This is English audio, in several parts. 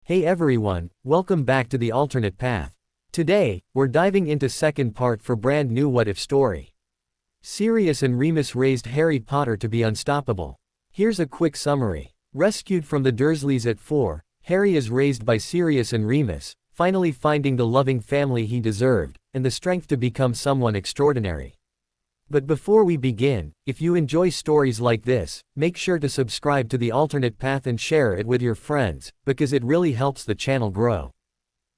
Hey everyone, welcome back to the alternate path. Today, we're diving into second part for brand new What If story. Sirius and Remus raised Harry Potter to be unstoppable. Here's a quick summary. Rescued from the Dursleys at 4, Harry is raised by Sirius and Remus, finally finding the loving family he deserved, and the strength to become someone extraordinary. But before we begin, if you enjoy stories like this, make sure to subscribe to the alternate path and share it with your friends, because it really helps the channel grow.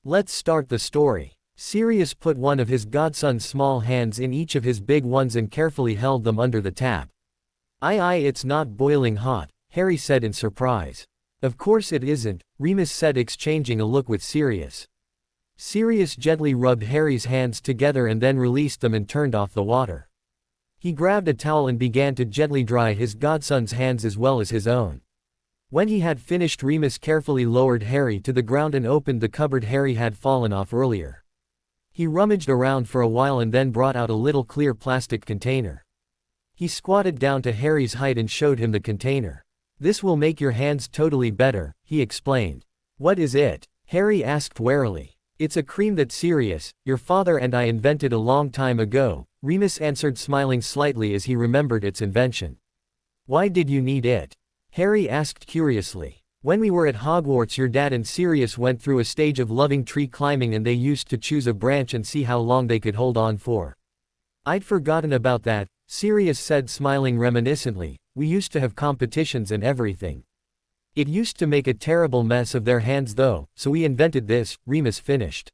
Let's start the story. Sirius put one of his godson's small hands in each of his big ones and carefully held them under the tap. Aye, it's not boiling hot, Harry said in surprise. Of course it isn't, Remus said, exchanging a look with Sirius. Sirius gently rubbed Harry's hands together and then released them and turned off the water. He grabbed a towel and began to gently dry his godson's hands as well as his own. When he had finished, Remus carefully lowered Harry to the ground and opened the cupboard Harry had fallen off earlier. He rummaged around for a while and then brought out a little clear plastic container. He squatted down to Harry's height and showed him the container. "This will make your hands totally better," he explained. "What is it?" Harry asked warily. "It's a cream that Sirius, your father, and I invented a long time ago," Remus answered, smiling slightly as he remembered its invention. "Why did you need it?" Harry asked curiously. "When we were at Hogwarts, your dad and Sirius went through a stage of loving tree climbing and they used to choose a branch and see how long they could hold on for." "I'd forgotten about that," Sirius said, smiling reminiscently. "We used to have competitions and everything. It used to make a terrible mess of their hands though, so we invented this," Remus finished.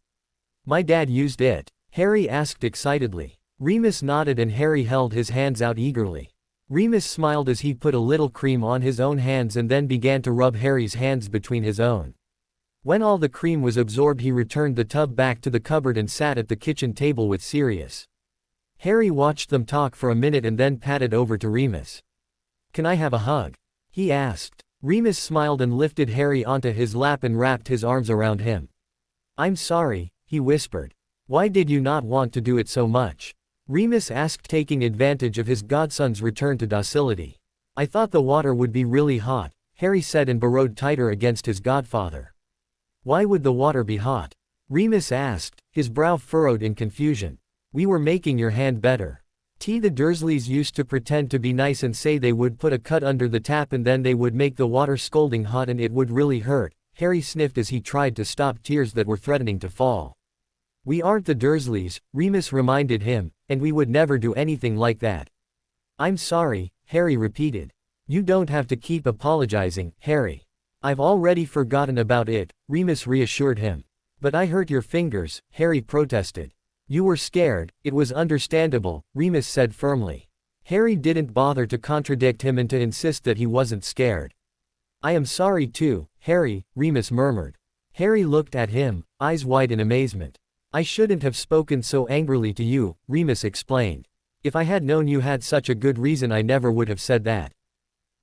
"My dad used it?" Harry asked excitedly. Remus nodded and Harry held his hands out eagerly. Remus smiled as he put a little cream on his own hands and then began to rub Harry's hands between his own. When all the cream was absorbed, he returned the tub back to the cupboard and sat at the kitchen table with Sirius. Harry watched them talk for a minute and then padded over to Remus. "Can I have a hug?" he asked. Remus smiled and lifted Harry onto his lap and wrapped his arms around him. "I'm sorry," he whispered. "Why did you not want to do it so much?" Remus asked, taking advantage of his godson's return to docility. "I thought the water would be really hot," Harry said and burrowed tighter against his godfather. "Why would the water be hot?" Remus asked, his brow furrowed in confusion. "We were making your hand better. The Dursleys used to pretend to be nice and say they would put a cut under the tap and then they would make the water scalding hot and it would really hurt," Harry sniffed as he tried to stop tears that were threatening to fall. "We aren't the Dursleys," Remus reminded him, "and we would never do anything like that." "I'm sorry," Harry repeated. "You don't have to keep apologizing, Harry. I've already forgotten about it," Remus reassured him. "But I hurt your fingers," Harry protested. "You were scared, it was understandable," Remus said firmly. Harry didn't bother to contradict him and to insist that he wasn't scared. "I am sorry too, Harry," Remus murmured. Harry looked at him, eyes wide in amazement. "I shouldn't have spoken so angrily to you," Remus explained. "If I had known you had such a good reason, I never would have said that.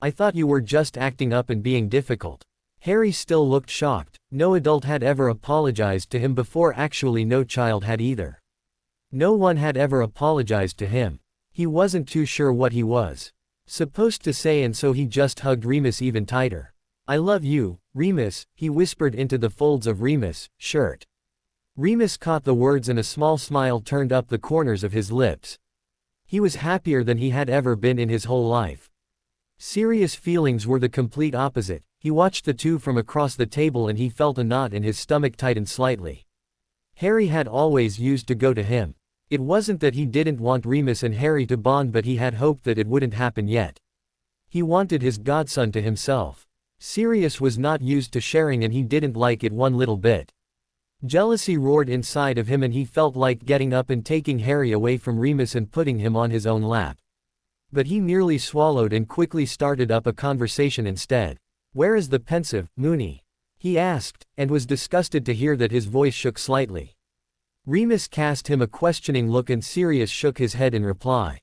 I thought you were just acting up and being difficult." Harry still looked shocked. No adult had ever apologized to him before, actually no child had either. No one had ever apologized to him. He wasn't too sure what he was supposed to say, and so he just hugged Remus even tighter. "I love you, Remus," he whispered into the folds of Remus' shirt. Remus caught the words and a small smile turned up the corners of his lips. He was happier than he had ever been in his whole life. Sirius' feelings were the complete opposite. He watched the two from across the table and he felt a knot in his stomach tighten slightly. Harry had always used to go to him. It wasn't that he didn't want Remus and Harry to bond, but he had hoped that it wouldn't happen yet. He wanted his godson to himself. Sirius was not used to sharing and he didn't like it one little bit. Jealousy roared inside of him and he felt like getting up and taking Harry away from Remus and putting him on his own lap. But he merely swallowed and quickly started up a conversation instead. "Where is the pensive, Moony?" he asked, and was disgusted to hear that his voice shook slightly. Remus cast him a questioning look and Sirius shook his head in reply.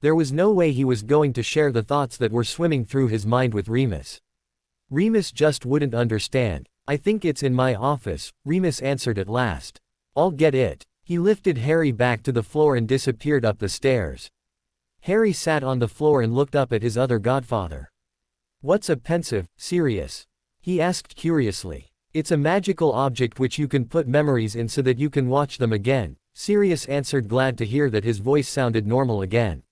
There was no way he was going to share the thoughts that were swimming through his mind with Remus. Remus just wouldn't understand. "I think it's in my office," Remus answered at last. "I'll get it." He lifted Harry back to the floor and disappeared up the stairs. Harry sat on the floor and looked up at his other godfather. "What's a pensive, Sirius?" he asked curiously. It's a magical object which you can put memories in so that you can watch them again, Sirius answered, glad to hear that his voice sounded normal again.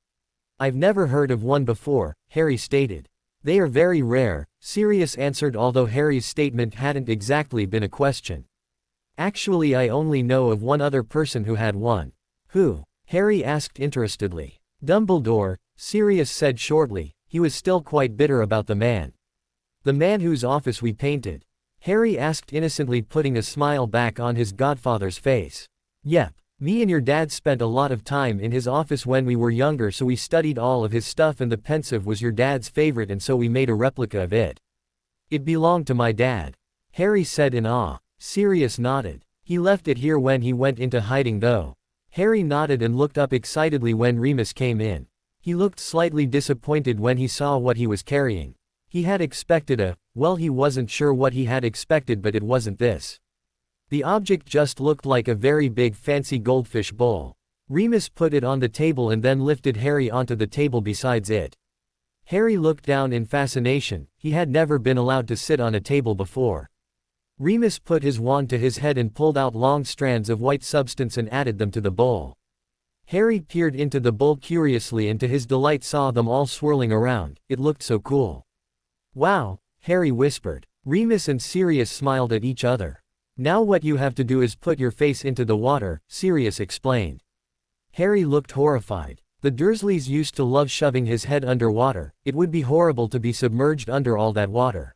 I've never heard of one before, Harry stated. They are very rare, Sirius answered, although Harry's statement hadn't exactly been a question. Actually, I only know of one other person who had one. Who? Harry asked interestedly. Dumbledore, Sirius said shortly. He was still quite bitter about the man. The man whose office we painted? Harry asked innocently, putting a smile back on his godfather's face. Yep. Me and your dad spent a lot of time in his office when we were younger, so we studied all of his stuff, and the pensive was your dad's favorite, and so we made a replica of it. It belonged to my dad. Harry said in awe. Sirius nodded. He left it here when he went into hiding though. Harry nodded and looked up excitedly when Remus came in. He looked slightly disappointed when he saw what he was carrying. He had expected well, he wasn't sure what he had expected, but it wasn't this. The object just looked like a very big fancy goldfish bowl. Remus put it on the table and then lifted Harry onto the table besides it. Harry looked down in fascination. He had never been allowed to sit on a table before. Remus put his wand to his head and pulled out long strands of white substance and added them to the bowl. Harry peered into the bowl curiously and to his delight saw them all swirling around. It looked so cool. Wow, Harry whispered. Remus and Sirius smiled at each other. Now what you have to do is put your face into the water, Sirius explained. Harry looked horrified. The Dursleys used to love shoving his head under water. It would be horrible to be submerged under all that water.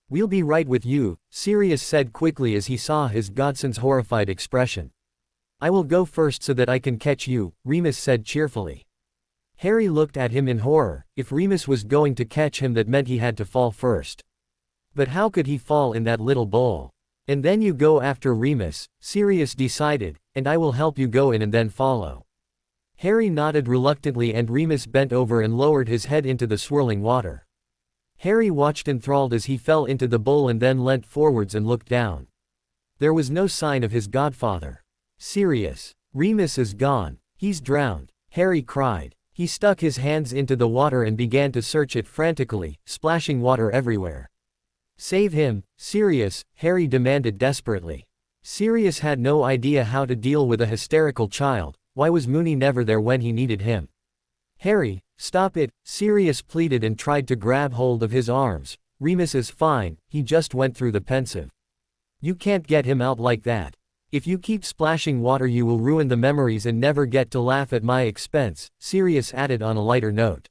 We'll be right with you, Sirius said quickly as he saw his godson's horrified expression. I will go first so that I can catch you, Remus said cheerfully. Harry looked at him in horror. If Remus was going to catch him, that meant he had to fall first. But how could he fall in that little bowl? And then you go after Remus, Sirius decided, and I will help you go in and then follow. Harry nodded reluctantly and Remus bent over and lowered his head into the swirling water. Harry watched enthralled as he fell into the bowl and then leant forwards and looked down. There was no sign of his godfather. Sirius. Remus is gone. He's drowned, Harry cried. He stuck his hands into the water and began to search it frantically, splashing water everywhere. Save him, Sirius, Harry demanded desperately. Sirius had no idea how to deal with a hysterical child. Why was Moony never there when he needed him? Harry, stop it, Sirius pleaded and tried to grab hold of his arms. Remus is fine, he just went through the pensive. You can't get him out like that. If you keep splashing water you will ruin the memories and never get to laugh at my expense, Sirius added on a lighter note.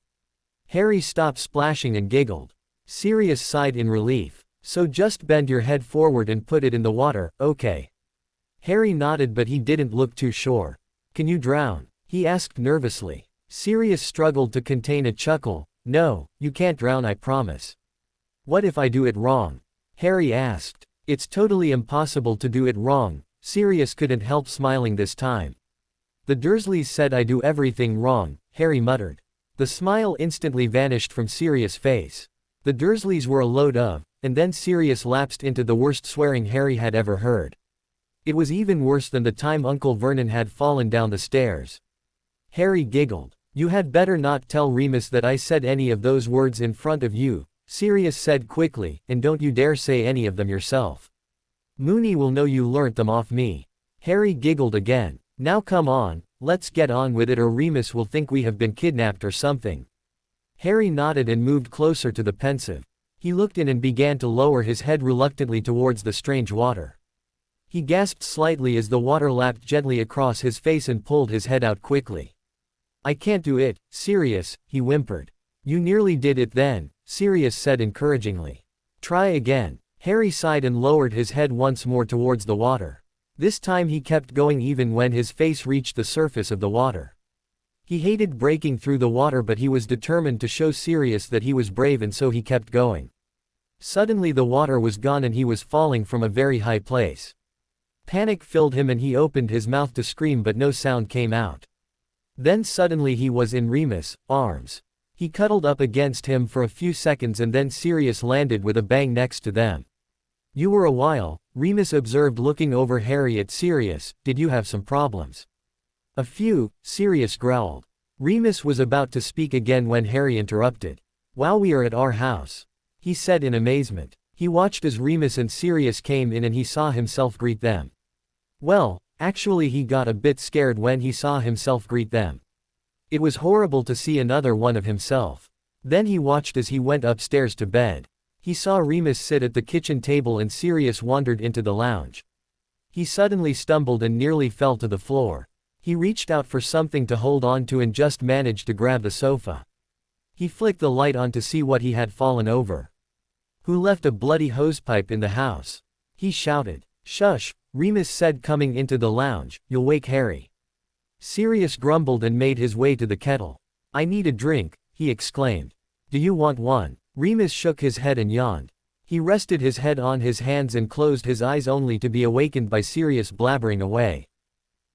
Harry stopped splashing and giggled. Sirius sighed in relief. So just bend your head forward and put it in the water, okay? Harry nodded, but he didn't look too sure. Can you drown? He asked nervously. Sirius struggled to contain a chuckle. No, you can't drown, I promise. What if I do it wrong? Harry asked. It's totally impossible to do it wrong. Sirius couldn't help smiling this time. The Dursleys said I do everything wrong, Harry muttered. The smile instantly vanished from Sirius' face. The Dursleys were a load of, and then Sirius lapsed into the worst swearing Harry had ever heard. It was even worse than the time Uncle Vernon had fallen down the stairs. Harry giggled. You had better not tell Remus that I said any of those words in front of you, Sirius said quickly, and don't you dare say any of them yourself. Moony will know you learnt them off me. Harry giggled again. Now come on, let's get on with it or Remus will think we have been kidnapped or something. Harry nodded and moved closer to the pensive. He looked in and began to lower his head reluctantly towards the strange water. He gasped slightly as the water lapped gently across his face and pulled his head out quickly. I can't do it, Sirius, he whimpered. You nearly did it then, Sirius said encouragingly. Try again. Harry sighed and lowered his head once more towards the water. This time he kept going even when his face reached the surface of the water. He hated breaking through the water, but he was determined to show Sirius that he was brave, and so he kept going. Suddenly the water was gone and he was falling from a very high place. Panic filled him and he opened his mouth to scream, but no sound came out. Then suddenly he was in Remus' arms. He cuddled up against him for a few seconds and then Sirius landed with a bang next to them. You were a while, Remus observed looking over Harry at Sirius. Did you have some problems? A few, Sirius growled. Remus was about to speak again when Harry interrupted. Wow, we are at our house, he said in amazement. He watched as Remus and Sirius came in and he saw himself greet them. Well, actually he got a bit scared when he saw himself greet them. It was horrible to see another one of himself. Then he watched as he went upstairs to bed. He saw Remus sit at the kitchen table and Sirius wandered into the lounge. He suddenly stumbled and nearly fell to the floor. He reached out for something to hold on to and just managed to grab the sofa. He flicked the light on to see what he had fallen over. Who left a bloody hosepipe in the house? He shouted. Shush, Remus said coming into the lounge, you'll wake Harry. Sirius grumbled and made his way to the kettle. I need a drink, he exclaimed. Do you want one? Remus shook his head and yawned. He rested his head on his hands and closed his eyes only to be awakened by Sirius blabbering away.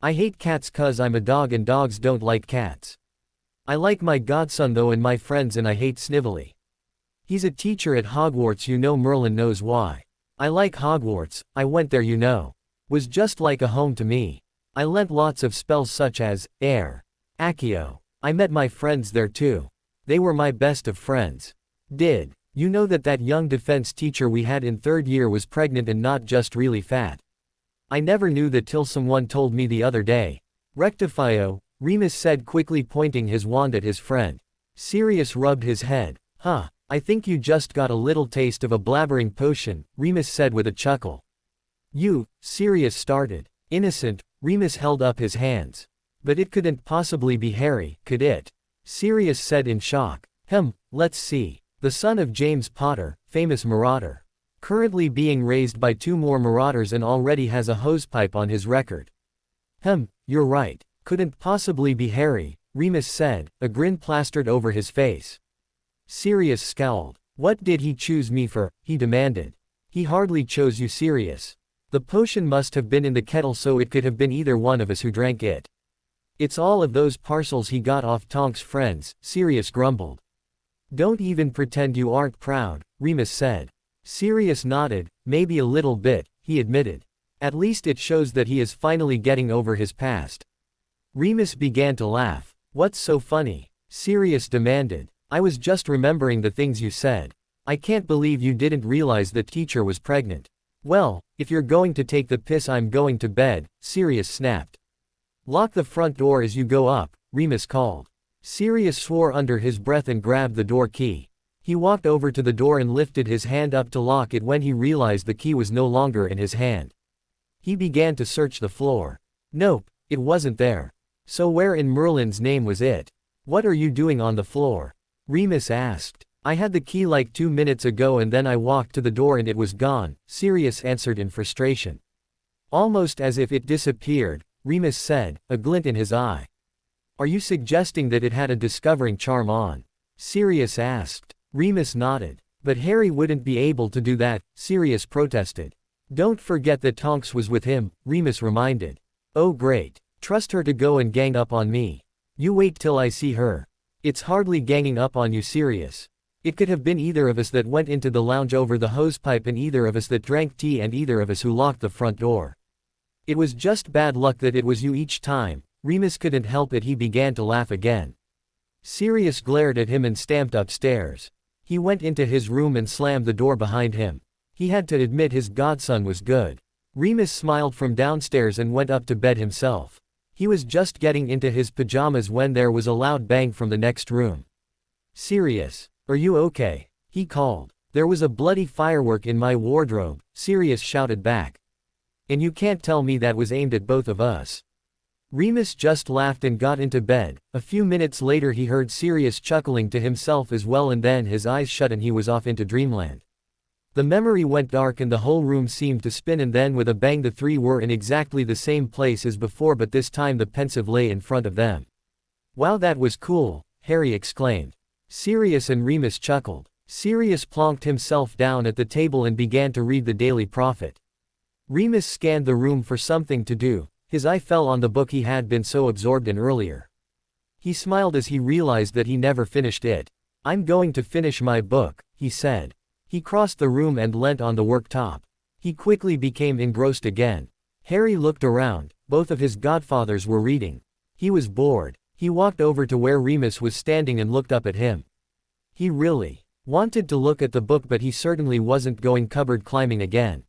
I hate cats 'cause I'm a dog and dogs don't like cats. I like my godson though and my friends and I hate Snively. He's a teacher at Hogwarts, you know. Merlin knows why. I like Hogwarts, I went there, you know. Was just like a home to me. I learnt lots of spells such as, air, Accio. I met my friends there too. They were my best of friends. Did you know that young defense teacher we had in 3rd year was pregnant and not just really fat? I never knew that till someone told me the other day. Rectifio, Remus said quickly pointing his wand at his friend. Sirius rubbed his head. Huh, I think you just got a little taste of a blabbering potion, Remus said with a chuckle. You, Sirius started. Innocent, Remus held up his hands. But it couldn't possibly be Harry, could it? Sirius said in shock. Let's see. The son of James Potter, famous marauder. Currently being raised by 2 more marauders and already has a hosepipe on his record. You're right. Couldn't possibly be Harry, Remus said, a grin plastered over his face. Sirius scowled. What did he choose me for? He demanded. He hardly chose you, Sirius. The potion must have been in the kettle, so it could have been either one of us who drank it. It's all of those parcels he got off Tonk's friends, Sirius grumbled. Don't even pretend you aren't proud, Remus said. Sirius nodded, maybe a little bit, he admitted. At least it shows that he is finally getting over his past. Remus began to laugh. What's so funny? Sirius demanded. I was just remembering the things you said. I can't believe you didn't realize that teacher was pregnant. Well, if you're going to take the piss, I'm going to bed, Sirius snapped. Lock the front door as you go up, Remus called. Sirius swore under his breath and grabbed the door key. He walked over to the door and lifted his hand up to lock it when he realized the key was no longer in his hand. He began to search the floor. Nope, it wasn't there. So where in Merlin's name was it? What are you doing on the floor? Remus asked. I had the key like 2 minutes ago and then I walked to the door and it was gone, Sirius answered in frustration. Almost as if it disappeared, Remus said, a glint in his eye. Are you suggesting that it had a discovering charm on? Sirius asked. Remus nodded. But Harry wouldn't be able to do that, Sirius protested. Don't forget that Tonks was with him, Remus reminded. Oh great. Trust her to go and gang up on me. You wait till I see her. It's hardly ganging up on you, Sirius. It could have been either of us that went into the lounge over the hosepipe and either of us that drank tea and either of us who locked the front door. It was just bad luck that it was you each time. Remus couldn't help it, he began to laugh again. Sirius glared at him and stamped upstairs. He went into his room and slammed the door behind him. He had to admit his godson was good. Remus smiled from downstairs and went up to bed himself. He was just getting into his pajamas when there was a loud bang from the next room. Sirius, are you okay? He called. There was a bloody firework in my wardrobe, Sirius shouted back. And you can't tell me that was aimed at both of us. Remus just laughed and got into bed. A few minutes later he heard Sirius chuckling to himself as well, and then his eyes shut and he was off into dreamland. The memory went dark and the whole room seemed to spin, and then with a bang the three were in exactly the same place as before, but this time the pensive lay in front of them. Wow, that was cool, Harry exclaimed. Sirius and Remus chuckled. Sirius plonked himself down at the table and began to read the Daily Prophet. Remus scanned the room for something to do. His eye fell on the book he had been so absorbed in earlier. He smiled as he realized that he never finished it. I'm going to finish my book, he said. He crossed the room and leant on the worktop. He quickly became engrossed again. Harry looked around. Both of his godfathers were reading. He was bored. He walked over to where Remus was standing and looked up at him. He really Wanted to look at the book but he certainly wasn't going cupboard climbing again.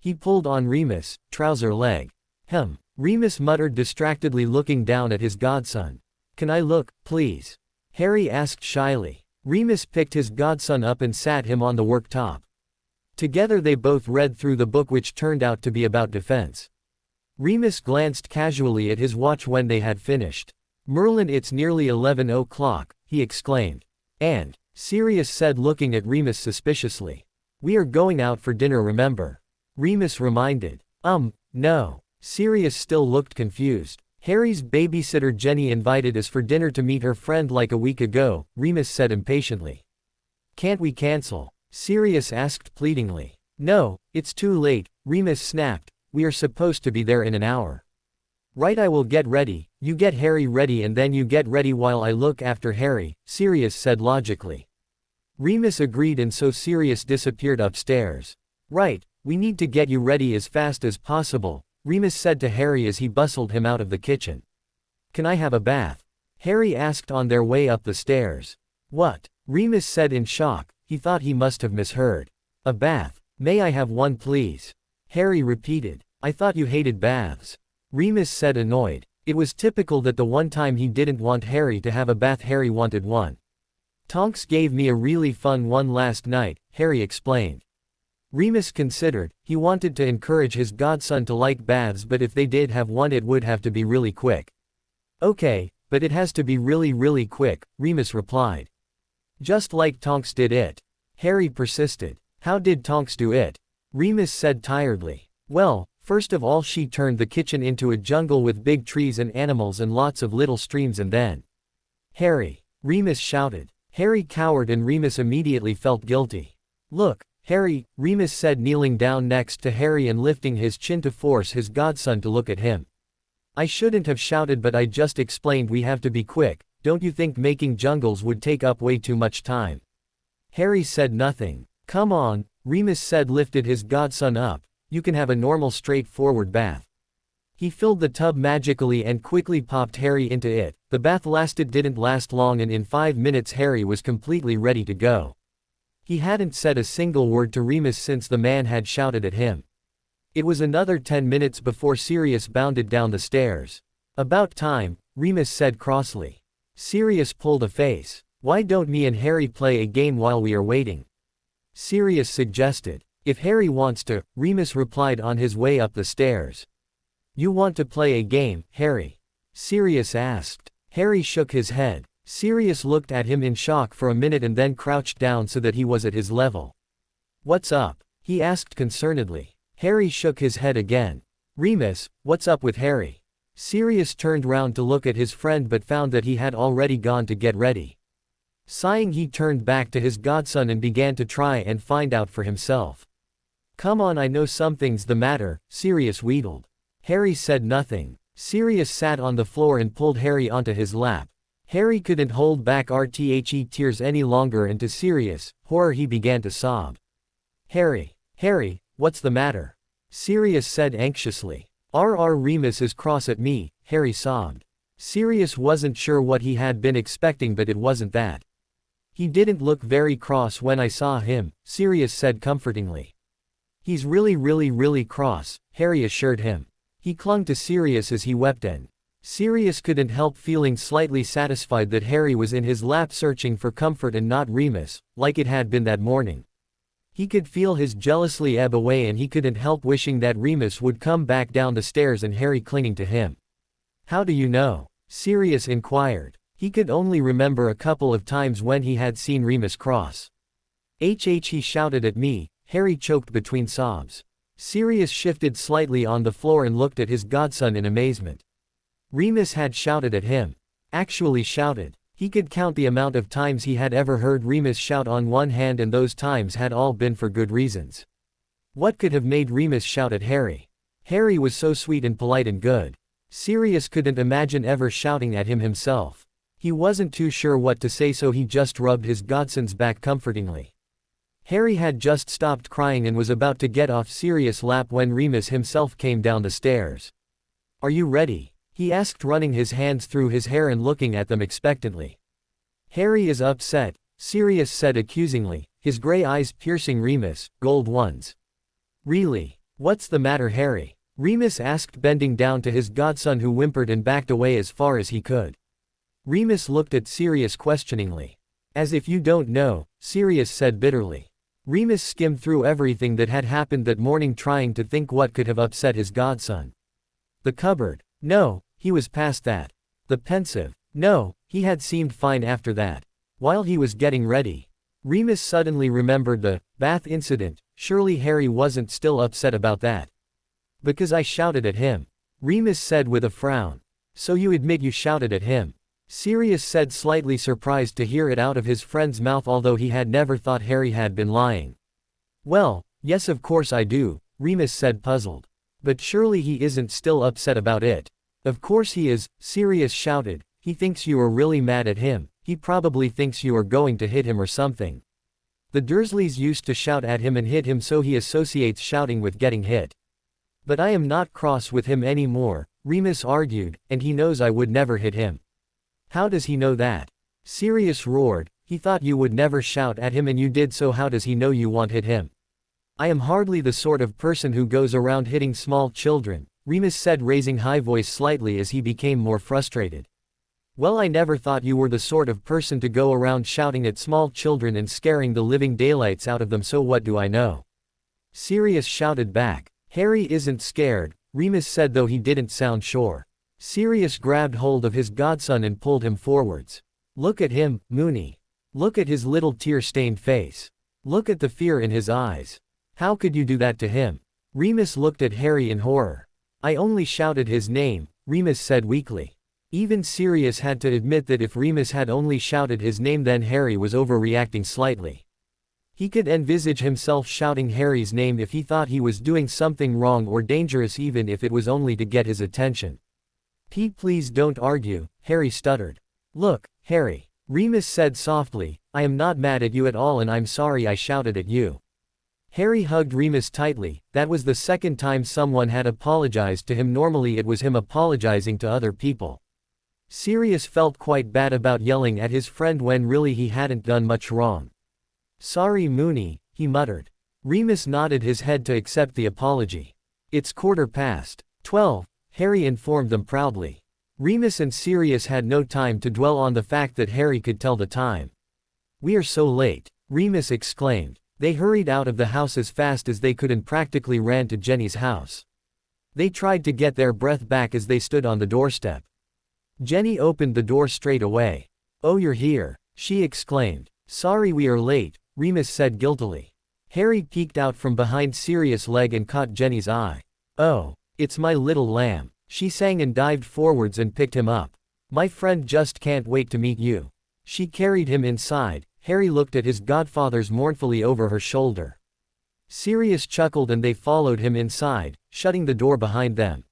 He pulled on Remus' trouser leg. Remus muttered distractedly looking down at his godson. Can I look, please? Harry asked shyly. Remus picked his godson up and sat him on the worktop. Together they both read through the book which turned out to be about defense. Remus glanced casually at his watch when they had finished. Merlin, it's nearly 11 o'clock, he exclaimed. And, Sirius said looking at Remus suspiciously. We are going out for dinner, remember? Remus reminded. No. Sirius still looked confused. Harry's babysitter Jenny invited us for dinner to meet her friend like a week ago, Remus said impatiently. Can't we cancel? Sirius asked pleadingly. No, it's too late, Remus snapped. We are supposed to be there in an hour. Right, I will get ready, you get Harry ready and then you get ready while I look after Harry, Sirius said logically. Remus agreed and so Sirius disappeared upstairs. Right, we need to get you ready as fast as possible, Remus said to Harry as he bustled him out of the kitchen. Can I have a bath? Harry asked on their way up the stairs. What? Remus said in shock, he thought he must have misheard. A bath. May I have one please? Harry repeated. I thought you hated baths. Remus said annoyed. It was typical that the one time he didn't want Harry to have a bath Harry wanted one. Tonks gave me a really fun one last night, Harry explained. Remus considered. He wanted to encourage his godson to like baths but if they did have one it would have to be really quick. Okay, but it has to be really quick, Remus replied. Just like Tonks did it. Harry persisted. How did Tonks do it? Remus said tiredly. Well, first of all she turned the kitchen into a jungle with big trees and animals and lots of little streams and then. Harry! Remus shouted. Harry cowered and Remus immediately felt guilty. Look, Harry, Remus said kneeling down next to Harry and lifting his chin to force his godson to look at him. I shouldn't have shouted but I just explained we have to be quick, don't you think making jungles would take up way too much time? Harry said nothing. Come on, Remus said lifted his godson up, you can have a normal straightforward bath. He filled the tub magically and quickly popped Harry into it. The bath didn't last long and in 5 minutes Harry was completely ready to go. He hadn't said a single word to Remus since the man had shouted at him. It was another 10 minutes before Sirius bounded down the stairs. About time, Remus said crossly. Sirius pulled a face. Why don't me and Harry play a game while we are waiting? Sirius suggested. If Harry wants to, Remus replied on his way up the stairs. You want to play a game, Harry? Sirius asked. Harry shook his head. Sirius looked at him in shock for a minute and then crouched down so that he was at his level. What's up? He asked concernedly. Harry shook his head again. Remus, what's up with Harry? Sirius turned round to look at his friend but found that he had already gone to get ready. Sighing he turned back to his godson and began to try and find out for himself. Come on, I know something's the matter, Sirius wheedled. Harry said nothing. Sirius sat on the floor and pulled Harry onto his lap. Harry couldn't hold back RTHE tears any longer and to Sirius' horror he began to sob. Harry, what's the matter? Sirius said anxiously. Remus is cross at me, Harry sobbed. Sirius wasn't sure what he had been expecting but it wasn't that. He didn't look very cross when I saw him, Sirius said comfortingly. He's really cross, Harry assured him. He clung to Sirius as he wept and Sirius couldn't help feeling slightly satisfied that Harry was in his lap searching for comfort and not Remus, like it had been that morning. He could feel his jealousy ebb away and he couldn't help wishing that Remus would come back down the stairs and Harry clinging to him. How do you know? Sirius inquired. He could only remember a couple of times when he had seen Remus cross. He shouted at me, Harry choked between sobs. Sirius shifted slightly on the floor and looked at his godson in amazement. Remus had shouted at him. Actually shouted. He could count the amount of times he had ever heard Remus shout on one hand and those times had all been for good reasons. What could have made Remus shout at Harry? Harry was so sweet and polite and good. Sirius couldn't imagine ever shouting at him himself. He wasn't too sure what to say so he just rubbed his godson's back comfortingly. Harry had just stopped crying and was about to get off Sirius' lap when Remus himself came down the stairs. Are you ready? He asked running his hands through his hair and looking at them expectantly. Harry is upset, Sirius said accusingly, his gray eyes piercing Remus, gold ones. Really? What's the matter, Harry? Remus asked, bending down to his godson, who whimpered and backed away as far as he could. Remus looked at Sirius questioningly. As if you don't know, Sirius said bitterly. Remus skimmed through everything that had happened that morning, trying to think what could have upset his godson. The cupboard. No, he was past that. The pensive. No, he had seemed fine after that. While he was getting ready, Remus suddenly remembered the bath incident. Surely Harry wasn't still upset about that. Because I shouted at him, Remus said with a frown. So you admit you shouted at him? Sirius said, slightly surprised to hear it out of his friend's mouth, although he had never thought Harry had been lying. Well, yes, of course I do, Remus said, puzzled. But surely he isn't still upset about it. Of course he is, Sirius shouted. He thinks you are really mad at him. He probably thinks you are going to hit him or something. The Dursleys used to shout at him and hit him, so he associates shouting with getting hit. But I am not cross with him anymore, Remus argued, and he knows I would never hit him. How does he know that? Sirius roared. He thought you would never shout at him and you did, so how does he know you won't hit him? I am hardly the sort of person who goes around hitting small children, Remus said, raising high voice slightly as he became more frustrated. Well, I never thought you were the sort of person to go around shouting at small children and scaring the living daylights out of them, so what do I know? Sirius shouted back. Harry isn't scared, Remus said, though he didn't sound sure. Sirius grabbed hold of his godson and pulled him forwards. Look at him, Moony. Look at his little tear-stained face. Look at the fear in his eyes. How could you do that to him? Remus looked at Harry in horror. I only shouted his name, Remus said weakly. Even Sirius had to admit that if Remus had only shouted his name, then Harry was overreacting slightly. He could envisage himself shouting Harry's name if he thought he was doing something wrong or dangerous, even if it was only to get his attention. Pete, please don't argue, Harry stuttered. Look, Harry, Remus said softly, I am not mad at you at all and I'm sorry I shouted at you. Harry hugged Remus tightly. That was the second time someone had apologized to him. Normally it was him apologizing to other people. Sirius felt quite bad about yelling at his friend when really he hadn't done much wrong. Sorry, Moony, he muttered. Remus nodded his head to accept the apology. It's 12:15, Harry informed them proudly. Remus and Sirius had no time to dwell on the fact that Harry could tell the time. We are so late, Remus exclaimed. They hurried out of the house as fast as they could and practically ran to Jenny's house. They tried to get their breath back as they stood on the doorstep. Jenny opened the door straight away. Oh, you're here, she exclaimed. Sorry we are late, Remus said guiltily. Harry peeked out from behind Sirius' leg and caught Jenny's eye. Oh, it's my little lamb, she sang and dived forwards and picked him up. My friend just can't wait to meet you. She carried him inside. Harry looked at his godfathers mournfully over her shoulder. Sirius chuckled and they followed him inside, shutting the door behind them.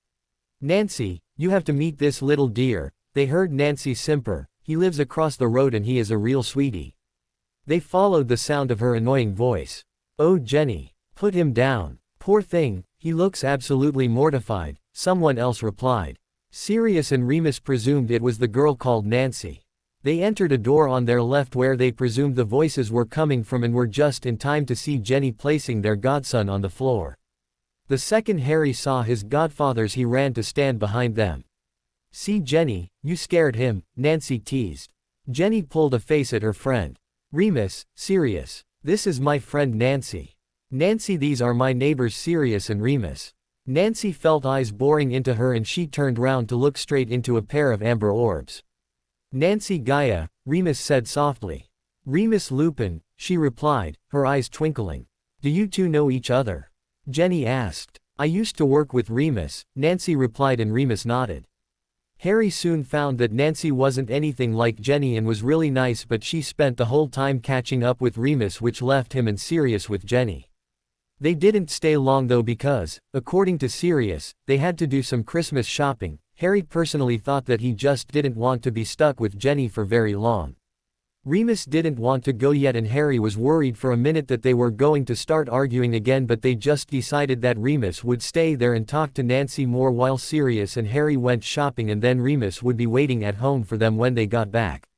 Nancy, you have to meet this little dear, they heard Nancy simper. He lives across the road and he is a real sweetie. They followed the sound of her annoying voice. Oh, Jenny, put him down. Poor thing, he looks absolutely mortified, someone else replied. Sirius and Remus presumed it was the girl called Nancy. They entered a door on their left where they presumed the voices were coming from and were just in time to see Jenny placing their godson on the floor. The second Harry saw his godfathers, he ran to stand behind them. See, Jenny, you scared him, Nancy teased. Jenny pulled a face at her friend. Remus, Sirius, this is my friend Nancy. Nancy, these are my neighbors Sirius and Remus. Nancy felt eyes boring into her and she turned round to look straight into a pair of amber orbs. Nancy Gaia, Remus said softly. Remus Lupin, she replied, her eyes twinkling. Do you two know each other? Jenny asked. I used to work with Remus, Nancy replied, and Remus nodded. Harry soon found that Nancy wasn't anything like Jenny and was really nice, but she spent the whole time catching up with Remus, which left him and Sirius with Jenny. They didn't stay long though because, according to Sirius, they had to do some Christmas shopping. Harry personally thought that he just didn't want to be stuck with Jenny for very long. Remus didn't want to go yet and Harry was worried for a minute that they were going to start arguing again, but they just decided that Remus would stay there and talk to Nancy more while Sirius and Harry went shopping, and then Remus would be waiting at home for them when they got back.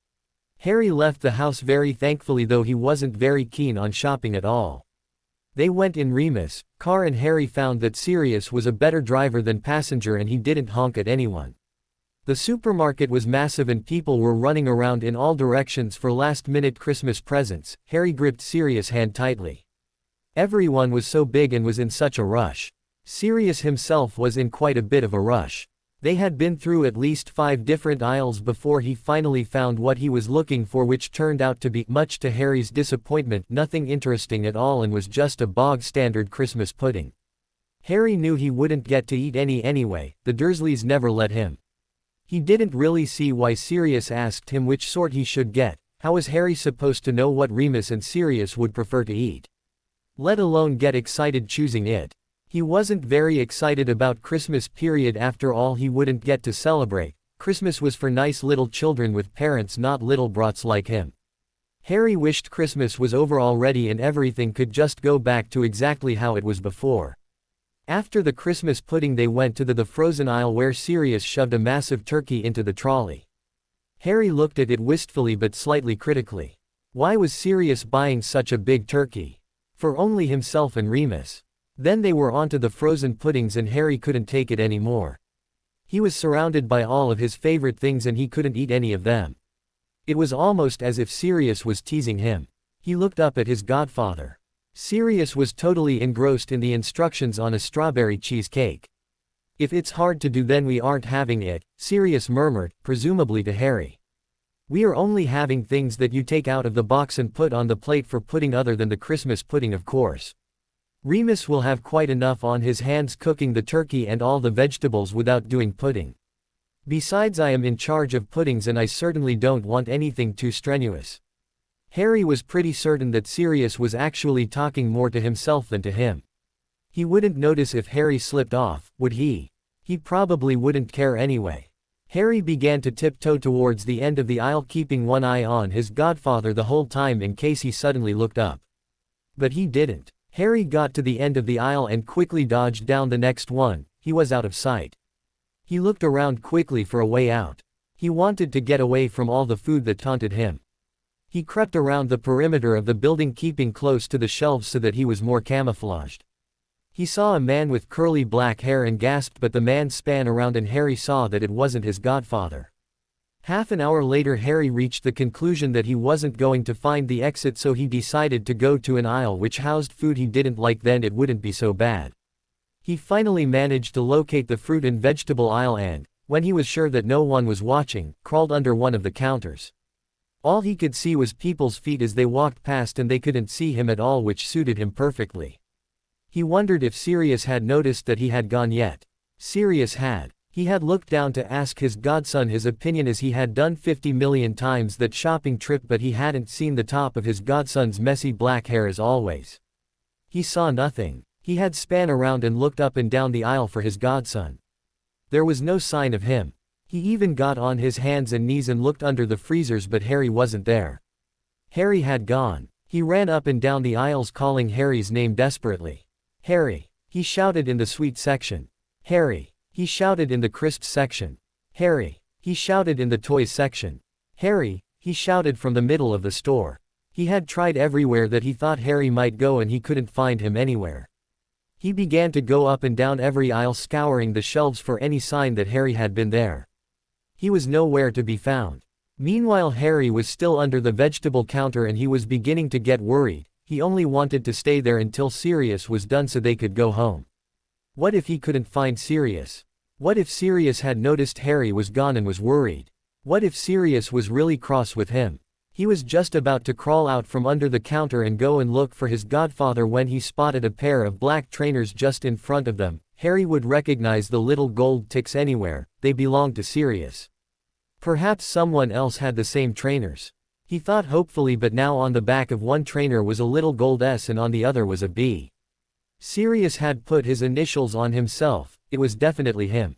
Harry left the house very thankfully, though he wasn't very keen on shopping at all. They went in Remus' car and Harry found that Sirius was a better driver than passenger and he didn't honk at anyone. The supermarket was massive and people were running around in all directions for last-minute Christmas presents. Harry gripped Sirius' hand tightly. Everyone was so big and was in such a rush. Sirius himself was in quite a bit of a rush. They had been through at least 5 different aisles before he finally found what he was looking for, which turned out to be, much to Harry's disappointment, nothing interesting at all and was just a bog-standard Christmas pudding. Harry knew he wouldn't get to eat any anyway, the Dursleys never let him. He didn't really see why Sirius asked him which sort he should get. How was Harry supposed to know what Remus and Sirius would prefer to eat? Let alone get excited choosing it. He wasn't very excited about Christmas, period. After all, he wouldn't get to celebrate. Christmas was for nice little children with parents, not little brats like him. Harry wished Christmas was over already and everything could just go back to exactly how it was before. After the Christmas pudding they went to the frozen aisle where Sirius shoved a massive turkey into the trolley. Harry looked at it wistfully but slightly critically. Why was Sirius buying such a big turkey? For only himself and Remus. Then they were onto the frozen puddings and Harry couldn't take it anymore. He was surrounded by all of his favorite things and he couldn't eat any of them. It was almost as if Sirius was teasing him. He looked up at his godfather. Sirius was totally engrossed in the instructions on a strawberry cheesecake. If it's hard to do then we aren't having it, Sirius murmured, presumably to Harry. We are only having things that you take out of the box and put on the plate for pudding, other than the Christmas pudding of course. Remus will have quite enough on his hands cooking the turkey and all the vegetables without doing pudding. Besides, I am in charge of puddings and I certainly don't want anything too strenuous. Harry was pretty certain that Sirius was actually talking more to himself than to him. He wouldn't notice if Harry slipped off, would he? He probably wouldn't care anyway. Harry began to tiptoe towards the end of the aisle, keeping one eye on his godfather the whole time in case he suddenly looked up. But he didn't. Harry got to the end of the aisle and quickly dodged down the next one. He was out of sight. He looked around quickly for a way out. He wanted to get away from all the food that taunted him. He crept around the perimeter of the building, keeping close to the shelves so that he was more camouflaged. He saw a man with curly black hair and gasped, but the man span around and Harry saw that it wasn't his godfather. Half an hour later Harry reached the conclusion that he wasn't going to find the exit, so he decided to go to an aisle which housed food he didn't like, then it wouldn't be so bad. He finally managed to locate the fruit and vegetable aisle and, when he was sure that no one was watching, crawled under one of the counters. All he could see was people's feet as they walked past and they couldn't see him at all, which suited him perfectly. He wondered if Sirius had noticed that he had gone yet. Sirius had. He had looked down to ask his godson his opinion, as he had done 50 million times that shopping trip, but he hadn't seen the top of his godson's messy black hair as always. He saw nothing. He had span around and looked up and down the aisle for his godson. There was no sign of him. He even got on his hands and knees and looked under the freezers, but Harry wasn't there. Harry had gone. He ran up and down the aisles calling Harry's name desperately. Harry! He shouted in the sweet section. Harry! He shouted in the crisps section. Harry! He shouted in the toys section. Harry! He shouted from the middle of the store. He had tried everywhere that he thought Harry might go and he couldn't find him anywhere. He began to go up and down every aisle, scouring the shelves for any sign that Harry had been there. He was nowhere to be found. Meanwhile, Harry was still under the vegetable counter and he was beginning to get worried. He only wanted to stay there until Sirius was done so they could go home. What if he couldn't find Sirius? What if Sirius had noticed Harry was gone and was worried? What if Sirius was really cross with him? He was just about to crawl out from under the counter and go and look for his godfather when he spotted a pair of black trainers just in front of them. Harry would recognize the little gold ticks anywhere. They belonged to Sirius. Perhaps someone else had the same trainers. He thought hopefully, but now on the back of one trainer was a little gold S and on the other was a B. Sirius had put his initials on himself. It was definitely him.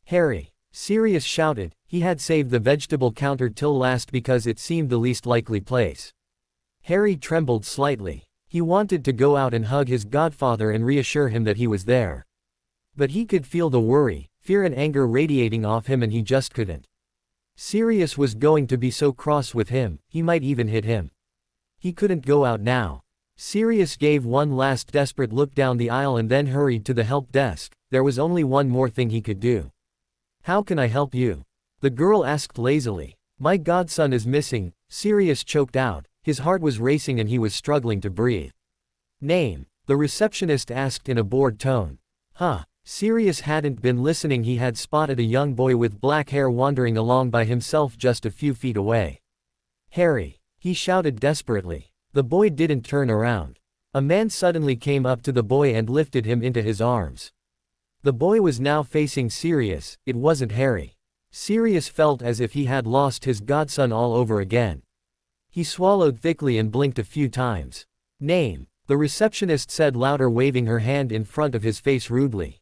Harry! Sirius shouted. He had saved the vegetable counter till last because it seemed the least likely place. Harry trembled slightly. He wanted to go out and hug his godfather and reassure him that he was there. But he could feel the worry, fear and anger radiating off him and he just couldn't. Sirius was going to be so cross with him, he might even hit him. He couldn't go out now. Sirius gave one last desperate look down the aisle and then hurried to the help desk. There was only one more thing he could do. "How can I help you?" the girl asked lazily. "My godson is missing," Sirius choked out. His heart was racing and he was struggling to breathe. "Name?" the receptionist asked in a bored tone. "Huh." Sirius hadn't been listening. He had spotted a young boy with black hair wandering along by himself just a few feet away. "Harry!" he shouted desperately. The boy didn't turn around. A man suddenly came up to the boy and lifted him into his arms. The boy was now facing Sirius. It wasn't Harry. Sirius felt as if he had lost his godson all over again. He swallowed thickly and blinked a few times. "Name?" the receptionist said louder, waving her hand in front of his face rudely.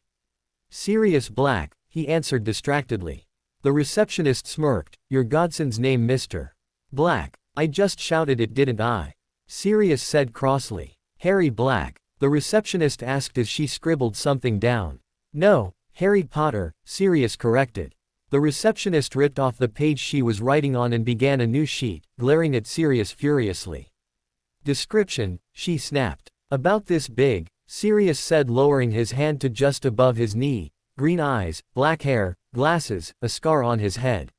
"Sirius Black," he answered distractedly. The receptionist smirked. "Your godson's name Mr. Black. I just shouted it, didn't I?" Sirius said crossly. "Harry Black?" the receptionist asked as she scribbled something down. "No, Harry Potter," Sirius corrected. The receptionist ripped off the page she was writing on and began a new sheet, glaring at Sirius furiously. "Description," she snapped. "About this big," Sirius said, lowering his hand to just above his knee. "Green eyes, black hair, glasses, a scar on his head."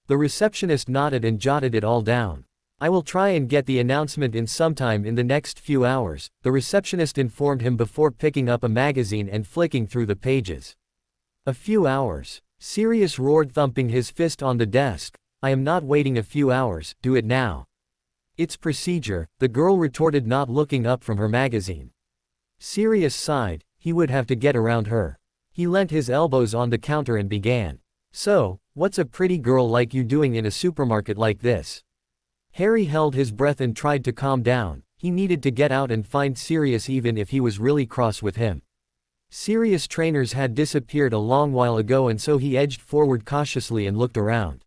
The receptionist nodded and jotted it all down. "I will try and get the announcement in sometime in the next few hours," the receptionist informed him before picking up a magazine and flicking through the pages. "A few hours?" Sirius roared, thumping his fist on the desk. "I am not waiting a few hours, do it now." "It's procedure," the girl retorted, not looking up from her magazine. Sirius sighed. He would have to get around her. He leant his elbows on the counter and began. "So, what's a pretty girl like you doing in a supermarket like this?" Harry held his breath and tried to calm down. He needed to get out and find Sirius even if he was really cross with him. Sirius' trainers had disappeared a long while ago, and so he edged forward cautiously and looked around.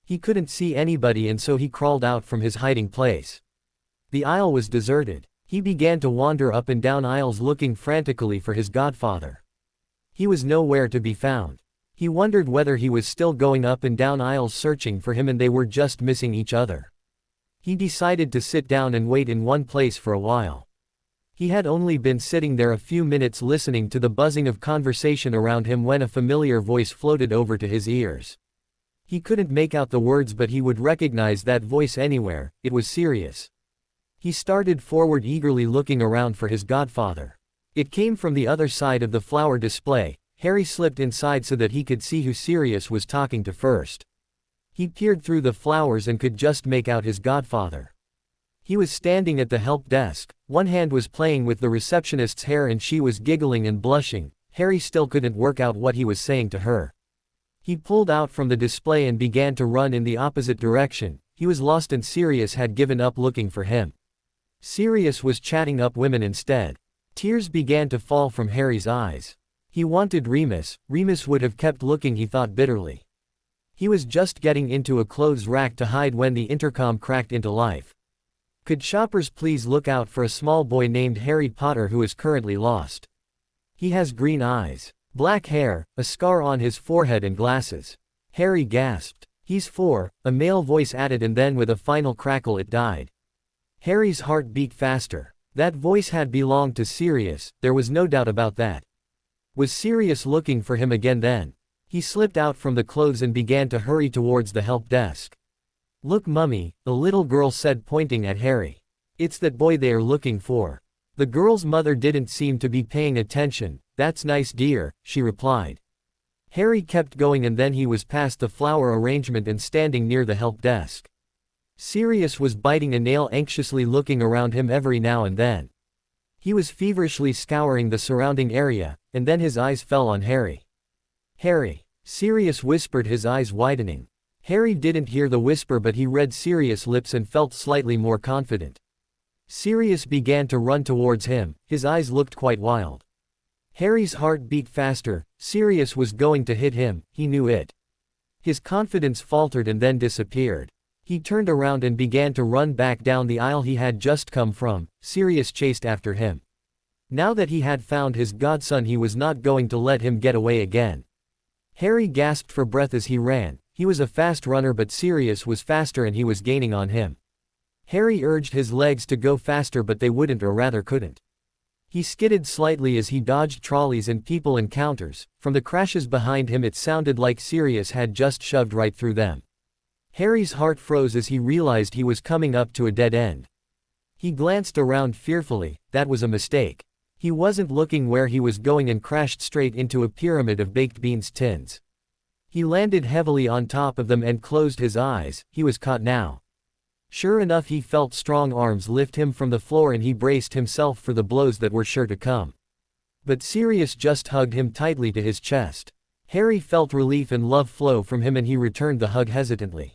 He couldn't see anybody, and so he crawled out from his hiding place. The aisle was deserted. He began to wander up and down aisles looking frantically for his godfather. He was nowhere to be found. He wondered whether he was still going up and down aisles searching for him and they were just missing each other. He decided to sit down and wait in one place for a while. He had only been sitting there a few minutes listening to the buzzing of conversation around him when a familiar voice floated over to his ears. He couldn't make out the words, but he would recognize that voice anywhere. It was Sirius. He started forward, eagerly looking around for his godfather. It came from the other side of the flower display. Harry slipped inside so that he could see who Sirius was talking to first. He peered through the flowers and could just make out his godfather. He was standing at the help desk. One hand was playing with the receptionist's hair and she was giggling and blushing. Harry still couldn't work out what he was saying to her. He pulled out from the display and began to run in the opposite direction. He was lost and Sirius had given up looking for him. Sirius was chatting up women instead. Tears began to fall from Harry's eyes. He wanted Remus. Remus would have kept looking, he thought bitterly. He was just getting into a clothes rack to hide when the intercom cracked into life. "Could shoppers please look out for a small boy named Harry Potter who is currently lost. He has green eyes, black hair, a scar on his forehead and glasses." Harry gasped. "He's 4, a male voice added, and then with a final crackle it died. Harry's heart beat faster. That voice had belonged to Sirius, there was no doubt about that. Was Sirius looking for him again then? He slipped out from the clothes and began to hurry towards the help desk. "Look, Mummy," the little girl said, pointing at Harry. "It's that boy they are looking for." The girl's mother didn't seem to be paying attention. "That's nice, dear," she replied. Harry kept going and then he was past the flower arrangement and standing near the help desk. Sirius was biting a nail, anxiously looking around him every now and then. He was feverishly scouring the surrounding area, and then his eyes fell on Harry. "Harry," Sirius whispered, his eyes widening. Harry didn't hear the whisper, but he read Sirius' lips and felt slightly more confident. Sirius began to run towards him. His eyes looked quite wild. Harry's heart beat faster. Sirius was going to hit him, he knew it. His confidence faltered and then disappeared. He turned around and began to run back down the aisle he had just come from. Sirius chased after him. Now that he had found his godson, he was not going to let him get away again. Harry gasped for breath as he ran. He was a fast runner, but Sirius was faster and he was gaining on him. Harry urged his legs to go faster, but they wouldn't, or rather couldn't. He skidded slightly as he dodged trolleys and people encounters. From the crashes behind him it sounded like Sirius had just shoved right through them. Harry's heart froze as he realized he was coming up to a dead end. He glanced around fearfully. That was a mistake. He wasn't looking where he was going and crashed straight into a pyramid of baked beans tins. He landed heavily on top of them and closed his eyes. He was caught now. Sure enough, he felt strong arms lift him from the floor and he braced himself for the blows that were sure to come. But Sirius just hugged him tightly to his chest. Harry felt relief and love flow from him and he returned the hug hesitantly.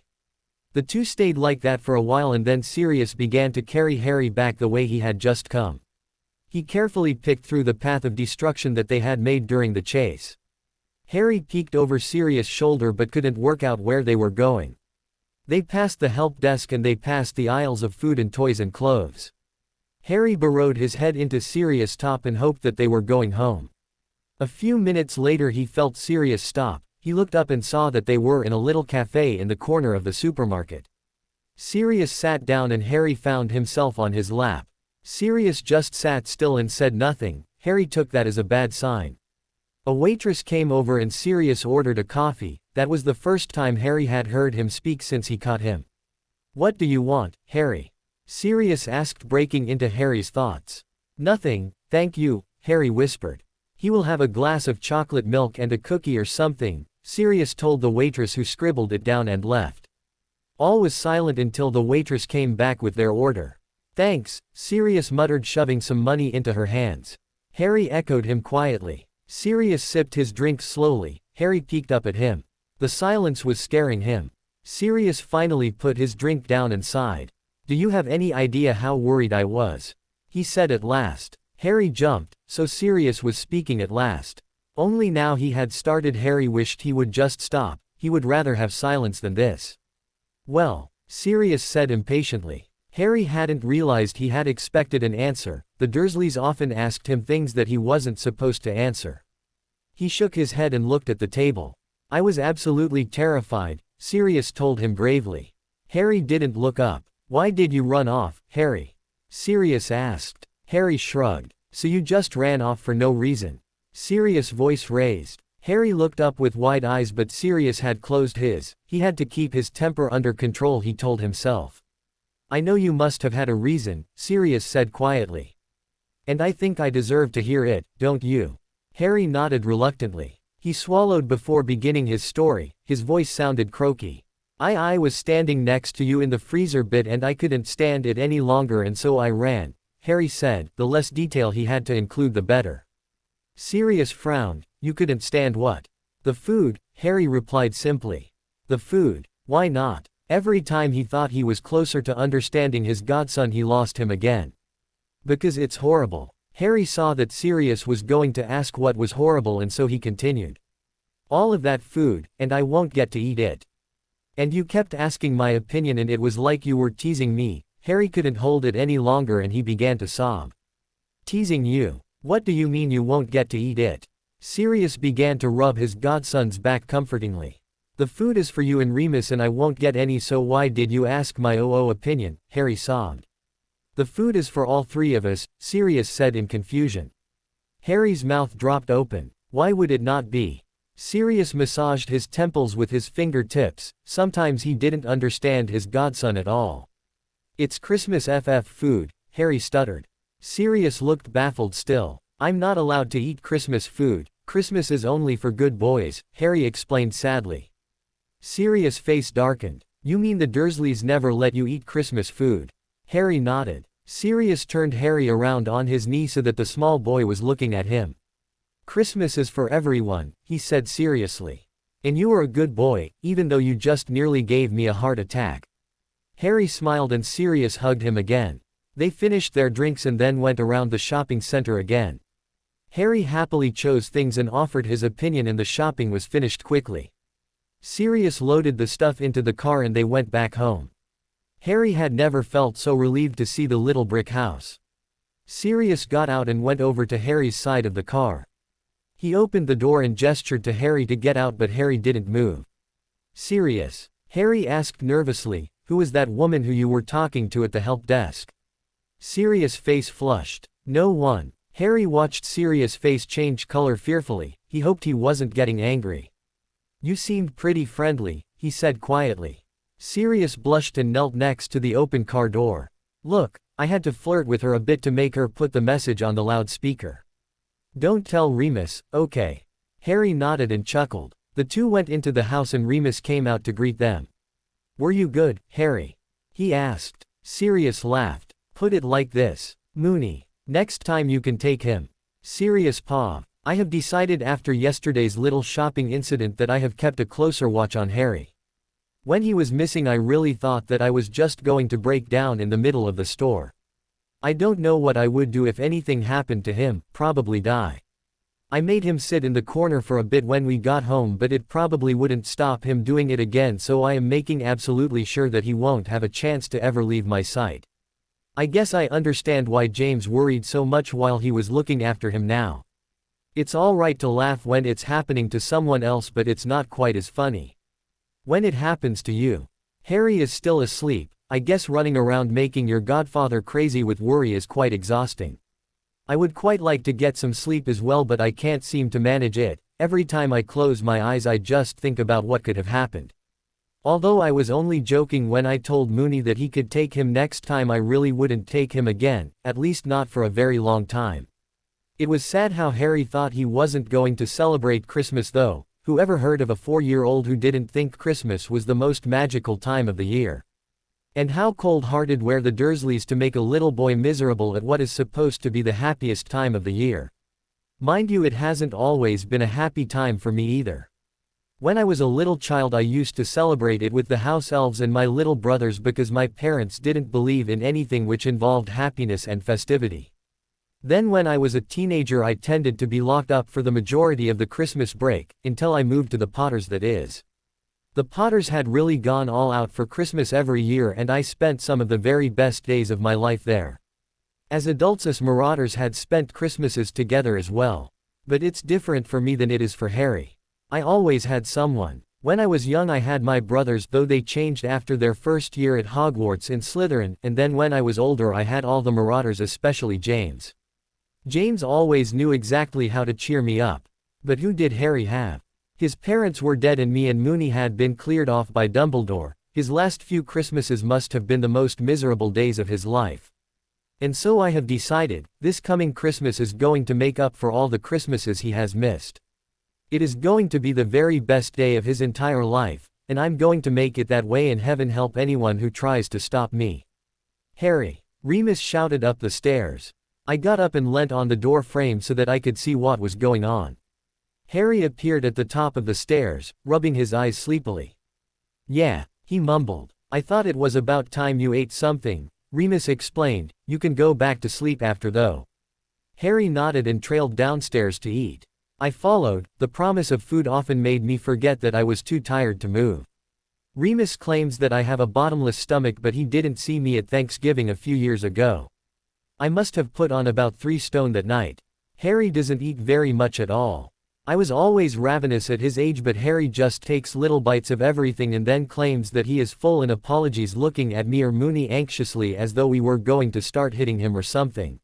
The two stayed like that for a while and then Sirius began to carry Harry back the way he had just come. He carefully picked through the path of destruction that they had made during the chase. Harry peeked over Sirius' shoulder but couldn't work out where they were going. They passed the help desk and they passed the aisles of food and toys and clothes. Harry burrowed his head into Sirius' top and hoped that they were going home. A few minutes later he felt Sirius stop. He looked up and saw that they were in a little cafe in the corner of the supermarket. Sirius sat down and Harry found himself on his lap. Sirius just sat still and said nothing. Harry took that as a bad sign. A waitress came over and Sirius ordered a coffee. That was the first time Harry had heard him speak since he caught him. "What do you want, Harry?" Sirius asked, breaking into Harry's thoughts. "Nothing, thank you," Harry whispered. "He will have a glass of chocolate milk and a cookie or something," Sirius told the waitress, who scribbled it down and left. All was silent until the waitress came back with their order. "Thanks," Sirius muttered, shoving some money into her hands. Harry echoed him quietly. Sirius sipped his drink slowly. Harry peeked up at him. The silence was scaring him. Sirius finally put his drink down and sighed. "Do you have any idea how worried I was?" he said at last. Harry jumped. So Sirius was speaking at last. Only now he had started. Harry wished he would just stop. He would rather have silence than this. "Well," Sirius said impatiently. Harry hadn't realized he had expected an answer. The Dursleys often asked him things that he wasn't supposed to answer. He shook his head and looked at the table. "I was absolutely terrified," Sirius told him bravely. Harry didn't look up. "Why did you run off, Harry?" Sirius asked. Harry shrugged. "So you just ran off for no reason?" Sirius' voice raised. Harry looked up with wide eyes, but Sirius had closed his. He had to keep his temper under control, he told himself. "I know you must have had a reason," Sirius said quietly. "And I think I deserve to hear it, don't you?" Harry nodded reluctantly. He swallowed before beginning his story. His voice sounded croaky. I was standing next to you in the freezer bit and I couldn't stand it any longer and so I ran," Harry said. The less detail he had to include the better. Sirius frowned. "You couldn't stand what?" "The food," Harry replied simply. "The food? Why not?" Every time he thought he was closer to understanding his godson he lost him again. "Because it's horrible." Harry saw that Sirius was going to ask what was horrible and so he continued. "All of that food, and I won't get to eat it. And you kept asking my opinion and it was like you were teasing me." Harry couldn't hold it any longer and he began to sob. "Teasing you? What do you mean you won't get to eat it?" Sirius began to rub his godson's back comfortingly. "The food is for you and Remus and I won't get any, so why did you ask my opinion?" Harry sobbed. "The food is for all three of us," Sirius said in confusion. Harry's mouth dropped open. Why would it not be? Sirius massaged his temples with his fingertips. Sometimes he didn't understand his godson at all. "It's Christmas food," Harry stuttered. Sirius looked baffled still. "I'm not allowed to eat Christmas food. Christmas is only for good boys," Harry explained sadly. Sirius' face darkened. "You mean the Dursleys never let you eat Christmas food?" Harry nodded. Sirius turned Harry around on his knee so that the small boy was looking at him. "Christmas is for everyone," he said seriously. "And you are a good boy, even though you just nearly gave me a heart attack." Harry smiled and Sirius hugged him again. They finished their drinks and then went around the shopping center again. Harry happily chose things and offered his opinion and the shopping was finished quickly. Sirius loaded the stuff into the car and they went back home. Harry had never felt so relieved to see the little brick house. Sirius got out and went over to Harry's side of the car. He opened the door and gestured to Harry to get out, but Harry didn't move. Sirius. Harry asked nervously, who was that woman who you were talking to at the help desk? Sirius' face flushed. No one. Harry watched Sirius' face change color fearfully. He hoped he wasn't getting angry. You seemed pretty friendly, he said quietly. Sirius blushed and knelt next to the open car door. Look, I had to flirt with her a bit to make her put the message on the loudspeaker. Don't tell Remus, okay? Harry nodded and chuckled. The two went into the house and Remus came out to greet them. Were you good, Harry? He asked. Sirius laughed. Put it like this. Moony. Next time you can take him. Sirius paw. I have decided after yesterday's little shopping incident that I have kept a closer watch on Harry. When he was missing I really thought that I was just going to break down in the middle of the store. I don't know what I would do if anything happened to him, probably die. I made him sit in the corner for a bit when we got home but it probably wouldn't stop him doing it again so I am making absolutely sure that he won't have a chance to ever leave my sight. I guess I understand why James worried so much while he was looking after him now. It's alright to laugh when it's happening to someone else but it's not quite as funny when it happens to you. Harry is still asleep. I guess running around making your godfather crazy with worry is quite exhausting. I would quite like to get some sleep as well but I can't seem to manage it. Every time I close my eyes I just think about what could have happened. Although I was only joking when I told Moony that he could take him next time I really wouldn't take him again, at least not for a very long time. It was sad how Harry thought he wasn't going to celebrate Christmas though. Whoever heard of a 4-year-old who didn't think Christmas was the most magical time of the year? And how cold-hearted were the Dursleys to make a little boy miserable at what is supposed to be the happiest time of the year. Mind you, it hasn't always been a happy time for me either. When I was a little child I used to celebrate it with the house elves and my little brothers because my parents didn't believe in anything which involved happiness and festivity. Then when I was a teenager I tended to be locked up for the majority of the Christmas break, until I moved to the Potters that is. The Potters had really gone all out for Christmas every year and I spent some of the very best days of my life there. As adults us Marauders had spent Christmases together as well. But it's different for me than it is for Harry. I always had someone. When I was young I had my brothers though they changed after their first year at Hogwarts in Slytherin, and then when I was older I had all the Marauders especially James. James always knew exactly how to cheer me up. But who did Harry have? His parents were dead and me and Moony had been cleared off by Dumbledore. His last few Christmases must have been the most miserable days of his life. And so I have decided, this coming Christmas is going to make up for all the Christmases he has missed. It is going to be the very best day of his entire life, and I'm going to make it that way and heaven help anyone who tries to stop me. Harry. Remus shouted up the stairs. I got up and leant on the door frame so that I could see what was going on. Harry appeared at the top of the stairs, rubbing his eyes sleepily. Yeah, he mumbled. I thought it was about time you ate something, Remus explained. You can go back to sleep after though. Harry nodded and trailed downstairs to eat. I followed. The promise of food often made me forget that I was too tired to move. Remus claims that I have a bottomless stomach but he didn't see me at Thanksgiving a few years ago. I must have put on about 3 stone that night. Harry doesn't eat very much at all. I was always ravenous at his age but Harry just takes little bites of everything and then claims that he is full in apologies looking at me or Moony anxiously as though we were going to start hitting him or something.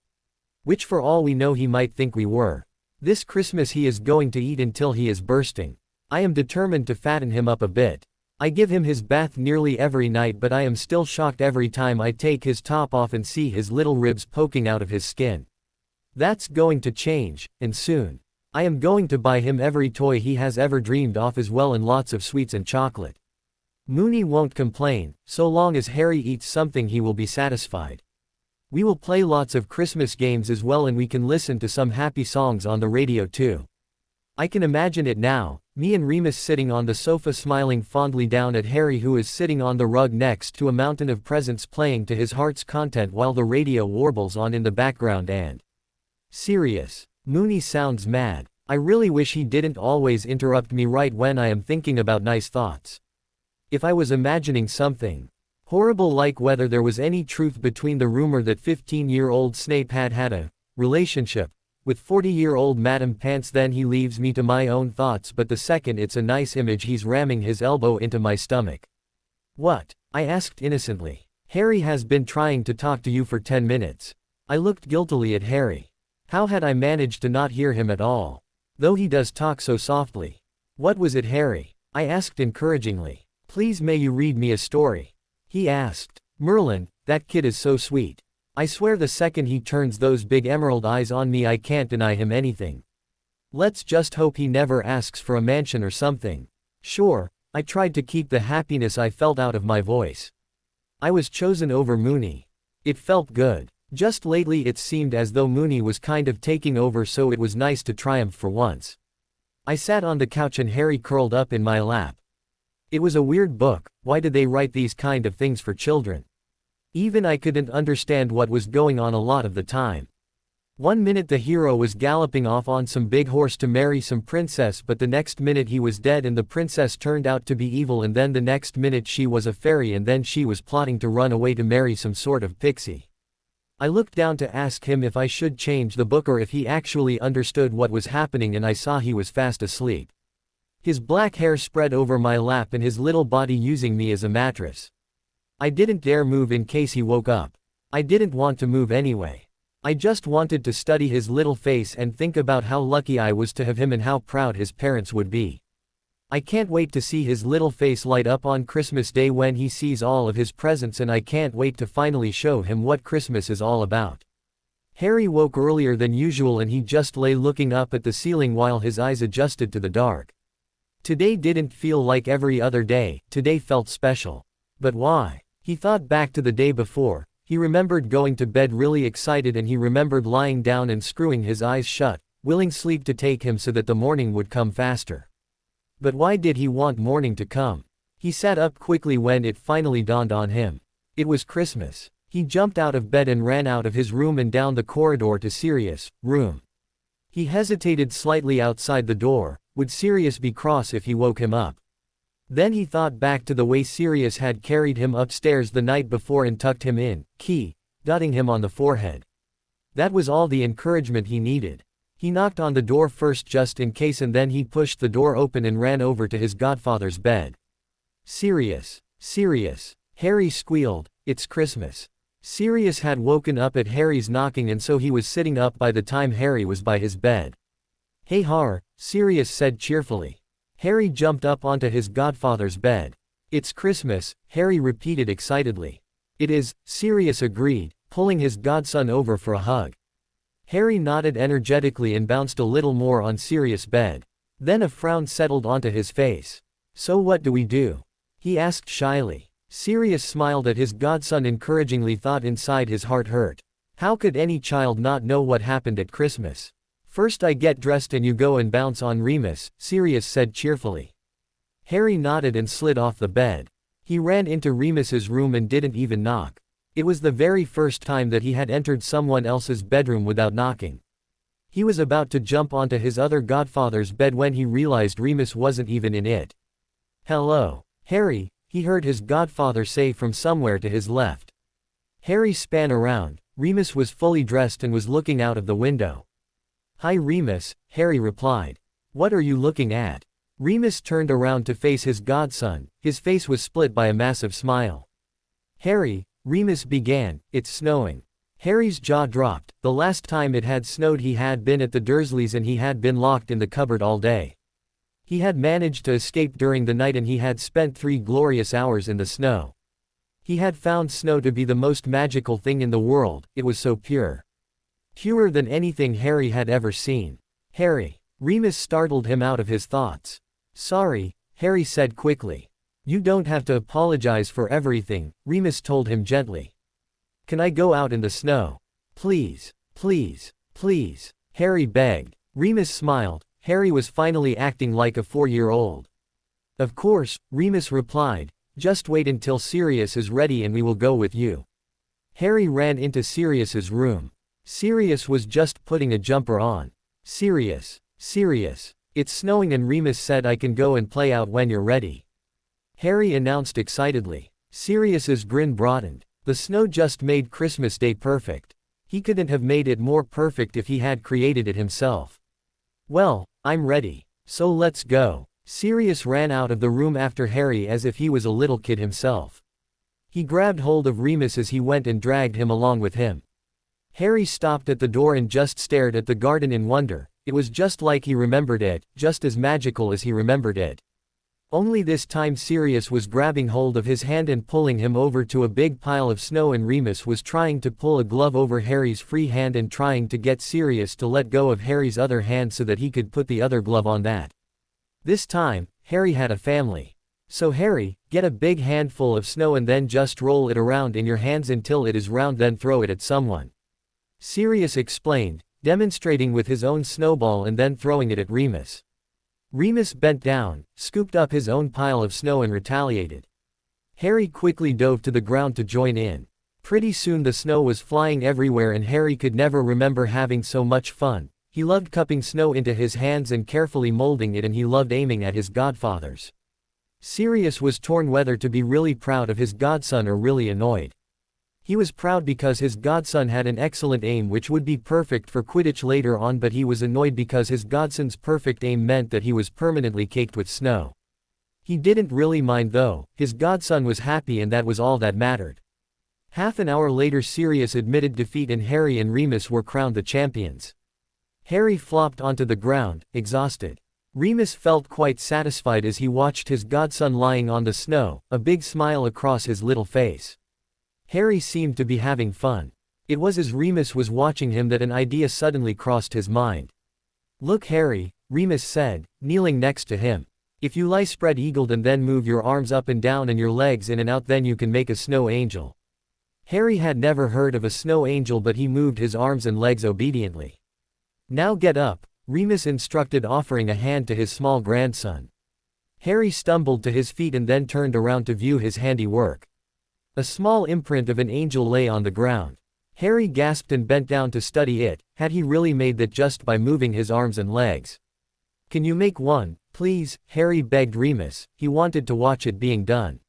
Which for all we know he might think we were. This Christmas he is going to eat until he is bursting. I am determined to fatten him up a bit. I give him his bath nearly every night but I am still shocked every time I take his top off and see his little ribs poking out of his skin. That's going to change, and soon. I am going to buy him every toy he has ever dreamed of as well and lots of sweets and chocolate. Moony won't complain, so long as Harry eats something he will be satisfied. We will play lots of Christmas games as well and we can listen to some happy songs on the radio too. I can imagine it now, me and Remus sitting on the sofa smiling fondly down at Harry who is sitting on the rug next to a mountain of presents playing to his heart's content while the radio warbles on in the background and Sirius. Moony sounds mad. I really wish he didn't always interrupt me right when I am thinking about nice thoughts. If I was imagining something horrible like whether there was any truth between the rumor that 15-year-old Snape had a relationship with 40-year-old Madam Pants, then he leaves me to my own thoughts, but the second it's a nice image he's ramming his elbow into my stomach. What? I asked innocently. Harry has been trying to talk to you for 10 minutes. I looked guiltily at Harry. How had I managed to not hear him at all? Though he does talk so softly. What was it, Harry? I asked encouragingly. Please, may you read me a story? He asked. Merlin, that kid is so sweet. I swear the second he turns those big emerald eyes on me I can't deny him anything. Let's just hope he never asks for a mansion or something. Sure, I tried to keep the happiness I felt out of my voice. I was chosen over Moony. It felt good. Just lately it seemed as though Moony was kind of taking over, so it was nice to triumph for once. I sat on the couch and Harry curled up in my lap. It was a weird book. Why did they write these kind of things for children? Even I couldn't understand what was going on a lot of the time. One minute the hero was galloping off on some big horse to marry some princess, but the next minute he was dead and the princess turned out to be evil, and then the next minute she was a fairy, and then she was plotting to run away to marry some sort of pixie. I looked down to ask him if I should change the book or if he actually understood what was happening, and I saw he was fast asleep. His black hair spread over my lap and his little body using me as a mattress. I didn't dare move in case he woke up. I didn't want to move anyway. I just wanted to study his little face and think about how lucky I was to have him and how proud his parents would be. I can't wait to see his little face light up on Christmas Day when he sees all of his presents, and I can't wait to finally show him what Christmas is all about. Harry woke earlier than usual and he just lay looking up at the ceiling while his eyes adjusted to the dark. Today didn't feel like every other day, today felt special. But why? He thought back to the day before. He remembered going to bed really excited, and he remembered lying down and screwing his eyes shut, willing sleep to take him so that the morning would come faster. But why did he want morning to come? He sat up quickly when it finally dawned on him. It was Christmas. He jumped out of bed and ran out of his room and down the corridor to Sirius' room. He hesitated slightly outside the door. Would Sirius be cross if he woke him up? Then he thought back to the way Sirius had carried him upstairs the night before and tucked him in, dotting him on the forehead. That was all the encouragement he needed. He knocked on the door first just in case, and then he pushed the door open and ran over to his godfather's bed. Sirius, Sirius, Harry squealed, it's Christmas. Sirius had woken up at Harry's knocking, and so he was sitting up by the time Harry was by his bed. Hey Har, Sirius said cheerfully. Harry jumped up onto his godfather's bed. It's Christmas, Harry repeated excitedly. It is, Sirius agreed, pulling his godson over for a hug. Harry nodded energetically and bounced a little more on Sirius' bed. Then a frown settled onto his face. So what do we do? He asked shyly. Sirius smiled at his godson encouragingly, thought inside his heart hurt. How could any child not know what happened at Christmas? First I get dressed and you go and bounce on Remus, Sirius said cheerfully. Harry nodded and slid off the bed. He ran into Remus's room and didn't even knock. It was the very first time that he had entered someone else's bedroom without knocking. He was about to jump onto his other godfather's bed when he realized Remus wasn't even in it. Hello, Harry, he heard his godfather say from somewhere to his left. Harry span around. Remus was fully dressed and was looking out of the window. Hi Remus, Harry replied. What are you looking at? Remus turned around to face his godson. His face was split by a massive smile. Harry, Remus began, it's snowing. Harry's jaw dropped. The last time it had snowed he had been at the Dursleys and he had been locked in the cupboard all day. He had managed to escape during the night and he had spent 3 glorious hours in the snow. He had found snow to be the most magical thing in the world, it was so pure. Purer than anything Harry had ever seen. Harry. Remus startled him out of his thoughts. Sorry, Harry said quickly. You don't have to apologize for everything, Remus told him gently. Can I go out in the snow? Please, please, please, Harry begged. Remus smiled. Harry was finally acting like a 4-year-old. Of course, Remus replied. Just wait until Sirius is ready and we will go with you. Harry ran into Sirius's room. Sirius was just putting a jumper on. Sirius, Sirius, it's snowing and Remus said I can go and play out when you're ready. Harry announced excitedly. Sirius's grin broadened. The snow just made Christmas Day perfect. He couldn't have made it more perfect if he had created it himself. Well, I'm ready. So let's go. Sirius ran out of the room after Harry as if he was a little kid himself. He grabbed hold of Remus as he went and dragged him along with him. Harry stopped at the door and just stared at the garden in wonder. It was just like he remembered it, just as magical as he remembered it. Only this time Sirius was grabbing hold of his hand and pulling him over to a big pile of snow, and Remus was trying to pull a glove over Harry's free hand and trying to get Sirius to let go of Harry's other hand so that he could put the other glove on that. This time, Harry had a family. So Harry, get a big handful of snow and then just roll it around in your hands until it is round, then throw it at someone. Sirius explained, demonstrating with his own snowball and then throwing it at Remus. Remus bent down, scooped up his own pile of snow and retaliated. Harry quickly dove to the ground to join in. Pretty soon the snow was flying everywhere and Harry could never remember having so much fun. He loved cupping snow into his hands and carefully molding it, and he loved aiming at his godfathers. Sirius was torn whether to be really proud of his godson or really annoyed. He was proud because his godson had an excellent aim which would be perfect for Quidditch later on, but he was annoyed because his godson's perfect aim meant that he was permanently caked with snow. He didn't really mind though, his godson was happy and that was all that mattered. Half an hour later Sirius admitted defeat and Harry and Remus were crowned the champions. Harry flopped onto the ground, exhausted. Remus felt quite satisfied as he watched his godson lying on the snow, a big smile across his little face. Harry seemed to be having fun. It was as Remus was watching him that an idea suddenly crossed his mind. "Look Harry," Remus said, kneeling next to him. "If you lie spread-eagled and then move your arms up and down and your legs in and out, then you can make a snow angel." Harry had never heard of a snow angel, but he moved his arms and legs obediently. "Now get up," Remus instructed, offering a hand to his small grandson. Harry stumbled to his feet and then turned around to view his handiwork. A small imprint of an angel lay on the ground. Harry gasped and bent down to study it. Had he really made that just by moving his arms and legs? "Can you make one, please?" Harry begged Remus. He wanted to watch it being done.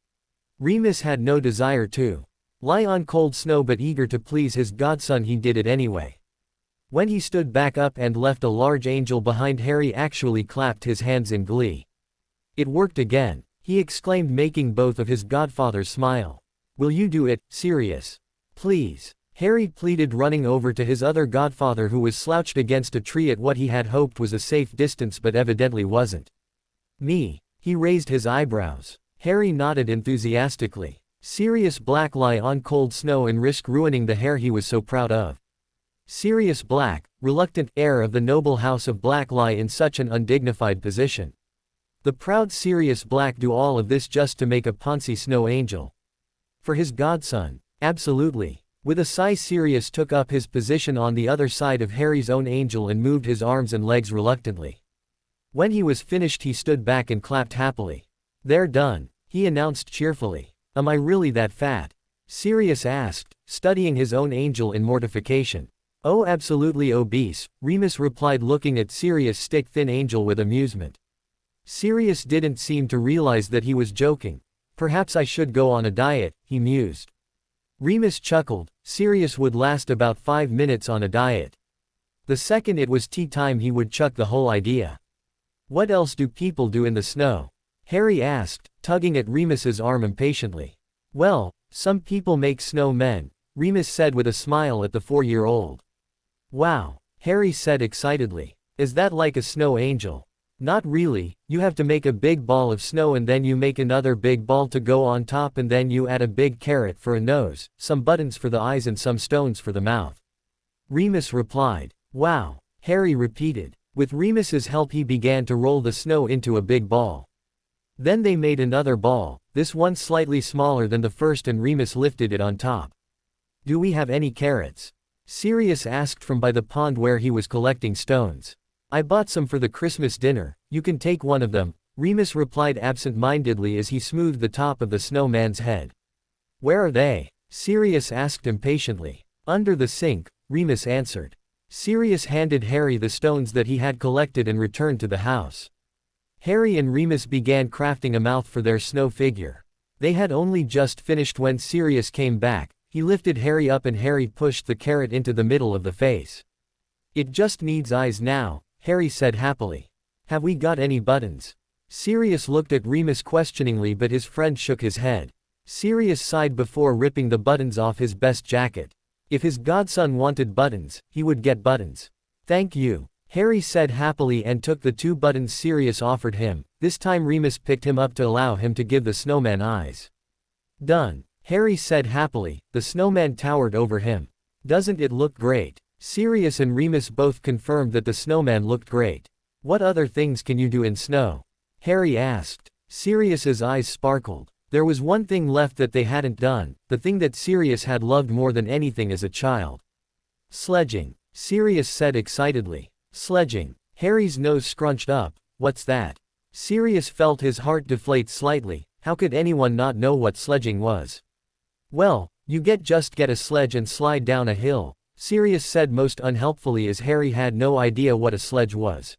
Remus had no desire to lie on cold snow, but eager to please his godson he did it anyway. When he stood back up and left a large angel behind, Harry actually clapped his hands in glee. "It worked again," he exclaimed, making both of his godfathers smile. "Will you do it, Sirius? Please?" Harry pleaded, running over to his other godfather who was slouched against a tree at what he had hoped was a safe distance but evidently wasn't. "Me?" He raised his eyebrows. Harry nodded enthusiastically. Sirius Black lie on cold snow and risk ruining the hair he was so proud of. Sirius Black, reluctant heir of the noble house of Black, lie in such an undignified position. The proud Sirius Black do all of this just to make a Ponzi snow angel. For his godson? Absolutely. With a sigh Sirius took up his position on the other side of Harry's own angel and moved his arms and legs reluctantly. When he was finished he stood back and clapped happily. "They're done," he announced cheerfully. "Am I really that fat?" Sirius asked, studying his own angel in mortification. "Oh, absolutely obese," Remus replied, looking at Sirius' stick-thin angel with amusement. Sirius didn't seem to realize that he was joking. "Perhaps I should go on a diet," he mused. Remus chuckled. Sirius would last about 5 minutes on a diet. The second it was tea time he would chuck the whole idea. "What else do people do in the snow?" Harry asked, tugging at Remus's arm impatiently. "Well, some people make snow men," Remus said with a smile at the 4-year-old. "Wow," Harry said excitedly. "Is that like a snow angel?" "Not really, you have to make a big ball of snow and then you make another big ball to go on top and then you add a big carrot for a nose, some buttons for the eyes and some stones for the mouth," Remus replied. "Wow," Harry repeated. With Remus's help he began to roll the snow into a big ball. Then they made another ball, this one slightly smaller than the first, and Remus lifted it on top. "Do we have any carrots?" Sirius asked from by the pond where he was collecting stones. "I bought some for the Christmas dinner, you can take one of them," Remus replied absent-mindedly as he smoothed the top of the snowman's head. "Where are they?" Sirius asked impatiently. "Under the sink," Remus answered. Sirius handed Harry the stones that he had collected and returned to the house. Harry and Remus began crafting a mouth for their snow figure. They had only just finished when Sirius came back. He lifted Harry up and Harry pushed the carrot into the middle of the face. It just needs eyes now, Harry said happily. Have we got any buttons? Sirius looked at Remus questioningly but his friend shook his head. Sirius sighed before ripping the buttons off his best jacket. If his godson wanted buttons, he would get buttons. Thank you, Harry said happily and took the 2 buttons Sirius offered him. This time Remus picked him up to allow him to give the snowman eyes. Done, Harry said happily. The snowman towered over him. Doesn't it look great? Sirius and Remus both confirmed that the snowman looked great. What other things can you do in snow? Harry asked. Sirius's eyes sparkled. There was one thing left that they hadn't done, the thing that Sirius had loved more than anything as a child. Sledging, Sirius said excitedly. Sledging. Harry's nose scrunched up. What's that? Sirius felt his heart deflate slightly. How could anyone not know what sledging was? Well, you just get a sledge and slide down a hill, Sirius said most unhelpfully as Harry had no idea what a sledge was.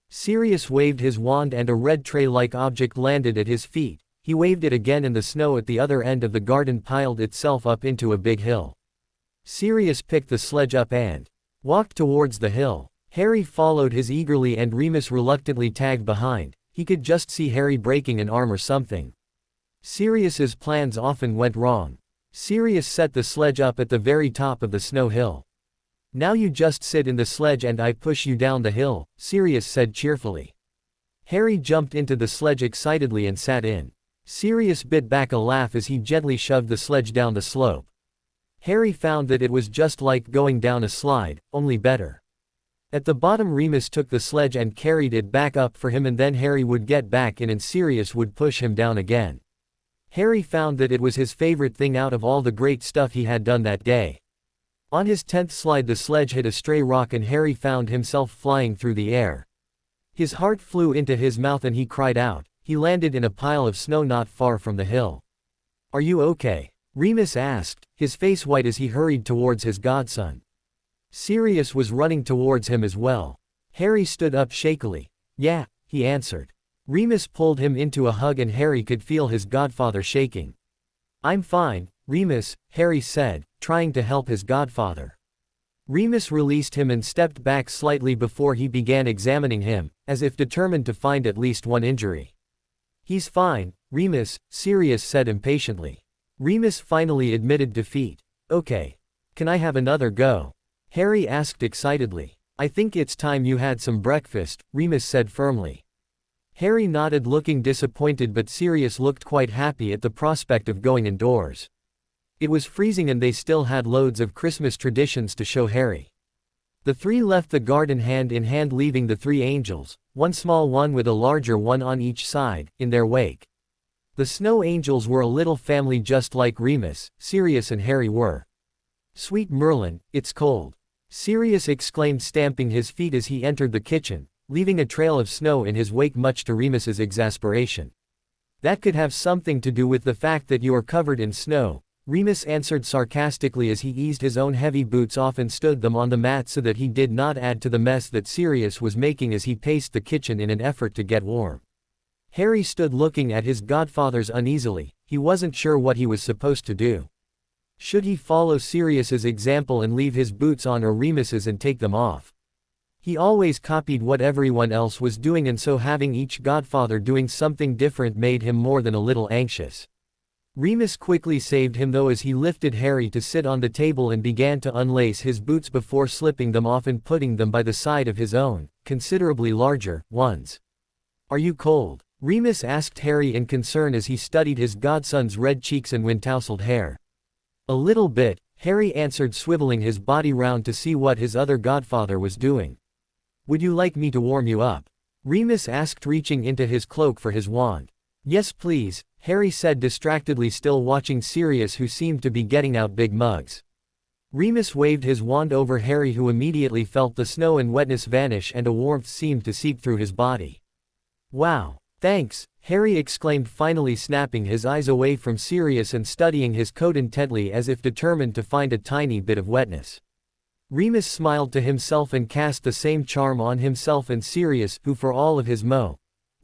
Sirius waved his wand and a red tray-like object landed at his feet. He waved it again and the snow at the other end of the garden piled itself up into a big hill. Sirius picked the sledge up and walked towards the hill. Harry followed his eagerly and Remus reluctantly tagged behind. He could just see Harry breaking an arm or something. Sirius's plans often went wrong. Sirius set the sledge up at the very top of the snow hill. Now you just sit in the sledge and I push you down the hill, Sirius said cheerfully. Harry jumped into the sledge excitedly and sat in. Sirius bit back a laugh as he gently shoved the sledge down the slope. Harry found that it was just like going down a slide, only better. At the bottom Remus took the sledge and carried it back up for him and then Harry would get back in and Sirius would push him down again. Harry found that it was his favorite thing out of all the great stuff he had done that day. On his 10th slide the sledge hit a stray rock and Harry found himself flying through the air. His heart flew into his mouth and he cried out. He landed in a pile of snow not far from the hill. Are you okay? Remus asked, his face white as he hurried towards his godson. Sirius was running towards him as well. Harry stood up shakily. Yeah, he answered. Remus pulled him into a hug and Harry could feel his godfather shaking. I'm fine, Remus, Harry said, trying to help his godfather. Remus released him and stepped back slightly before he began examining him, as if determined to find at least one injury. He's fine, Remus, Sirius said impatiently. Remus finally admitted defeat. Okay. Can I have another go? Harry asked excitedly. I think it's time you had some breakfast, Remus said firmly. Harry nodded looking disappointed but Sirius looked quite happy at the prospect of going indoors. It was freezing and they still had loads of Christmas traditions to show Harry. The 3 left the garden hand in hand leaving the 3 angels, one small one with a larger one on each side, in their wake. The snow angels were a little family just like Remus, Sirius and Harry were. Sweet Merlin, it's cold. Sirius exclaimed stamping his feet as he entered the kitchen, leaving a trail of snow in his wake much to Remus's exasperation. That could have something to do with the fact that you are covered in snow, Remus answered sarcastically as he eased his own heavy boots off and stood them on the mat so that he did not add to the mess that Sirius was making as he paced the kitchen in an effort to get warm. Harry stood looking at his godfathers uneasily. He wasn't sure what he was supposed to do. Should he follow Sirius's example and leave his boots on or Remus's and take them off? He always copied what everyone else was doing and so having each godfather doing something different made him more than a little anxious. Remus quickly saved him though as he lifted Harry to sit on the table and began to unlace his boots before slipping them off and putting them by the side of his own, considerably larger, ones. Are you cold? Remus asked Harry in concern as he studied his godson's red cheeks and wind-tousled hair. A little bit, Harry answered swiveling his body round to see what his other godfather was doing. Would you like me to warm you up? Remus asked reaching into his cloak for his wand. Yes please, Harry said distractedly still watching Sirius who seemed to be getting out big mugs. Remus waved his wand over Harry who immediately felt the snow and wetness vanish and a warmth seemed to seep through his body. Wow, thanks, Harry exclaimed finally snapping his eyes away from Sirius and studying his coat intently as if determined to find a tiny bit of wetness. Remus smiled to himself and cast the same charm on himself and Sirius who for all of his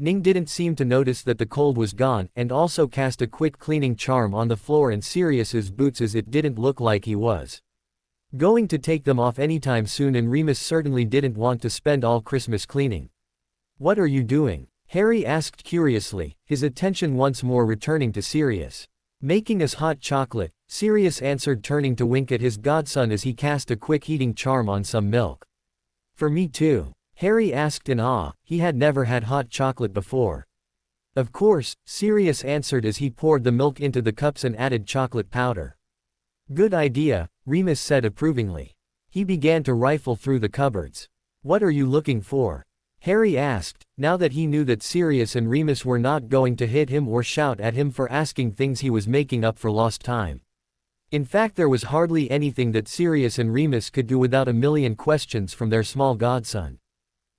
Ning didn't seem to notice that the cold was gone and also cast a quick cleaning charm on the floor and Sirius's boots as it didn't look like he was going to take them off anytime soon, and Remus certainly didn't want to spend all Christmas cleaning. "What are you doing?" Harry asked curiously, his attention once more returning to Sirius. "Making us hot chocolate," Sirius answered, turning to wink at his godson as he cast a quick heating charm on some milk. "For me too?" Harry asked in awe, he had never had hot chocolate before. "Of course," Sirius answered as he poured the milk into the cups and added chocolate powder. "Good idea," Remus said approvingly. He began to rifle through the cupboards. "What are you looking for?" Harry asked, now that he knew that Sirius and Remus were not going to hit him or shout at him for asking things he was making up for lost time. In fact, there was hardly anything that Sirius and Remus could do without a million questions from their small godson.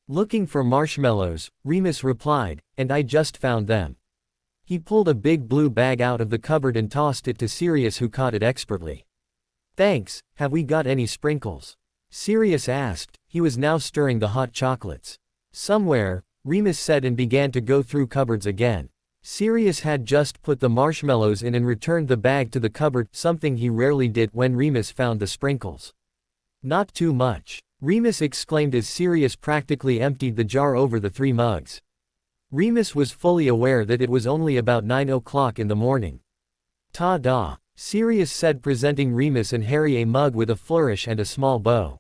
"Looking for marshmallows," Remus replied, "and I just found them." He pulled a big blue bag out of the cupboard and tossed it to Sirius, who caught it expertly. "Thanks, have we got any sprinkles?" Sirius asked. He was now stirring the hot chocolates. "Somewhere," Remus said and began to go through cupboards again. Sirius had just put the marshmallows in and returned the bag to the cupboard, something he rarely did when Remus found the sprinkles. "Not too much," Remus exclaimed as Sirius practically emptied the jar over the 3 mugs. Remus was fully aware that it was only about 9 o'clock in the morning. "Ta-da," Sirius said, presenting Remus and Harry a mug with a flourish and a small bow.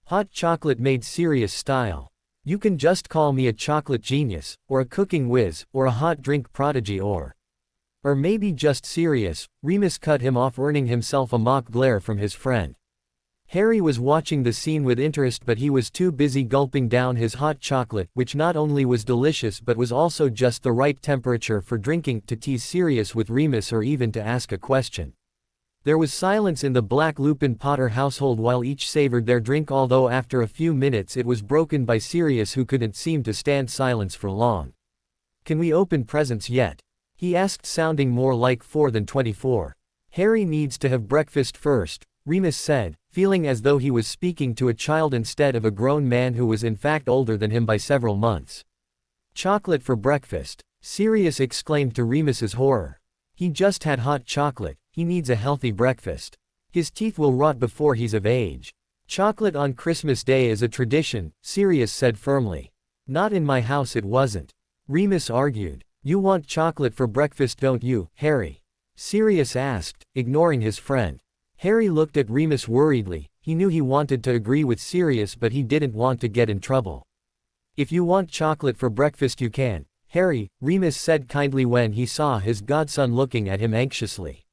"Hot chocolate made Sirius style. You can just call me a chocolate genius, or a cooking whiz, or a hot drink prodigy, or maybe just Sirius," Remus cut him off, earning himself a mock glare from his friend. Harry was watching the scene with interest, but he was too busy gulping down his hot chocolate, which not only was delicious but was also just the right temperature for drinking, to tease Sirius with Remus or even to ask a question. There was silence in the Black Lupin Potter household while each savored their drink, although after a few minutes it was broken by Sirius, who couldn't seem to stand silence for long. "Can we open presents yet?" he asked, sounding more like 4 than 24. "Harry needs to have breakfast first," Remus said, feeling as though he was speaking to a child instead of a grown man who was in fact older than him by several months. "Chocolate for breakfast?" Sirius exclaimed to Remus's horror. "He just had hot chocolate, he needs a healthy breakfast. His teeth will rot before he's of age." "Chocolate on Christmas Day is a tradition," Sirius said firmly. "Not in my house it wasn't," Remus argued. "You want chocolate for breakfast, don't you, Harry?" Sirius asked, ignoring his friend. Harry looked at Remus worriedly. He knew he wanted to agree with Sirius, but he didn't want to get in trouble. "If you want chocolate for breakfast you can, Harry," Remus said kindly when he saw his godson looking at him anxiously.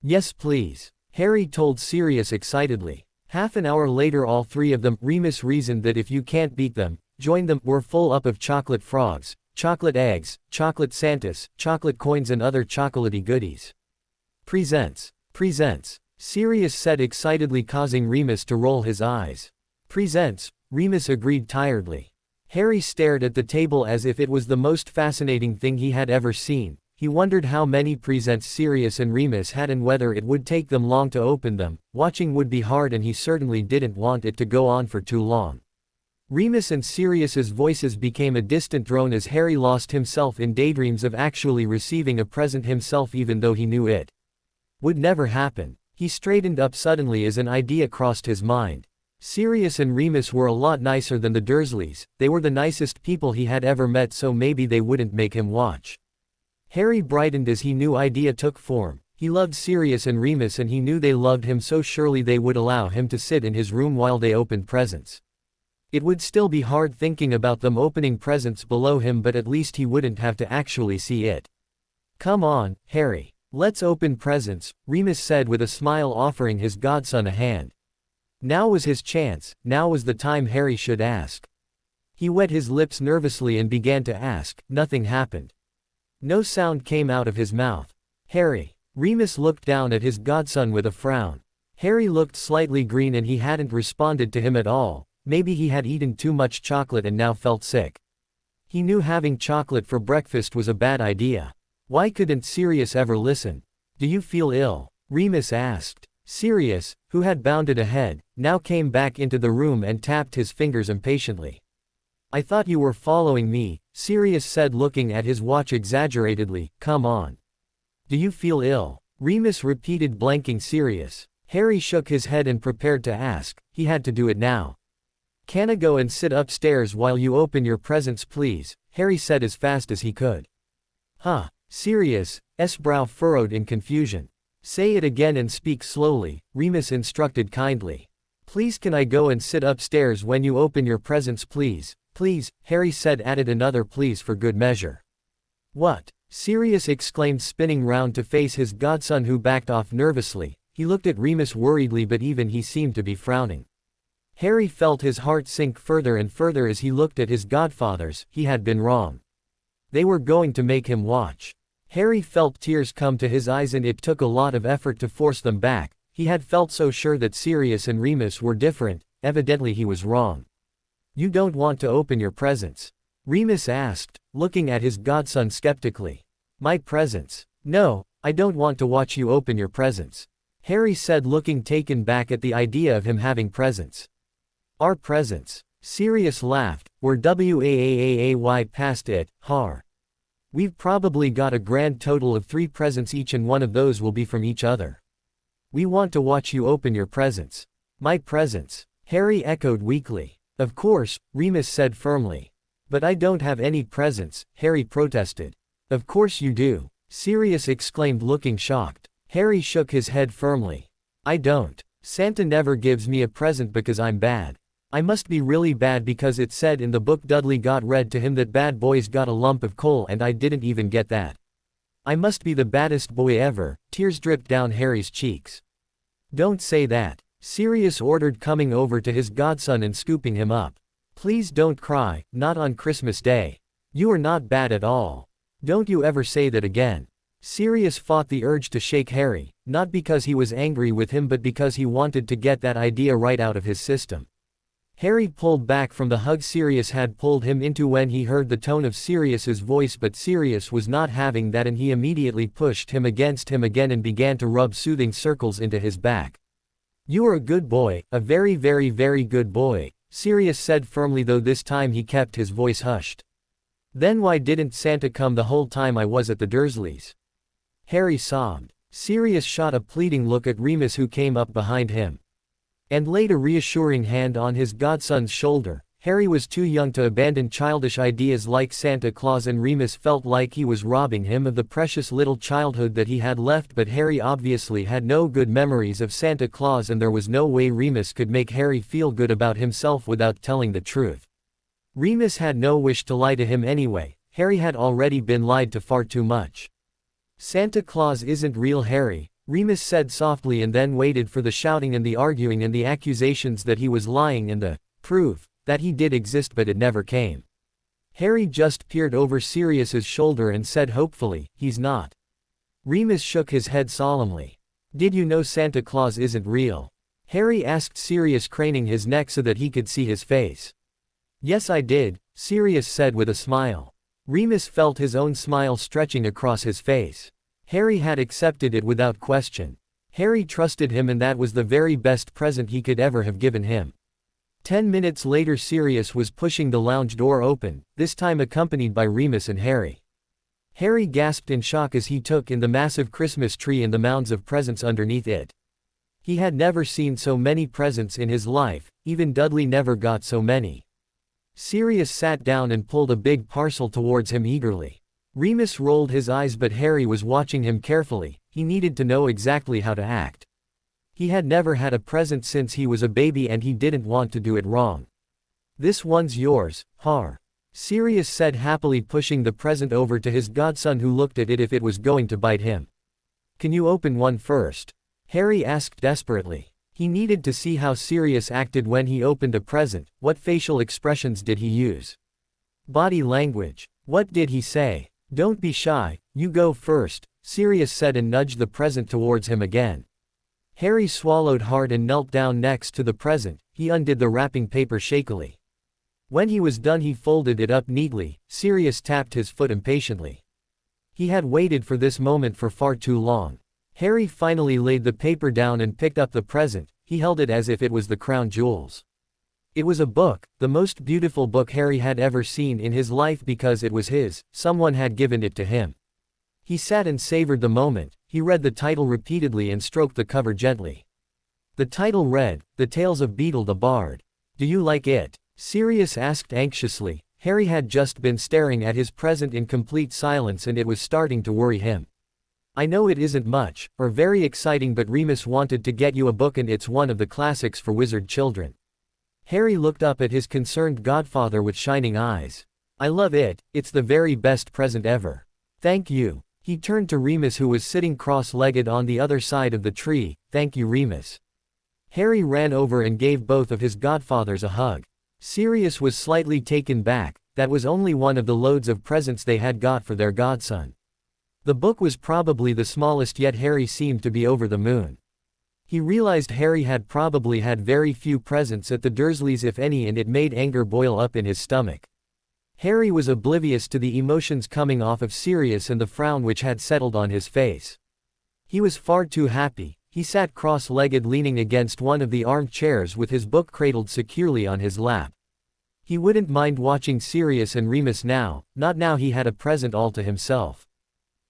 "Yes please," Harry told Sirius excitedly. Half an hour later, all 3 of them, Remus reasoned that if you can't beat them, join them, were full up of chocolate frogs, chocolate eggs, chocolate Santas, chocolate coins and other chocolatey goodies. "Presents. Presents," Sirius said excitedly, causing Remus to roll his eyes. "Presents," Remus agreed tiredly. Harry stared at the table as if it was the most fascinating thing he had ever seen. He wondered how many presents Sirius and Remus had and whether it would take them long to open them. Watching would be hard, and he certainly didn't want it to go on for too long. Remus and Sirius's voices became a distant drone as Harry lost himself in daydreams of actually receiving a present himself, even though he knew it would never happen. He straightened up suddenly as an idea crossed his mind. Sirius and Remus were a lot nicer than the Dursleys. They were the nicest people he had ever met, so maybe they wouldn't make him watch. Harry brightened as he knew idea took form. He loved Sirius and Remus, and he knew they loved him, so surely they would allow him to sit in his room while they opened presents. It would still be hard thinking about them opening presents below him, but at least he wouldn't have to actually see it. "Come on, Harry. Let's open presents," Remus said with a smile, offering his godson a hand. Now was his chance, now was the time Harry should ask. He wet his lips nervously and began to ask. Nothing happened. No sound came out of his mouth. "Harry." Remus looked down at his godson with a frown. Harry looked slightly green and he hadn't responded to him at all. Maybe he had eaten too much chocolate and now felt sick. He knew having chocolate for breakfast was a bad idea. Why couldn't Sirius ever listen? "Do you feel ill?" Remus asked. Sirius, who had bounded ahead, now came back into the room and tapped his fingers impatiently. I thought you were following me, Sirius said looking at his watch exaggeratedly. Come on. Do you feel ill? Remus repeated, blanking Sirius. Harry shook his head and prepared to ask. He had to do it now. Can I go and sit upstairs while you open your presents please? Harry said as fast as he could. Huh? Sirius' brow furrowed in confusion. Say it again and speak slowly, Remus instructed kindly. Please can I go and sit upstairs when you open your presents please? Please, Harry said, added another please for good measure. What? Sirius exclaimed, spinning round to face his godson who backed off nervously. He looked at Remus worriedly, but even he seemed to be frowning. Harry felt his heart sink further and further as he looked at his godfathers. He had been wrong. They were going to make him watch. Harry felt tears come to his eyes and it took a lot of effort to force them back. He had felt so sure that Sirius and Remus were different, evidently he was wrong. You don't want to open your presents? Remus asked, looking at his godson skeptically. My presents? No, I don't want to watch you open your presents, Harry said, looking taken back at the idea of him having presents. Our presents? Sirius laughed. We're waay past it, har. We've probably got a grand total of 3 presents each and one of those will be from each other. We want to watch you open your presents. My presents? Harry echoed weakly. Of course, Remus said firmly. But I don't have any presents, Harry protested. Of course you do, Sirius exclaimed, looking shocked. Harry shook his head firmly. I don't. Santa never gives me a present because I'm bad. I must be really bad because it said in the book Dudley got read to him that bad boys got a lump of coal and I didn't even get that. I must be the baddest boy ever. Tears dripped down Harry's cheeks. Don't say that, Sirius ordered, coming over to his godson and scooping him up. Please don't cry, not on Christmas Day. You are not bad at all. Don't you ever say that again. Sirius fought the urge to shake Harry, not because he was angry with him but because he wanted to get that idea right out of his system. Harry pulled back from the hug Sirius had pulled him into when he heard the tone of Sirius's voice, but Sirius was not having that and he immediately pushed him against him again and began to rub soothing circles into his back. You are a good boy, a very very very good boy, Sirius said firmly, though this time he kept his voice hushed. Then why didn't Santa come the whole time I was at the Dursleys? Harry sobbed. Sirius shot a pleading look at Remus who came up behind him and laid a reassuring hand on his godson's shoulder. Harry was too young to abandon childish ideas like Santa Claus, and Remus felt like he was robbing him of the precious little childhood that he had left, but Harry obviously had no good memories of Santa Claus and there was no way Remus could make Harry feel good about himself without telling the truth. Remus had no wish to lie to him anyway. Harry had already been lied to far too much. Santa Claus isn't real, Harry, Remus said softly, and then waited for the shouting and the arguing and the accusations that he was lying and the proof that he did exist, but it never came. Harry just peered over Sirius's shoulder and said hopefully, he's not. Remus shook his head solemnly. Did you know Santa Claus isn't real? Harry asked Sirius, craning his neck so that he could see his face. Yes I did, Sirius said with a smile. Remus felt his own smile stretching across his face. Harry had accepted it without question. Harry trusted him and that was the very best present he could ever have given him. 10 minutes later Sirius was pushing the lounge door open, this time accompanied by Remus and Harry. Harry gasped in shock as he took in the massive Christmas tree and the mounds of presents underneath it. He had never seen so many presents in his life, even Dudley never got so many. Sirius sat down and pulled a big parcel towards him eagerly. Remus rolled his eyes, but Harry was watching him carefully. He needed to know exactly how to act. He had never had a present since he was a baby and he didn't want to do it wrong. This one's yours, har. Sirius said happily, pushing the present over to his godson who looked at it if it was going to bite him. Can you open one first? Harry asked desperately. He needed to see how Sirius acted when he opened a present. What facial expressions did he use? Body language. What did he say? Don't be shy, you go first, Sirius said and nudged the present towards him again. Harry swallowed hard and knelt down next to the present. He undid the wrapping paper shakily. When he was done he folded it up neatly. Sirius tapped his foot impatiently. He had waited for this moment for far too long. Harry finally laid the paper down and picked up the present. He held it as if it was the crown jewels. It was a book, the most beautiful book Harry had ever seen in his life because it was his, someone had given it to him. He sat and savored the moment, he read the title repeatedly and stroked the cover gently. The title read, The Tales of Beetle the Bard. Do you like it? Sirius asked anxiously. Harry had just been staring at his present in complete silence and it was starting to worry him. I know it isn't much, or very exciting, but Remus wanted to get you a book and it's one of the classics for wizard children. Harry looked up at his concerned godfather with shining eyes. I love it, it's the very best present ever. Thank you. He turned to Remus who was sitting cross-legged on the other side of the tree. Thank you, Remus. Harry ran over and gave both of his godfathers a hug. Sirius was slightly taken back, that was only one of the loads of presents they had got for their godson. The book was probably the smallest, yet Harry seemed to be over the moon. He realized Harry had probably had very few presents at the Dursleys if any, and it made anger boil up in his stomach. Harry was oblivious to the emotions coming off of Sirius and the frown which had settled on his face. He was far too happy. He sat cross-legged leaning against one of the armchairs with his book cradled securely on his lap. He wouldn't mind watching Sirius and Remus now, not now he had a present all to himself.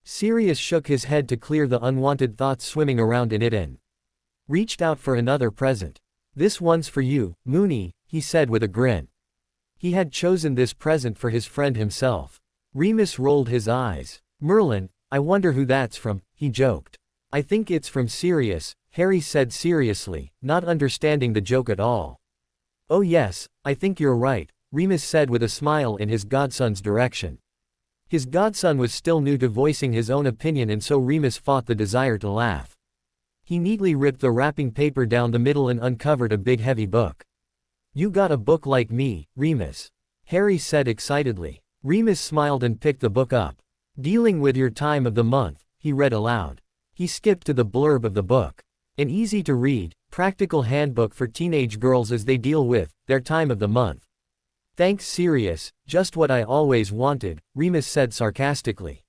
Sirius shook his head to clear the unwanted thoughts swimming around in it and reached out for another present. This one's for you, Moony, he said with a grin. He had chosen this present for his friend himself. Remus rolled his eyes. Merlin, I wonder who that's from, he joked. I think it's from Sirius, Harry said seriously, not understanding the joke at all. Oh yes, I think you're right, Remus said with a smile in his godson's direction. His godson was still new to voicing his own opinion and so Remus fought the desire to laugh. He neatly ripped the wrapping paper down the middle and uncovered a big heavy book. You got a book like me, Remus. Harry said excitedly. Remus smiled and picked the book up. Dealing with your time of the month, he read aloud. He skipped to the blurb of the book. An easy-to-read, practical handbook for teenage girls as they deal with their time of the month. Thanks, Sirius, just what I always wanted, Remus said sarcastically.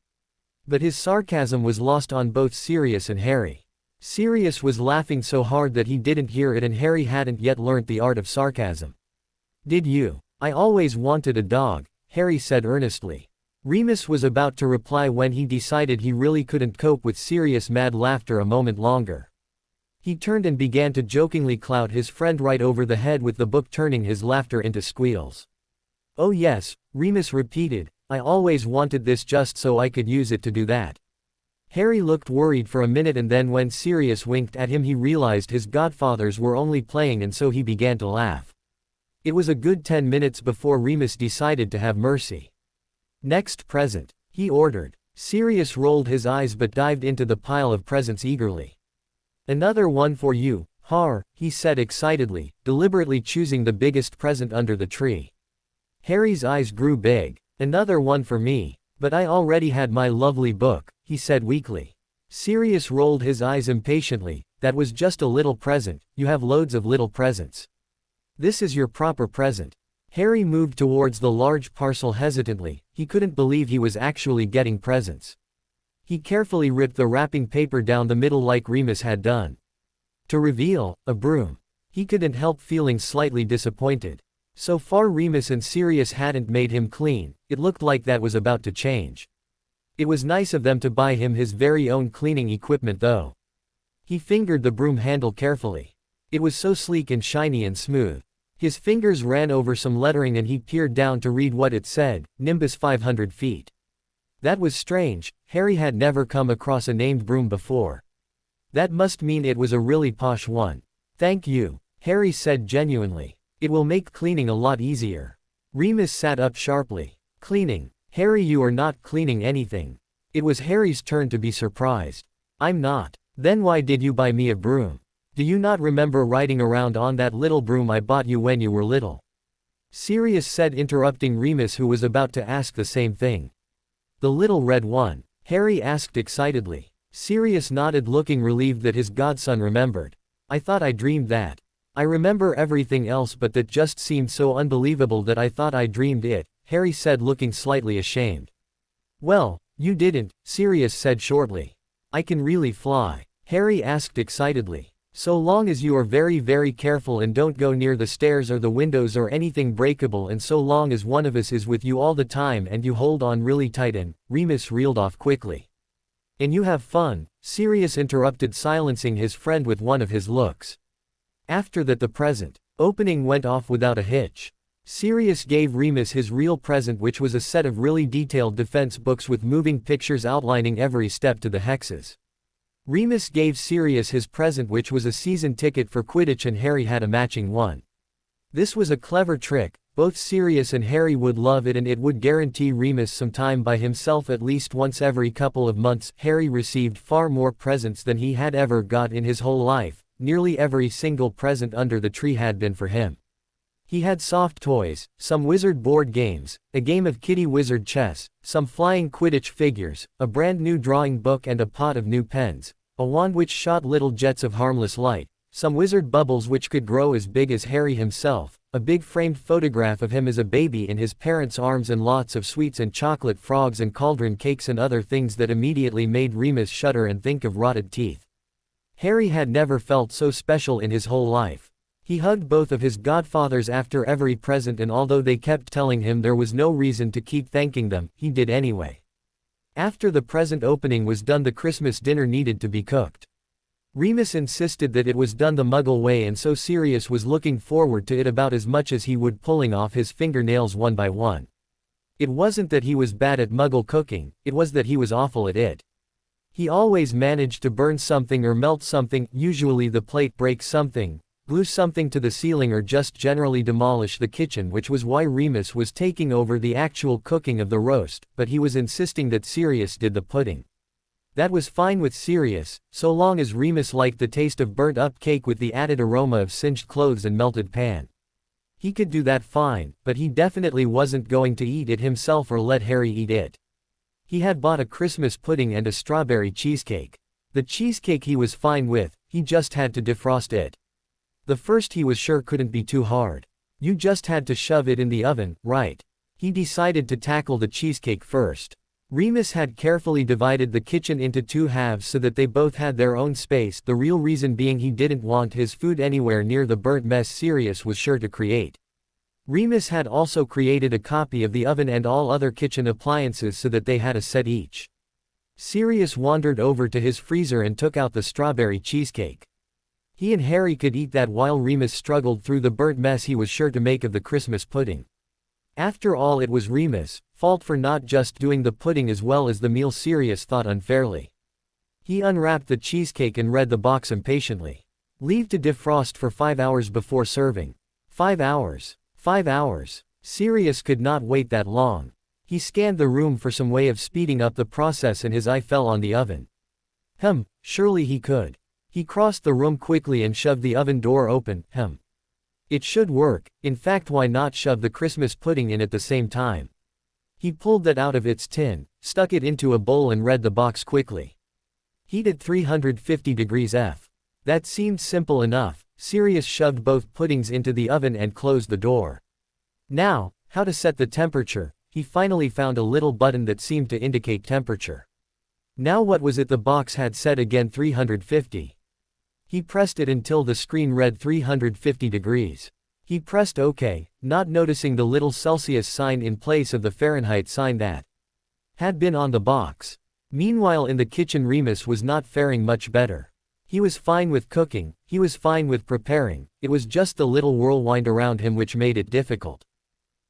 But his sarcasm was lost on both Sirius and Harry. Sirius was laughing so hard that he didn't hear it and Harry hadn't yet learnt the art of sarcasm. Did you? I always wanted a dog, Harry said earnestly. Remus was about to reply when he decided he really couldn't cope with Sirius' mad laughter a moment longer. He turned and began to jokingly clout his friend right over the head with the book, turning his laughter into squeals. Oh yes, Remus repeated, I always wanted this just so I could use it to do that. Harry looked worried for a minute and then when Sirius winked at him he realized his godfathers were only playing and so he began to laugh. It was a good 10 minutes before Remus decided to have mercy. Next present, he ordered. Sirius rolled his eyes but dived into the pile of presents eagerly. Another one for you, Har, he said excitedly, deliberately choosing the biggest present under the tree. Harry's eyes grew big. Another one for me. But I already had my lovely book, he said weakly. Sirius rolled his eyes impatiently. That was just a little present, you have loads of little presents. This is your proper present. Harry moved towards the large parcel hesitantly, he couldn't believe he was actually getting presents. He carefully ripped the wrapping paper down the middle like Remus had done. To reveal, a broom. He couldn't help feeling slightly disappointed. So far Remus and Sirius hadn't made him clean, it looked like that was about to change. It was nice of them to buy him his very own cleaning equipment though. He fingered the broom handle carefully. It was so sleek and shiny and smooth. His fingers ran over some lettering and he peered down to read what it said, Nimbus 500 feet. That was strange, Harry had never come across a named broom before. That must mean it was a really posh one. Thank you, Harry said genuinely. It will make cleaning a lot easier. Remus sat up sharply. Cleaning? Harry, you are not cleaning anything. It was Harry's turn to be surprised. I'm not. Then why did you buy me a broom? Do you not remember riding around on that little broom I bought you when you were little? Sirius said, interrupting Remus who was about to ask the same thing. The little red one? Harry asked excitedly. Sirius nodded, looking relieved that his godson remembered. I thought I dreamed that. I remember everything else but that just seemed so unbelievable that I thought I dreamed it, Harry said, looking slightly ashamed. Well, you didn't, Sirius said shortly. I can really fly? Harry asked excitedly. So long as you are very careful and don't go near the stairs or the windows or anything breakable, and so long as one of us is with you all the time and you hold on really tight and, Remus reeled off quickly. And you have fun, Sirius interrupted, silencing his friend with one of his looks. After that the present opening went off without a hitch. Sirius gave Remus his real present, which was a set of really detailed defense books with moving pictures outlining every step to the hexes. Remus gave Sirius his present, which was a season ticket for Quidditch, and Harry had a matching one. This was a clever trick, both Sirius and Harry would love it, and it would guarantee Remus some time by himself at least once every couple of months. Harry received far more presents than he had ever got in his whole life. Nearly every single present under the tree had been for him. He had soft toys, some wizard board games, a game of kitty wizard chess, some flying Quidditch figures, a brand new drawing book and a pot of new pens, a wand which shot little jets of harmless light, some wizard bubbles which could grow as big as Harry himself, a big framed photograph of him as a baby in his parents' arms, and lots of sweets and chocolate frogs and cauldron cakes and other things that immediately made Remus shudder and think of rotted teeth. Harry had never felt so special in his whole life. He hugged both of his godfathers after every present, and although they kept telling him there was no reason to keep thanking them, he did anyway. After the present opening was done, the Christmas dinner needed to be cooked. Remus insisted that it was done the Muggle way, and so Sirius was looking forward to it about as much as he would pulling off his fingernails one by one. It wasn't that he was bad at Muggle cooking, it was that he was awful at it. He always managed to burn something or melt something, usually the plate, break something, glue something to the ceiling, or just generally demolish the kitchen, which was why Remus was taking over the actual cooking of the roast, but he was insisting that Sirius did the pudding. That was fine with Sirius, so long as Remus liked the taste of burnt up cake with the added aroma of singed clothes and melted pan. He could do that fine, but he definitely wasn't going to eat it himself or let Harry eat it. He had bought a Christmas pudding and a strawberry cheesecake. The cheesecake he was fine with, he just had to defrost it. The first he was sure couldn't be too hard. You just had to shove it in the oven, right? He decided to tackle the cheesecake first. Remus had carefully divided the kitchen into two halves so that they both had their own space, the real reason being he didn't want his food anywhere near the burnt mess Sirius was sure to create. Remus had also created a copy of the oven and all other kitchen appliances so that they had a set each. Sirius wandered over to his freezer and took out the strawberry cheesecake. He and Harry could eat that while Remus struggled through the burnt mess he was sure to make of the Christmas pudding. After all, it was Remus' fault for not just doing the pudding as well as the meal, Sirius thought unfairly. He unwrapped the cheesecake and read the box impatiently. Leave to defrost for 5 hours before serving. 5 hours. 5 hours. Sirius could not wait that long. He scanned the room for some way of speeding up the process and his eye fell on the oven. Surely he could. He crossed the room quickly and shoved the oven door open. It should work. In fact, why not shove the Christmas pudding in at the same time? He pulled that out of its tin, stuck it into a bowl and read the box quickly. Heat at 350 degrees F. That seemed simple enough. Sirius shoved both puddings into the oven and closed the door. Now, how to set the temperature? He finally found a little button that seemed to indicate temperature. Now what was it the box had said again? 350. He pressed it until the screen read 350 degrees. He pressed OK, not noticing the little Celsius sign in place of the Fahrenheit sign that had been on the box. Meanwhile, in the kitchen, Remus was not faring much better. He was fine with cooking, he was fine with preparing, it was just the little whirlwind around him which made it difficult.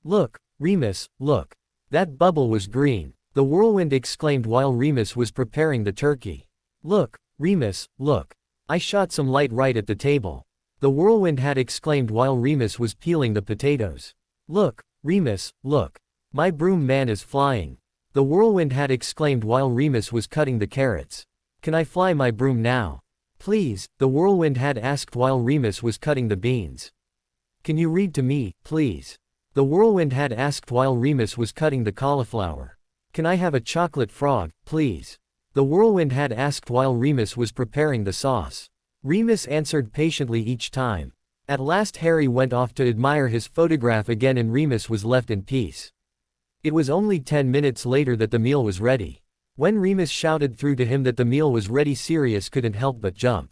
Look, Remus, look. That bubble was green, the whirlwind exclaimed while Remus was preparing the turkey. Look, Remus, look. I shot some light right at the table. The whirlwind had exclaimed while Remus was peeling the potatoes. Look, Remus, look. My broom man is flying. The whirlwind had exclaimed while Remus was cutting the carrots. Can I fly my broom now? Please, the whirlwind had asked while Remus was cutting the beans. Can you read to me, please? The whirlwind had asked while Remus was cutting the cauliflower. Can I have a chocolate frog, please? The whirlwind had asked while Remus was preparing the sauce. Remus answered patiently each time. At last Harry went off to admire his photograph again and Remus was left in peace. It was only 10 minutes later that the meal was ready. When Remus shouted through to him that the meal was ready, Sirius couldn't help but jump.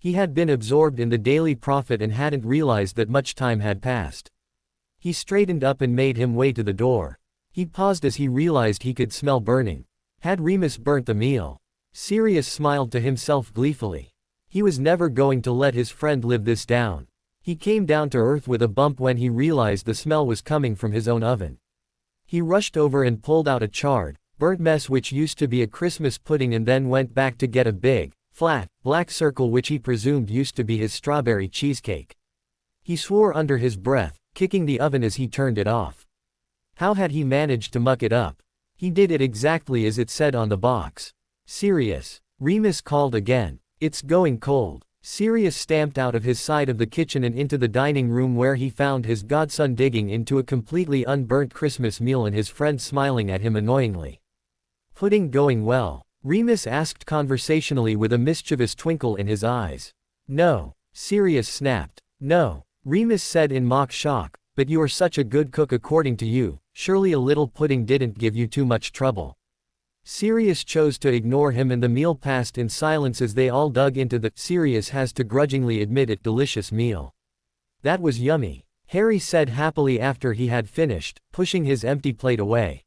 He had been absorbed in the Daily Prophet and hadn't realized that much time had passed. He straightened up and made him way to the door. He paused as he realized he could smell burning. Had Remus burnt the meal? Sirius smiled to himself gleefully. He was never going to let his friend live this down. He came down to earth with a bump when he realized the smell was coming from his own oven. He rushed over and pulled out a charred, burnt mess which used to be a Christmas pudding and then went back to get a big, flat, black circle which he presumed used to be his strawberry cheesecake. He swore under his breath, kicking the oven as he turned it off. How had he managed to muck it up? He did it exactly as it said on the box. Sirius. Remus called again. It's going cold. Sirius stamped out of his side of the kitchen and into the dining room where he found his godson digging into a completely unburnt Christmas meal and his friend smiling at him annoyingly. Pudding going well? Remus asked conversationally with a mischievous twinkle in his eyes. No. Sirius snapped. No. Remus said in mock shock, but you are such a good cook according to you, surely a little pudding didn't give you too much trouble. Sirius chose to ignore him and the meal passed in silence as they all dug into the Sirius has to grudgingly admit it delicious meal. That was yummy, Harry said happily after he had finished, pushing his empty plate away.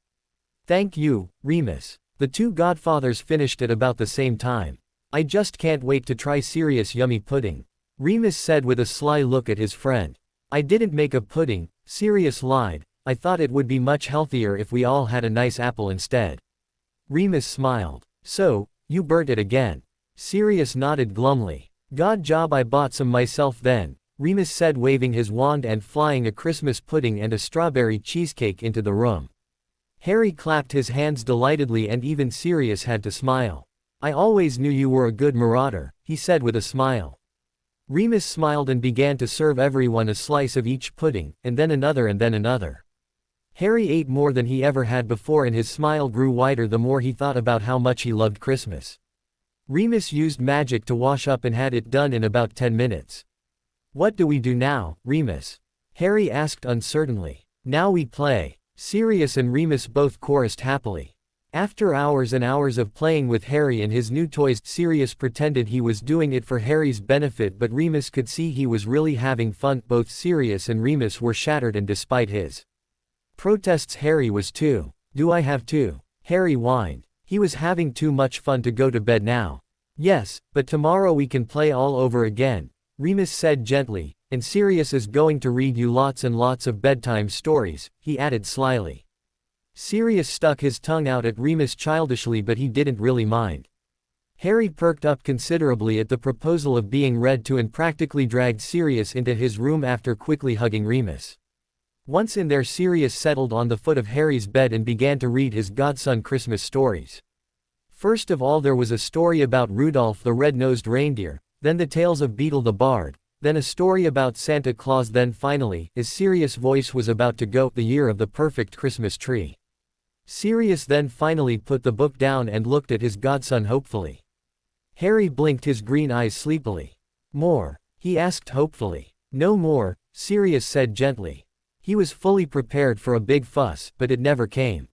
Thank you, Remus. The two godfathers finished at about the same time. I just can't wait to try Sirius' yummy pudding, Remus said with a sly look at his friend. I didn't make a pudding, Sirius lied, I thought it would be much healthier if we all had a nice apple instead. Remus smiled. So, you burnt it again. Sirius nodded glumly. God job, I bought some myself then, Remus said waving his wand and flying a Christmas pudding and a strawberry cheesecake into the room. Harry clapped his hands delightedly and even Sirius had to smile. I always knew you were a good marauder, he said with a smile. Remus smiled and began to serve everyone a slice of each pudding, and then another and then another. Harry ate more than he ever had before and his smile grew wider the more he thought about how much he loved Christmas. Remus used magic to wash up and had it done in about 10 minutes. What do we do now, Remus? Harry asked uncertainly. Now we play. Sirius and Remus both chorused happily. After hours and hours of playing with Harry and his new toys, Sirius pretended he was doing it for Harry's benefit, but Remus could see he was really having fun. Both Sirius and Remus were shattered, and despite his protests, Harry was too. Do I have to? Harry whined. He was having too much fun to go to bed now. Yes, but tomorrow we can play all over again, Remus said gently, and Sirius is going to read you lots and lots of bedtime stories, he added slyly. Sirius stuck his tongue out at Remus childishly, but he didn't really mind. Harry perked up considerably at the proposal of being read to and practically dragged Sirius into his room after quickly hugging Remus. Once in there, Sirius settled on the foot of Harry's bed and began to read his godson Christmas stories. First of all there was a story about Rudolph the red-nosed reindeer, then the tales of Beetle the bard, then a story about Santa Claus, then finally, as Sirius' voice was about to go, the year of the perfect Christmas tree. Sirius then finally put the book down and looked at his godson hopefully. Harry blinked his green eyes sleepily. More? He asked hopefully. No more, Sirius said gently. He was fully prepared for a big fuss, but it never came.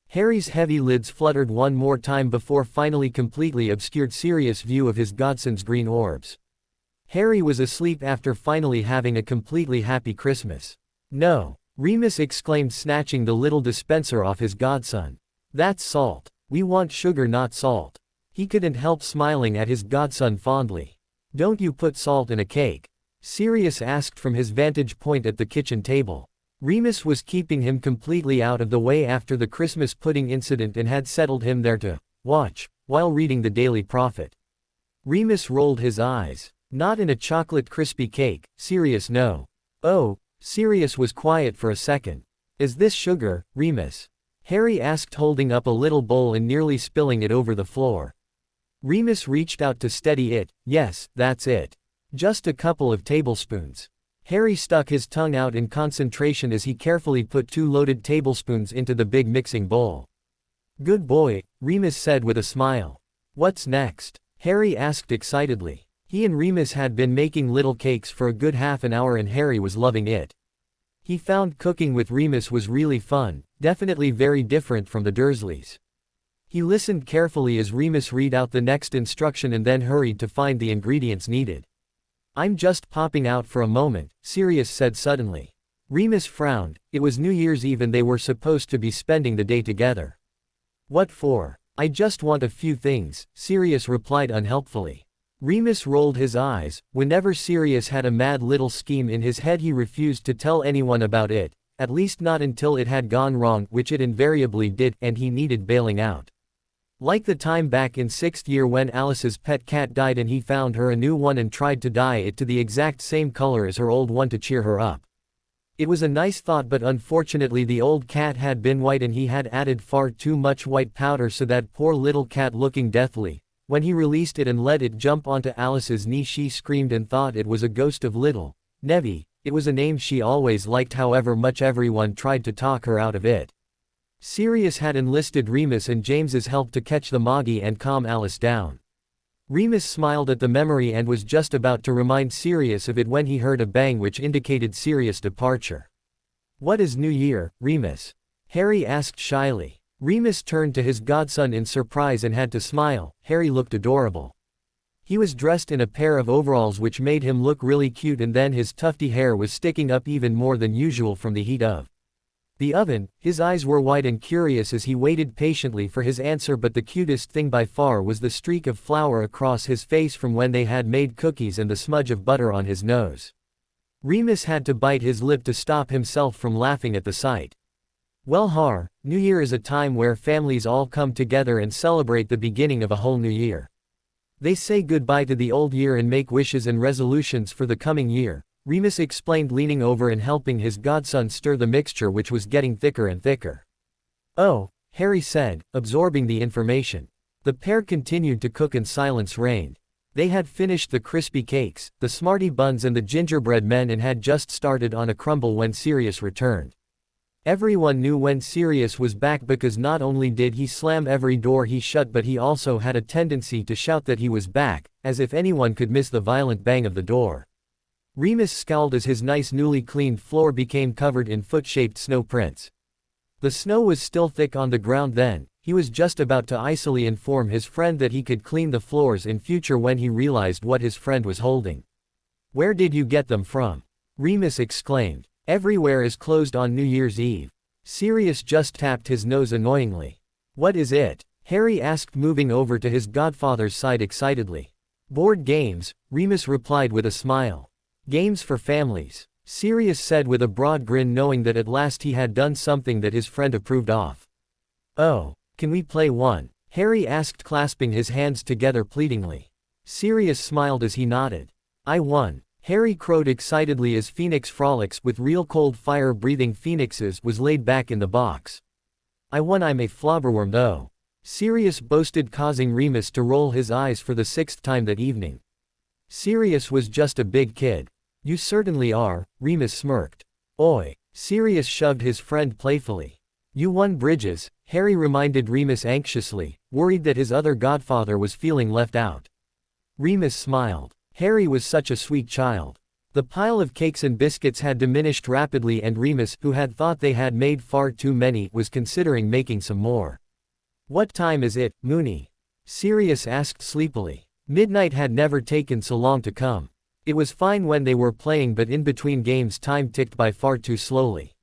Harry's heavy lids fluttered one more time before finally completely obscured Sirius' view of his godson's green orbs. Harry was asleep after finally having a completely happy Christmas. No, Remus exclaimed, snatching the little dispenser off his godson. That's salt. We want sugar, not salt. He couldn't help smiling at his godson fondly. Don't you put salt in a cake? Sirius asked from his vantage point at the kitchen table. Remus was keeping him completely out of the way after the Christmas pudding incident and had settled him there to watch while reading the Daily Prophet. Remus rolled his eyes. Not in a chocolate crispy cake, Sirius, no. Oh, Sirius was quiet for a second. Is this sugar, Remus? Harry asked, holding up a little bowl and nearly spilling it over the floor. Remus reached out to steady it. Yes, that's it. Just a couple of tablespoons. Harry stuck his tongue out in concentration as he carefully put 2 loaded tablespoons into the big mixing bowl. Good boy, Remus said with a smile. What's next? Harry asked excitedly. He and Remus had been making little cakes for a good half an hour and Harry was loving it. He found cooking with Remus was really fun, definitely very different from the Dursleys. He listened carefully as Remus read out the next instruction and then hurried to find the ingredients needed. "I'm just popping out for a moment," Sirius said suddenly. Remus frowned. It was New Year's Eve and they were supposed to be spending the day together. "What for?" "I just want a few things," Sirius replied unhelpfully. Remus rolled his eyes. Whenever Sirius had a mad little scheme in his head he refused to tell anyone about it, at least not until it had gone wrong, which it invariably did, and he needed bailing out. Like the time back in 6th year when Alice's pet cat died and he found her a new one and tried to dye it to the exact same color as her old one to cheer her up. It was a nice thought, but unfortunately the old cat had been white and he had added far too much white powder, so that poor little cat, looking deathly, when he released it and let it jump onto Alice's knee, she screamed and thought it was a ghost of little Nevy. It was a name she always liked, however much everyone tried to talk her out of it. Sirius had enlisted Remus and James's help to catch the Moggy and calm Alice down. Remus smiled at the memory and was just about to remind Sirius of it when he heard a bang which indicated Sirius' departure. "What is New Year, Remus?" Harry asked shyly. Remus turned to his godson in surprise and had to smile. Harry looked adorable. He was dressed in a pair of overalls which made him look really cute, and then his tufty hair was sticking up even more than usual from the heat of the oven. His eyes were wide and curious as he waited patiently for his answer, but the cutest thing by far was the streak of flour across his face from when they had made cookies and the smudge of butter on his nose. Remus had to bite his lip to stop himself from laughing at the sight. "Well, New Year is a time where families all come together and celebrate the beginning of a whole new year. They say goodbye to the old year and make wishes and resolutions for the coming year," Remus explained, leaning over and helping his godson stir the mixture which was getting thicker and thicker. "Oh," Harry said, absorbing the information. The pair continued to cook and silence reigned. They had finished the crispy cakes, the Smarty buns and the gingerbread men and had just started on a crumble when Sirius returned. Everyone knew when Sirius was back because not only did he slam every door he shut, but he also had a tendency to shout that he was back, as if anyone could miss the violent bang of the door. Remus scowled as his nice newly cleaned floor became covered in foot-shaped snow prints. The snow was still thick on the ground then. He was just about to icily inform his friend that he could clean the floors in future when he realized what his friend was holding. "Where did you get them from?" Remus exclaimed. "Everywhere is closed on New Year's Eve." Sirius just tapped his nose annoyingly. "What is it?" Harry asked, moving over to his godfather's side excitedly. "Board games," Remus replied with a smile. "Games for families," Sirius said with a broad grin, knowing that at last he had done something that his friend approved of. "Oh, can we play one?" Harry asked, clasping his hands together pleadingly. Sirius smiled as he nodded. "I won," Harry crowed excitedly as Phoenix Frolics, with real cold fire-breathing phoenixes, was laid back in the box. "I won, I'm a flobberworm though," Sirius boasted, causing Remus to roll his eyes for the 6th time that evening. Sirius was just a big kid. "You certainly are," Remus smirked. "Oi," Sirius shoved his friend playfully. "You won bridges," Harry reminded Remus anxiously, worried that his other godfather was feeling left out. Remus smiled. Harry was such a sweet child. The pile of cakes and biscuits had diminished rapidly, and Remus, who had thought they had made far too many, was considering making some more. "What time is it, Moony?" Sirius asked sleepily. Midnight had never taken so long to come. It was fine when they were playing, but in between games time ticked by far too slowly.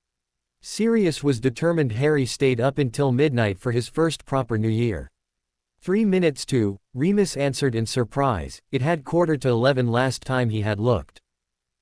Sirius was determined Harry stayed up until midnight for his first proper New Year. 3 minutes to, Remus answered in surprise. It had 11:15 last time he had looked.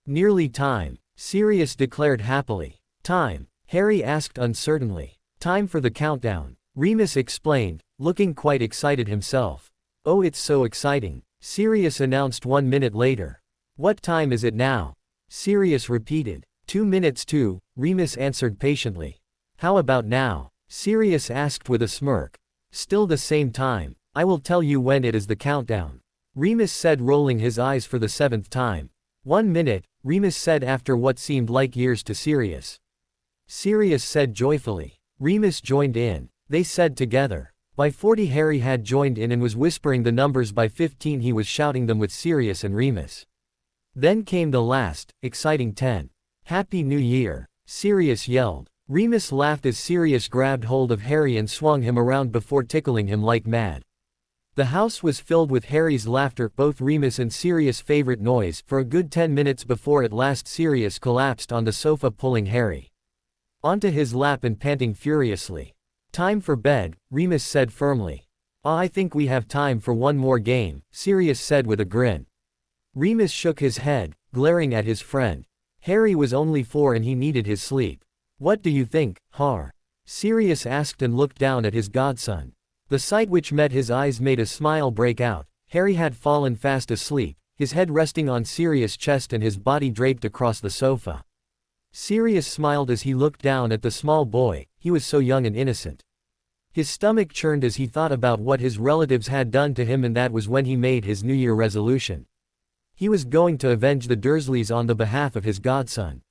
"Nearly time," Sirius declared happily. "Time?" Harry asked uncertainly. "Time for the countdown," Remus explained, looking quite excited himself. "Oh, it's so exciting," Sirius announced 1 minute later. "What time is it now?" Sirius repeated. 2 minutes to, Remus answered patiently. "How about now?" Sirius asked with a smirk. "Still the same time. I will tell you when it is the countdown," Remus said, rolling his eyes for the 7th time. 1 minute, Remus said after what seemed like years to Sirius. Sirius said joyfully. Remus joined in. They said together. By 40 Harry had joined in and was whispering the numbers. By 15 he was shouting them with Sirius and Remus. Then came the last, exciting 10. "Happy New Year," Sirius yelled. Remus laughed as Sirius grabbed hold of Harry and swung him around before tickling him like mad. The house was filled with Harry's laughter, both Remus and Sirius' favorite noise, for a good 10 minutes before at last Sirius collapsed on the sofa, pulling Harry onto his lap and panting furiously. "Time for bed," Remus said firmly. "I think we have time for one more game," Sirius said with a grin. Remus shook his head, glaring at his friend. Harry was only 4 and he needed his sleep. "What do you think, Har?" Sirius asked and looked down at his godson. The sight which met his eyes made a smile break out. Harry had fallen fast asleep, his head resting on Sirius' chest and his body draped across the sofa. Sirius smiled as he looked down at the small boy, he was so young and innocent. His stomach churned as he thought about what his relatives had done to him, and that was when he made his New Year resolution. He was going to avenge the Dursleys on the behalf of his godson.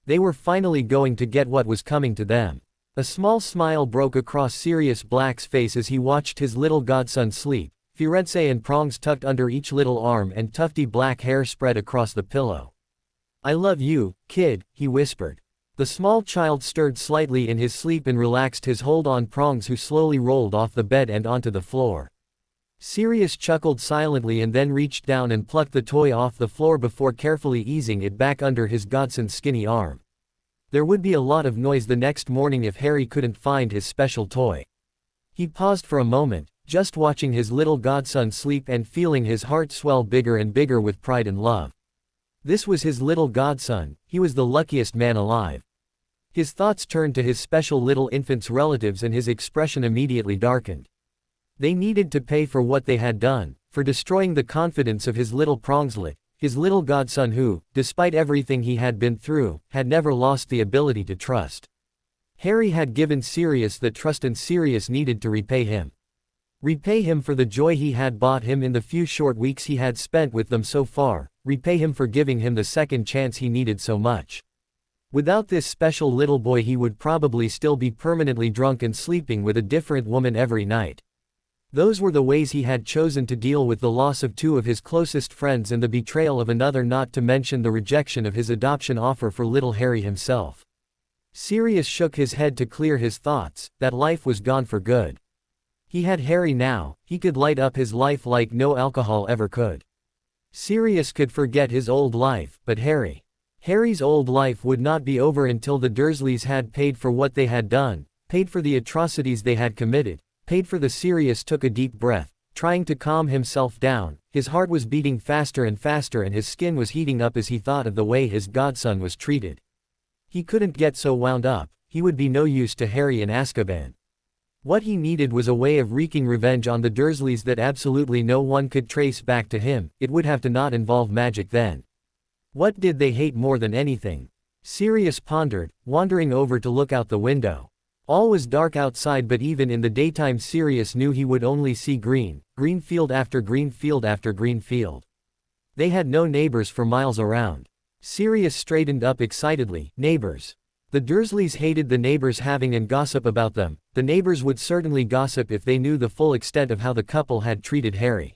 They were finally going to get what was coming to them. A small smile broke across Sirius Black's face as he watched his little godson sleep, Firenze and prongs tucked under each little arm and tufty black hair spread across the pillow. "I love you, kid," he whispered. The small child stirred slightly in his sleep and relaxed his hold on prongs, who slowly rolled off the bed and onto the floor. Sirius chuckled silently and then reached down and plucked the toy off the floor before carefully easing it back under his godson's skinny arm. There would be a lot of noise the next morning if Harry couldn't find his special toy. He paused for a moment, just watching his little godson sleep and feeling his heart swell bigger and bigger with pride and love. This was his little godson, he was the luckiest man alive. His thoughts turned to his special little infant's relatives and his expression immediately darkened. They needed to pay for what they had done, for destroying the confidence of his little Prongslet, his little godson who, despite everything he had been through, had never lost the ability to trust. Harry had given Sirius that trust, and Sirius needed to repay him. Repay him for the joy he had bought him in the few short weeks he had spent with them so far, repay him for giving him the second chance he needed so much. Without this special little boy he would probably still be permanently drunk and sleeping with a different woman every night. Those were the ways he had chosen to deal with the loss of 2 of his closest friends and the betrayal of another, not to mention the rejection of his adoption offer for little Harry himself. Sirius shook his head to clear his thoughts, that life was gone for good. He had Harry now, he could light up his life like no alcohol ever could. Sirius could forget his old life, but Harry's old life would not be over until the Dursleys had paid for what they had done, paid for the atrocities they had committed. Paid for the Sirius took a deep breath, trying to calm himself down. His heart was beating faster and faster and his skin was heating up as he thought of the way his godson was treated. He couldn't get so wound up, he would be no use to Harry in Azkaban. What he needed was a way of wreaking revenge on the Dursleys that absolutely no one could trace back to him. It would have to not involve magic then. What did they hate more than anything? Sirius pondered, wandering over to look out the window. All was dark outside, but even in the daytime Sirius knew he would only see green field after green field after green field. They had no neighbors for miles around. Sirius straightened up excitedly. Neighbors. The Dursleys hated the neighbors having and gossip about them. The neighbors would certainly gossip if they knew the full extent of how the couple had treated Harry.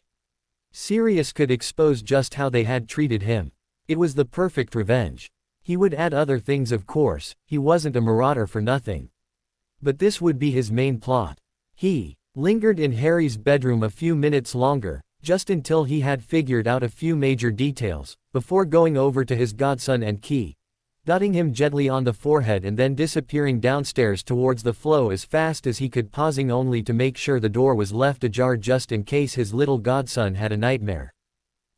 Sirius could expose just how they had treated him. It was the perfect revenge. He would add other things, of course, he wasn't a marauder for nothing. But this would be his main plot. He lingered in Harry's bedroom a few minutes longer, just until he had figured out a few major details, before going over to his godson and dotting him gently on the forehead and then disappearing downstairs towards the floor as fast as he could, pausing only to make sure the door was left ajar just in case his little godson had a nightmare.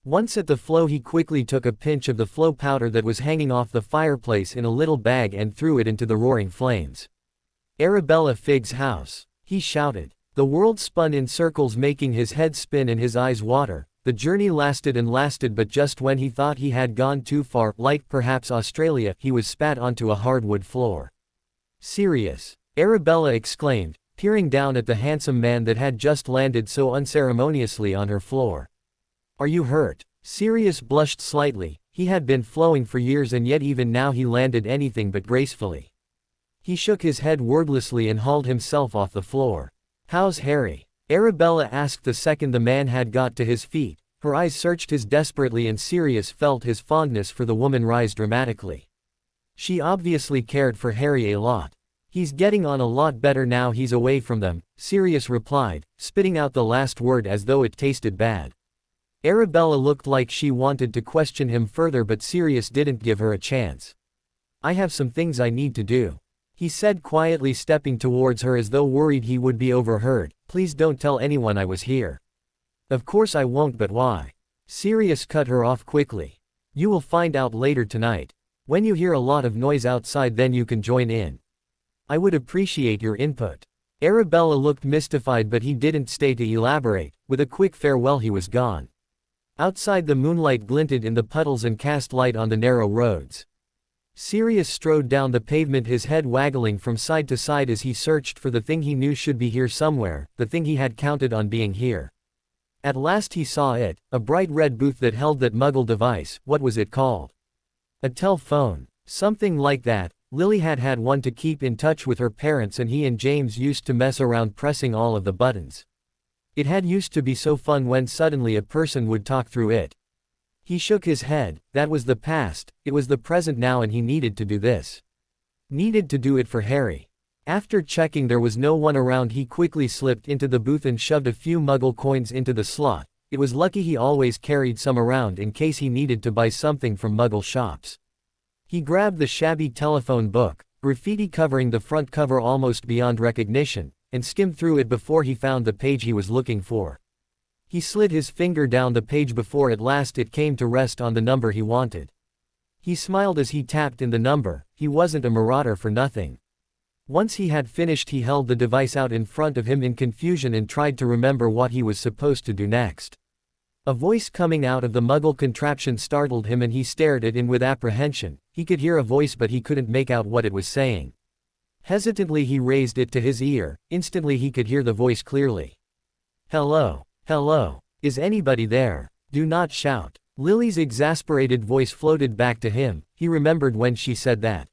Once at the floor he quickly took a pinch of the flow powder that was hanging off the fireplace in a little bag and threw it into the roaring flames. "Arabella Fig's house," he shouted. The world spun in circles, making his head spin and his eyes water. The journey lasted and lasted, but just when he thought he had gone too far, like perhaps Australia, he was spat onto a hardwood floor. "Sirius!" Arabella exclaimed, peering down at the handsome man that had just landed so unceremoniously on her floor. "Are you hurt?" Sirius blushed slightly. He had been flowing for years and yet even now he landed anything but gracefully. He shook his head wordlessly and hauled himself off the floor. "How's Harry?" Arabella asked the second the man had got to his feet. Her eyes searched his desperately and Sirius felt his fondness for the woman rise dramatically. She obviously cared for Harry a lot. He's getting on a lot better now he's away from them, Sirius replied, spitting out the last word as though it tasted bad. Arabella looked like she wanted to question him further, but Sirius didn't give her a chance. I have some things I need to do, he said quietly, stepping towards her as though worried he would be overheard. Please don't tell anyone I was here. Of course I won't, but why? Sirius cut her off quickly. You will find out later tonight. When you hear a lot of noise outside, then you can join in. I would appreciate your input. Arabella looked mystified, but he didn't stay to elaborate. With a quick farewell he was gone. Outside, the moonlight glinted in the puddles and cast light on the narrow roads. Sirius strode down the pavement, his head waggling from side to side as he searched for the thing he knew should be here somewhere, the thing he had counted on being here. At last he saw it, a bright red booth that held that Muggle device. What was it called? A telephone. Something like that. Lily had had one to keep in touch with her parents, and he and James used to mess around pressing all of the buttons. It had used to be so fun when suddenly a person would talk through it. He shook his head. That was the past, it was the present now, and he needed to do this. Needed to do it for Harry. After checking there was no one around, he quickly slipped into the booth and shoved a few Muggle coins into the slot. It was lucky he always carried some around in case he needed to buy something from Muggle shops. He grabbed the shabby telephone book, graffiti covering the front cover almost beyond recognition, and skimmed through it before he found the page he was looking for. He slid his finger down the page before at last it came to rest on the number he wanted. He smiled as he tapped in the number. He wasn't a marauder for nothing. Once he had finished, he held the device out in front of him in confusion and tried to remember what he was supposed to do next. A voice coming out of the Muggle contraption startled him, and he stared at it with apprehension. He could hear a voice, but he couldn't make out what it was saying. Hesitantly he raised it to his ear. Instantly he could hear the voice clearly. Hello. Hello. Is anybody there? Do not shout. Lily's exasperated voice floated back to him. He remembered when she said that.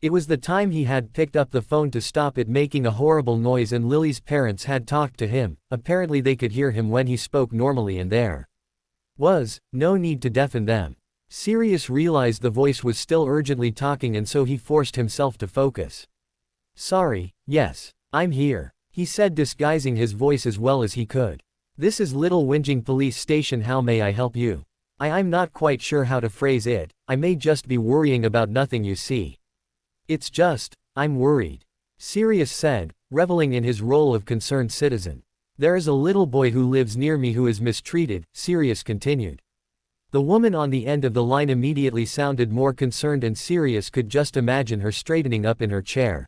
It was the time he had picked up the phone to stop it making a horrible noise, and Lily's parents had talked to him. Apparently they could hear him when he spoke normally, and there was no need to deafen them. Sirius realized the voice was still urgently talking, and so he forced himself to focus. Sorry, yes, I'm here, he said, disguising his voice as well as he could. This is Little Whinging Police Station. How may I help you? I'm not quite sure how to phrase it. I may just be worrying about nothing, you see. It's just, I'm worried, Sirius said, reveling in his role of concerned citizen. There is a little boy who lives near me who is mistreated, Sirius continued. The woman on the end of the line immediately sounded more concerned, and Sirius could just imagine her straightening up in her chair.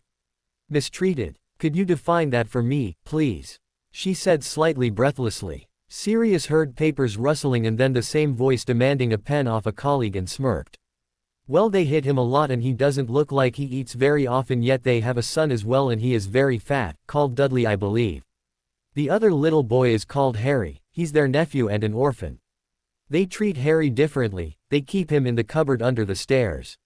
Mistreated? Could you define that for me, please? She said slightly breathlessly. Sirius heard papers rustling and then the same voice demanding a pen off a colleague, and smirked. Well, they hit him a lot and he doesn't look like he eats very often, yet they have a son as well and he is very fat, called Dudley, I believe. The other little boy is called Harry, he's their nephew and an orphan. They treat Harry differently, they keep him in the cupboard under the stairs.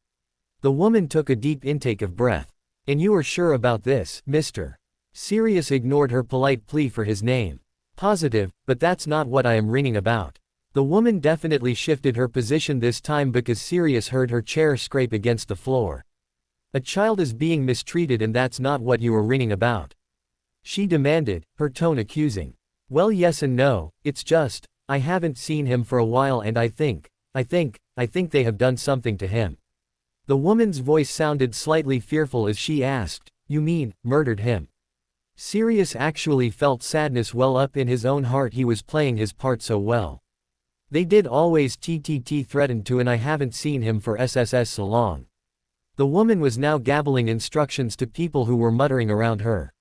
The woman took a deep intake of breath. And you are sure about this, mister? Sirius ignored her polite plea for his name. Positive, but that's not what I am ringing about. The woman definitely shifted her position this time because Sirius heard her chair scrape against the floor. A child is being mistreated and that's not what you were ringing about? She demanded, her tone accusing. Well, yes and no, it's just, I haven't seen him for a while and I think they have done something to him. The woman's voice sounded slightly fearful as she asked, you mean, murdered him? Sirius actually felt sadness well up in his own heart. He was playing his part so well. They did always threatened to, and I haven't seen him for so long. The woman was now gabbling instructions to people who were muttering around her.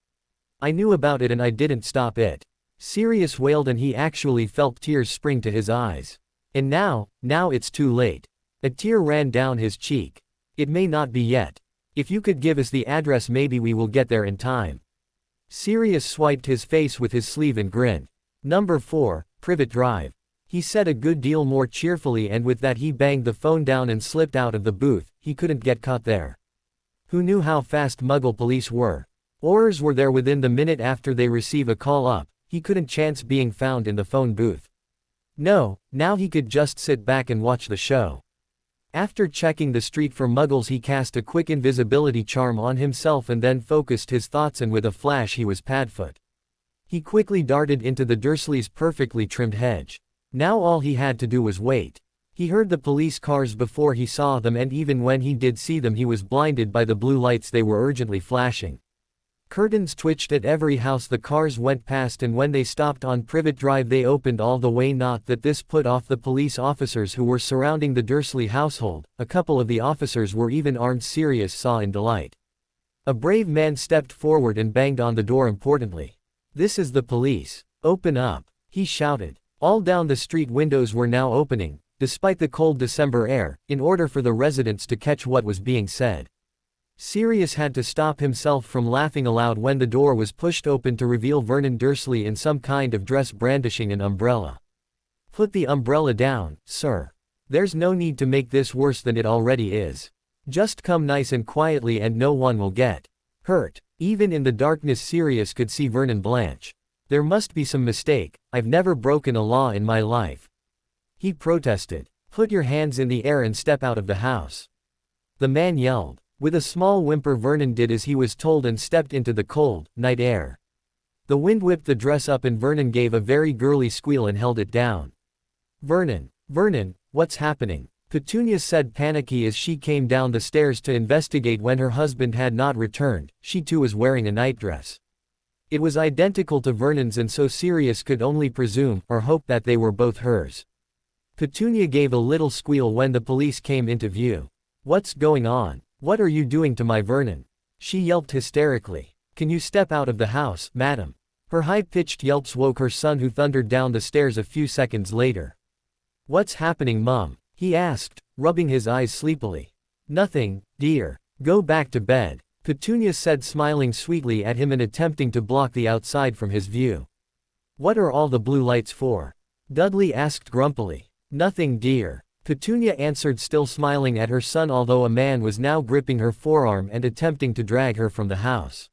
I knew about it and I didn't stop it. Sirius wailed, and he actually felt tears spring to his eyes. And now it's too late. A tear ran down his cheek. It may not be yet. If you could give us the address, maybe we will get there in time. Sirius swiped his face with his sleeve and grinned. Number 4, Privet Drive. He said a good deal more cheerfully, and with that he banged the phone down and slipped out of the booth. He couldn't get caught there. Who knew how fast Muggle police were? Orders were there within the minute after they receive a call up. He couldn't chance being found in the phone booth. No, now he could just sit back and watch the show. After checking the street for muggles, he cast a quick invisibility charm on himself and then focused his thoughts, and with a flash he was Padfoot. He quickly darted into the Dursleys' perfectly trimmed hedge. Now all he had to do was wait. He heard the police cars before he saw them, and even when he did see them he was blinded by the blue lights they were urgently flashing. Curtains twitched at every house the cars went past, and when they stopped on Privet Drive they opened all the way. Not that this put off the police officers who were surrounding the Dursley household. A couple of the officers were even armed. Sirius saw in delight. A brave man stepped forward and banged on the door importantly. "This is the police. Open up," he shouted. All down the street windows were now opening, despite the cold December air, in order for the residents to catch what was being said. Sirius had to stop himself from laughing aloud when the door was pushed open to reveal Vernon Dursley in some kind of dress brandishing an umbrella. "Put the umbrella down, sir. There's no need to make this worse than it already is. Just come nice and quietly and no one will get hurt." Even in the darkness Sirius could see Vernon blanch. "There must be some mistake. I've never broken a law in my life," he protested. "Put your hands in the air and step out of the house," the man yelled. With a small whimper Vernon did as he was told and stepped into the cold, night air. The wind whipped the dress up and Vernon gave a very girly squeal and held it down. Vernon, what's happening?" Petunia said panicky as she came down the stairs to investigate when her husband had not returned. She too was wearing a nightdress. It was identical to Vernon's, and so Sirius could only presume, or hope, that they were both hers. Petunia gave a little squeal when the police came into view. "What's going on? What are you doing to my Vernon?" she yelped hysterically. "Can you step out of the house, madam?" Her high-pitched yelps woke her son, who thundered down the stairs a few seconds later. "What's happening, Mum?" he asked, rubbing his eyes sleepily. "Nothing, dear. Go back to bed," Petunia said, smiling sweetly at him and attempting to block the outside from his view. "What are all the blue lights for?" Dudley asked grumpily. "Nothing, dear," Petunia answered, still smiling at her son, although a man was now gripping her forearm and attempting to drag her from the house.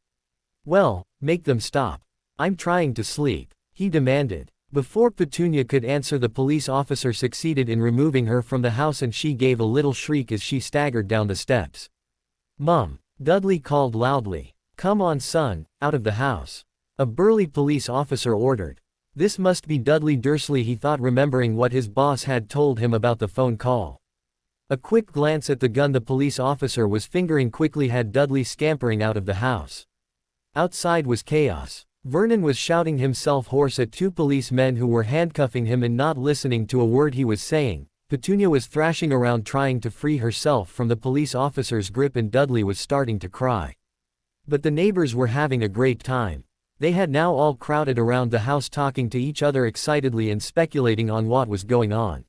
"Well, make them stop. I'm trying to sleep," he demanded. Before Petunia could answer, the police officer succeeded in removing her from the house, and she gave a little shriek as she staggered down the steps. "Mum," Dudley called loudly. "Come on, son, out of the house," a burly police officer ordered. This must be Dudley Dursley, he thought, remembering what his boss had told him about the phone call. A quick glance at the gun the police officer was fingering quickly had Dudley scampering out of the house. Outside was chaos. Vernon was shouting himself hoarse at two policemen who were handcuffing him and not listening to a word he was saying. Petunia was thrashing around trying to free herself from the police officer's grip, and Dudley was starting to cry. But the neighbors were having a great time. They had now all crowded around the house, talking to each other excitedly and speculating on what was going on.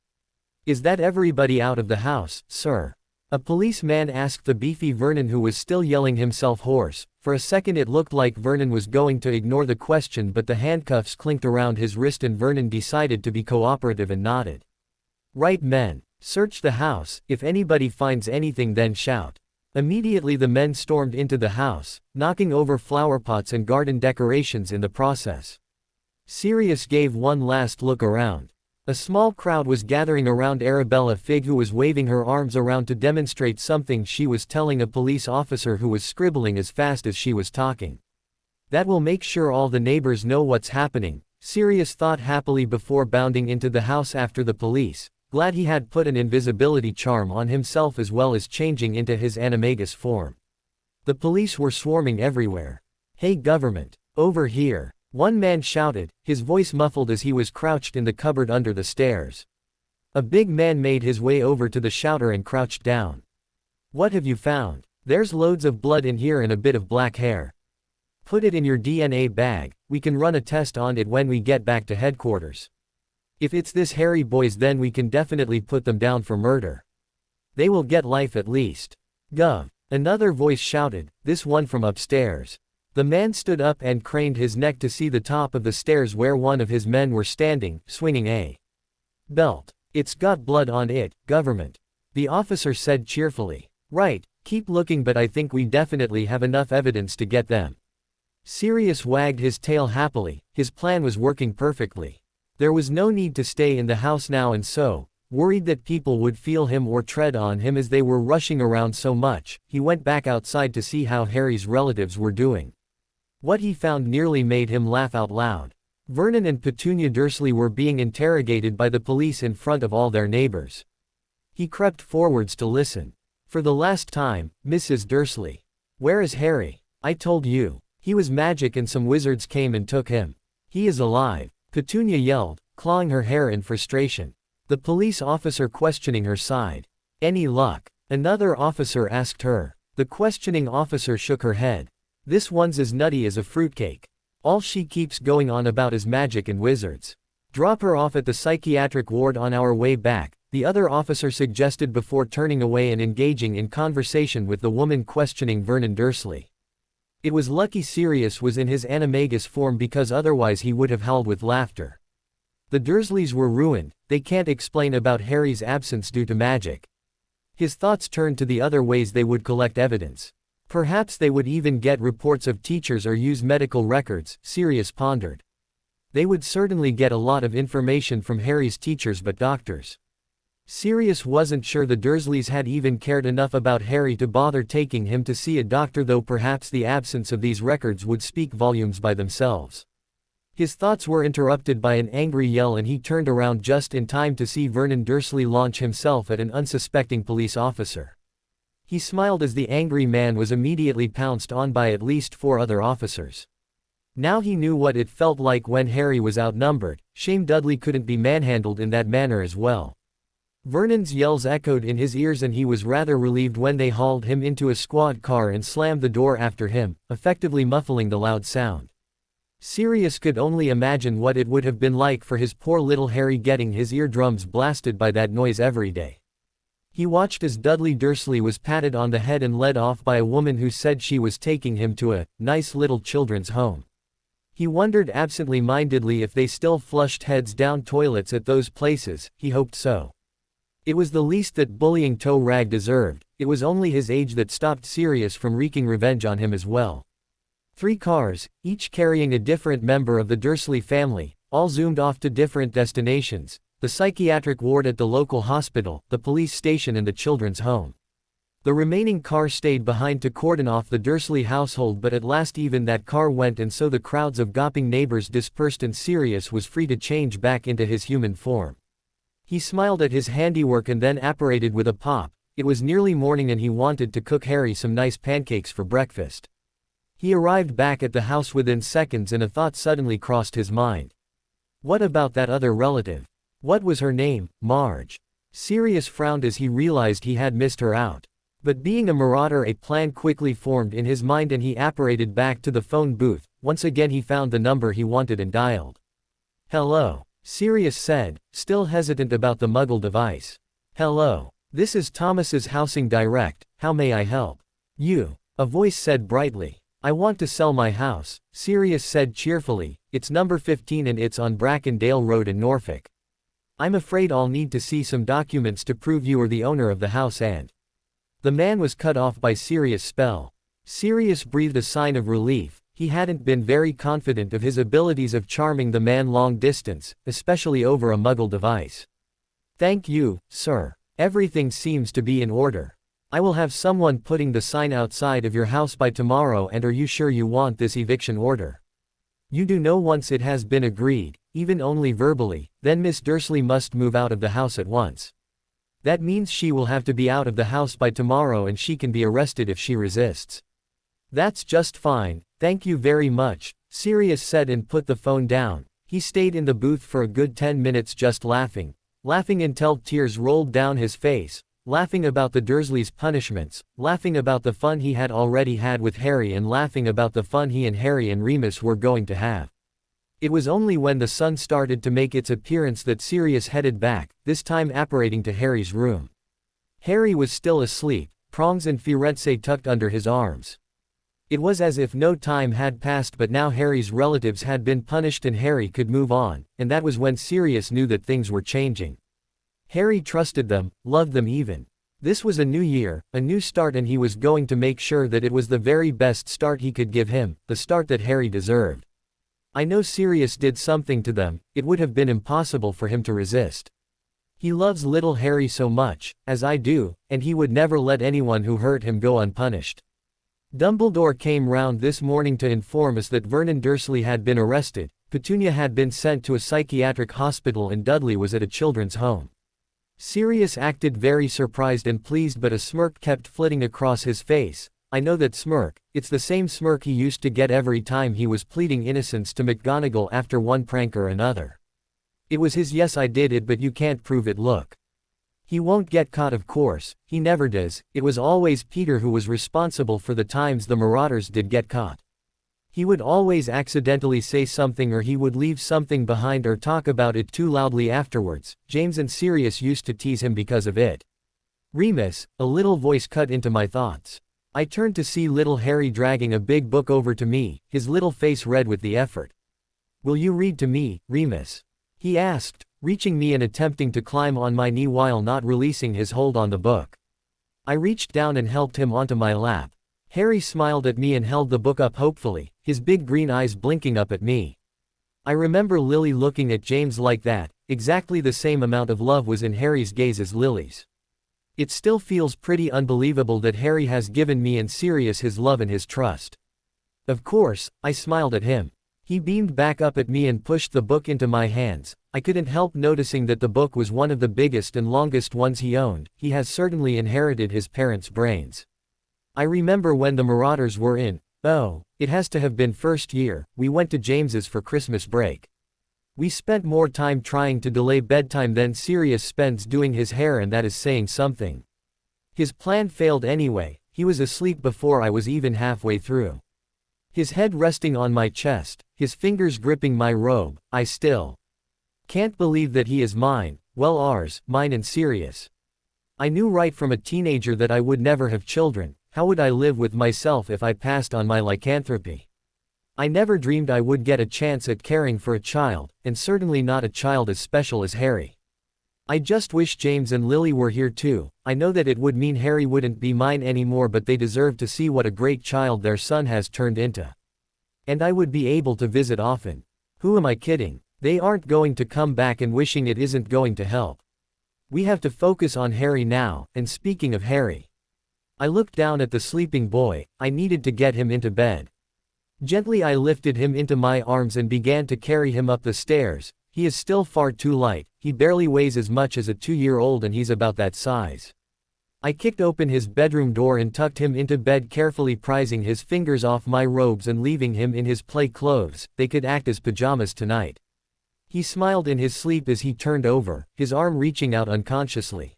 "Is that everybody out of the house, sir?" a policeman asked the beefy Vernon, who was still yelling himself hoarse. For a second it looked like Vernon was going to ignore the question, but the handcuffs clinked around his wrist and Vernon decided to be cooperative and nodded. "Right, men. Search the house. If anybody finds anything, then shout." Immediately the men stormed into the house, knocking over flowerpots and garden decorations in the process. Sirius gave one last look around. A small crowd was gathering around Arabella Figg, who was waving her arms around to demonstrate something she was telling a police officer who was scribbling as fast as she was talking. "That will make sure all the neighbors know what's happening," Sirius thought happily before bounding into the house after the police, glad he had put an invisibility charm on himself as well as changing into his animagus form. The police were swarming everywhere. "Hey, government, over here," one man shouted, his voice muffled as he was crouched in the cupboard under the stairs. A big man made his way over to the shouter and crouched down. "What have you found?" "There's loads of blood in here and a bit of black hair." "Put it in your DNA bag, we can run a test on it when we get back to headquarters. If it's this Harry boys, then we can definitely put them down for murder. They will get life at least." "Gov," another voice shouted, this one from upstairs. The man stood up and craned his neck to see the top of the stairs where one of his men were standing, swinging a belt. "It's got blood on it, government," the officer said cheerfully. "Right, keep looking, but I think we definitely have enough evidence to get them." Sirius wagged his tail happily. His plan was working perfectly. There was no need to stay in the house now, and so, Worried that people would feel him or tread on him as they were rushing around so much, he went back outside to see how Harry's relatives were doing. What he found nearly made him laugh out loud. Vernon and Petunia Dursley were being interrogated by the police in front of all their neighbors. He crept forwards to listen. For the last time, Mrs. Dursley. Where is Harry? I told you. He was magic and some wizards came and took him. He is alive, Petunia yelled, clawing her hair in frustration. The police officer questioning her sighed. Any luck? Another officer asked her. The questioning officer shook her head. This one's as nutty as a fruitcake. All she keeps going on about is magic and wizards. Drop her off at the psychiatric ward on our way back, the other officer suggested before turning away and engaging in conversation with the woman questioning Vernon Dursley. It was lucky Sirius was in his animagus form because otherwise he would have howled with laughter. The Dursleys were ruined, they can't explain about Harry's absence due to magic. His thoughts turned to the other ways they would collect evidence. Perhaps they would even get reports of teachers or use medical records, Sirius pondered. They would certainly get a lot of information from Harry's teachers but doctors. Sirius wasn't sure the Dursleys had even cared enough about Harry to bother taking him to see a doctor, though perhaps the absence of these records would speak volumes by themselves. His thoughts were interrupted by an angry yell and he turned around just in time to see Vernon Dursley launch himself at an unsuspecting police officer. He smiled as the angry man was immediately pounced on by at least 4 other officers. Now he knew what it felt like when Harry was outnumbered. Shame Dudley couldn't be manhandled in that manner as well. Vernon's yells echoed in his ears and he was rather relieved when they hauled him into a squad car and slammed the door after him, effectively muffling the loud sound. Sirius could only imagine what it would have been like for his poor little Harry getting his eardrums blasted by that noise every day. He watched as Dudley Dursley was patted on the head and led off by a woman who said she was taking him to a nice little children's home. He wondered absently-mindedly if they still flushed heads down toilets at those places. He hoped so. It was the least that bullying Toe Rag deserved. It was only his age that stopped Sirius from wreaking revenge on him as well. 3 cars, each carrying a different member of the Dursley family, all zoomed off to different destinations: the psychiatric ward at the local hospital, the police station and the children's home. The remaining car stayed behind to cordon off the Dursley household, but at last even that car went, and so the crowds of gawping neighbors dispersed and Sirius was free to change back into his human form. He smiled at his handiwork and then apparated with a pop. It was nearly morning and he wanted to cook Harry some nice pancakes for breakfast. He arrived back at the house within seconds and a thought suddenly crossed his mind. What about that other relative? What was her name? Marge. Sirius frowned as he realized he had missed her out. But being a marauder, a plan quickly formed in his mind and he apparated back to the phone booth. Once again he found the number he wanted and dialed. Hello, Sirius said, still hesitant about the Muggle device. Hello. This is Thomas's Housing Direct. How may I help you? A voice said brightly. I want to sell my house, Sirius said cheerfully. It's number 15 and it's on Brackendale Road in Norfolk. I'm afraid I'll need to see some documents to prove you are the owner of the house and... The man was cut off by Sirius' spell. Sirius breathed a sign of relief. He hadn't been very confident of his abilities of charming the man long distance, especially over a Muggle device. Thank you, sir. Everything seems to be in order. I will have someone putting the sign outside of your house by tomorrow. And are you sure you want this eviction order? You do know once it has been agreed, even only verbally, then Miss Dursley must move out of the house at once. That means she will have to be out of the house by tomorrow and she can be arrested if she resists. That's just fine, thank you very much, Sirius said and put the phone down. He stayed in the booth for a good 10 minutes just laughing until tears rolled down his face. Laughing about the Dursleys' punishments, laughing about the fun he had already had with Harry and laughing about the fun he and Harry and Remus were going to have. It was only when the sun started to make its appearance that Sirius headed back, this time apparating to Harry's room. Harry was still asleep, prongs and Firenze tucked under his arms. It was as if no time had passed, but now Harry's relatives had been punished and Harry could move on, and that was when Sirius knew that things were changing. Harry trusted them, loved them even. This was a new year, a new start, and he was going to make sure that it was the very best start he could give him, the start that Harry deserved. I know Sirius did something to them, it would have been impossible for him to resist. He loves little Harry so much, as I do, and he would never let anyone who hurt him go unpunished. Dumbledore came round this morning to inform us that Vernon Dursley had been arrested, Petunia had been sent to a psychiatric hospital and Dudley was at a children's home. Sirius acted very surprised and pleased, but a smirk kept flitting across his face. I know that smirk, it's the same smirk he used to get every time he was pleading innocence to McGonagall after one prank or another. It was his "yes I did it but you can't prove it" look. He won't get caught, of course, he never does. It was always Peter who was responsible for the times the marauders did get caught. He would always accidentally say something or he would leave something behind or talk about it too loudly afterwards. James and Sirius used to tease him because of it. Remus, a little voice cut into my thoughts. I turned to see little Harry dragging a big book over to me, his little face red with the effort. "Will you read to me, Remus?" he asked, reaching me and attempting to climb on my knee while not releasing his hold on the book. I reached down and helped him onto my lap. Harry smiled at me and held the book up hopefully, his big green eyes blinking up at me. I remember Lily looking at James like that, exactly the same amount of love was in Harry's gaze as Lily's. It still feels pretty unbelievable that Harry has given me and Sirius his love and his trust. Of course, I smiled at him. He beamed back up at me and pushed the book into my hands. I couldn't help noticing that the book was one of the biggest and longest ones he owned. He has certainly inherited his parents' brains. I remember when the Marauders were in, it has to have been first year, we went to James's for Christmas break. We spent more time trying to delay bedtime than Sirius spends doing his hair, and that is saying something. His plan failed anyway, he was asleep before I was even halfway through. His head resting on my chest, his fingers gripping my robe, I still can't believe that he is mine, well ours, mine and Sirius. I knew right from a teenager that I would never have children. How would I live with myself if I passed on my lycanthropy? I never dreamed I would get a chance at caring for a child, and certainly not a child as special as Harry. I just wish James and Lily were here too. I know that it would mean Harry wouldn't be mine anymore, but they deserve to see what a great child their son has turned into. And I would be able to visit often. Who am I kidding? They aren't going to come back, and wishing it isn't going to help. We have to focus on Harry now, and speaking of Harry. I looked down at the sleeping boy. I needed to get him into bed. Gently I lifted him into my arms and began to carry him up the stairs. He is still far too light, he barely weighs as much as a 2-year-old and he's about that size. I kicked open his bedroom door and tucked him into bed, carefully prizing his fingers off my robes and leaving him in his play clothes. They could act as pajamas tonight. He smiled in his sleep as he turned over, his arm reaching out unconsciously.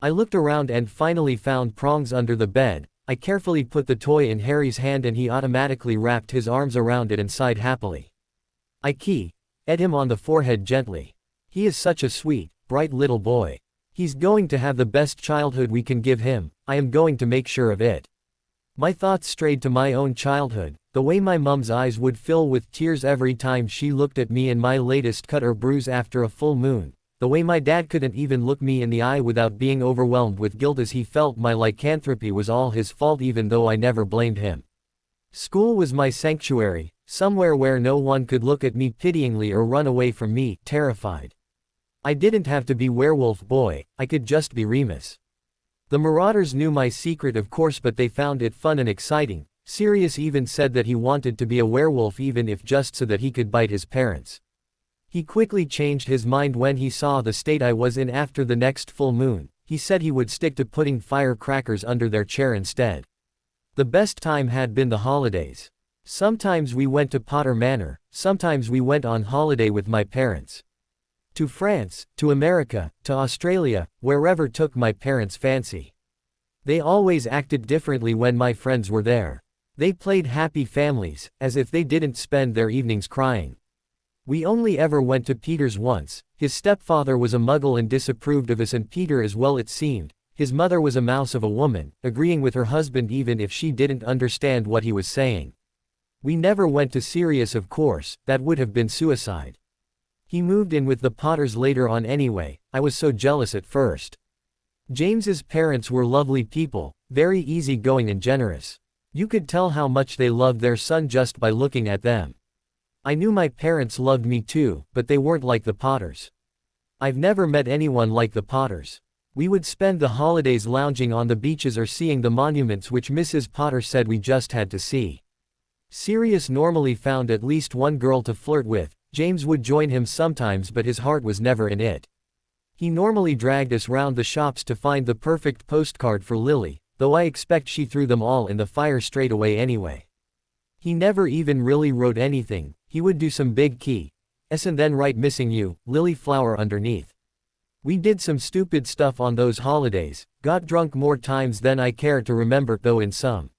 I looked around and finally found prongs under the bed. I carefully put the toy in Harry's hand and he automatically wrapped his arms around it and sighed happily. I kissed him on the forehead gently. He is such a sweet, bright little boy. He's going to have the best childhood we can give him. I am going to make sure of it. My thoughts strayed to my own childhood, the way my mum's eyes would fill with tears every time she looked at me in my latest cut or bruise after a full moon. The way my dad couldn't even look me in the eye without being overwhelmed with guilt as he felt my lycanthropy was all his fault, even though I never blamed him. School was my sanctuary, somewhere where no one could look at me pityingly or run away from me, terrified. I didn't have to be werewolf boy, I could just be Remus. The Marauders knew my secret, of course, but they found it fun and exciting. Sirius even said that he wanted to be a werewolf, even if just so that he could bite his parents. He quickly changed his mind when he saw the state I was in after the next full moon. He said he would stick to putting firecrackers under their chair instead. The best time had been the holidays. Sometimes we went to Potter Manor, sometimes we went on holiday with my parents. To France, to America, to Australia, wherever took my parents' fancy. They always acted differently when my friends were there. They played happy families, as if they didn't spend their evenings crying. We only ever went to Peter's once. His stepfather was a muggle and disapproved of us, and Peter as well, it seemed. His mother was a mouse of a woman, agreeing with her husband even if she didn't understand what he was saying. We never went to Sirius, of course, that would have been suicide. He moved in with the Potters later on anyway. I was so jealous at first. James's parents were lovely people, very easygoing and generous. You could tell how much they loved their son just by looking at them. I knew my parents loved me too, but they weren't like the Potters. I've never met anyone like the Potters. We would spend the holidays lounging on the beaches or seeing the monuments which Mrs. Potter said we just had to see. Sirius normally found at least one girl to flirt with. James would join him sometimes, but his heart was never in it. He normally dragged us round the shops to find the perfect postcard for Lily, though I expect she threw them all in the fire straight away anyway. He never even really wrote anything. He would do some big key S and then write missing you, Lily flower underneath. We did some stupid stuff on those holidays, got drunk more times than I care to remember, though in some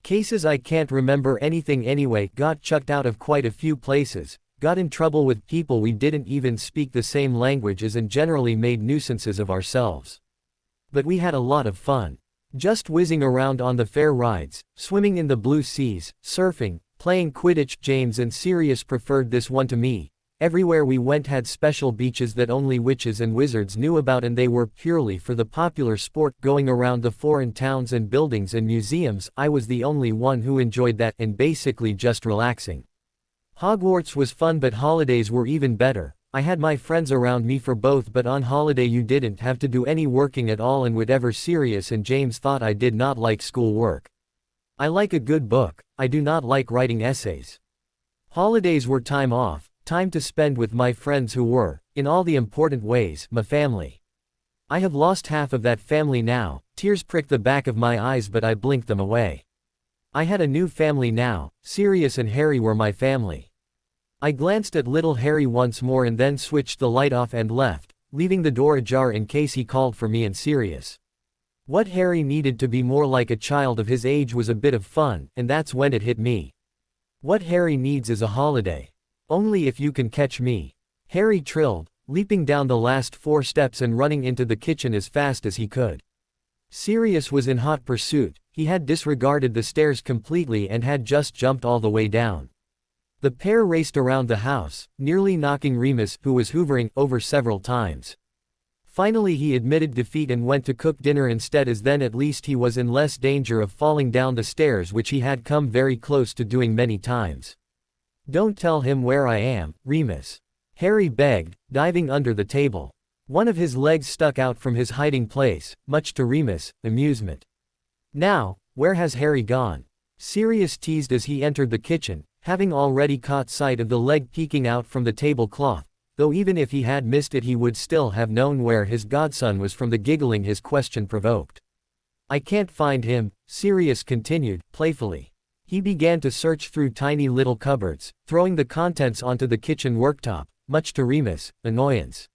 cases I can't remember anything anyway, got chucked out of quite a few places, got in trouble with people we didn't even speak the same language as, and generally made nuisances of ourselves. But we had a lot of fun. Just whizzing around on the fair rides, swimming in the blue seas, surfing, playing Quidditch. James and Sirius preferred this one to me. Everywhere we went had special beaches that only witches and wizards knew about, and they were purely for the popular sport. Going around the foreign towns and buildings and museums, I was the only one who enjoyed that, and basically just relaxing. Hogwarts was fun, but holidays were even better. I had my friends around me for both, but on holiday you didn't have to do any working at all, and whatever Sirius and James thought, I did not like school work. I like a good book. I do not like writing essays. Holidays were time off. Time to spend with my friends who were, in all the important ways, my family. I have lost half of that family now. Tears pricked the back of my eyes, but I blinked them away. I had a new family now. Sirius and Harry were my family. I glanced at little Harry once more and then switched the light off and left, leaving the door ajar in case he called for me and Sirius. What Harry needed to be more like a child of his age was a bit of fun, and that's when it hit me. What Harry needs is a holiday. Only if you can catch me. Harry trilled, leaping down the last 4 steps and running into the kitchen as fast as he could. Sirius was in hot pursuit. He had disregarded the stairs completely and had just jumped all the way down. The pair raced around the house, nearly knocking Remus, who was hoovering, over several times. Finally he admitted defeat and went to cook dinner instead, as then at least he was in less danger of falling down the stairs, which he had come very close to doing many times. "Don't tell him where I am, Remus," Harry begged, diving under the table. One of his legs stuck out from his hiding place, much to Remus' amusement. "Now, where has Harry gone?" Sirius teased as he entered the kitchen, having already caught sight of the leg peeking out from the tablecloth, though even if he had missed it he would still have known where his godson was from the giggling his question provoked. "I can't find him," Sirius continued, playfully. He began to search through tiny little cupboards, throwing the contents onto the kitchen worktop, much to Remus' annoyance.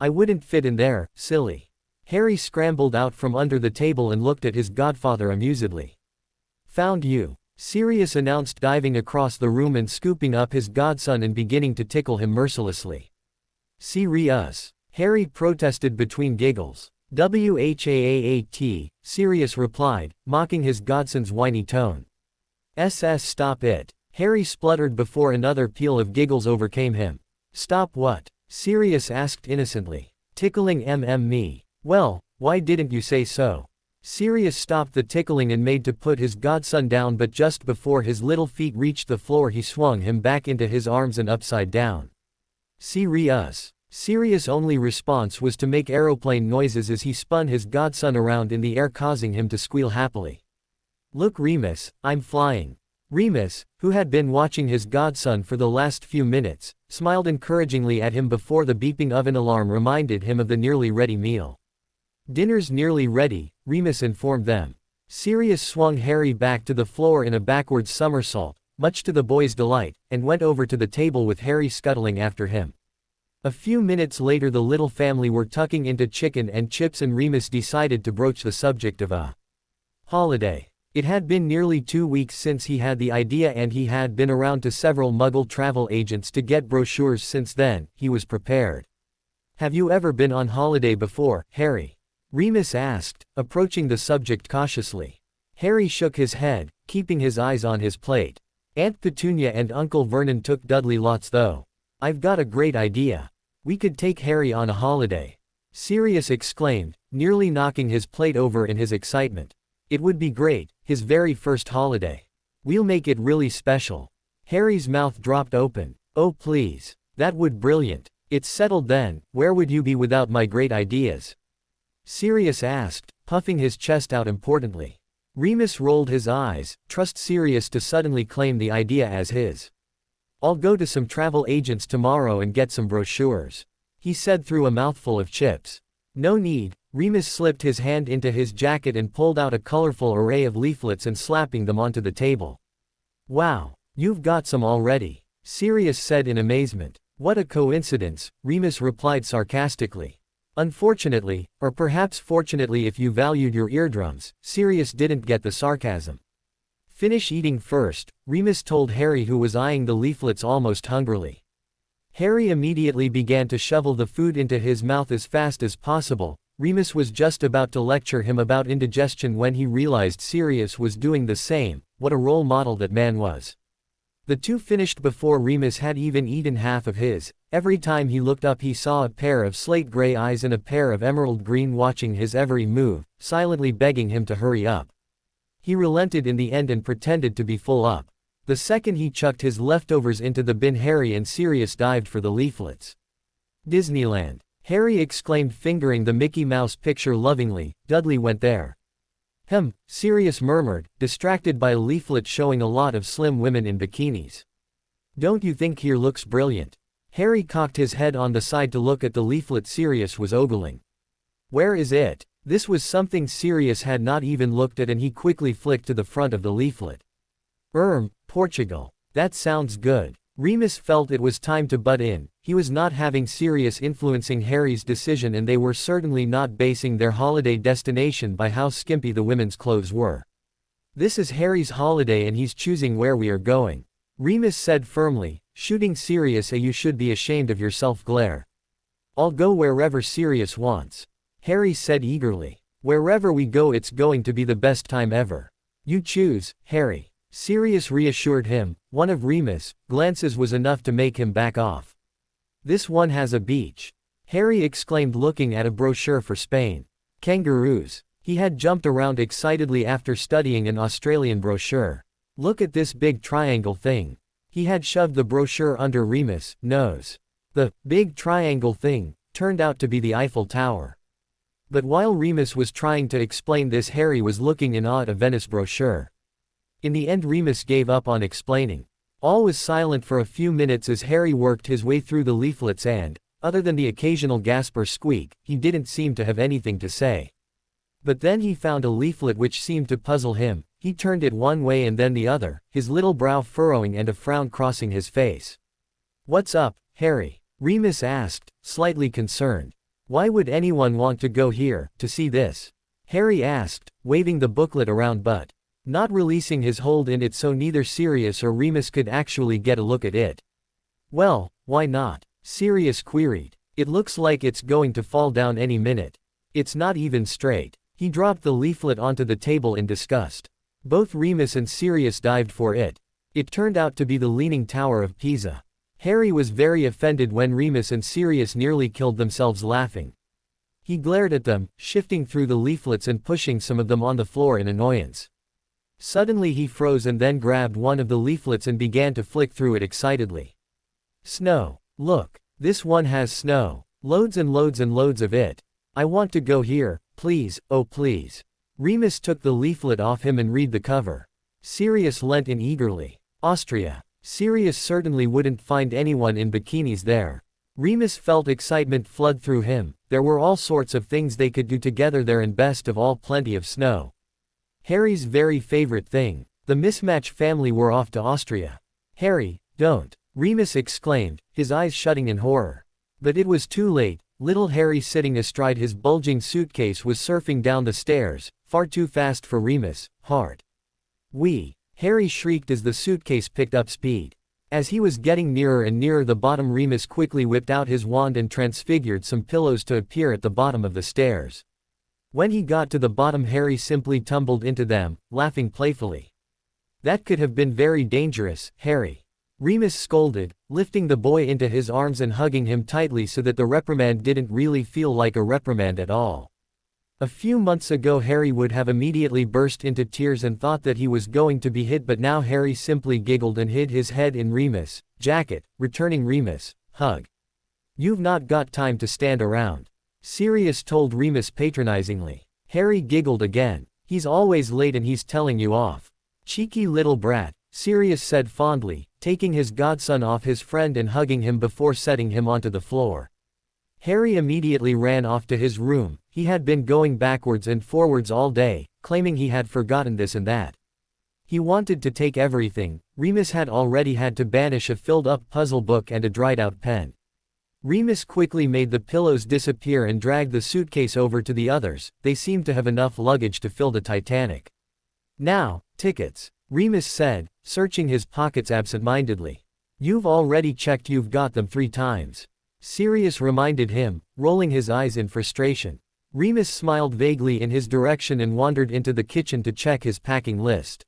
"I wouldn't fit in there, silly." Harry scrambled out from under the table and looked at his godfather amusedly. "Found you," Sirius announced, diving across the room and scooping up his godson and beginning to tickle him mercilessly. "Sirius," Harry protested between giggles. "Whaat," Sirius replied, mocking his godson's whiny tone. Stop it," Harry spluttered before another peal of giggles overcame him. "Stop what?" Sirius asked innocently. "Tickling me." "Well, why didn't you say so?" Sirius stopped the tickling and made to put his godson down, but just before his little feet reached the floor he swung him back into his arms and upside down. "Sirius." Sirius' only response was to make aeroplane noises as he spun his godson around in the air, causing him to squeal happily. "Look Remus, I'm flying." Remus, who had been watching his godson for the last few minutes, smiled encouragingly at him before the beeping oven alarm reminded him of the nearly ready meal. "Dinner's nearly ready," Remus informed them. Sirius swung Harry back to the floor in a backward somersault, much to the boys' delight, and went over to the table with Harry scuttling after him. A few minutes later the little family were tucking into chicken and chips, and Remus decided to broach the subject of a holiday. It had been nearly 2 weeks since he had the idea, and he had been around to several Muggle travel agents to get brochures since then. He was prepared. "Have you ever been on holiday before, Harry?" Remus asked, approaching the subject cautiously. Harry shook his head, keeping his eyes on his plate. "Aunt Petunia and Uncle Vernon took Dudley lots though. I've got a great idea. We could take Harry on a holiday," Sirius exclaimed, nearly knocking his plate over in his excitement. "It would be great, his very first holiday. We'll make it really special." Harry's mouth dropped open. "Oh please. That would brilliant. It's settled then, where would you be without my great ideas? Sirius asked, puffing his chest out importantly. Remus rolled his eyes, trust Sirius to suddenly claim the idea as his. I'll go to some travel agents tomorrow and get some brochures, he said through a mouthful of chips. No need. Remus slipped his hand into his jacket and pulled out a colorful array of leaflets and slapping them onto the table. Wow, you've got some already, Sirius said in amazement. What a coincidence, Remus replied sarcastically. Unfortunately, or perhaps fortunately if you valued your eardrums, Sirius didn't get the sarcasm. Finish eating first, Remus told Harry, who was eyeing the leaflets almost hungrily. Harry immediately began to shovel the food into his mouth as fast as possible. Remus was just about to lecture him about indigestion when he realized Sirius was doing the same. What a role model that man was. The two finished before Remus had even eaten half of his. Every time he looked up he saw a pair of slate-gray eyes and a pair of emerald green watching his every move, silently begging him to hurry up. He relented in the end and pretended to be full up. The second he chucked his leftovers into the bin, Harry and Sirius dived for the leaflets. Disneyland, Harry exclaimed, fingering the Mickey Mouse picture lovingly. Dudley went there. Sirius murmured, distracted by a leaflet showing a lot of slim women in bikinis. Don't you think here looks brilliant? Harry cocked his head on the side to look at the leaflet Sirius was ogling. Where is it? This was something Sirius had not even looked at, and he quickly flicked to the front of the leaflet. Portugal. That sounds good. Remus felt it was time to butt in. He was not having Sirius influencing Harry's decision, and they were certainly not basing their holiday destination by how skimpy the women's clothes were. This is Harry's holiday and he's choosing where we are going, Remus said firmly, shooting Sirius a "you should be ashamed of yourself" glare. I'll go wherever Sirius wants, Harry said eagerly. Wherever we go it's going to be the best time ever. You choose, Harry, Sirius reassured him. One of Remus' glances was enough to make him back off. This one has a beach, Harry exclaimed, looking at a brochure for Spain. Kangaroos. He had jumped around excitedly after studying an Australian brochure. Look at this big triangle thing. He had shoved the brochure under Remus' nose. The big triangle thing turned out to be the Eiffel Tower. But while Remus was trying to explain this, Harry was looking in awe at a Venice brochure. In the end Remus gave up on explaining. All was silent for a few minutes as Harry worked his way through the leaflets and, other than the occasional gasp or squeak, he didn't seem to have anything to say. But then he found a leaflet which seemed to puzzle him. He turned it one way and then the other, his little brow furrowing and a frown crossing his face. What's up, Harry? Remus asked, slightly concerned. Why would anyone want to go here, to see this? Harry asked, waving the booklet around but not releasing his hold in it so neither Sirius or Remus could actually get a look at it. Well, why not? Sirius queried. It looks like it's going to fall down any minute. It's not even straight. He dropped the leaflet onto the table in disgust. Both Remus and Sirius dived for it. It turned out to be the Leaning Tower of Pisa. Harry was very offended when Remus and Sirius nearly killed themselves laughing. He glared at them, shifting through the leaflets and pushing some of them on the floor in annoyance. Suddenly he froze and then grabbed one of the leaflets and began to flick through it excitedly. Snow. Look, this one has snow. Loads and loads and loads of it. I want to go here, please, oh please. Remus took the leaflet off him and read the cover. Sirius leant in eagerly. Austria. Sirius certainly wouldn't find anyone in bikinis there. Remus felt excitement flood through him. There were all sorts of things they could do together there, and best of all, plenty of snow. Harry's very favorite thing. The Mismatch family were off to Austria. Harry, don't! Remus exclaimed, his eyes shutting in horror. But it was too late. Little Harry, sitting astride his bulging suitcase, was surfing down the stairs, far too fast for Remus' heart. Wee! Harry shrieked as the suitcase picked up speed. As he was getting nearer and nearer the bottom, Remus quickly whipped out his wand and transfigured some pillows to appear at the bottom of the stairs. When he got to the bottom, Harry simply tumbled into them, laughing playfully. That could have been very dangerous, Harry, Remus scolded, lifting the boy into his arms and hugging him tightly so that the reprimand didn't really feel like a reprimand at all. A few months ago Harry would have immediately burst into tears and thought that he was going to be hit, but now Harry simply giggled and hid his head in Remus' jacket, returning Remus' hug. You've not got time to stand around, Sirius told Remus patronizingly. Harry giggled again. He's always late and he's telling you off. Cheeky little brat, Sirius said fondly, taking his godson off his friend and hugging him before setting him onto the floor. Harry immediately ran off to his room. He had been going backwards and forwards all day, claiming he had forgotten this and that. He wanted to take everything. Remus had already had to banish a filled-up puzzle book and a dried-out pen. Remus quickly made the pillows disappear and dragged the suitcase over to the others. They seemed to have enough luggage to fill the Titanic. Now, tickets, Remus said, searching his pockets absent-mindedly. You've already checked. You've got them 3 times. Sirius reminded him, rolling his eyes in frustration. Remus smiled vaguely in his direction and wandered into the kitchen to check his packing list.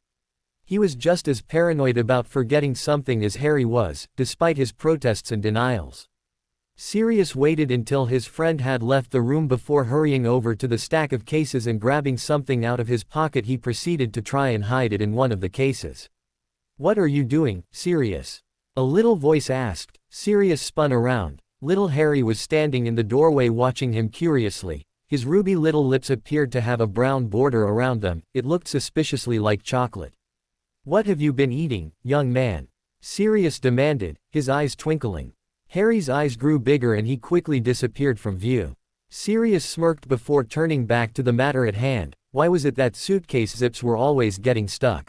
He was just as paranoid about forgetting something as Harry was, despite his protests and denials. Sirius waited until his friend had left the room before hurrying over to the stack of cases and grabbing something out of his pocket. He proceeded to try and hide it in one of the cases. What are you doing, Sirius? A little voice asked. Sirius spun around. Little Harry was standing in the doorway watching him curiously. His ruby little lips appeared to have a brown border around them. It looked suspiciously like chocolate. What have you been eating, young man? Sirius demanded, his eyes twinkling. Harry's eyes grew bigger and he quickly disappeared from view. Sirius smirked before turning back to the matter at hand. Why was it that suitcase zips were always getting stuck?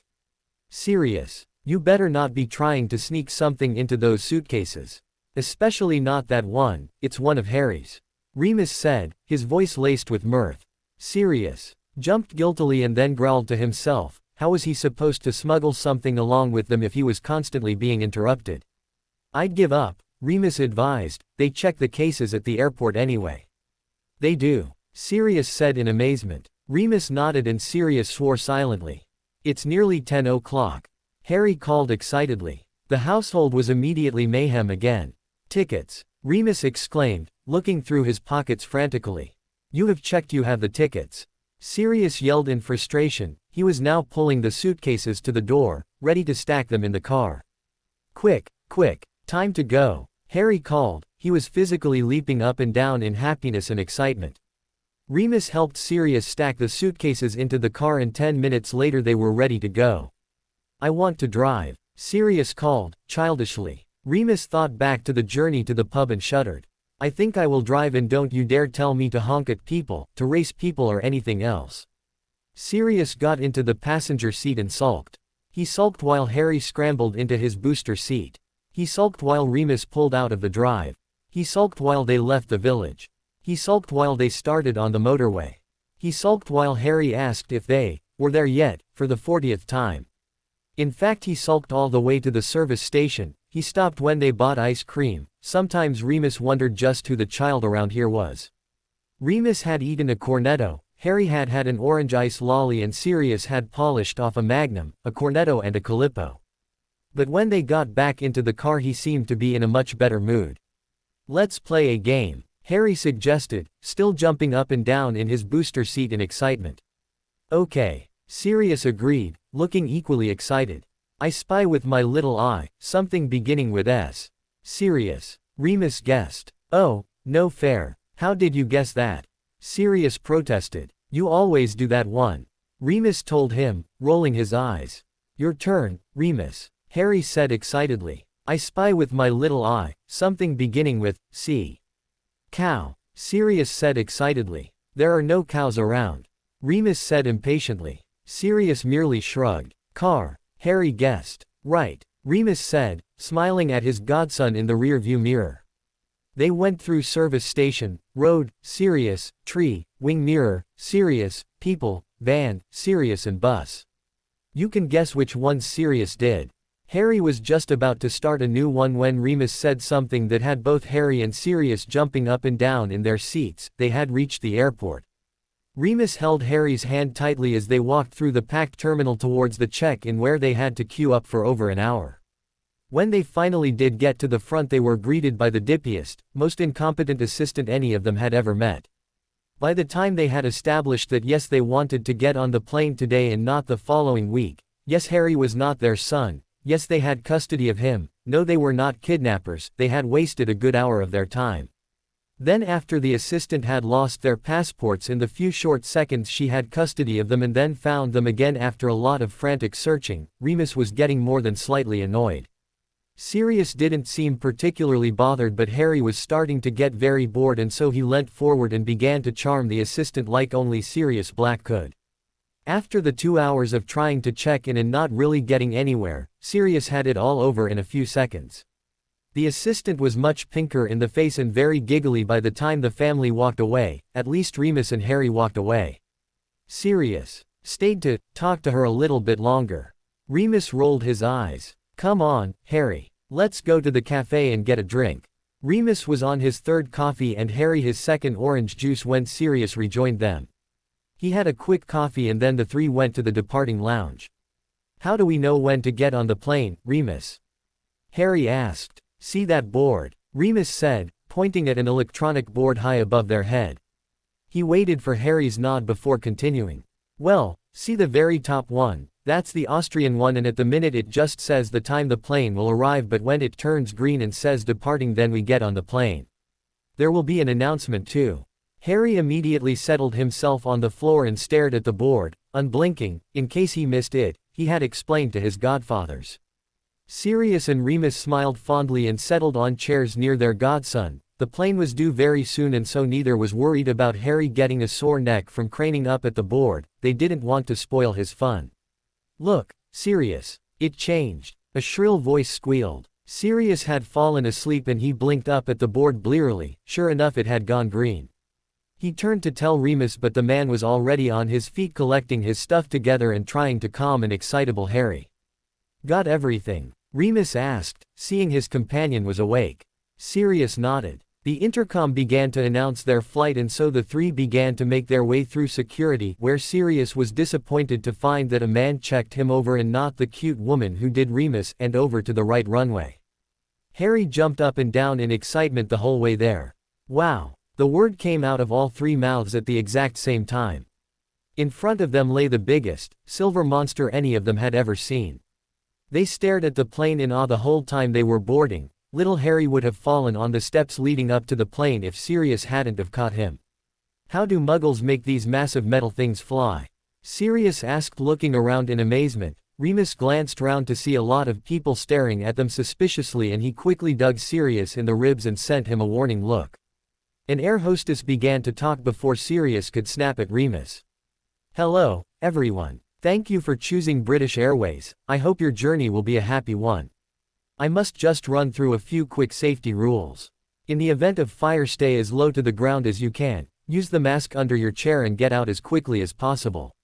Sirius, you better not be trying to sneak something into those suitcases. Especially not that one, it's one of Harry's. Remus said, his voice laced with mirth. Sirius jumped guiltily and then growled to himself. How was he supposed to smuggle something along with them if he was constantly being interrupted? I'd give up, Remus advised. They check the cases at the airport anyway. They do, Sirius said in amazement. Remus nodded and Sirius swore silently. It's nearly 10 o'clock. Harry called excitedly. The household was immediately mayhem again. Tickets, Remus exclaimed, looking through his pockets frantically. You have checked. You have the tickets. Sirius yelled in frustration. He was now pulling the suitcases to the door, ready to stack them in the car. Quick, quick, time to go, Harry called. He was physically leaping up and down in happiness and excitement. Remus helped Sirius stack the suitcases into the car and 10 minutes later they were ready to go. I want to drive, Sirius called, childishly. Remus thought back to the journey to the pub and shuddered. I think I will drive and don't you dare tell me to honk at people, to race people or anything else. Sirius got into the passenger seat and sulked. He sulked while Harry scrambled into his booster seat. He sulked while Remus pulled out of the drive. He sulked while they left the village. He sulked while they started on the motorway. He sulked while Harry asked if they were there yet, for the 40th time. In fact, he sulked all the way to the service station. He stopped when they bought ice cream. Sometimes Remus wondered just who the child around here was. Remus had eaten a cornetto. Harry had had an orange ice lolly and Sirius had polished off a Magnum, a cornetto and a Calippo. But when they got back into the car he seemed to be in a much better mood. Let's play a game, Harry suggested, still jumping up and down in his booster seat in excitement. Okay, Sirius agreed, looking equally excited. I spy with my little eye, something beginning with S. Sirius, Remus guessed. Oh, no fair, how did you guess that? Sirius protested. You always do that one. Remus told him, rolling his eyes. Your turn, Remus, Harry said excitedly. I spy with my little eye, something beginning with C. Cow, Sirius said excitedly. There are no cows around. Remus said impatiently. Sirius merely shrugged. Car, Harry guessed. Right, Remus said, smiling at his godson in the rear-view mirror. They went through service station, road, Sirius, tree, wing mirror, Sirius, people, van, Sirius and bus. You can guess which one Sirius did. Harry was just about to start a new one when Remus said something that had both Harry and Sirius jumping up and down in their seats. They had reached the airport. Remus held Harry's hand tightly as they walked through the packed terminal towards the check-in where they had to queue up for over an hour. When they finally did get to the front they were greeted by the dippiest, most incompetent assistant any of them had ever met. By the time they had established that yes they wanted to get on the plane today and not the following week, yes Harry was not their son, Yes, they had custody of him. No, they were not kidnappers, they had wasted a good hour of their time. Then after the assistant had lost their passports in the few short seconds she had custody of them and then found them again after a lot of frantic searching, Remus was getting more than slightly annoyed. Sirius didn't seem particularly bothered, but Harry was starting to get very bored, and so he leant forward and began to charm the assistant like only Sirius Black could. After the 2 hours of trying to check in and not really getting anywhere, Sirius had it all over in a few seconds. The assistant was much pinker in the face and very giggly by the time the family walked away, at least Remus and Harry walked away. Sirius stayed to talk to her a little bit longer. Remus rolled his eyes. Come on, Harry. Let's go to the cafe and get a drink. Remus was on his third coffee and Harry his second orange juice when Sirius rejoined them. He had a quick coffee and then the three went to the departing lounge. How do we know when to get on the plane, Remus? Harry asked. See that board? Remus said, pointing at an electronic board high above their head. He waited for Harry's nod before continuing. Well, see the very top one, that's the Austrian one, and at the minute it just says the time the plane will arrive, but when it turns green and says departing then we get on the plane. There will be an announcement too. Harry immediately settled himself on the floor and stared at the board, unblinking, in case he missed it, he had explained to his godfathers. Sirius and Remus smiled fondly and settled on chairs near their godson. The plane was due very soon and so neither was worried about Harry getting a sore neck from craning up at the board. They didn't want to spoil his fun. Look, Sirius. It changed. A shrill voice squealed. Sirius had fallen asleep and he blinked up at the board blearily. Sure enough, it had gone green. He turned to tell Remus, but the man was already on his feet collecting his stuff together and trying to calm an excitable Harry. Got everything? Remus asked, seeing his companion was awake. Sirius nodded. The intercom began to announce their flight and so the three began to make their way through security, where Sirius was disappointed to find that a man checked him over and not the cute woman who did Remus, and over to the right runway. Harry jumped up and down in excitement the whole way there. Wow! The word came out of all three mouths at the exact same time. In front of them lay the biggest, silver monster any of them had ever seen. They stared at the plane in awe the whole time they were boarding. Little Harry would have fallen on the steps leading up to the plane if Sirius hadn't have caught him. How do muggles make these massive metal things fly? Sirius asked, looking around in amazement. Remus glanced round to see a lot of people staring at them suspiciously and he quickly dug Sirius in the ribs and sent him a warning look. An air hostess began to talk before Sirius could snap at Remus. Hello, everyone. Thank you for choosing British Airways. I hope your journey will be a happy one. I must just run through a few quick safety rules. In the event of fire, stay as low to the ground as you can, use the mask under your chair and get out as quickly as possible.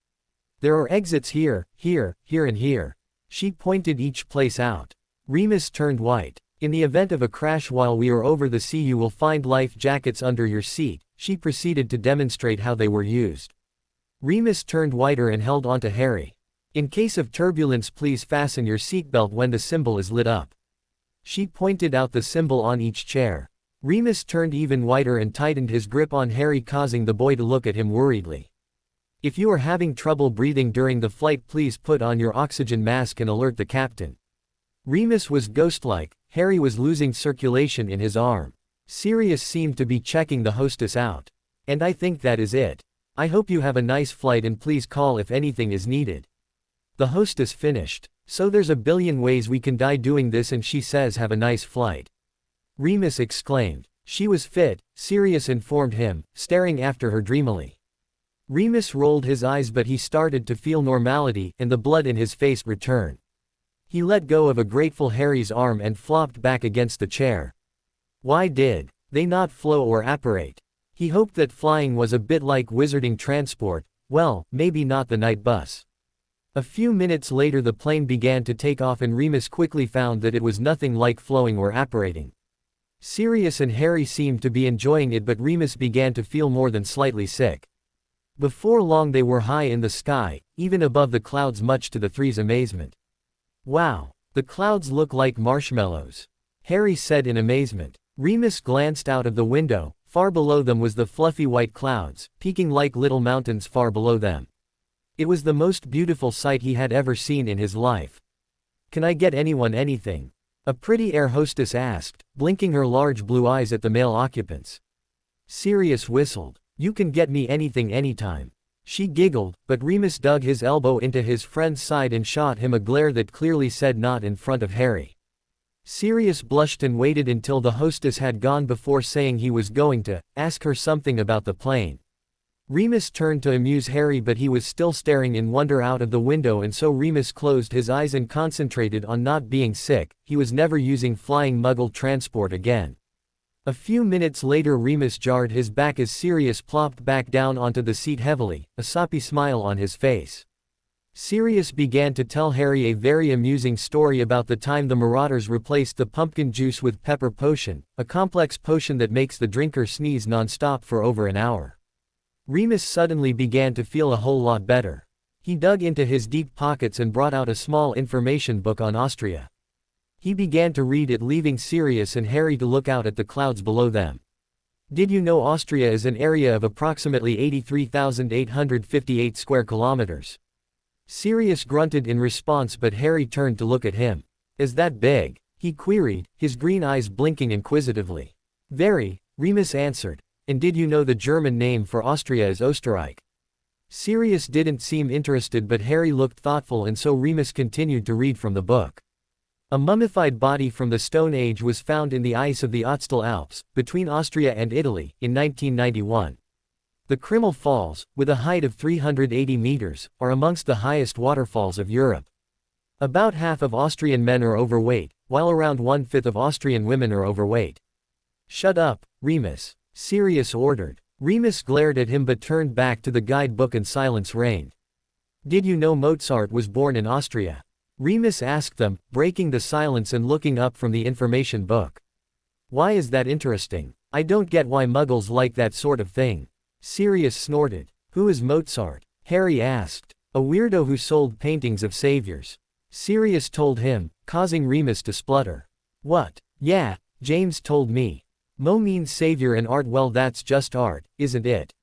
There are exits here, here, here and here. She pointed each place out. Remus turned white. In the event of a crash while we are over the sea you will find life jackets under your seat. She proceeded to demonstrate how they were used. Remus turned whiter and held on to Harry. In case of turbulence please fasten your seatbelt when the symbol is lit up. She pointed out the symbol on each chair. Remus turned even whiter and tightened his grip on Harry, causing the boy to look at him worriedly. If you are having trouble breathing during the flight please put on your oxygen mask and alert the captain. Remus was ghost-like. Harry was losing circulation in his arm. Sirius seemed to be checking the hostess out. And I think that is it. I hope you have a nice flight and please call if anything is needed. The hostess finished. So there's a billion ways we can die doing this and she says have a nice flight. Remus exclaimed. She was fit, Sirius informed him, staring after her dreamily. Remus rolled his eyes but he started to feel normality and the blood in his face returned. He let go of a grateful Harry's arm and flopped back against the chair. Why did they not flow or apparate? He hoped that flying was a bit like wizarding transport, well, maybe not the night bus. A few minutes later the plane began to take off and Remus quickly found that it was nothing like flowing or apparating. Sirius and Harry seemed to be enjoying it but Remus began to feel more than slightly sick. Before long they were high in the sky, even above the clouds much to the three's amazement. Wow, the clouds look like marshmallows, Harry said in amazement. Remus glanced out of the window. Far below them was the fluffy white clouds, peaking like little mountains far below them. It was the most beautiful sight he had ever seen in his life. Can I get anyone anything? A pretty air hostess asked, blinking her large blue eyes at the male occupants. Sirius whistled. You can get me anything anytime. She giggled, but Remus dug his elbow into his friend's side and shot him a glare that clearly said not in front of Harry. Sirius blushed and waited until the hostess had gone before saying he was going to ask her something about the plane. Remus turned to amuse Harry, but he was still staring in wonder out of the window, and so Remus closed his eyes and concentrated on not being sick. He was never using flying Muggle transport again. A few minutes later Remus jarred his back as Sirius plopped back down onto the seat heavily, a soppy smile on his face. Sirius began to tell Harry a very amusing story about the time the Marauders replaced the pumpkin juice with pepper potion, a complex potion that makes the drinker sneeze non-stop for over an hour. Remus suddenly began to feel a whole lot better. He dug into his deep pockets and brought out a small information book on Austria. He began to read it, leaving Sirius and Harry to look out at the clouds below them. Did you know Austria is an area of approximately 83,858 square kilometers? Sirius grunted in response, but Harry turned to look at him. Is that big? He queried, his green eyes blinking inquisitively. Very, Remus answered. And did you know the German name for Austria is Österreich? Sirius didn't seem interested, but Harry looked thoughtful, and so Remus continued to read from the book. A mummified body from the Stone Age was found in the ice of the Ötztal Alps, between Austria and Italy, in 1991. The Krimmel Falls, with a height of 380 meters, are amongst the highest waterfalls of Europe. About half of Austrian men are overweight, while around 1/5 of Austrian women are overweight. Shut up, Remus, Sirius ordered. Remus glared at him but turned back to the guidebook and silence reigned. Did you know Mozart was born in Austria? Remus asked them, breaking the silence and looking up from the information book. Why is that interesting? I don't get why Muggles like that sort of thing. Sirius snorted. Who is Mozart? Harry asked. A weirdo who sold paintings of saviors. Sirius told him, causing Remus to splutter. What? Yeah, James told me. Mo means savior and art. Well, that's just art, isn't it?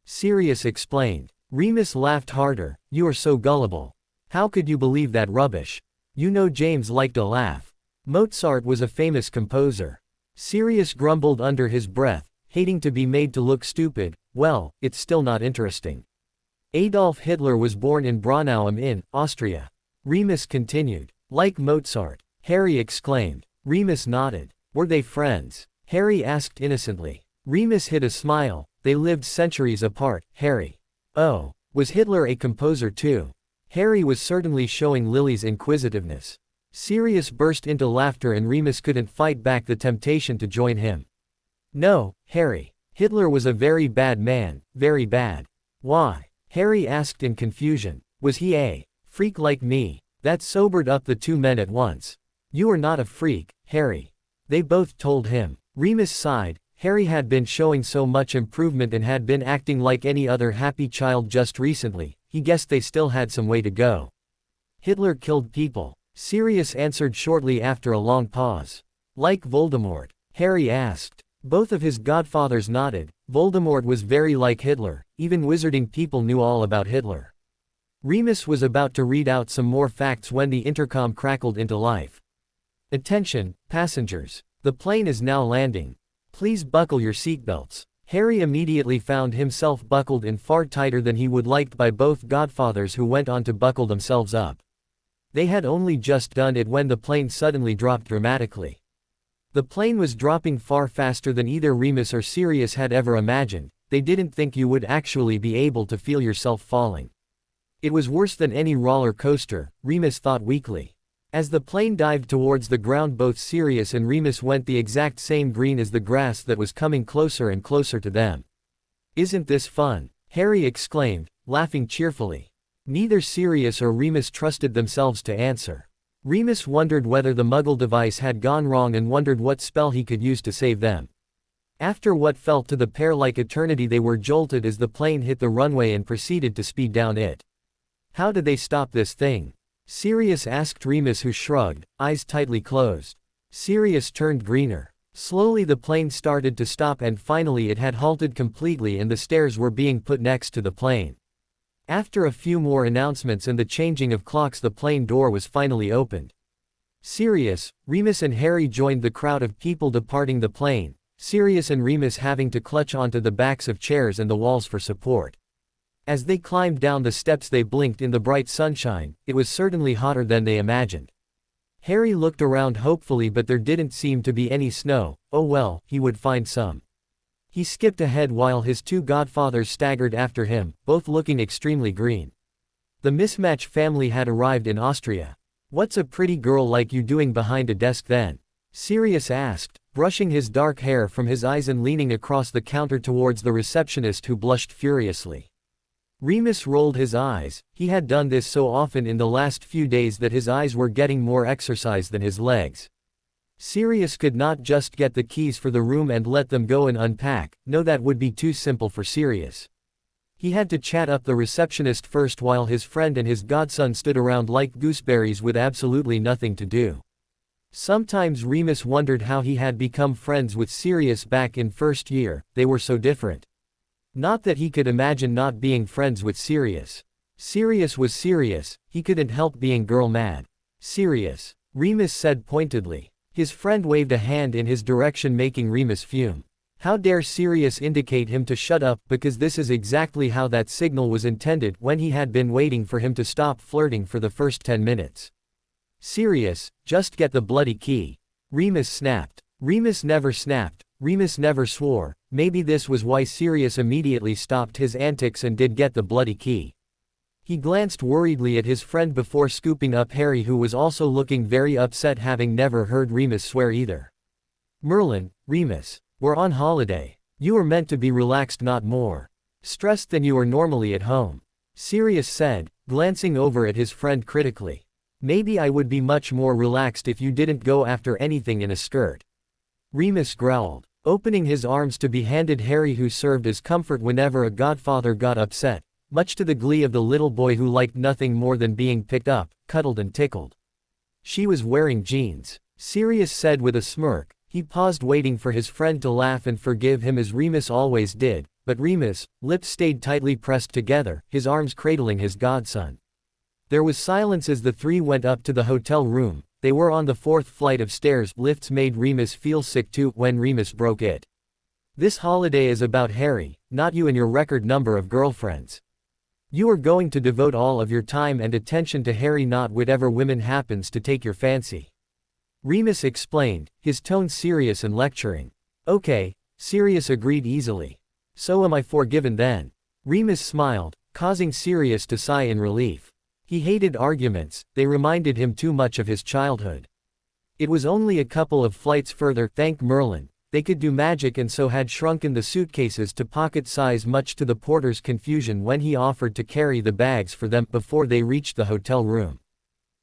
Sirius explained. Remus laughed harder. You are so gullible. How could you believe that rubbish? You know James liked a laugh. Mozart was a famous composer. Sirius grumbled under his breath, hating to be made to look stupid. Well, it's still not interesting. Adolf Hitler was born in Braunau in Austria. Remus continued. Like Mozart, Harry exclaimed. Remus nodded. Were they friends? Harry asked innocently. Remus hid a smile. They lived centuries apart, Harry. Oh, was Hitler a composer too? Harry was certainly showing Lily's inquisitiveness. Sirius burst into laughter and Remus couldn't fight back the temptation to join him. No, Harry. Hitler was a very bad man, very bad. Why? Harry asked in confusion. Was he a freak like me? That sobered up the two men at once. You are not a freak, Harry. They both told him. Remus sighed. Harry had been showing so much improvement and had been acting like any other happy child just recently. He guessed they still had some way to go. Hitler killed people. Sirius answered shortly after a long pause. Like Voldemort? Harry asked. Both of his godfathers nodded. Voldemort was very like Hitler. Even wizarding people knew all about Hitler. Remus was about to read out some more facts when the intercom crackled into life. Attention, passengers. The plane is now landing. Please buckle your seatbelts. Harry immediately found himself buckled in far tighter than he would liked by both godfathers, who went on to buckle themselves up. They had only just done it when the plane suddenly dropped dramatically. The plane was dropping far faster than either Remus or Sirius had ever imagined. They didn't think you would actually be able to feel yourself falling. It was worse than any roller coaster, Remus thought weakly. As the plane dived towards the ground, both Sirius and Remus went the exact same green as the grass that was coming closer and closer to them. Isn't this fun? Harry exclaimed, laughing cheerfully. Neither Sirius or Remus trusted themselves to answer. Remus wondered whether the Muggle device had gone wrong and wondered what spell he could use to save them. After what felt to the pair like eternity, they were jolted as the plane hit the runway and proceeded to speed down it. How did they stop this thing? Sirius asked Remus, who shrugged, eyes tightly closed. Sirius turned greener. Slowly the plane started to stop and finally it had halted completely and the stairs were being put next to the plane. After a few more announcements and the changing of clocks, the plane door was finally opened. Sirius, Remus and Harry joined the crowd of people departing the plane, Sirius and Remus having to clutch onto the backs of chairs and the walls for support. As they climbed down the steps they blinked in the bright sunshine. It was certainly hotter than they imagined. Harry looked around hopefully, but there didn't seem to be any snow. Oh well, he would find some. He skipped ahead while his two godfathers staggered after him, both looking extremely green. The mismatched family had arrived in Austria. "What's a pretty girl like you doing behind a desk then?" Sirius asked, brushing his dark hair from his eyes and leaning across the counter towards the receptionist, who blushed furiously. Remus rolled his eyes. He had done this so often in the last few days that his eyes were getting more exercise than his legs. Sirius could not just get the keys for the room and let them go and unpack. No, that would be too simple for Sirius. He had to chat up the receptionist first while his friend and his godson stood around like gooseberries with absolutely nothing to do. Sometimes Remus wondered how he had become friends with Sirius back in first year. They were so different. Not that he could imagine not being friends with Sirius. Sirius was Sirius, he couldn't help being girl mad. "Sirius," Remus said pointedly. His friend waved a hand in his direction, making Remus fume. How dare Sirius indicate him to shut up, because this is exactly how that signal was intended when he had been waiting for him to stop flirting for the first 10 minutes. "Sirius, just get the bloody key," Remus snapped. Remus never snapped. Remus never swore. Maybe this was why Sirius immediately stopped his antics and did get the bloody key. He glanced worriedly at his friend before scooping up Harry, who was also looking very upset, having never heard Remus swear either. "Merlin, Remus, we're on holiday. You are meant to be relaxed, not more stressed than you are normally at home," Sirius said, glancing over at his friend critically. "Maybe I would be much more relaxed if you didn't go after anything in a skirt," Remus growled, opening his arms to be handed Harry, who served as comfort whenever a godfather got upset, much to the glee of the little boy, who liked nothing more than being picked up, cuddled and tickled. "She was wearing jeans," Sirius said with a smirk. He paused, waiting for his friend to laugh and forgive him as Remus always did, but Remus' lips stayed tightly pressed together, his arms cradling his godson. There was silence as the three went up to the hotel room. They were on the 4th flight of stairs. Lifts made Remus feel sick too when Remus broke it. "This holiday is about Harry, not you and your record number of girlfriends. You are going to devote all of your time and attention to Harry, not whatever woman happens to take your fancy," Remus explained, his tone serious and lecturing. "Okay," Sirius agreed easily. "So am I forgiven then?" Remus smiled, causing Sirius to sigh in relief. He hated arguments, they reminded him too much of his childhood. It was only a couple of flights further, thank Merlin. They could do magic and so had shrunken the suitcases to pocket size, much to the porter's confusion when he offered to carry the bags for them before they reached the hotel room.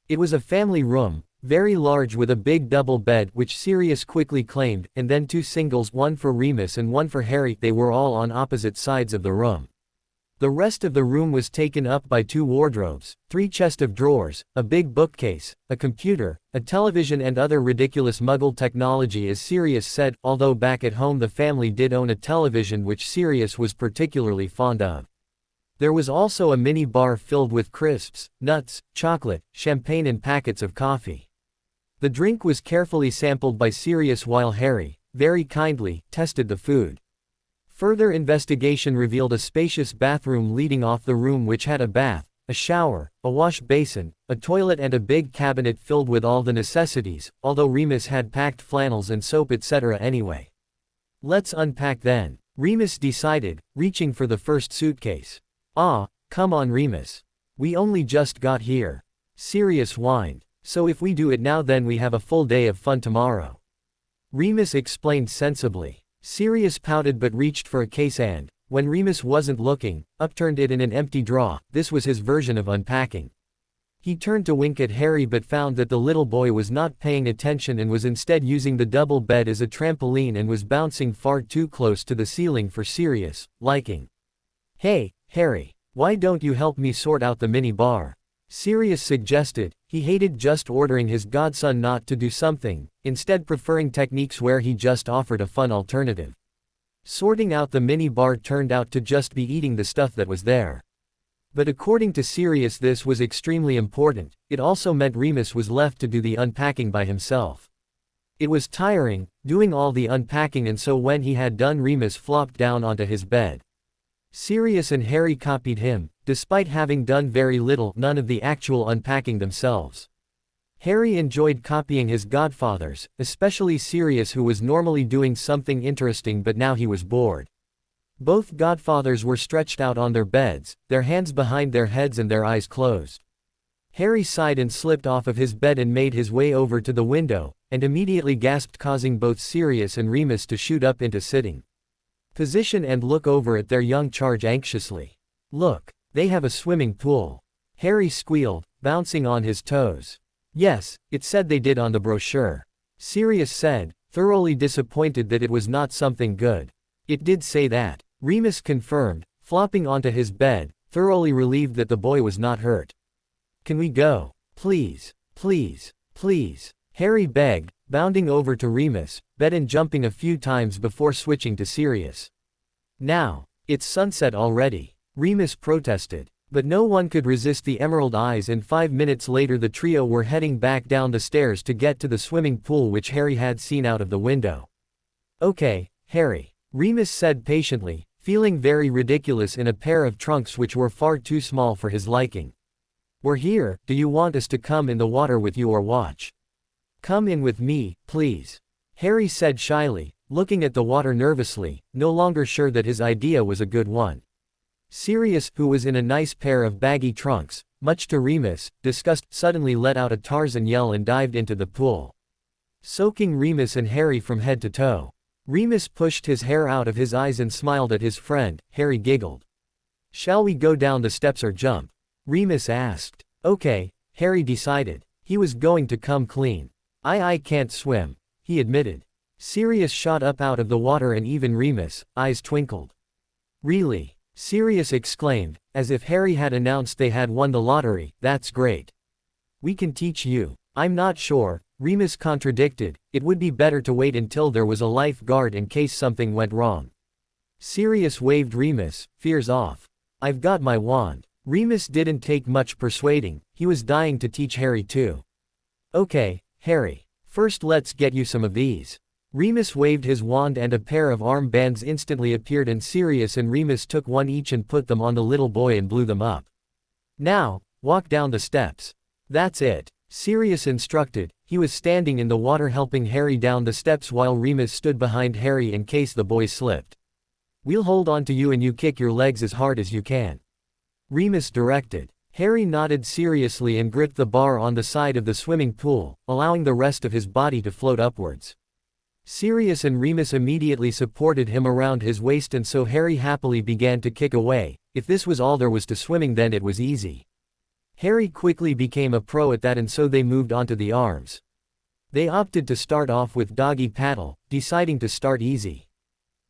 It was a family room, very large, with a big double bed, which Sirius quickly claimed, and then 2 singles, one for Remus and one for Harry. They were all on opposite sides of the room. The rest of the room was taken up by 2 wardrobes, 3 chests of drawers, a big bookcase, a computer, a television and other ridiculous Muggle technology, as Sirius said, although back at home the family did own a television which Sirius was particularly fond of. There was also a mini bar filled with crisps, nuts, chocolate, champagne and packets of coffee. The drink was carefully sampled by Sirius while Harry, very kindly, tested the food. Further investigation revealed a spacious bathroom leading off the room, which had a bath, a shower, a wash basin, a toilet and a big cabinet filled with all the necessities, although Remus had packed flannels and soap etc. anyway. "Let's unpack then," Remus decided, reaching for the first suitcase. "Ah, come on Remus. We only just got here," Sirius whined. "So if we do it now then we have a full day of fun tomorrow," Remus explained sensibly. Sirius pouted but reached for a case and, when Remus wasn't looking, upturned it in an empty drawer. This was his version of unpacking. He turned to wink at Harry but found that the little boy was not paying attention and was instead using the double bed as a trampoline and was bouncing far too close to the ceiling for Sirius' liking. "Hey, Harry, why don't you help me sort out the mini bar?" Sirius suggested. He hated just ordering his godson not to do something, instead preferring techniques where he just offered a fun alternative. Sorting out the mini bar turned out to just be eating the stuff that was there. But according to Sirius this was extremely important. It also meant Remus was left to do the unpacking by himself. It was tiring, doing all the unpacking, and so when he had done Remus flopped down onto his bed. Sirius and Harry copied him, despite having done very little, none of the actual unpacking themselves. Harry enjoyed copying his godfathers, especially Sirius, who was normally doing something interesting but now he was bored. Both godfathers were stretched out on their beds, their hands behind their heads and their eyes closed. Harry sighed and slipped off of his bed and made his way over to the window, and immediately gasped, causing both Sirius and Remus to shoot up into sitting position and look over at their young charge anxiously. "Look, they have a swimming pool," Harry squealed, bouncing on his toes. "Yes, it said they did on the brochure," Sirius said, thoroughly disappointed that it was not something good. "It did say that," Remus confirmed, flopping onto his bed, thoroughly relieved that the boy was not hurt. "Can we go? Please, please, please," Harry begged, bounding over to Remus' bed and jumping a few times before switching to Sirius. "Now, it's sunset already," Remus protested. But no one could resist the emerald eyes, and 5 minutes later the trio were heading back down the stairs to get to the swimming pool which Harry had seen out of the window. "Okay, Harry," Remus said patiently, feeling very ridiculous in a pair of trunks which were far too small for his liking. "We're here. Do you want us to come in the water with you or watch?" "Come in with me, please," Harry said shyly, looking at the water nervously, no longer sure that his idea was a good one. Sirius, who was in a nice pair of baggy trunks, much to Remus' disgust, suddenly let out a Tarzan yell and dived into the pool, soaking Remus and Harry from head to toe. Remus pushed his hair out of his eyes and smiled at his friend. Harry giggled. "Shall we go down the steps or jump?" Remus asked. "Okay," Harry decided. He was going to come clean. I can't swim," he admitted. Sirius shot up out of the water and even Remus' eyes twinkled. "Really?" Sirius exclaimed, as if Harry had announced they had won the lottery. "That's great. We can teach you." "I'm not sure," Remus contradicted. "It would be better to wait until there was a lifeguard in case something went wrong." Sirius waved Remus' fears off. "I've got my wand." Remus didn't take much persuading, he was dying to teach Harry too. "Okay, Harry. First let's get you some of these." Remus waved his wand and a pair of armbands instantly appeared, and Sirius and Remus took one each and put them on the little boy and blew them up. "Now, walk down the steps." "That's it," Sirius instructed. He was standing in the water helping Harry down the steps while Remus stood behind Harry in case the boy slipped. "We'll hold on to you and you kick your legs as hard as you can," Remus directed. Harry nodded seriously and gripped the bar on the side of the swimming pool, allowing the rest of his body to float upwards. Sirius and Remus immediately supported him around his waist, and so Harry happily began to kick away. If this was all there was to swimming, then it was easy. Harry quickly became a pro at that, and so they moved on to the arms. They opted to start off with doggy paddle, deciding to start easy.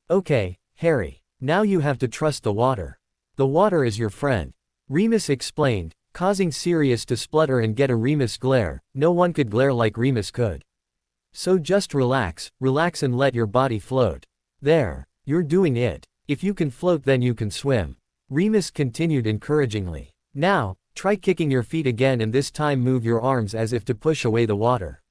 "Okay, Harry. Now you have to trust the water. The water is your friend," Remus explained, causing Sirius to splutter and get a Remus glare. No one could glare like Remus could. "So just relax and let your body float. There, you're doing it. If you can float then you can swim," Remus continued encouragingly. "Now, try kicking your feet again and this time move your arms as if to push away the water."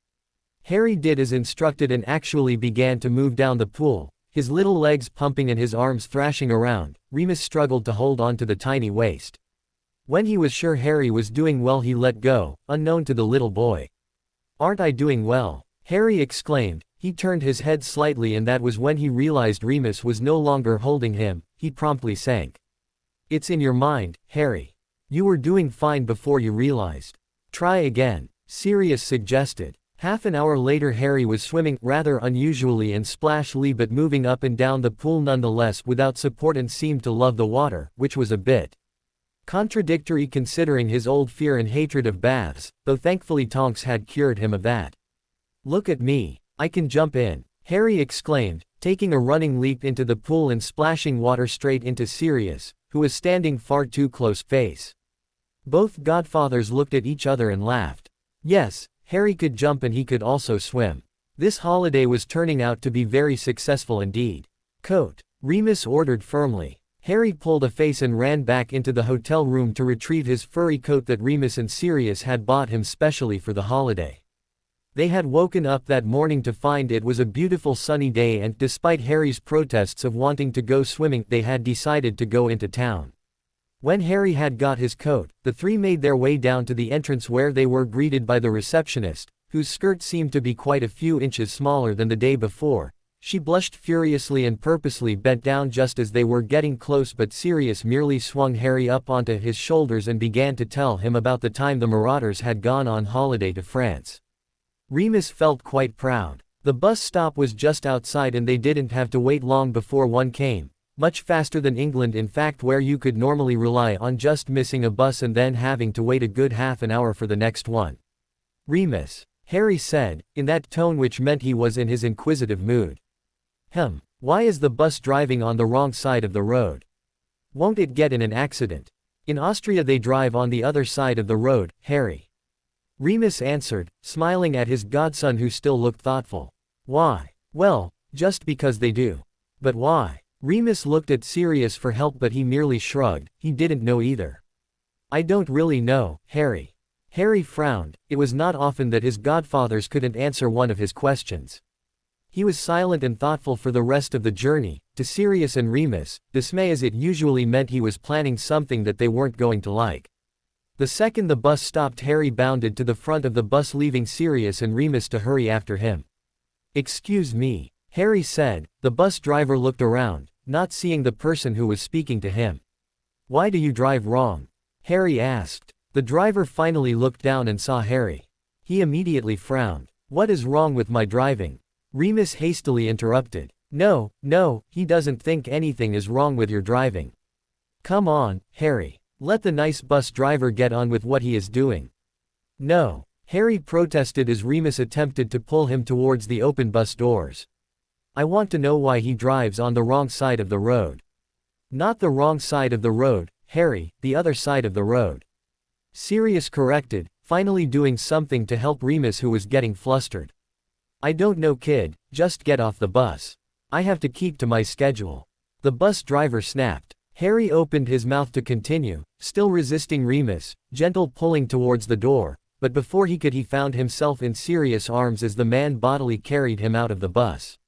Harry did as instructed and actually began to move down the pool, his little legs pumping and his arms thrashing around. Remus struggled to hold on to the tiny waist. When he was sure Harry was doing well he let go, unknown to the little boy. "Aren't I doing well?" Harry exclaimed. He turned his head slightly and that was when he realized Remus was no longer holding him. He promptly sank. "It's in your mind, Harry. You were doing fine before you realized. Try again," Sirius suggested. Half an hour later Harry was swimming, rather unusually and splashily, but moving up and down the pool nonetheless without support, and seemed to love the water, which was a bit contradictory considering his old fear and hatred of baths, though thankfully Tonks had cured him of that. "Look at me. I can jump in," Harry exclaimed, taking a running leap into the pool and splashing water straight into Sirius, who was standing far too close. Face. Both godfathers looked at each other and laughed. Yes, Harry could jump and he could also swim. This holiday was turning out to be very successful indeed. "Coat," Remus ordered firmly. Harry pulled a face and ran back into the hotel room to retrieve his furry coat that Remus and Sirius had bought him specially for the holiday. They had woken up that morning to find it was a beautiful sunny day, and despite Harry's protests of wanting to go swimming, they had decided to go into town. When Harry had got his coat, the three made their way down to the entrance where they were greeted by the receptionist, whose skirt seemed to be quite a few inches smaller than the day before. She blushed furiously and purposely bent down just as they were getting close, but Sirius merely swung Harry up onto his shoulders and began to tell him about the time the Marauders had gone on holiday to France. Remus felt quite proud. The bus stop was just outside and they didn't have to wait long before one came, much faster than England in fact, where you could normally rely on just missing a bus and then having to wait a good half an hour for the next one. "Remus," Harry said, in that tone which meant he was in his inquisitive mood. Why is the bus driving on the wrong side of the road? Won't it get in an accident? In Austria they drive on the other side of the road, Harry. Remus answered, smiling at his godson who still looked thoughtful. Why? Well, just because they do. But why? Remus looked at Sirius for help, but he merely shrugged. He didn't know either. I don't really know, Harry. Harry frowned. It was not often that his godfathers couldn't answer one of his questions. He was silent and thoughtful for the rest of the journey. To Sirius and Remus, dismay as it usually meant he was planning something that they weren't going to like. The second the bus stopped, Harry bounded to the front of the bus, leaving Sirius and Remus to hurry after him. Excuse me, Harry said. The bus driver looked around, not seeing the person who was speaking to him. Why do you drive wrong? Harry asked. The driver finally looked down and saw Harry. He immediately frowned. What is wrong with my driving? Remus hastily interrupted. No, he doesn't think anything is wrong with your driving. Come on, Harry. Let the nice bus driver get on with what he is doing. No, Harry protested as Remus attempted to pull him towards the open bus doors. I want to know why he drives on the wrong side of the road. Not the wrong side of the road, Harry, the other side of the road. Sirius corrected, finally doing something to help Remus, who was getting flustered. I don't know, kid, just get off the bus. I have to keep to my schedule. The bus driver snapped. Harry opened his mouth to continue, still resisting Remus, gentle pulling towards the door, but before he could, he found himself in Sirius' arms as the man bodily carried him out of the bus.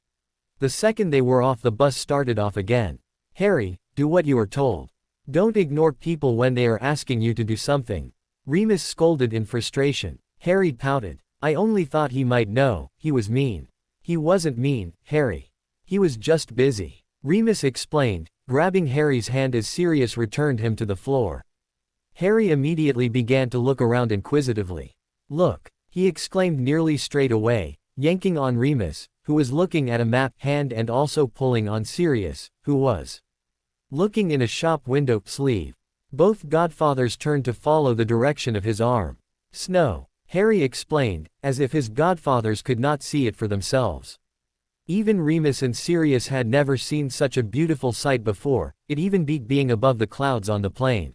The second they were off, the bus started off again. Harry, do what you are told. Don't ignore people when they are asking you to do something. Remus scolded in frustration. Harry pouted. I only thought he might know. He was mean. He wasn't mean, Harry. He was just busy. Remus explained, grabbing Harry's hand as Sirius returned him to the floor. Harry immediately began to look around inquisitively. Look, he exclaimed nearly straight away, yanking on Remus, who was looking at a map hand, and also pulling on Sirius, who was looking in a shop window sleeve. Both godfathers turned to follow the direction of his arm. Snow, Harry explained, as if his godfathers could not see it for themselves. Even Remus and Sirius had never seen such a beautiful sight before. It even beat being above the clouds on the plain.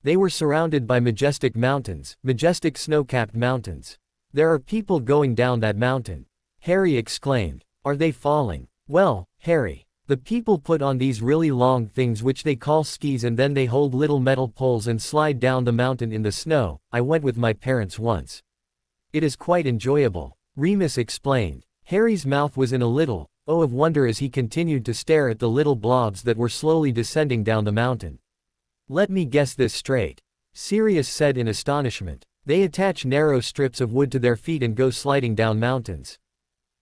They were surrounded by majestic mountains, majestic snow-capped mountains. There are people going down that mountain. Harry exclaimed. Are they falling? Well, Harry, the people put on these really long things which they call skis, and then they hold little metal poles and slide down the mountain in the snow. I went with my parents once. It is quite enjoyable, Remus explained. Harry's mouth was in a little O of wonder as he continued to stare at the little blobs that were slowly descending down the mountain. Let me guess this straight, Sirius said in astonishment. They attach narrow strips of wood to their feet and go sliding down mountains.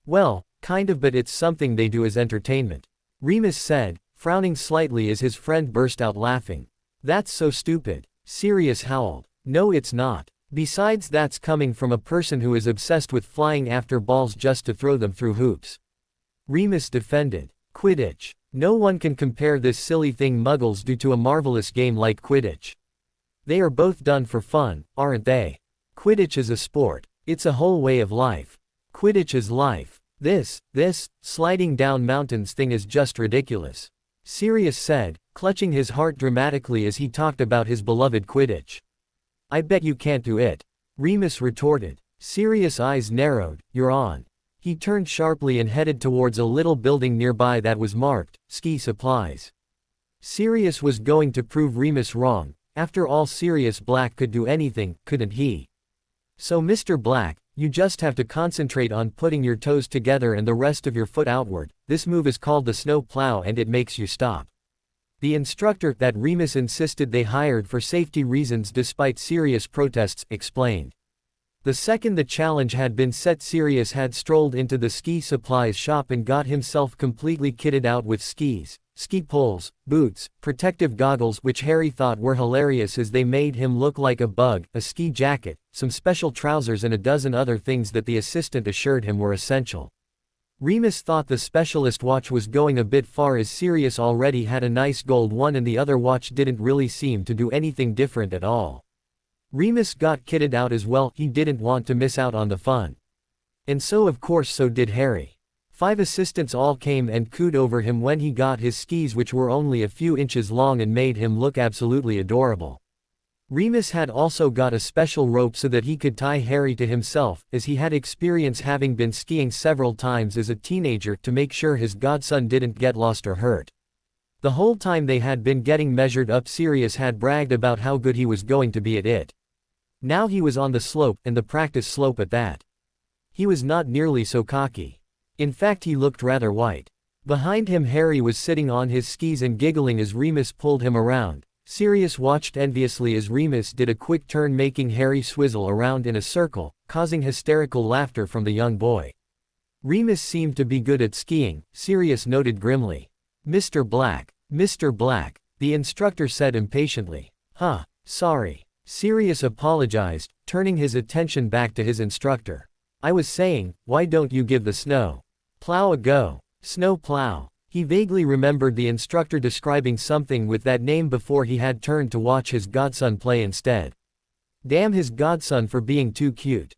Well, kind of, but it's something they do as entertainment, Remus said, frowning slightly as his friend burst out laughing. That's so stupid, Sirius howled. No, it's not. Besides, that's coming from a person who is obsessed with flying after balls just to throw them through hoops. Remus defended. Quidditch. No one can compare this silly thing Muggles do to a marvelous game like Quidditch. They are both done for fun, aren't they? Quidditch is a sport. It's a whole way of life. Quidditch is life. This sliding down mountains thing is just ridiculous, Sirius said, clutching his heart dramatically as he talked about his beloved Quidditch. I bet you can't do it, Remus retorted. Sirius' eyes narrowed. You're on. He turned sharply and headed towards a little building nearby that was marked, Ski Supplies. Sirius was going to prove Remus wrong. After all, Sirius Black could do anything, couldn't he? So Mr. Black, you just have to concentrate on putting your toes together and the rest of your foot outward. This move is called the snow plow and it makes you stop. The instructor that Remus insisted they hired for safety reasons despite Sirius' protests explained. The second the challenge had been set, Sirius had strolled into the ski supplies shop and got himself completely kitted out with skis, ski poles, boots, protective goggles which Harry thought were hilarious as they made him look like a bug, a ski jacket, some special trousers and a dozen other things that the assistant assured him were essential. Remus thought the specialist watch was going a bit far as Sirius already had a nice gold one and the other watch didn't really seem to do anything different at all. Remus got kitted out as well, he didn't want to miss out on the fun. And so of course so did Harry. 5 assistants all came and cooed over him when he got his skis which were only a few inches long and made him look absolutely adorable. Remus had also got a special rope so that he could tie Harry to himself, as he had experience having been skiing several times as a teenager to make sure his godson didn't get lost or hurt. The whole time they had been getting measured up, Sirius had bragged about how good he was going to be at it. Now he was on the slope, and the practice slope at that. He was not nearly so cocky. In fact, he looked rather white. Behind him, Harry was sitting on his skis and giggling as Remus pulled him around. Sirius watched enviously as Remus did a quick turn, making Harry swizzle around in a circle, causing hysterical laughter from the young boy. Remus seemed to be good at skiing, Sirius noted grimly. Mr. Black, the instructor said impatiently. Sorry. Sirius apologized, turning his attention back to his instructor. I was saying, why don't you give the snow plow a go? Snow plow. He vaguely remembered the instructor describing something with that name before he had turned to watch his godson play instead. Damn his godson for being too cute.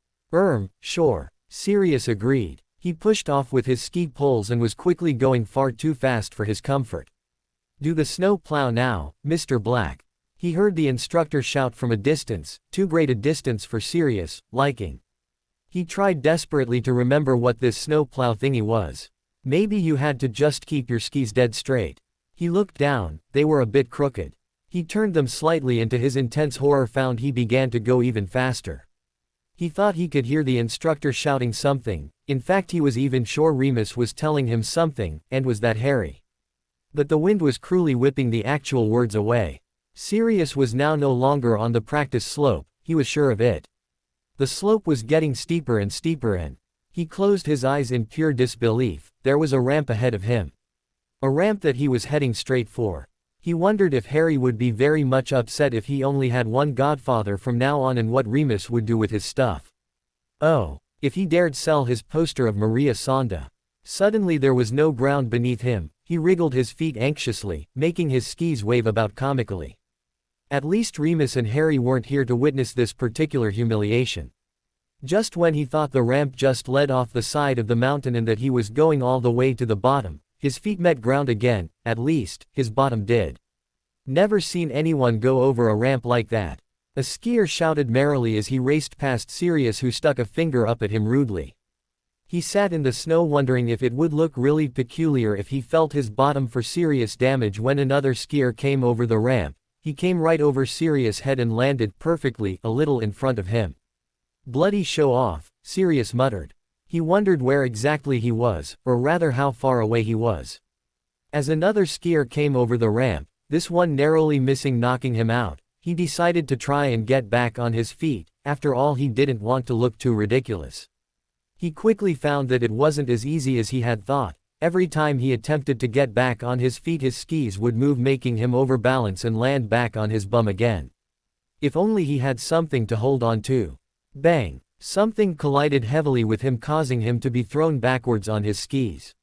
Sure. Sirius agreed. He pushed off with his ski poles and was quickly going far too fast for his comfort. Do the snow plow now, Mr. Black. He heard the instructor shout from a distance, too great a distance for Sirius' liking. He tried desperately to remember what this snow plow thingy was. Maybe you had to just keep your skis dead straight. He looked down, they were a bit crooked. He turned them slightly and to his intense horror found he began to go even faster. He thought he could hear the instructor shouting something, in fact he was even sure Remus was telling him something, and was that Harry. But the wind was cruelly whipping the actual words away. Sirius was now no longer on the practice slope, he was sure of it. The slope was getting steeper and steeper and he closed his eyes in pure disbelief. There was a ramp ahead of him. A ramp that he was heading straight for. He wondered if Harry would be very much upset if he only had one godfather from now on and what Remus would do with his stuff. Oh, if he dared sell his poster of Maria Sonda. Suddenly there was no ground beneath him. He wriggled his feet anxiously, making his skis wave about comically. At least Remus and Harry weren't here to witness this particular humiliation. Just when he thought the ramp just led off the side of the mountain and that he was going all the way to the bottom, his feet met ground again, at least, his bottom did. Never seen anyone go over a ramp like that. A skier shouted merrily as he raced past Sirius, who stuck a finger up at him rudely. He sat in the snow wondering if it would look really peculiar if he felt his bottom for serious damage when another skier came over the ramp. He came right over Sirius' head and landed perfectly, a little in front of him. Bloody show off, Sirius muttered. He wondered where exactly he was, or rather how far away he was. As another skier came over the ramp, this one narrowly missing knocking him out, he decided to try and get back on his feet. After all, he didn't want to look too ridiculous. He quickly found that it wasn't as easy as he had thought. Every time he attempted to get back on his feet, his skis would move, making him overbalance and land back on his bum again. If only he had something to hold on to. Bang! Something collided heavily with him, causing him to be thrown backwards on his skis.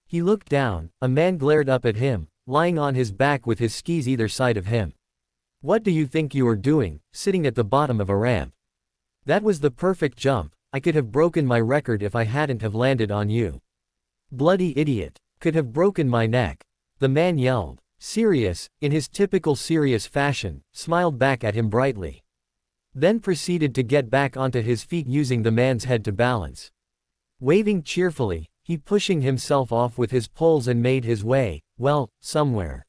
He looked down. A man glared up at him, lying on his back with his skis either side of him. What do you think you are doing, sitting at the bottom of a ramp? That was the perfect jump. I could have broken my record if I hadn't have landed on you. Bloody idiot. Could have broken my neck. The man yelled. Sirius, in his typical serious fashion, smiled back at him brightly. Then proceeded to get back onto his feet using the man's head to balance. Waving cheerfully, he pushing himself off with his poles and made his way, well, somewhere.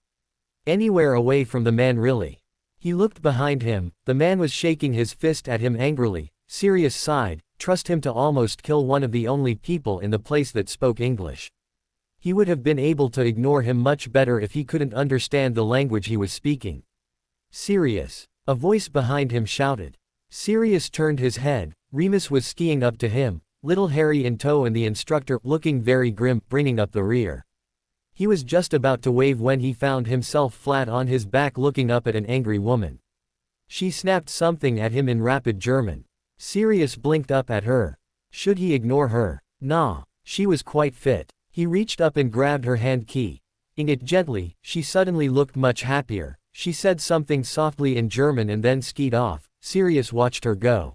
Anywhere away from the man really. He looked behind him, the man was shaking his fist at him angrily. Sirius sighed, trust him to almost kill one of the only people in the place that spoke English. He would have been able to ignore him much better if he couldn't understand the language he was speaking. Sirius! A voice behind him shouted. Sirius turned his head. Remus was skiing up to him, little Harry in tow and the instructor looking very grim, bringing up the rear. He was just about to wave when he found himself flat on his back looking up at an angry woman. She snapped something at him in rapid German. Sirius blinked up at her. Should he ignore her? Nah, she was quite fit. He reached up and grabbed her hand key. In it gently, she suddenly looked much happier. She said something softly in German and then skied off. Sirius watched her go.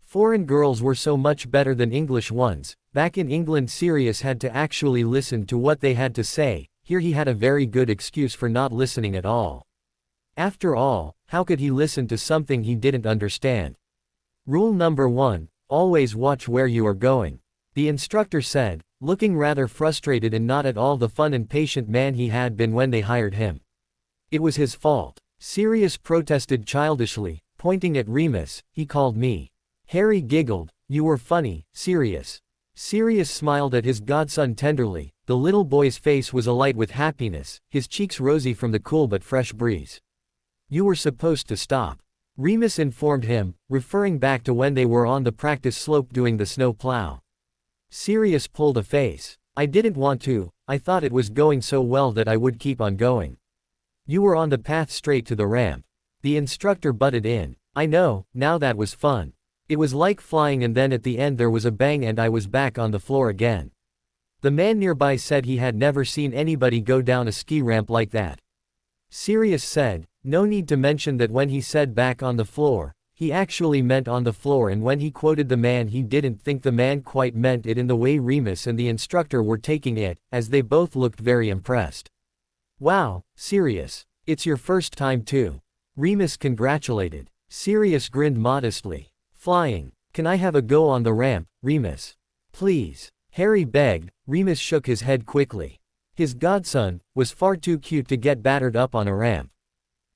Foreign girls were so much better than English ones. Back in England Sirius had to actually listen to what they had to say. Here he had a very good excuse for not listening at all. After all, how could he listen to something he didn't understand? Rule number 1, always watch where you are going, the instructor said, looking rather frustrated and not at all the fun and patient man he had been when they hired him. It was his fault. Sirius protested childishly, pointing at Remus. He called me. Harry giggled. You were funny, Sirius. Sirius smiled at his godson tenderly. The little boy's face was alight with happiness, his cheeks rosy from the cool but fresh breeze. You were supposed to stop, Remus informed him, referring back to when they were on the practice slope doing the snow plow. Sirius pulled a face. I didn't want to, I thought it was going so well that I would keep on going. You were on the path straight to the ramp. The instructor butted in. I know, now that was fun. It was like flying and then at the end there was a bang and I was back on the floor again. The man nearby said he had never seen anybody go down a ski ramp like that. Sirius said, no need to mention that when he said back on the floor, he actually meant on the floor, and when he quoted the man he didn't think the man quite meant it in the way Remus and the instructor were taking it, as they both looked very impressed. Wow, Sirius, it's your first time too. Remus congratulated. Sirius grinned modestly. Flying. Can I have a go on the ramp, Remus? Please. Harry begged. Remus shook his head quickly. His godson was far too cute to get battered up on a ramp.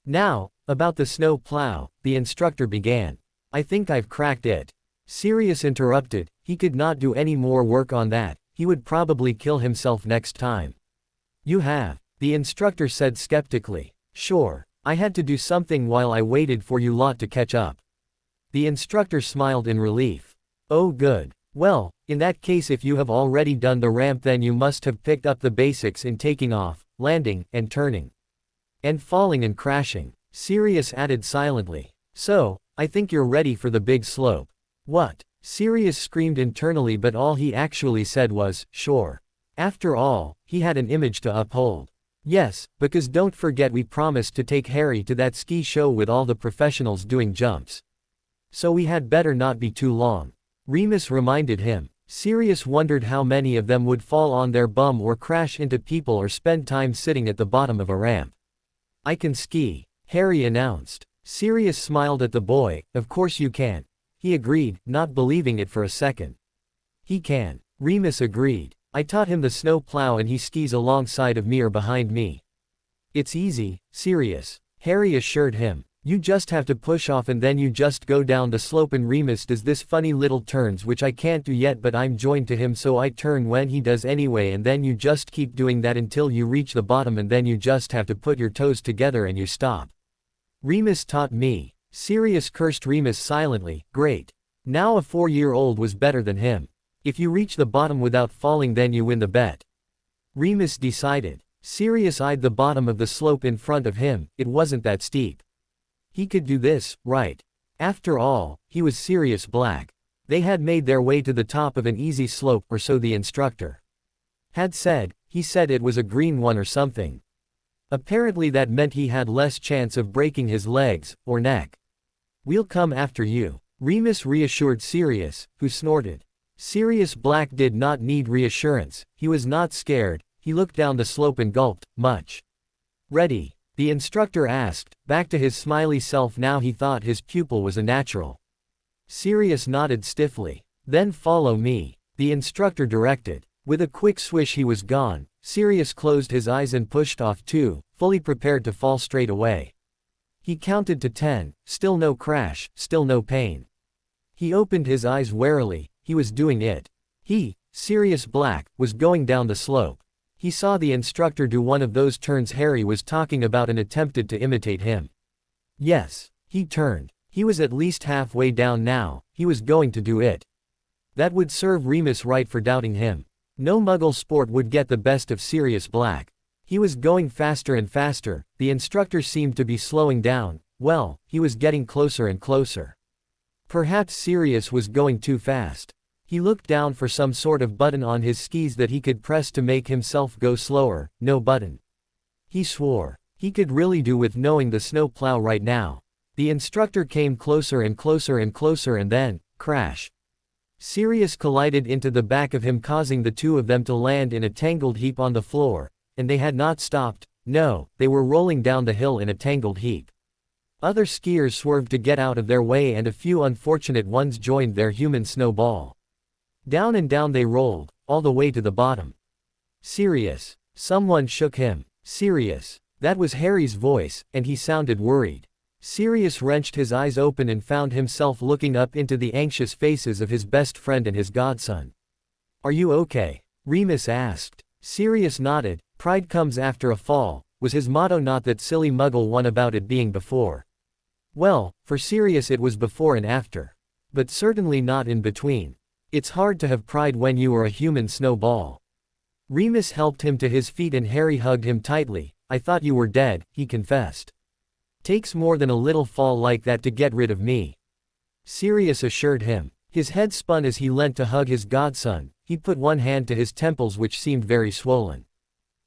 Now, about the snow plow, the instructor began. I think I've cracked it. Sirius interrupted. He could not do any more work on that. He would probably kill himself next time. You have, the instructor said skeptically. Sure. I had to do something while I waited for you lot to catch up. The instructor smiled in relief. Oh good. Well, in that case if you have already done the ramp then you must have picked up the basics in taking off, landing, and turning. And falling and crashing, Sirius added silently. So, I think you're ready for the big slope. What? Sirius screamed internally, but all he actually said was, sure. After all, he had an image to uphold. Yes, because don't forget we promised to take Harry to that ski show with all the professionals doing jumps. So we had better not be too long. Remus reminded him. Sirius wondered how many of them would fall on their bum or crash into people or spend time sitting at the bottom of a ramp. I can ski, Harry announced. Sirius smiled at the boy. Of course you can. He agreed, not believing it for a second. He can. Remus agreed. I taught him the snow plow and he skis alongside of me or behind me. It's easy, Sirius, Harry assured him. You just have to push off and then you just go down the slope, and Remus does this funny little turns which I can't do yet, but I'm joined to him so I turn when he does anyway, and then you just keep doing that until you reach the bottom and then you just have to put your toes together and you stop. Remus taught me. Sirius cursed Remus silently. Great. Now a 4-year-old was better than him. If you reach the bottom without falling then you win the bet. Remus decided. Sirius eyed the bottom of the slope in front of him. It wasn't that steep. He could do this, right? After all, he was Sirius Black. They had made their way to the top of an easy slope, or so the instructor had said. He said it was a green one or something. Apparently that meant he had less chance of breaking his legs, or neck. We'll come after you, Remus reassured Sirius, who snorted. Sirius Black did not need reassurance. He was not scared. He looked down the slope and gulped. Much ready? The instructor asked, back to his smiley self now he thought his pupil was a natural. Sirius nodded stiffly. Then follow me, the instructor directed. With a quick swish he was gone. Sirius closed his eyes and pushed off too, fully prepared to fall straight away. He counted to 10, still no crash, still no pain. He opened his eyes warily, he was doing it. He, Sirius Black, was going down the slope. He saw the instructor do one of those turns Harry was talking about and attempted to imitate him. Yes, he turned. He was at least halfway down now, he was going to do it. That would serve Remus right for doubting him. No Muggle sport would get the best of Sirius Black. He was going faster and faster, the instructor seemed to be slowing down, well, he was getting closer and closer. Perhaps Sirius was going too fast. He looked down for some sort of button on his skis that he could press to make himself go slower, no button. He swore. He could really do with knowing the snow plow right now. The instructor came closer and closer and closer and then, crash. Sirius collided into the back of him, causing the two of them to land in a tangled heap on the floor, and they had not stopped, no, they were rolling down the hill in a tangled heap. Other skiers swerved to get out of their way and a few unfortunate ones joined their human snowball. Down and down they rolled, all the way to the bottom. Sirius. Someone shook him. Sirius. That was Harry's voice, and he sounded worried. Sirius wrenched his eyes open and found himself looking up into the anxious faces of his best friend and his godson. "Are you okay?" Remus asked. Sirius nodded. "Pride comes after a fall," was his motto, not that silly Muggle one about it being before. Well, for Sirius it was before and after. But certainly not in between. It's hard to have pride when you are a human snowball. Remus helped him to his feet and Harry hugged him tightly. "I thought you were dead," he confessed. "Takes more than a little fall like that to get rid of me," Sirius assured him. His head spun as he leant to hug his godson. He put one hand to his temples, which seemed very swollen.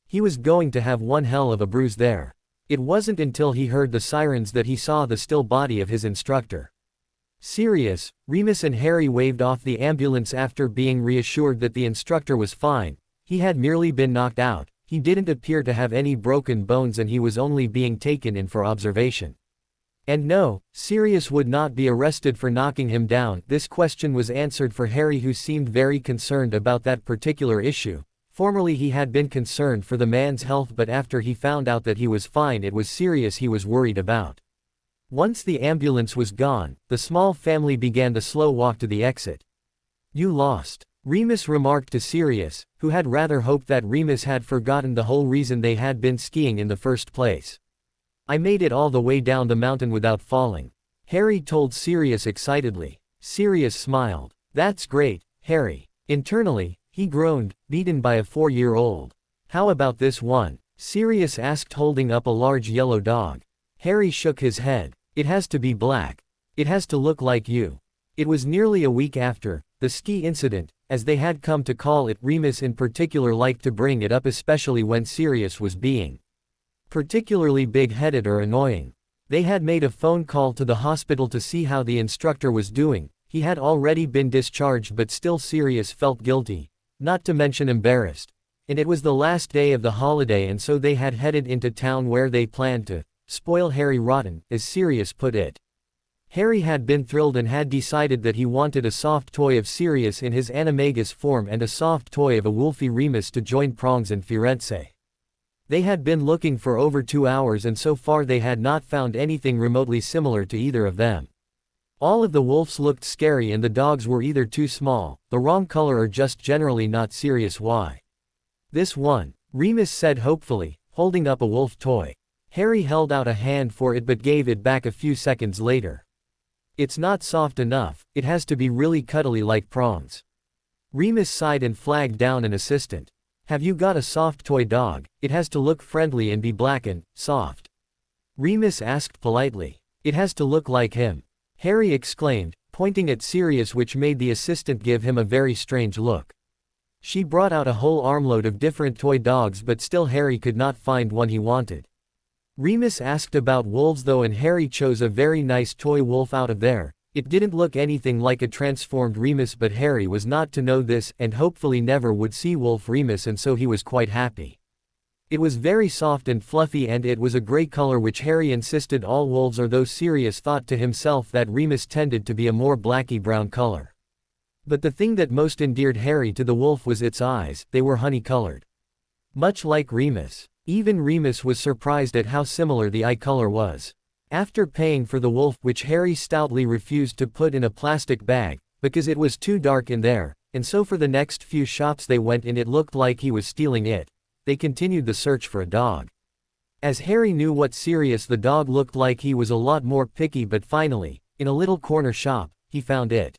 He was going to have one hell of a bruise there. It wasn't until he heard the sirens that he saw the still body of his instructor. Sirius, Remus and Harry waved off the ambulance after being reassured that the instructor was fine. He had merely been knocked out. He didn't appear to have any broken bones and he was only being taken in for observation. And no, Sirius would not be arrested for knocking him down. This question was answered for Harry, who seemed very concerned about that particular issue. Formerly he had been concerned for the man's health, but after he found out that he was fine, it was Sirius he was worried about. Once the ambulance was gone, the small family began the slow walk to the exit. "You lost," Remus remarked to Sirius, who had rather hoped that Remus had forgotten the whole reason they had been skiing in the first place. "I made it all the way down the mountain without falling," Harry told Sirius excitedly. Sirius smiled. "That's great, Harry." Internally, he groaned, beaten by a 4-year-old. "How about this one?" Sirius asked, holding up a large yellow dog. Harry shook his head. "It has to be black. It has to look like you." It was nearly a week after the ski incident, as they had come to call it. Remus in particular liked to bring it up, especially when Sirius was being particularly big-headed or annoying. They had made a phone call to the hospital to see how the instructor was doing. He had already been discharged, but still Sirius felt guilty, not to mention embarrassed. And it was the last day of the holiday, and so they had headed into town where they planned to spoil Harry rotten, as Sirius put it. Harry had been thrilled and had decided that he wanted a soft toy of Sirius in his animagus form and a soft toy of a wolfy Remus to join Prongs and Firenze. They had been looking for over 2 hours and so far they had not found anything remotely similar to either of them. All of the wolves looked scary and the dogs were either too small, the wrong color, or just generally not serious. "Why? This one," Remus said hopefully, holding up a wolf toy. Harry held out a hand for it but gave it back a few seconds later. "It's not soft enough, it has to be really cuddly like Prongs." Remus sighed and flagged down an assistant. "Have you got a soft toy dog? It has to look friendly and be black and soft." Remus asked politely. "It has to look like him," Harry exclaimed, pointing at Sirius, which made the assistant give him a very strange look. She brought out a whole armload of different toy dogs, but still Harry could not find one he wanted. Remus asked about wolves though, and Harry chose a very nice toy wolf out of there. It didn't look anything like a transformed Remus, but Harry was not to know this and hopefully never would see Wolf Remus, and so he was quite happy. It was very soft and fluffy and it was a gray color, which Harry insisted all wolves are, though Sirius thought to himself that Remus tended to be a more blacky brown color. But the thing that most endeared Harry to the wolf was its eyes. They were honey colored. Much like Remus. Even Remus was surprised at how similar the eye color was. After paying for the wolf, which Harry stoutly refused to put in a plastic bag, because it was too dark in there, and so for the next few shops they went in it looked like he was stealing it, they continued the search for a dog. As Harry knew what Sirius the dog looked like, he was a lot more picky, but finally, in a little corner shop, he found it.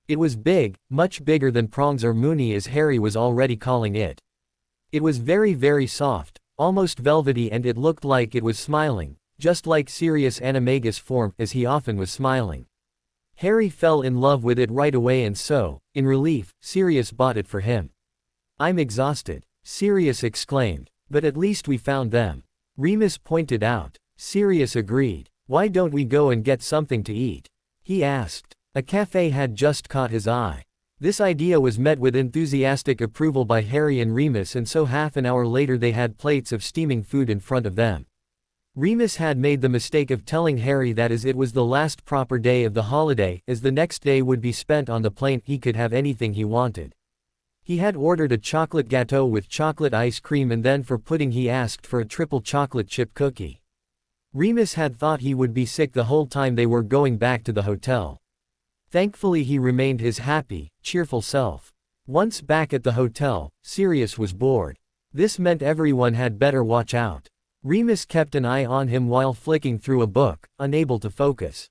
It was big, much bigger than Prongs, or Mooney as Harry was already calling it. It was very, very soft, almost velvety, and it looked like it was smiling, just like Sirius Animagus form, as he often was smiling. Harry fell in love with it right away, and so, in relief, Sirius bought it for him. "I'm exhausted," Sirius exclaimed. "But at least we found them," Remus pointed out. Sirius agreed. "Why don't we go and get something to eat?" he asked. A cafe had just caught his eye. This idea was met with enthusiastic approval by Harry and Remus, and so half an hour later they had plates of steaming food in front of them. Remus had made the mistake of telling Harry that as it was the last proper day of the holiday, as the next day would be spent on the plane, he could have anything he wanted. He had ordered a chocolate gâteau with chocolate ice cream, and then for pudding he asked for a triple chocolate chip cookie. Remus had thought he would be sick the whole time they were going back to the hotel. Thankfully he remained his happy, cheerful self. Once back at the hotel, Sirius was bored. This meant everyone had better watch out. Remus kept an eye on him while flicking through a book, unable to focus.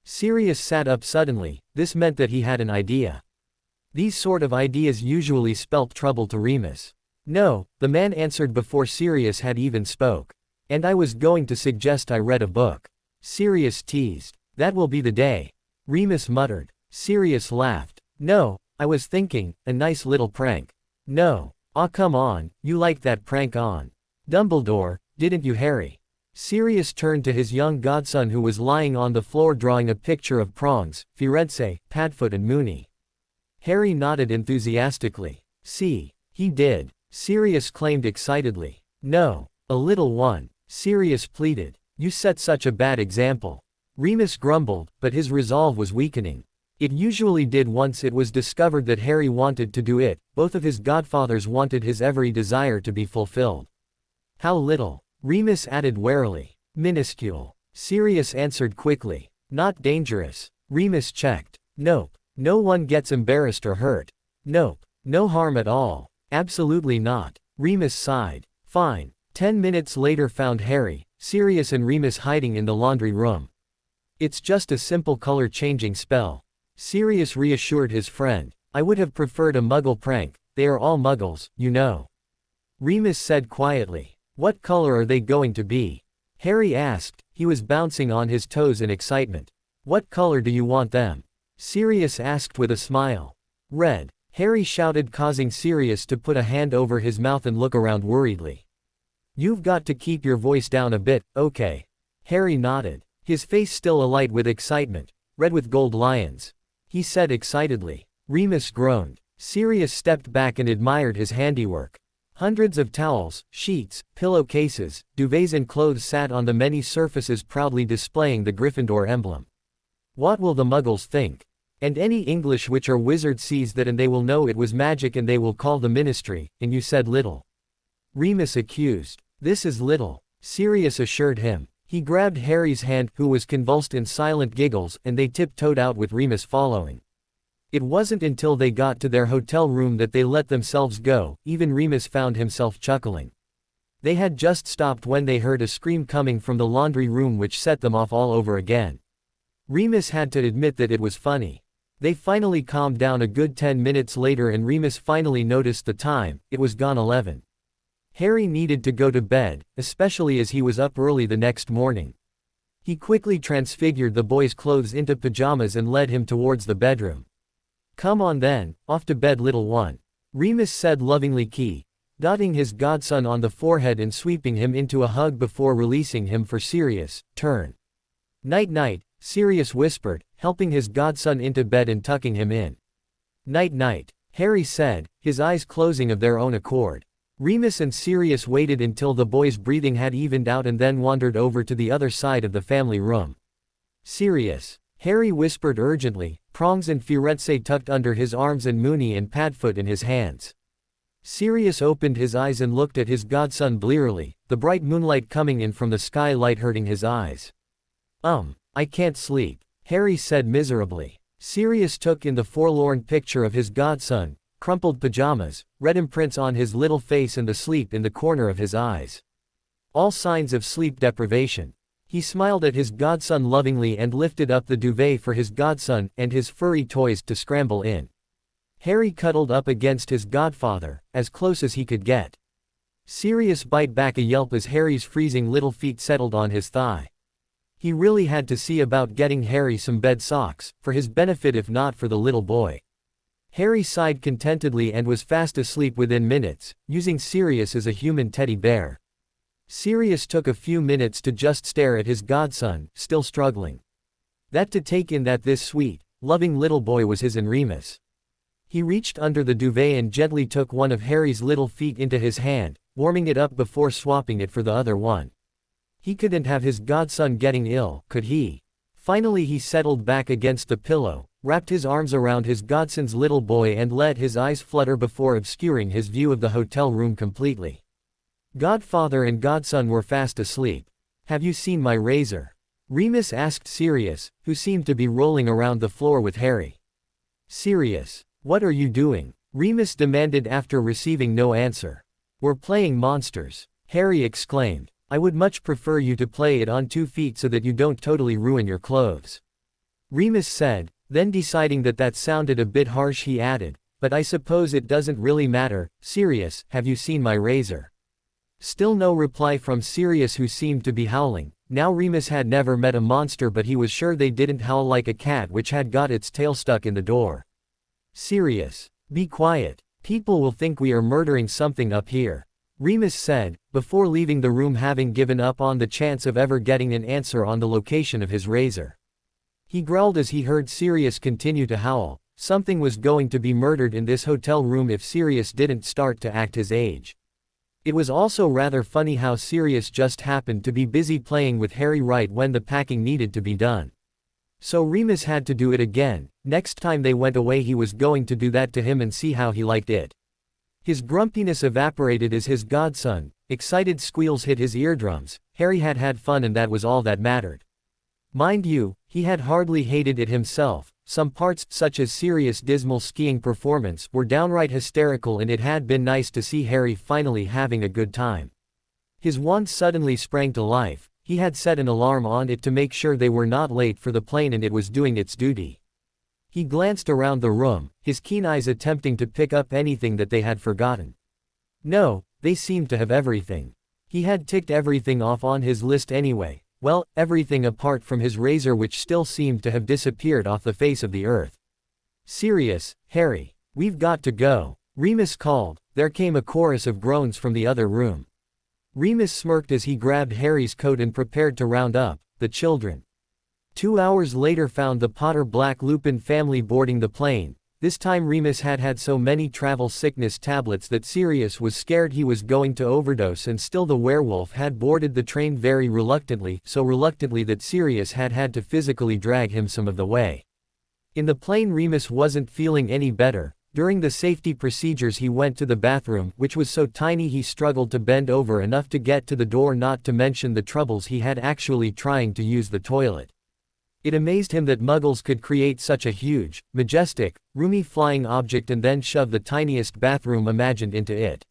Sirius sat up suddenly. This meant that he had an idea. These sort of ideas usually spelt trouble to Remus. "No," the man answered before Sirius had even spoke. "And I was going to suggest I read a book." Sirius teased. "That will be the day," Remus muttered. Sirius laughed. "No, I was thinking, a nice little prank." "No. Aw, come on, you like that prank on Dumbledore, didn't you, Harry?" Sirius turned to his young godson, who was lying on the floor drawing a picture of Prongs, Firenze, Padfoot and Mooney. Harry nodded enthusiastically. "See, he did," Sirius claimed excitedly. "No, a little one," Sirius pleaded. "You set such a bad example." Remus grumbled, but his resolve was weakening. It usually did once it was discovered that Harry wanted to do it. Both of his godfathers wanted his every desire to be fulfilled. "How little?" Remus added warily. "Minuscule," Sirius answered quickly. "Not dangerous?" Remus checked. "Nope. No one gets embarrassed or hurt." "Nope. No harm at all." "Absolutely not." Remus sighed. "Fine." 10 minutes later found Harry, Sirius and Remus hiding in the laundry room. "It's just a simple color-changing spell," Sirius reassured his friend. "I would have preferred a muggle prank, they are all muggles, you know," Remus said quietly. "What color are they going to be?" Harry asked. He was bouncing on his toes in excitement. "What color do you want them?" Sirius asked with a smile. "Red," Harry shouted, causing Sirius to put a hand over his mouth and look around worriedly. "You've got to keep your voice down a bit, okay?" Harry nodded, his face still alight with excitement. "Red with gold lions," he said excitedly. Remus groaned. Sirius stepped back and admired his handiwork. Hundreds of towels, sheets, pillowcases, duvets and clothes sat on the many surfaces proudly displaying the Gryffindor emblem. "What will the muggles think? And any English witch or wizard sees that and they will know it was magic and they will call the ministry, and you said little," Remus accused. "This is little," Sirius assured him. He grabbed Harry's hand, who was convulsed in silent giggles, and they tiptoed out with Remus following. It wasn't until they got to their hotel room that they let themselves go. Even Remus found himself chuckling. They had just stopped when they heard a scream coming from the laundry room, which set them off all over again. Remus had to admit that it was funny. They finally calmed down a good 10 minutes later, and Remus finally noticed the time. It was gone 11. Harry needed to go to bed, especially as he was up early the next morning. He quickly transfigured the boy's clothes into pajamas and led him towards the bedroom. "Come on then, off to bed, little one," Remus said lovingly, dotting his godson on the forehead and sweeping him into a hug before releasing him for Sirius' turn. "Night-night," Sirius whispered, helping his godson into bed and tucking him in. "Night-night," Harry said, his eyes closing of their own accord. Remus and Sirius waited until the boy's breathing had evened out and then wandered over to the other side of the family room. "Sirius," Harry whispered urgently, Prongs and Firenze tucked under his arms and Mooney and Padfoot in his hands. Sirius opened his eyes and looked at his godson blearily, the bright moonlight coming in from the sky light hurting his eyes. I can't sleep, Harry said miserably. Sirius took in the forlorn picture of his godson, crumpled pajamas, red imprints on his little face and the sleep in the corner of his eyes. All signs of sleep deprivation. He smiled at his godson lovingly and lifted up the duvet for his godson and his furry toys to scramble in. Harry cuddled up against his godfather, as close as he could get. Sirius bit back a yelp as Harry's freezing little feet settled on his thigh. He really had to see about getting Harry some bed socks, for his benefit if not for the little boy. Harry sighed contentedly and was fast asleep within minutes, using Sirius as a human teddy bear. Sirius took a few minutes to just stare at his godson, still struggling. That to take in that this sweet, loving little boy was his and Remus. He reached under the duvet and gently took one of Harry's little feet into his hand, warming it up before swapping it for the other one. He couldn't have his godson getting ill, could he? Finally he settled back against the pillow, wrapped his arms around his godson's little boy and let his eyes flutter before obscuring his view of the hotel room completely. Godfather and godson were fast asleep. Have you seen my razor? Remus asked Sirius, who seemed to be rolling around the floor with Harry. Sirius, what are you doing? Remus demanded after receiving no answer. We're playing monsters, Harry exclaimed. I would much prefer you to play it on 2 feet so that you don't totally ruin your clothes. Remus said, then deciding that that sounded a bit harsh he added, but I suppose it doesn't really matter. Sirius, have you seen my razor? Still no reply from Sirius, who seemed to be howling. Now Remus had never met a monster, but he was sure they didn't howl like a cat which had got its tail stuck in the door. Sirius, be quiet. People will think we are murdering something up here, Remus said, before leaving the room, having given up on the chance of ever getting an answer on the location of his razor. He growled as he heard Sirius continue to howl. Something was going to be murdered in this hotel room if Sirius didn't start to act his age. It was also rather funny how Sirius just happened to be busy playing with Harry right when the packing needed to be done. So Remus had to do it again. Next time they went away he was going to do that to him and see how he liked it. His grumpiness evaporated as his godson, excited squeals hit his eardrums. Harry had had fun and that was all that mattered. Mind you, he had hardly hated it himself. Some parts, such as Sirius' dismal skiing performance, were downright hysterical, and it had been nice to see Harry finally having a good time. His wand suddenly sprang to life. He had set an alarm on it to make sure they were not late for the plane, and it was doing its duty. He glanced around the room, his keen eyes attempting to pick up anything that they had forgotten. No, they seemed to have everything. He had ticked everything off on his list anyway. Well, everything apart from his razor, which still seemed to have disappeared off the face of the earth. Sirius, Harry, we've got to go, Remus called. There came a chorus of groans from the other room. Remus smirked as he grabbed Harry's coat and prepared to round up the children. 2 hours later found the Potter Black Lupin family boarding the plane. This time Remus had had so many travel sickness tablets that Sirius was scared he was going to overdose, and still the werewolf had boarded the train very reluctantly, so reluctantly that Sirius had had to physically drag him some of the way. In the plane Remus wasn't feeling any better. During the safety procedures he went to the bathroom, which was so tiny he struggled to bend over enough to get to the door, not to mention the troubles he had actually trying to use the toilet. It amazed him that Muggles could create such a huge, majestic, roomy flying object and then shove the tiniest bathroom imagined into it.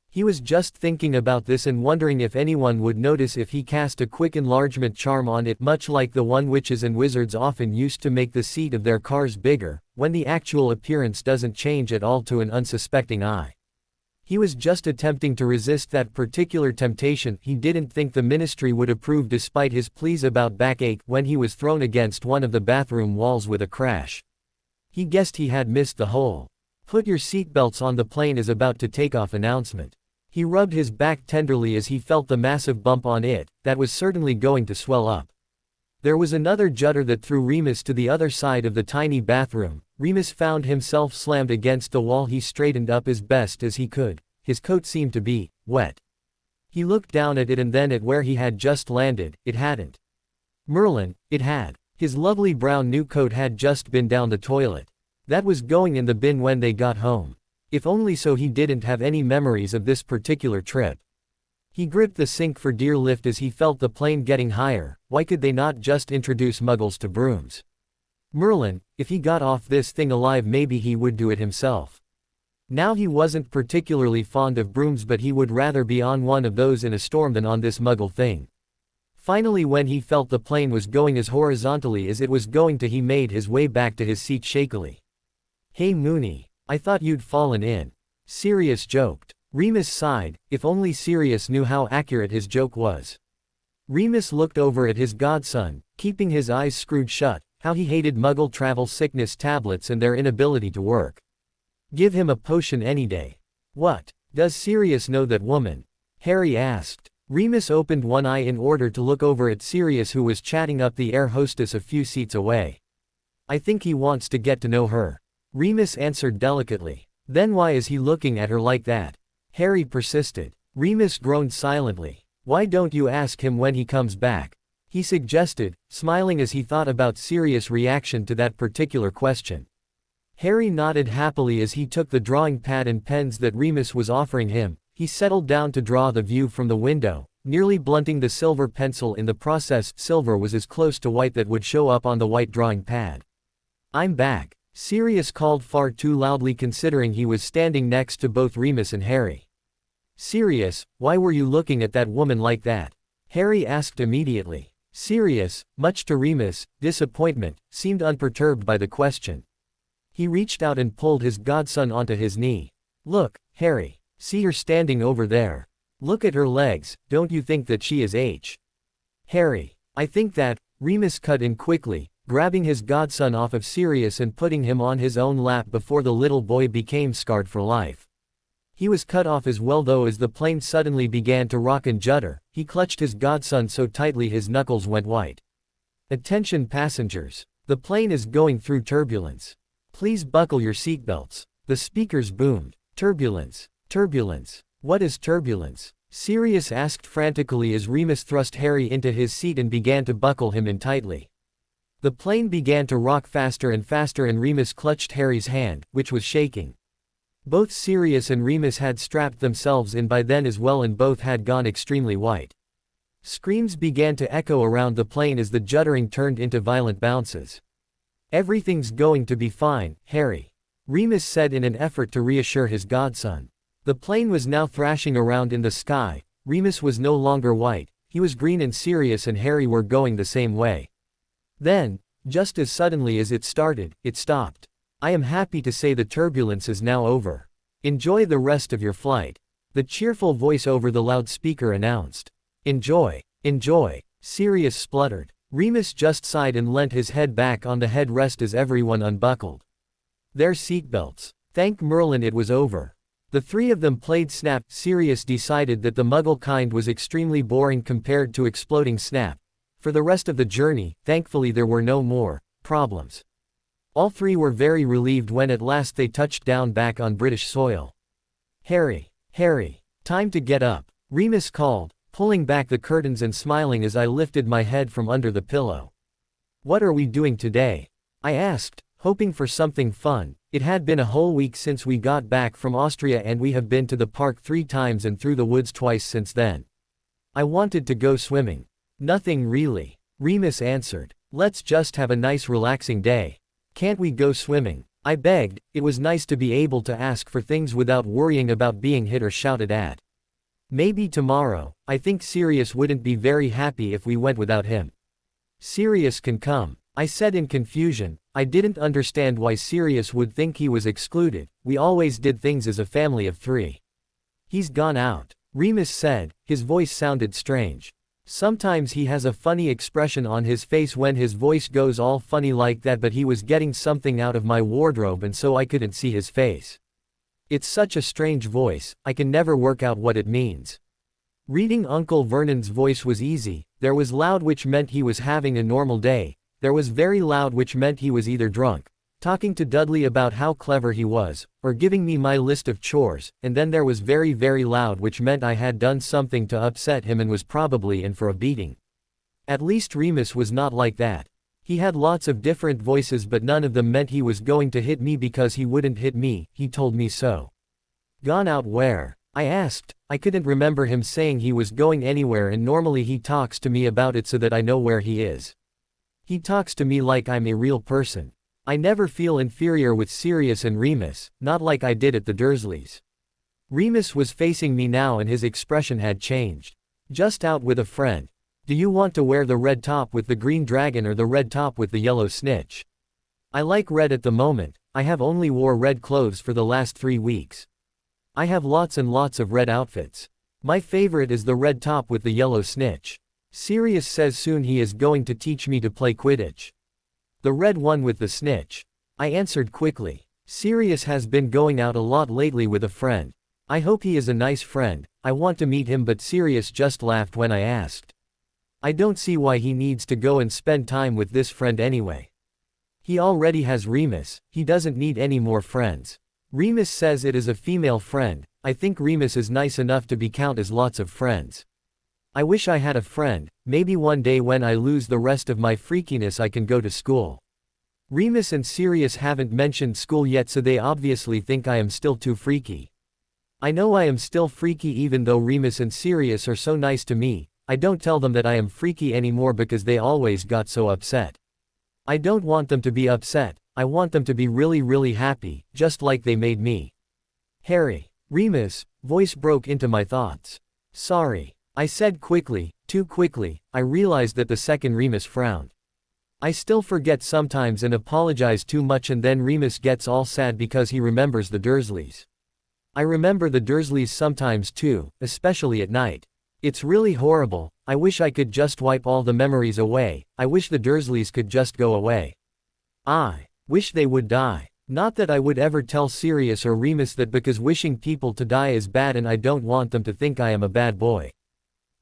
He was just thinking about this and wondering if anyone would notice if he cast a quick enlargement charm on it, much like the one witches and wizards often used to make the seat of their cars bigger, when the actual appearance doesn't change at all to an unsuspecting eye. He was just attempting to resist that particular temptation. He didn't think the ministry would approve despite his pleas about backache when he was thrown against one of the bathroom walls with a crash. He guessed he had missed the whole "put your seatbelts on, the plane is about to take off" announcement. He rubbed his back tenderly as he felt the massive bump on it, that was certainly going to swell up. There was another judder that threw Remus to the other side of the tiny bathroom. Remus found himself slammed against the wall. He straightened up as best as he could. His coat seemed to be wet. He looked down at it and then at where he had just landed. It hadn't. Merlin, it had. His lovely brown new coat had just been down the toilet. That was going in the bin when they got home. If only so he didn't have any memories of this particular trip. He gripped the sink for dear life as he felt the plane getting higher. Why could they not just introduce muggles to brooms? Merlin, if he got off this thing alive, maybe he would do it himself. Now he wasn't particularly fond of brooms, but he would rather be on one of those in a storm than on this muggle thing. Finally, when he felt the plane was going as horizontally as it was going to, he made his way back to his seat shakily. "Hey Moony, I thought you'd fallen in," Sirius joked. Remus sighed. If only Sirius knew how accurate his joke was. Remus looked over at his godson, keeping his eyes screwed shut. How he hated muggle travel sickness tablets and their inability to work. Give him a potion any day. What? Does Sirius know that woman? Harry asked. Remus opened one eye in order to look over at Sirius, who was chatting up the air hostess a few seats away. I think he wants to get to know her, Remus answered delicately. Then why is he looking at her like that? Harry persisted. Remus groaned silently. Why don't you ask him when he comes back? He suggested, smiling as he thought about Sirius' reaction to that particular question. Harry nodded happily as he took the drawing pad and pens that Remus was offering him. He settled down to draw the view from the window, nearly blunting the silver pencil in the process. Silver was as close to white that would show up on the white drawing pad. I'm back, Sirius called far too loudly considering he was standing next to both Remus and Harry. Sirius, why were you looking at that woman like that? Harry asked immediately. Sirius, much to Remus' disappointment, seemed unperturbed by the question. He reached out and pulled his godson onto his knee. Look, Harry. See her standing over there. Look at her legs, don't you think that she is H? Harry. I think that, Remus cut in quickly, grabbing his godson off of Sirius and putting him on his own lap before the little boy became scarred for life. He was cut off as well though as the plane suddenly began to rock and judder. He clutched his godson so tightly his knuckles went white. Attention passengers. The plane is going through turbulence. Please buckle your seatbelts. The speakers boomed. Turbulence. Turbulence. What is turbulence? Sirius asked frantically as Remus thrust Harry into his seat and began to buckle him in tightly. The plane began to rock faster and faster and Remus clutched Harry's hand, which was shaking. Both Sirius and Remus had strapped themselves in by then as well and both had gone extremely white. Screams began to echo around the plane as the juddering turned into violent bounces. Everything's going to be fine, Harry, Remus said in an effort to reassure his godson. The plane was now thrashing around in the sky. Remus was no longer white, he was green and Sirius and Harry were going the same way. Then, just as suddenly as it started, it stopped. I am happy to say the turbulence is now over. Enjoy the rest of your flight. The cheerful voice over the loudspeaker announced. Enjoy, enjoy, Sirius spluttered. Remus just sighed and leant his head back on the headrest as everyone unbuckled their seatbelts. Thank Merlin it was over. The three of them played Snap. Sirius decided that the Muggle kind was extremely boring compared to exploding Snap. For the rest of the journey, thankfully there were no more problems. All three were very relieved when at last they touched down back on British soil. Harry, time to get up, Remus called, pulling back the curtains and smiling as I lifted my head from under the pillow. What are we doing today? I asked, hoping for something fun. It had been a whole week since we got back from Austria and we have been to the park 3 times and through the woods twice since then. I wanted to go swimming. Nothing really, Remus answered. Let's just have a nice relaxing day. Can't we go swimming? I begged. It was nice to be able to ask for things without worrying about being hit or shouted at. Maybe tomorrow. I think Sirius wouldn't be very happy if we went without him. Sirius can come, I said in confusion. I didn't understand why Sirius would think he was excluded. We always did things as a family of 3. He's gone out, Remus said. His voice sounded strange. Sometimes he has a funny expression on his face when his voice goes all funny like that, but he was getting something out of my wardrobe and so I couldn't see his face. It's such a strange voice, I can never work out what it means. Reading Uncle Vernon's voice was easy. There was loud, which meant he was having a normal day. There was very loud, which meant he was either drunk, talking to Dudley about how clever he was, or giving me my list of chores, and then there was very, very loud, which meant I had done something to upset him and was probably in for a beating. At least Remus was not like that. He had lots of different voices but none of them meant he was going to hit me because he wouldn't hit me, he told me so. Gone out where? I asked. I couldn't remember him saying he was going anywhere, and normally he talks to me about it so that I know where he is. He talks to me like I'm a real person. I never feel inferior with Sirius and Remus, not like I did at the Dursleys. Remus was facing me now and his expression had changed. Just out with a friend. Do you want to wear the red top with the green dragon or the red top with the yellow snitch? I like red at the moment. I have only wore red clothes for the last 3 weeks. I have lots and lots of red outfits. My favorite is the red top with the yellow snitch. Sirius says soon he is going to teach me to play Quidditch. The red one with the snitch. I answered quickly. Sirius has been going out a lot lately with a friend. I hope he is a nice friend. I want to meet him, but Sirius just laughed when I asked. I don't see why he needs to go and spend time with this friend anyway. He already has Remus, he doesn't need any more friends. Remus says it is a female friend. I think Remus is nice enough to be count as lots of friends. I wish I had a friend. Maybe one day when I lose the rest of my freakiness I can go to school. Remus and Sirius haven't mentioned school yet, so they obviously think I am still too freaky. I know I am still freaky even though Remus and Sirius are so nice to me. I don't tell them that I am freaky anymore because they always got so upset. I don't want them to be upset. I want them to be really happy, just like they made me. Harry. Remus, voice broke into my thoughts. Sorry. I said quickly, too quickly. I realized that the second Remus frowned. I still forget sometimes and apologize too much, and then Remus gets all sad because he remembers the Dursleys. I remember the Dursleys sometimes too, especially at night. It's really horrible. I wish I could just wipe all the memories away. I wish the Dursleys could just go away. I wish they would die. Not that I would ever tell Sirius or Remus that, because wishing people to die is bad and I don't want them to think I am a bad boy.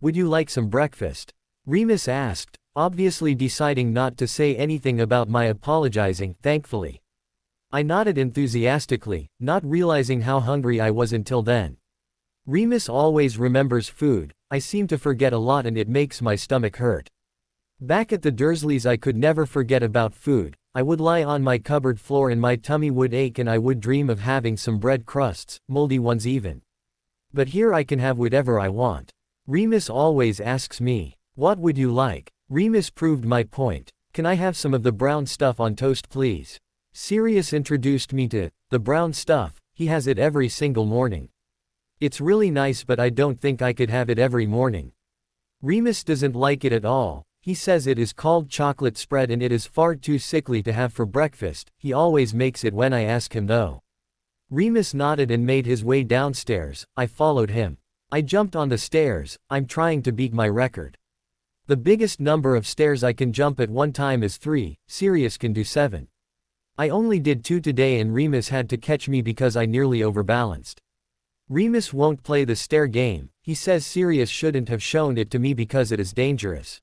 Would you like some breakfast? Remus asked, obviously deciding not to say anything about my apologizing, thankfully. I nodded enthusiastically, not realizing how hungry I was until then. Remus always remembers food. I seem to forget a lot and it makes my stomach hurt. Back at the Dursleys I could never forget about food. I would lie on my cupboard floor and my tummy would ache and I would dream of having some bread crusts, moldy ones even. But here I can have whatever I want. Remus always asks me, what would you like? Remus proved my point. Can I have some of the brown stuff on toast please? Sirius introduced me to the brown stuff. He has it every single morning. It's really nice, but I don't think I could have it every morning. Remus doesn't like it at all. He says it is called chocolate spread and it is far too sickly to have for breakfast. He always makes it when I ask him though. Remus nodded and made his way downstairs. I followed him. I jumped on the stairs. I'm trying to beat my record. The biggest number of stairs I can jump at one time is 3, Sirius can do 7. I only did 2 today and Remus had to catch me because I nearly overbalanced. Remus won't play the stair game. He says Sirius shouldn't have shown it to me because it is dangerous.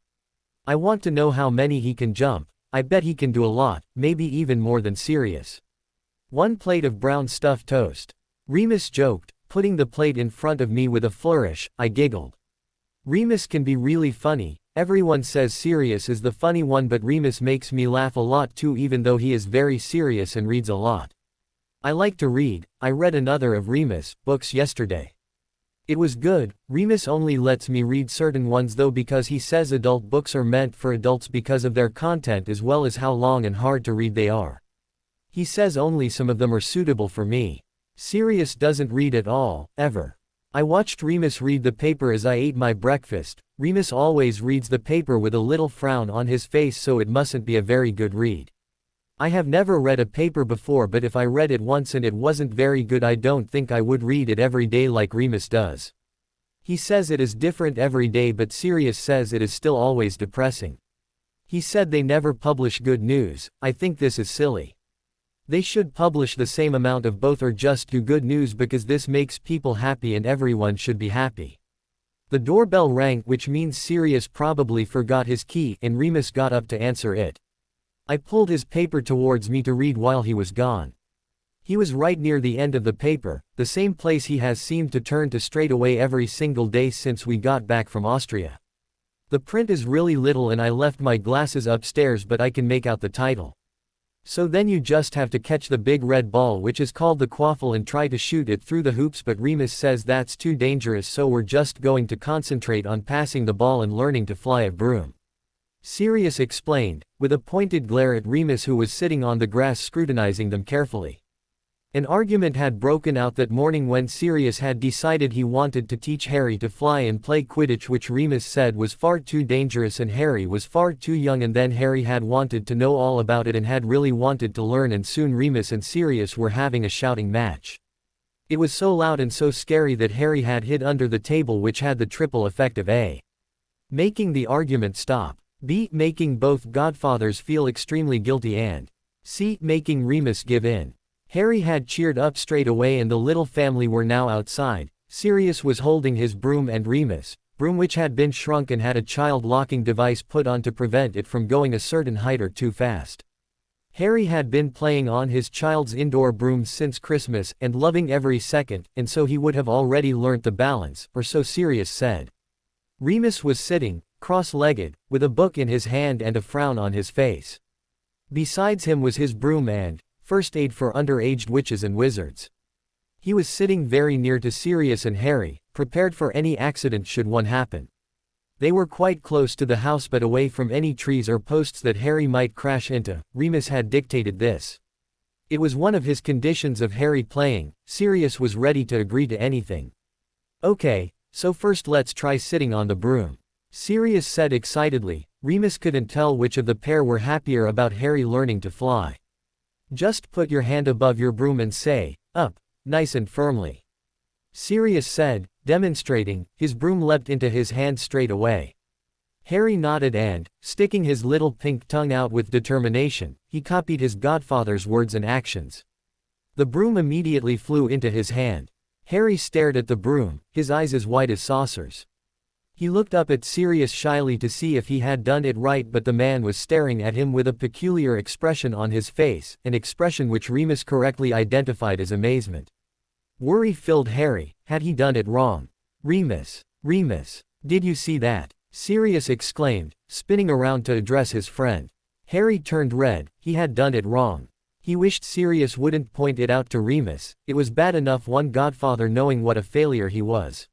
I want to know how many he can jump. I bet he can do a lot, maybe even more than Sirius. 1 plate of brown stuffed toast. Remus joked, putting the plate in front of me with a flourish. I giggled. Remus can be really funny. Everyone says Sirius is the funny one, but Remus makes me laugh a lot too, even though he is very serious and reads a lot. I like to read. I read another of Remus' books yesterday. It was good. Remus only lets me read certain ones though because he says adult books are meant for adults because of their content as well as how long and hard to read they are. He says only some of them are suitable for me. Sirius doesn't read at all, ever. I watched Remus read the paper as I ate my breakfast. Remus always reads the paper with a little frown on his face, so it mustn't be a very good read. I have never read a paper before, but if I read it once and it wasn't very good, I don't think I would read it every day like Remus does. He says it is different every day, but Sirius says it is still always depressing. He said they never publish good news. I think this is silly. They should publish the same amount of both or just do good news because this makes people happy and everyone should be happy. The doorbell rang, which means Sirius probably forgot his key, and Remus got up to answer it. I pulled his paper towards me to read while he was gone. He was right near the end of the paper, the same place he has seemed to turn to straight away every single day since we got back from Austria. The print is really little and I left my glasses upstairs, but I can make out the title. So then you just have to catch the big red ball which is called the quaffle and try to shoot it through the hoops, but Remus says that's too dangerous, so we're just going to concentrate on passing the ball and learning to fly a broom. Sirius explained, with a pointed glare at Remus who was sitting on the grass scrutinizing them carefully. An argument had broken out that morning when Sirius had decided he wanted to teach Harry to fly and play Quidditch, which Remus said was far too dangerous and Harry was far too young, and then Harry had wanted to know all about it and had really wanted to learn, and soon Remus and Sirius were having a shouting match. It was so loud and so scary that Harry had hid under the table, which had the triple effect of A. Making the argument stop, B. Making both godfathers feel extremely guilty, and C. Making Remus give in. Harry had cheered up straight away and the little family were now outside. Sirius was holding his broom and Remus' broom, which had been shrunk and had a child-locking device put on to prevent it from going a certain height or too fast. Harry had been playing on his child's indoor broom since Christmas and loving every second, and so he would have already learnt the balance, or so Sirius said. Remus was sitting, cross-legged, with a book in his hand and a frown on his face. Besides him was his broom and first aid for underaged witches and wizards. He was sitting very near to Sirius and Harry, prepared for any accident should one happen. They were quite close to the house but away from any trees or posts that Harry might crash into. Remus had dictated this. It was one of his conditions of Harry playing. Sirius was ready to agree to anything. Okay, so first let's try sitting on the broom, Sirius said excitedly. Remus couldn't tell which of the pair were happier about Harry learning to fly. Just put your hand above your broom and say, up, nice and firmly, Sirius said, demonstrating. His broom leapt into his hand straight away. Harry nodded and, sticking his little pink tongue out with determination, he copied his godfather's words and actions. The broom immediately flew into his hand. Harry stared at the broom, his eyes as wide as saucers. He looked up at Sirius shyly to see if he had done it right, but the man was staring at him with a peculiar expression on his face, an expression which Remus correctly identified as amazement. Worry filled Harry. Had he done it wrong? Remus, did you see that? Sirius exclaimed, spinning around to address his friend. Harry turned red. He had done it wrong. He wished Sirius wouldn't point it out to Remus. It was bad enough one godfather knowing what a failure he was.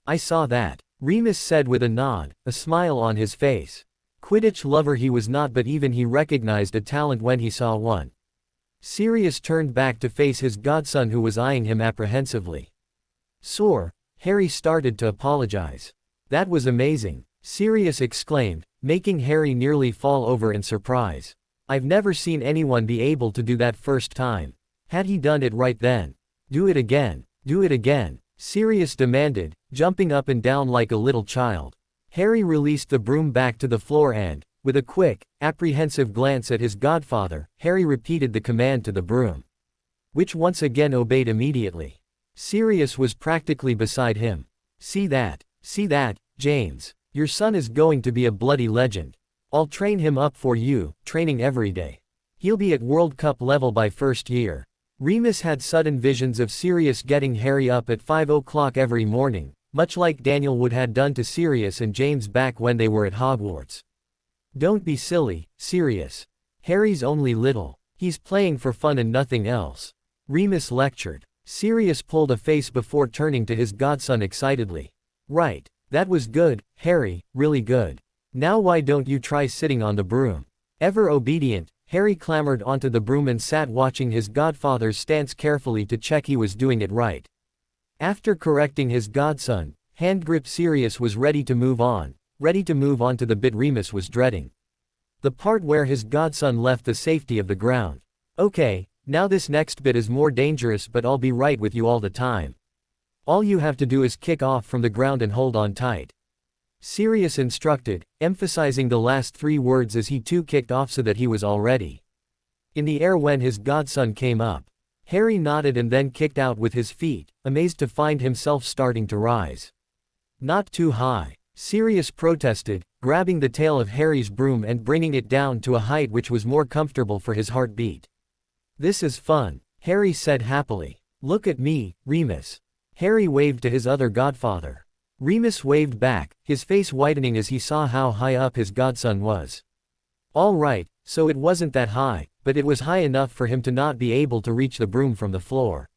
I saw that, Remus said with a nod, a smile on his face. Quidditch lover he was not, but even he recognized a talent when he saw one. Sirius turned back to face his godson who was eyeing him apprehensively. Sore, Harry started to apologize. That was amazing, Sirius exclaimed, making Harry nearly fall over in surprise. I've never seen anyone be able to do that first time. Had he done it right then? Do it again, Sirius demanded, jumping up and down like a little child. Harry released the broom back to the floor and, with a quick, apprehensive glance at his godfather, Harry repeated the command to the broom, which once again obeyed immediately. Sirius was practically beside him. See that, James. Your son is going to be a bloody legend. I'll train him up for you, training every day. He'll be at World Cup level by first year. Remus had sudden visions of Sirius getting Harry up at 5 o'clock every morning, much like Daniel Wood had done to Sirius and James back when they were at Hogwarts. Don't be silly, Sirius. Harry's only little. He's playing for fun and nothing else, Remus lectured. Sirius pulled a face before turning to his godson excitedly. Right, that was good, Harry, really good. Now why don't you try sitting on the broom? Ever obedient, Harry clambered onto the broom and sat watching his godfather's stance carefully to check he was doing it right. After correcting his godson, hand grip Sirius was ready to move on to the bit Remus was dreading. The part where his godson left the safety of the ground. Okay, now this next bit is more dangerous, but I'll be right with you all the time. All you have to do is kick off from the ground and hold on tight, Sirius instructed, emphasizing the last 3 words as he too kicked off so that he was already in the air when his godson came up. Harry nodded and then kicked out with his feet, amazed to find himself starting to rise. Not too high, Sirius protested, grabbing the tail of Harry's broom and bringing it down to a height which was more comfortable for his heartbeat. This is fun, Harry said happily. Look at me, Remus. Harry waved to his other godfather. Remus waved back, his face whitening as he saw how high up his godson was. All right, so it wasn't that high, but it was high enough for him to not be able to reach the broom from the floor.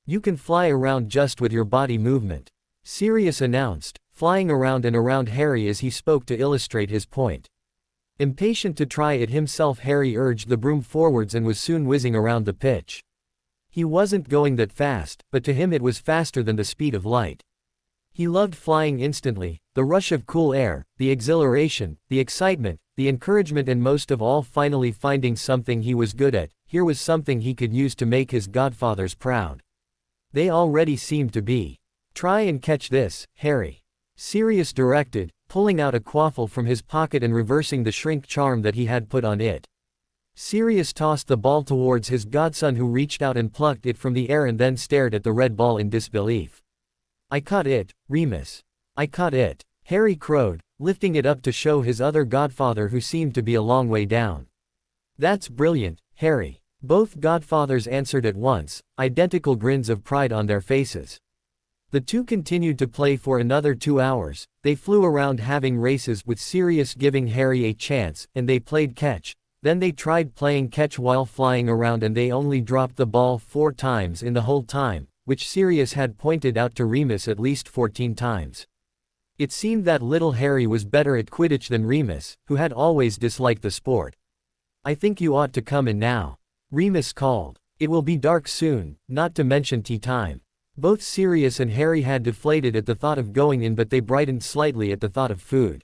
"You can fly around just with your body movement," Sirius announced, flying around and around Harry as he spoke to illustrate his point. Impatient to try it himself, Harry urged the broom forwards and was soon whizzing around the pitch. He wasn't going that fast, but to him it was faster than the speed of light. He loved flying instantly, the rush of cool air, the exhilaration, the excitement, the encouragement, and most of all finally finding something he was good at. Here was something he could use to make his godfathers proud. They already seemed to be. "Try and catch this, Harry," Sirius directed, pulling out a quaffle from his pocket and reversing the shrink charm that he had put on it. Sirius tossed the ball towards his godson, who reached out and plucked it from the air and then stared at the red ball in disbelief. "I caught it, Remus. I caught it," Harry crowed, lifting it up to show his other godfather, who seemed to be a long way down. "That's brilliant, Harry," both godfathers answered at once, identical grins of pride on their faces. The two continued to play for another 2 hours. They flew around having races, with Sirius giving Harry a chance, and they played catch. Then they tried playing catch while flying around, and they only dropped the ball 4 times in the whole time, which Sirius had pointed out to Remus at least 14 times. It seemed that little Harry was better at Quidditch than Remus, who had always disliked the sport. "I think you ought to come in now," Remus called. "It will be dark soon, not to mention tea time." Both Sirius and Harry had deflated at the thought of going in, but they brightened slightly at the thought of food.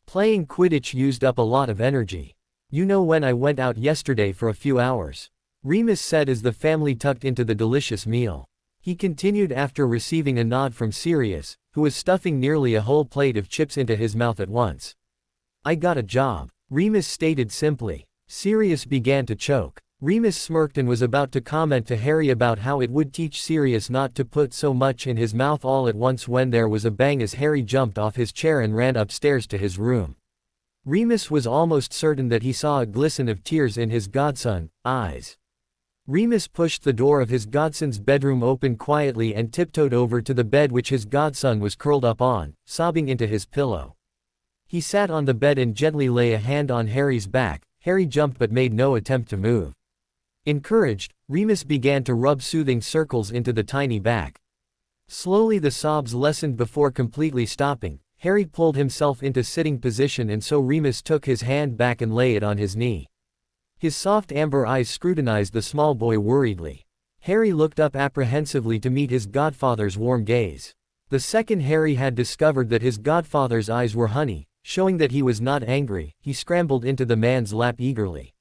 "Playing Quidditch used up a lot of energy. You know, when I went out yesterday for a few hours," Remus said as the family tucked into the delicious meal. He continued after receiving a nod from Sirius, who was stuffing nearly a whole plate of chips into his mouth at once. "I got a job," Remus stated simply. Sirius began to choke. Remus smirked and was about to comment to Harry about how it would teach Sirius not to put so much in his mouth all at once when there was a bang as Harry jumped off his chair and ran upstairs to his room. Remus was almost certain that he saw a glisten of tears in his godson's eyes. Remus pushed the door of his godson's bedroom open quietly and tiptoed over to the bed which his godson was curled up on, sobbing into his pillow. He sat on the bed and gently lay a hand on Harry's back. Harry jumped but made no attempt to move. Encouraged, Remus began to rub soothing circles into the tiny back. Slowly the sobs lessened before completely stopping. Harry pulled himself into sitting position, and so Remus took his hand back and lay it on his knee. His soft amber eyes scrutinized the small boy worriedly. Harry looked up apprehensively to meet his godfather's warm gaze. The second Harry had discovered that his godfather's eyes were honey, showing that he was not angry, he scrambled into the man's lap eagerly.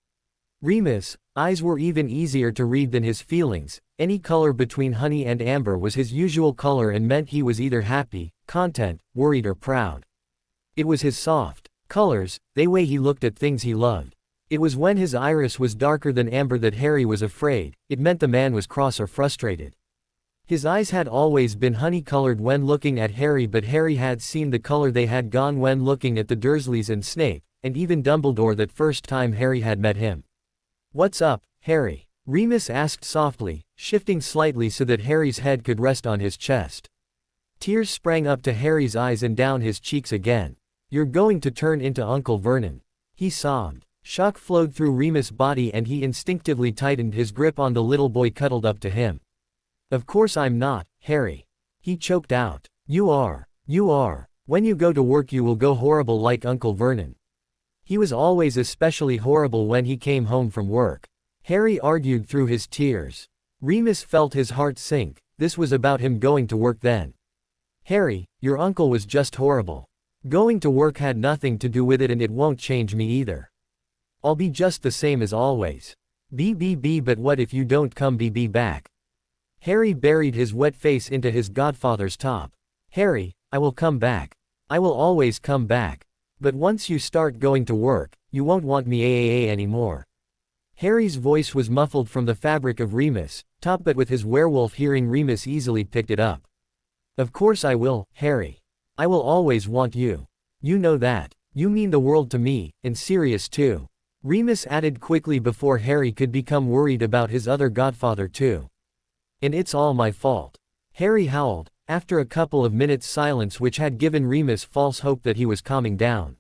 Remus' eyes were even easier to read than his feelings. Any color between honey and amber was his usual color and meant he was either happy, content, worried, or proud. It was his soft colors, the way he looked at things he loved. It was when his iris was darker than amber that Harry was afraid. It meant the man was cross or frustrated. His eyes had always been honey-colored when looking at Harry, but Harry had seen the color they had gone when looking at the Dursleys and Snape, and even Dumbledore that first time Harry had met him. "What's up, Harry?" Remus asked softly, shifting slightly so that Harry's head could rest on his chest. Tears sprang up to Harry's eyes and down his cheeks again. "You're going to turn into Uncle Vernon," he sobbed. Shock flowed through Remus' body and he instinctively tightened his grip on the little boy cuddled up to him. "Of course I'm not, Harry," he choked out. You are. When you go to work you will go horrible like Uncle Vernon. He was always especially horrible when he came home from work," Harry argued through his tears. Remus felt his heart sink. This was about him going to work then. "Harry, your uncle was just horrible. Going to work had nothing to do with it, and it won't change me either. I'll be just the same as always. But what if you don't come back?" Harry buried his wet face into his godfather's top. "Harry, I will come back. I will always come back. But once you start going to work, you won't want me anymore." Harry's voice was muffled from the fabric of Remus' top, but with his werewolf hearing Remus easily picked it up. "Of course I will, Harry. I will always want you. You know that. You mean the world to me, and Sirius too," Remus added quickly before Harry could become worried about his other godfather too. "And it's all my fault," Harry howled, after a couple of minutes' silence which had given Remus false hope that he was calming down.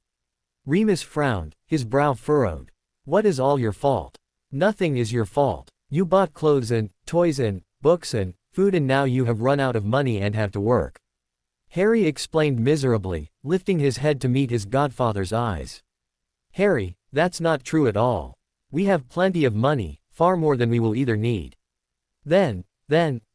Remus frowned, his brow furrowed. "What is all your fault?" Nothing is your fault. You bought clothes and toys and books and food, and now you have run out of money and have to work. Harry explained miserably, lifting his head to meet his godfather's eyes. Harry, that's not true at all. We have plenty of money, far more than we will either need. Then,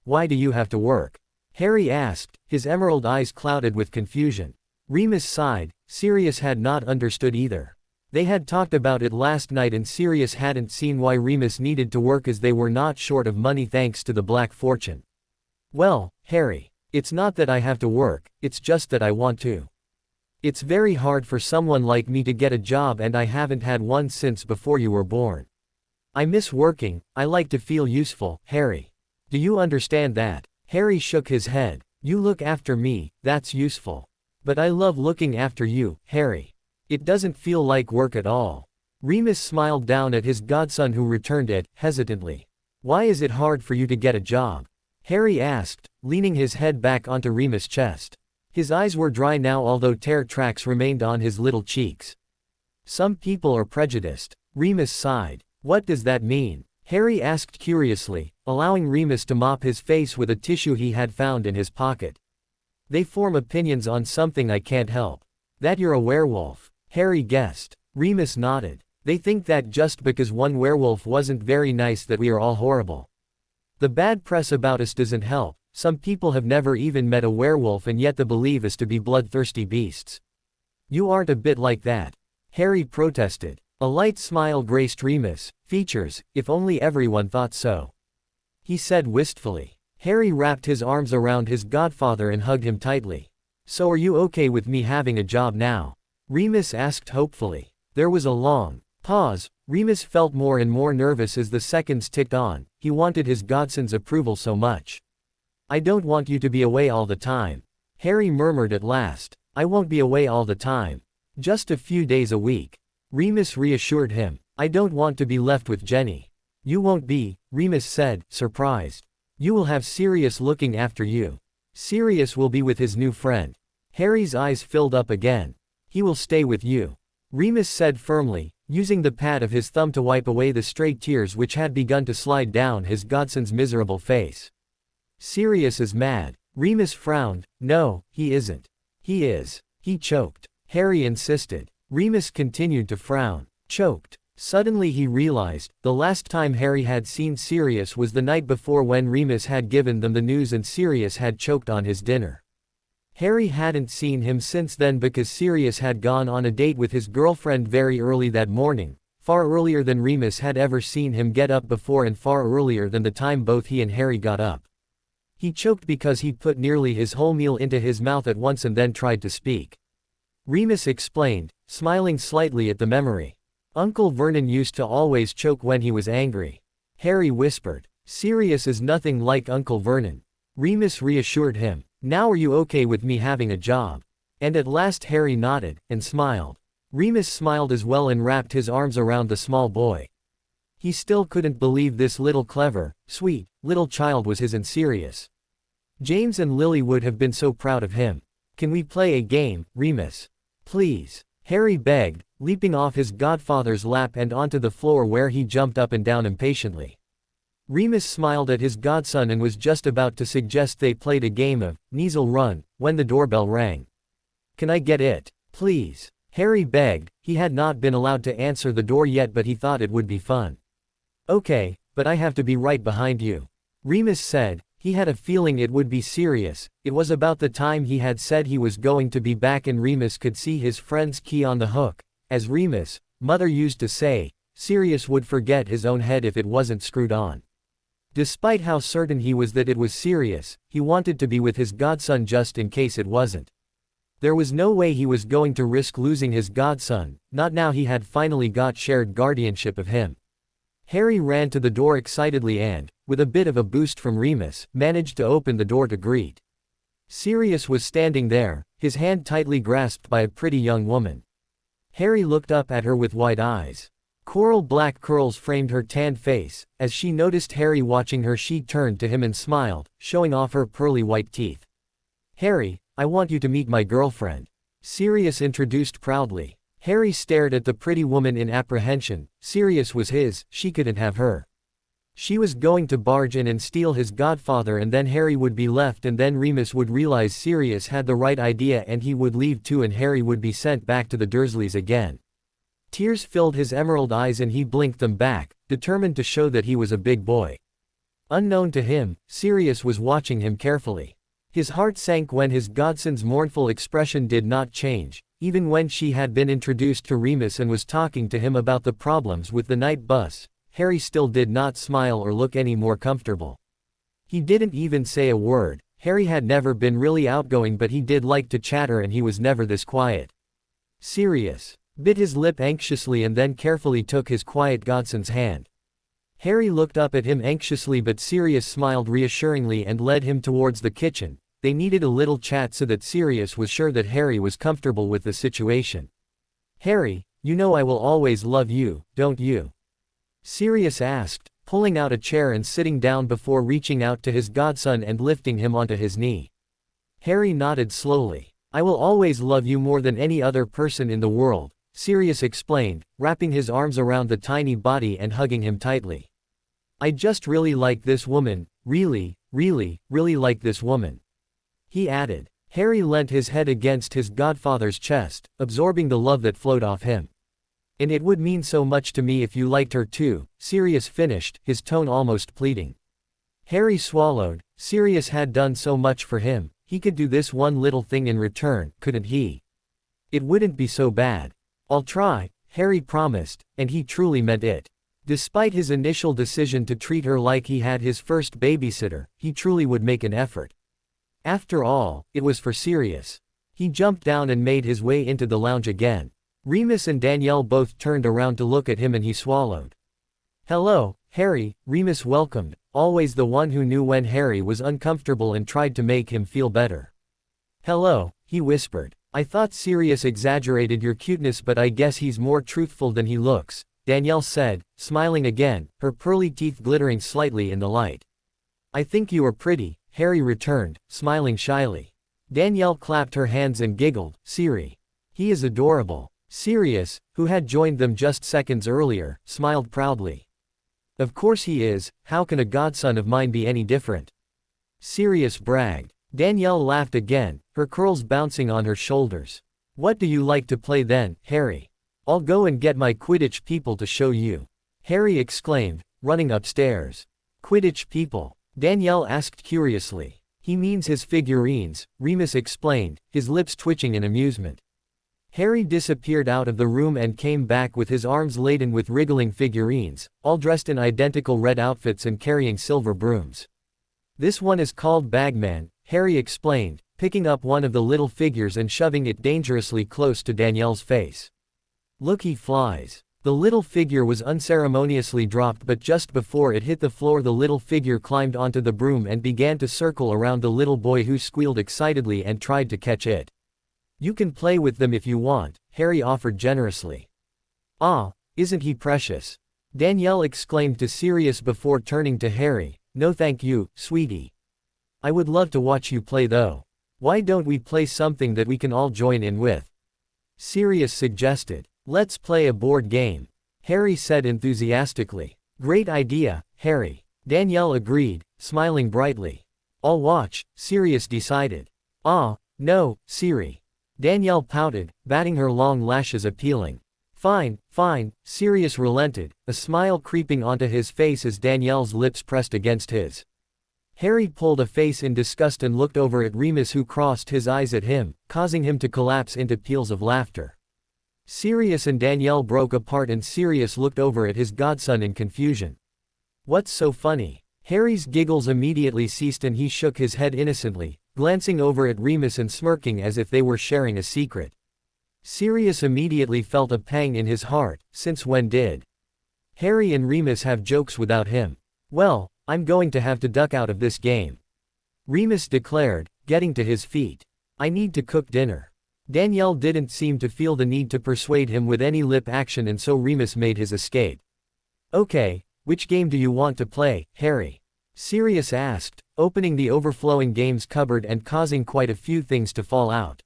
why do you have to work? Harry asked, his emerald eyes clouded with confusion. Remus sighed. Sirius had not understood either. They had talked about it last night and Sirius hadn't seen why Remus needed to work, as they were not short of money thanks to the Black Fortune. Well, Harry, it's not that I have to work, it's just that I want to. It's very hard for someone like me to get a job, and I haven't had one since before you were born. I miss working, I like to feel useful, Harry. Do you understand that? Harry shook his head. You look after me, that's useful. But I love looking after you, Harry. It doesn't feel like work at all. Remus smiled down at his godson, who returned it, hesitantly. Why is it hard for you to get a job? Harry asked, leaning his head back onto Remus' chest. His eyes were dry now, although tear tracks remained on his little cheeks. Some people are prejudiced. Remus sighed. What does that mean? Harry asked curiously, allowing Remus to mop his face with a tissue he had found in his pocket. They form opinions on something I can't help. That you're a werewolf, Harry guessed. Remus nodded. They think that just because one werewolf wasn't very nice that we are all horrible. The bad press about us doesn't help. Some people have never even met a werewolf and yet they believe us to be bloodthirsty beasts. You aren't a bit like that, Harry protested. A light smile graced Remus' features. If only everyone thought so, he said wistfully. Harry wrapped his arms around his godfather and hugged him tightly. So are you okay with me having a job now? Remus asked hopefully. There was a long pause. Remus felt more and more nervous as the seconds ticked on. He wanted his godson's approval so much. I don't want you to be away all the time, Harry murmured at last. I won't be away all the time. Just a few days a week. Remus reassured him. I don't want to be left with Jenny. You won't be, Remus said, surprised. You will have Sirius looking after you. Sirius will be with his new friend. Harry's eyes filled up again. He will stay with you, Remus said firmly, using the pad of his thumb to wipe away the stray tears which had begun to slide down his godson's miserable face. Sirius is mad. Remus frowned. No, he isn't. He is. He choked. Harry insisted. Remus continued to frown. Choked. Suddenly he realized, the last time Harry had seen Sirius was the night before, when Remus had given them the news and Sirius had choked on his dinner. Harry hadn't seen him since then because Sirius had gone on a date with his girlfriend very early that morning, far earlier than Remus had ever seen him get up before and far earlier than the time both he and Harry got up. He choked because he put nearly his whole meal into his mouth at once and then tried to speak. Remus explained, smiling slightly at the memory. Uncle Vernon used to always choke when he was angry. Harry whispered. Sirius is nothing like Uncle Vernon. Remus reassured him. Now are you okay with me having a job? And at last Harry nodded, and smiled. Remus smiled as well and wrapped his arms around the small boy. He still couldn't believe this little clever, sweet, little child was his and Sirius. James and Lily would have been so proud of him. Can we play a game, Remus? Please, Harry begged, leaping off his godfather's lap and onto the floor, where he jumped up and down impatiently. Remus smiled at his godson and was just about to suggest they played a game of Kneazle Run, when the doorbell rang. Can I get it, please? Harry begged. He had not been allowed to answer the door yet, but he thought it would be fun. Okay, but I have to be right behind you, Remus said. He had a feeling it would be serious. It was about the time he had said he was going to be back, and Remus could see his friend's key on the hook. As Remus' mother used to say, Sirius would forget his own head if it wasn't screwed on. Despite how certain he was that it was serious, he wanted to be with his godson just in case it wasn't. There was no way he was going to risk losing his godson, not now he had finally got shared guardianship of him. Harry ran to the door excitedly and, with a bit of a boost from Remus, managed to open the door to greet. Sirius was standing there, his hand tightly grasped by a pretty young woman. Harry looked up at her with wide eyes. Coral black curls framed her tanned face. As she noticed Harry watching her, she turned to him and smiled, showing off her pearly white teeth. Harry, I want you to meet my girlfriend, Sirius introduced proudly. Harry stared at the pretty woman in apprehension. Sirius was his, she couldn't have her. She was going to barge in and steal his godfather, and then Harry would be left, and then Remus would realize Sirius had the right idea and he would leave too, and Harry would be sent back to the Dursleys again. Tears filled his emerald eyes and he blinked them back, determined to show that he was a big boy. Unknown to him, Sirius was watching him carefully. His heart sank when his godson's mournful expression did not change, even when she had been introduced to Remus and was talking to him about the problems with the night bus. Harry still did not smile or look any more comfortable. He didn't even say a word. Harry had never been really outgoing, but he did like to chatter, and he was never this quiet. Sirius bit his lip anxiously and then carefully took his quiet godson's hand. Harry looked up at him anxiously, but Sirius smiled reassuringly and led him towards the kitchen. They needed a little chat so that Sirius was sure that Harry was comfortable with the situation. "Harry, you know I will always love you, don't you?" Sirius asked, pulling out a chair and sitting down before reaching out to his godson and lifting him onto his knee. Harry nodded slowly. "I will always love you more than any other person in the world," Sirius explained, wrapping his arms around the tiny body and hugging him tightly. "I just really like this woman, really like this woman," he added. Harry leant his head against his godfather's chest, absorbing the love that flowed off him. "And it would mean so much to me if you liked her too," Sirius finished, his tone almost pleading. Harry swallowed. Sirius had done so much for him, he could do this one little thing in return, couldn't he? It wouldn't be so bad. "I'll try," Harry promised, and he truly meant it. Despite his initial decision to treat her like he had his first babysitter, he truly would make an effort. After all, it was for Sirius. He jumped down and made his way into the lounge again. Remus and Danielle both turned around to look at him and he swallowed. "Hello, Harry," Remus welcomed, always the one who knew when Harry was uncomfortable and tried to make him feel better. "Hello," he whispered. "I thought Sirius exaggerated your cuteness, but I guess he's more truthful than he looks," Danielle said, smiling again, her pearly teeth glittering slightly in the light. "I think you are pretty," Harry returned, smiling shyly. Danielle clapped her hands and giggled. "Siri. He is adorable." Sirius, who had joined them just seconds earlier, smiled proudly. "Of course he is, how can a godson of mine be any different?" Sirius bragged. Danielle laughed again, her curls bouncing on her shoulders. "What do you like to play then, Harry? I'll go and get my Quidditch people to show you," Harry exclaimed, running upstairs. "Quidditch people?" Danielle asked curiously. "He means his figurines," Remus explained, his lips twitching in amusement. Harry disappeared out of the room and came back with his arms laden with wriggling figurines, all dressed in identical red outfits and carrying silver brooms. "This one is called Bagman," Harry explained, picking up one of the little figures and shoving it dangerously close to Danielle's face. "Look, he flies." The little figure was unceremoniously dropped, but just before it hit the floor the little figure climbed onto the broom and began to circle around the little boy, who squealed excitedly and tried to catch it. "You can play with them if you want," Harry offered generously. "Ah, isn't he precious?" Danielle exclaimed to Sirius before turning to Harry. "No thank you, sweetie. I would love to watch you play though. Why don't we play something that we can all join in with?" Sirius suggested. "Let's play a board game," Harry said enthusiastically. "Great idea, Harry," Danielle agreed, smiling brightly. "I'll watch," Sirius decided. "Ah, no, Siri." Danielle pouted, batting her long lashes appealing. Fine, Sirius relented, a smile creeping onto his face as Danielle's lips pressed against his. Harry pulled a face in disgust and looked over at Remus, who crossed his eyes at him, causing him to collapse into peals of laughter. Sirius and Danielle broke apart and Sirius looked over at his godson in confusion. "What's so funny?" Harry's giggles immediately ceased and he shook his head innocently, glancing over at Remus and smirking as if they were sharing a secret. Sirius immediately felt a pang in his heart. Since when did Harry and Remus have jokes without him? "Well, I'm going to have to duck out of this game," Remus declared, getting to his feet. "I need to cook dinner." Danielle didn't seem to feel the need to persuade him with any lip action, and so Remus made his escape. "Okay, which game do you want to play, Harry?" Sirius asked, opening the overflowing games cupboard and causing quite a few things to fall out.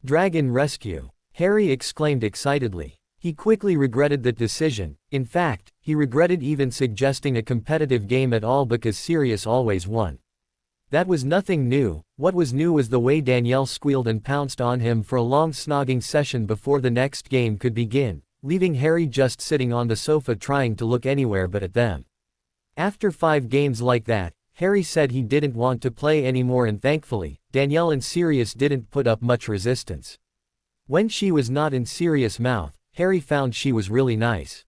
"Dragon Rescue," Harry exclaimed excitedly. He quickly regretted that decision. In fact, he regretted even suggesting a competitive game at all because Sirius always won. That was nothing new. What was new was the way Danielle squealed and pounced on him for a long snogging session before the next game could begin, leaving Harry just sitting on the sofa trying to look anywhere but at them. After 5 games like that, Harry said he didn't want to play anymore, and thankfully, Danielle and Sirius didn't put up much resistance. When she was not in Sirius' mouth, Harry found she was really nice.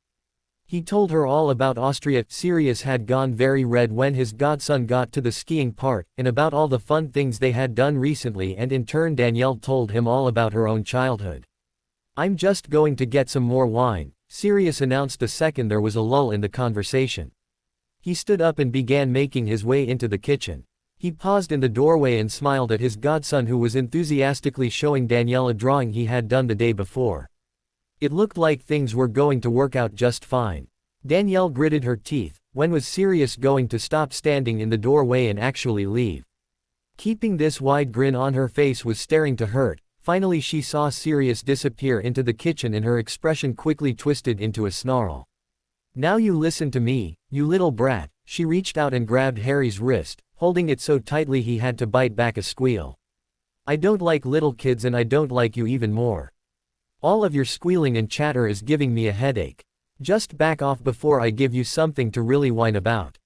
He told her all about Austria. Sirius had gone very red when his godson got to the skiing part, and about all the fun things they had done recently, and in turn Danielle told him all about her own childhood. "I'm just going to get some more wine," Sirius announced the second there was a lull in the conversation. He stood up and began making his way into the kitchen. He paused in the doorway and smiled at his godson, who was enthusiastically showing Danielle a drawing he had done the day before. It looked like things were going to work out just fine. Danielle gritted her teeth. When was Sirius going to stop standing in the doorway and actually leave? Keeping this wide grin on her face was starting to hurt. Finally she saw Sirius disappear into the kitchen and her expression quickly twisted into a snarl. "Now you listen to me, you little brat." She reached out and grabbed Harry's wrist, holding it so tightly he had to bite back a squeal. "I don't like little kids, and I don't like you even more. All of your squealing and chatter is giving me a headache. Just back off before I give you something to really whine about."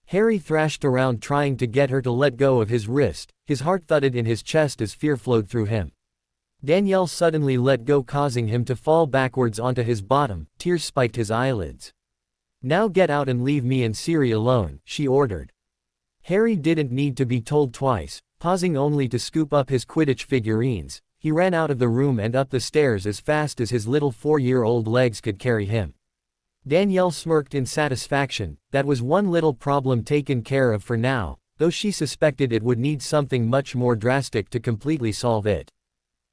Harry thrashed around trying to get her to let go of his wrist. His heart thudded in his chest as fear flowed through him. Danielle suddenly let go, causing him to fall backwards onto his bottom. Tears spiked his eyelids. "Now get out and leave me and Siri alone," she ordered. Harry didn't need to be told twice. Pausing only to scoop up his Quidditch figurines, he ran out of the room and up the stairs as fast as his little 4-year-old legs could carry him. Danielle smirked in satisfaction. That was one little problem taken care of for now, though she suspected it would need something much more drastic to completely solve it.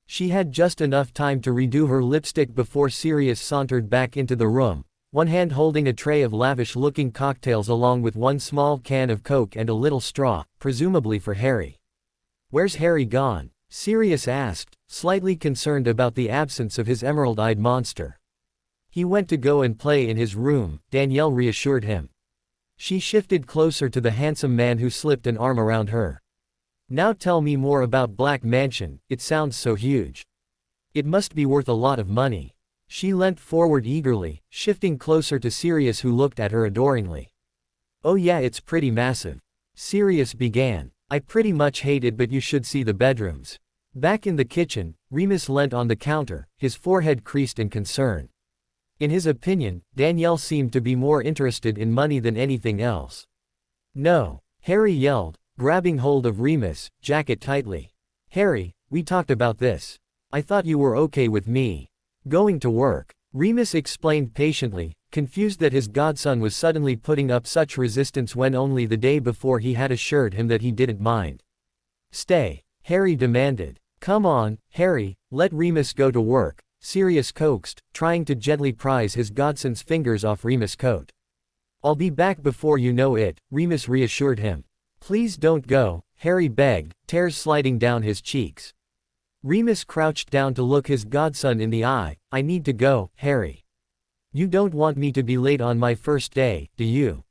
She had just enough time to redo her lipstick before Sirius sauntered back into the room, one hand holding a tray of lavish-looking cocktails along with one small can of Coke and a little straw, presumably for Harry. "Where's Harry gone?" Sirius asked, slightly concerned about the absence of his emerald-eyed monster. "He went to go and play in his room," Danielle reassured him. She shifted closer to the handsome man who slipped an arm around her. "Now tell me more about Black Mansion. It sounds so huge. It must be worth a lot of money." She leant forward eagerly, shifting closer to Sirius, who looked at her adoringly. "Oh yeah, it's pretty massive," Sirius began. "I pretty much hate it, but you should see the bedrooms." Back in the kitchen, Remus leant on the counter, his forehead creased in concern. In his opinion, Danielle seemed to be more interested in money than anything else. "No," Harry yelled, grabbing hold of Remus' jacket tightly. "Harry, we talked about this. I thought you were okay with me going to work." Remus explained patiently, confused that his godson was suddenly putting up such resistance when only the day before he had assured him that he didn't mind. "Stay," Harry demanded. "Come on, Harry, let Remus go to work," Sirius coaxed, trying to gently prise his godson's fingers off Remus' coat. "I'll be back before you know it," Remus reassured him. "Please don't go," Harry begged, tears sliding down his cheeks. Remus crouched down to look his godson in the eye. "I need to go, Harry. You don't want me to be late on my first day, do you?"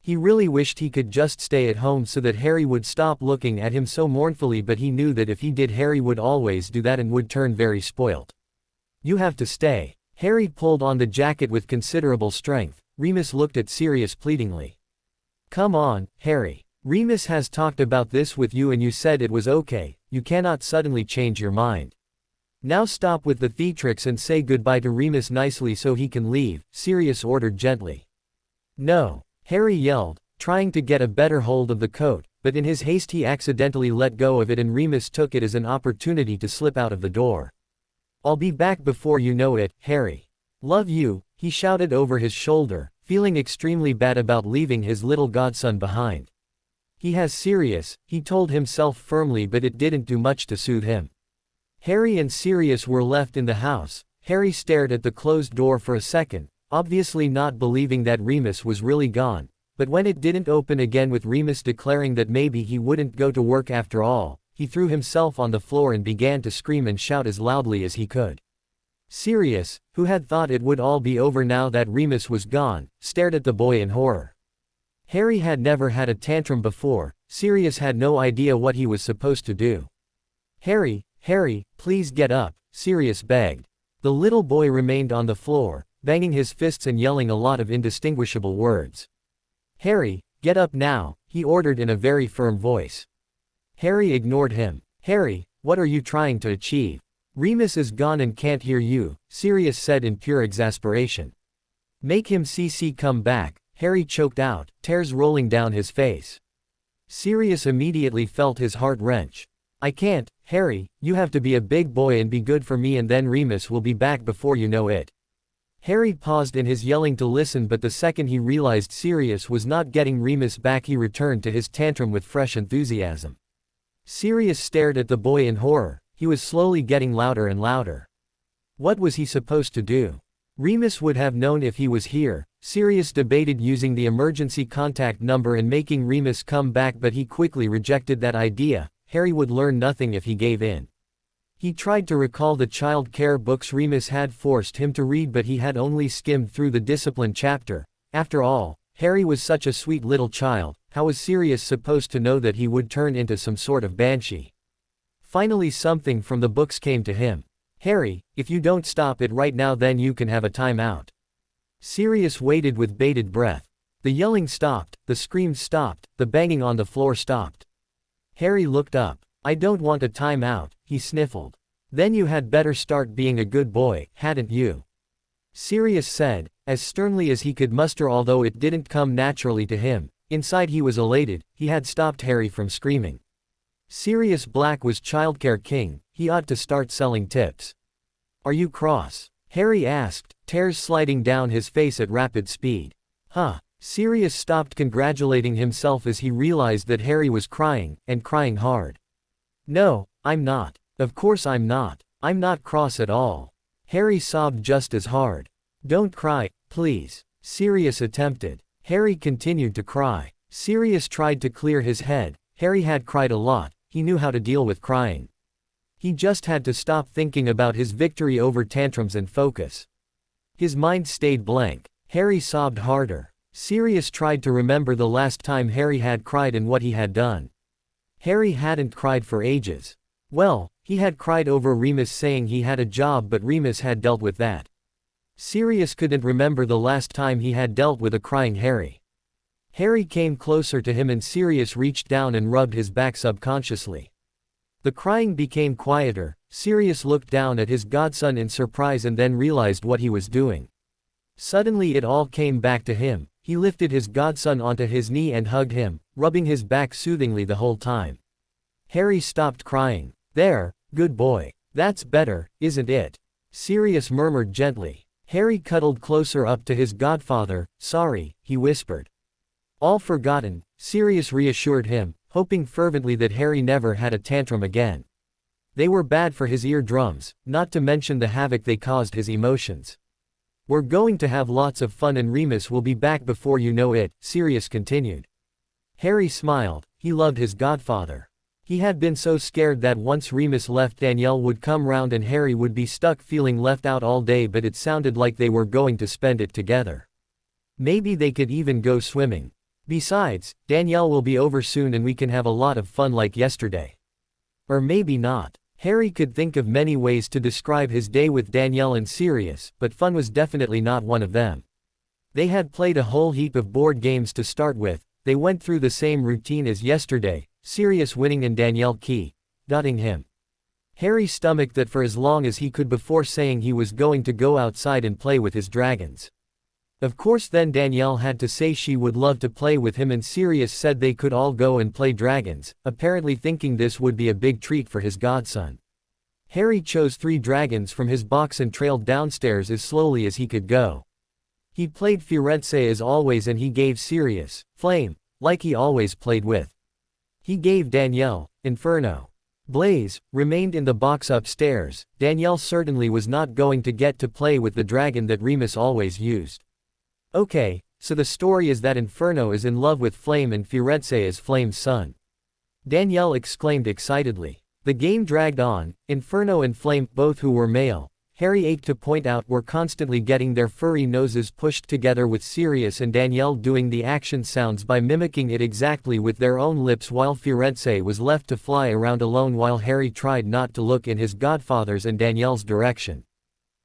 He really wished he could just stay at home so that Harry would stop looking at him so mournfully, but he knew that if he did, Harry would always do that and would turn very spoilt. "You have to stay." Harry pulled on the jacket with considerable strength. Remus looked at Sirius pleadingly. "Come on, Harry. Remus has talked about this with you and you said it was okay. You cannot suddenly change your mind. Now stop with the theatrics and say goodbye to Remus nicely so he can leave," Sirius ordered gently. "No," Harry yelled, trying to get a better hold of the coat, but in his haste he accidentally let go of it and Remus took it as an opportunity to slip out of the door. "I'll be back before you know it, Harry. Love you," he shouted over his shoulder, feeling extremely bad about leaving his little godson behind. He has Sirius, he told himself firmly, but it didn't do much to soothe him. Harry and Sirius were left in the house. Harry stared at the closed door for a second, obviously not believing that Remus was really gone, but when it didn't open again with Remus declaring that maybe he wouldn't go to work after all, he threw himself on the floor and began to scream and shout as loudly as he could. Sirius, who had thought it would all be over now that Remus was gone, stared at the boy in horror. Harry had never had a tantrum before. Sirius had no idea what he was supposed to do. Harry, please get up, Sirius begged. The little boy remained on the floor, banging his fists and yelling a lot of indistinguishable words. Harry, get up now, he ordered in a very firm voice. Harry ignored him. Harry, what are you trying to achieve? Remus is gone and can't hear you, Sirius said in pure exasperation. Make him come back, Harry choked out, tears rolling down his face. Sirius immediately felt his heart wrench. I can't, Harry, you have to be a big boy and be good for me and then Remus will be back before you know it. Harry paused in his yelling to listen, but the second he realized Sirius was not getting Remus back, he returned to his tantrum with fresh enthusiasm. Sirius stared at the boy in horror. He was slowly getting louder and louder. What was he supposed to do? Remus would have known if he was here. Sirius debated using the emergency contact number and making Remus come back, but he quickly rejected that idea. Harry would learn nothing if he gave in. He tried to recall the child care books Remus had forced him to read, but he had only skimmed through the discipline chapter. After all, Harry was such a sweet little child. How was Sirius supposed to know that he would turn into some sort of banshee? Finally something from the books came to him. Harry, if you don't stop it right now then you can have a timeout. Sirius waited with bated breath. The yelling stopped, the screams stopped, the banging on the floor stopped. Harry looked up. I don't want a timeout, he sniffled. Then you had better start being a good boy, hadn't you? Sirius said, as sternly as he could muster, although it didn't come naturally to him. Inside he was elated. He had stopped Harry from screaming. Sirius Black was childcare king. He ought to start selling tips. Are you cross? Harry asked, tears sliding down his face at rapid speed. Huh. Sirius stopped congratulating himself as he realized that Harry was crying, and crying hard. No, I'm not. Of course I'm not. I'm not cross at all. Harry sobbed just as hard. Don't cry, please. Sirius attempted. Harry continued to cry. Sirius tried to clear his head. Harry had cried a lot. He knew how to deal with crying. He just had to stop thinking about his victory over tantrums and focus. His mind stayed blank. Harry sobbed harder. Sirius tried to remember the last time Harry had cried and what he had done. Harry hadn't cried for ages. Well, he had cried over Remus saying he had a job, but Remus had dealt with that. Sirius couldn't remember the last time he had dealt with a crying Harry. Harry came closer to him and Sirius reached down and rubbed his back subconsciously. The crying became quieter. Sirius looked down at his godson in surprise and then realized what he was doing. Suddenly it all came back to him. He lifted his godson onto his knee and hugged him, rubbing his back soothingly the whole time. Harry stopped crying. There, good boy. That's better, isn't it? Sirius murmured gently. Harry cuddled closer up to his godfather. Sorry, he whispered. All forgotten, Sirius reassured him, hoping fervently that Harry never had a tantrum again. They were bad for his eardrums, not to mention the havoc they caused his emotions. We're going to have lots of fun and Remus will be back before you know it, Sirius continued. Harry smiled. He loved his godfather. He had been so scared that once Remus left Danielle would come round and Harry would be stuck feeling left out all day, but it sounded like they were going to spend it together. Maybe they could even go swimming. Besides, Danielle will be over soon and we can have a lot of fun like yesterday. Or maybe not. Harry could think of many ways to describe his day with Danielle and Sirius, but fun was definitely not one of them. They had played a whole heap of board games to start with. They went through the same routine as yesterday, Sirius winning and Danielle dotting him. Harry stomached that for as long as he could before saying he was going to go outside and play with his dragons. Of course then Danielle had to say she would love to play with him and Sirius said they could all go and play dragons, apparently thinking this would be a big treat for his godson. Harry chose 3 dragons from his box and trailed downstairs as slowly as he could go. He played Firenze as always and he gave Sirius, Flame, like he always played with. He gave Danielle, Inferno. Blaze remained in the box upstairs. Danielle certainly was not going to get to play with the dragon that Remus always used. Okay, so the story is that Inferno is in love with Flame and Firenze is Flame's son. Danielle exclaimed excitedly. The game dragged on. Inferno and Flame, both who were male, Harry ached to point out were constantly getting their furry noses pushed together with Sirius and Danielle doing the action sounds by mimicking it exactly with their own lips while Firenze was left to fly around alone while Harry tried not to look in his godfather's and Danielle's direction.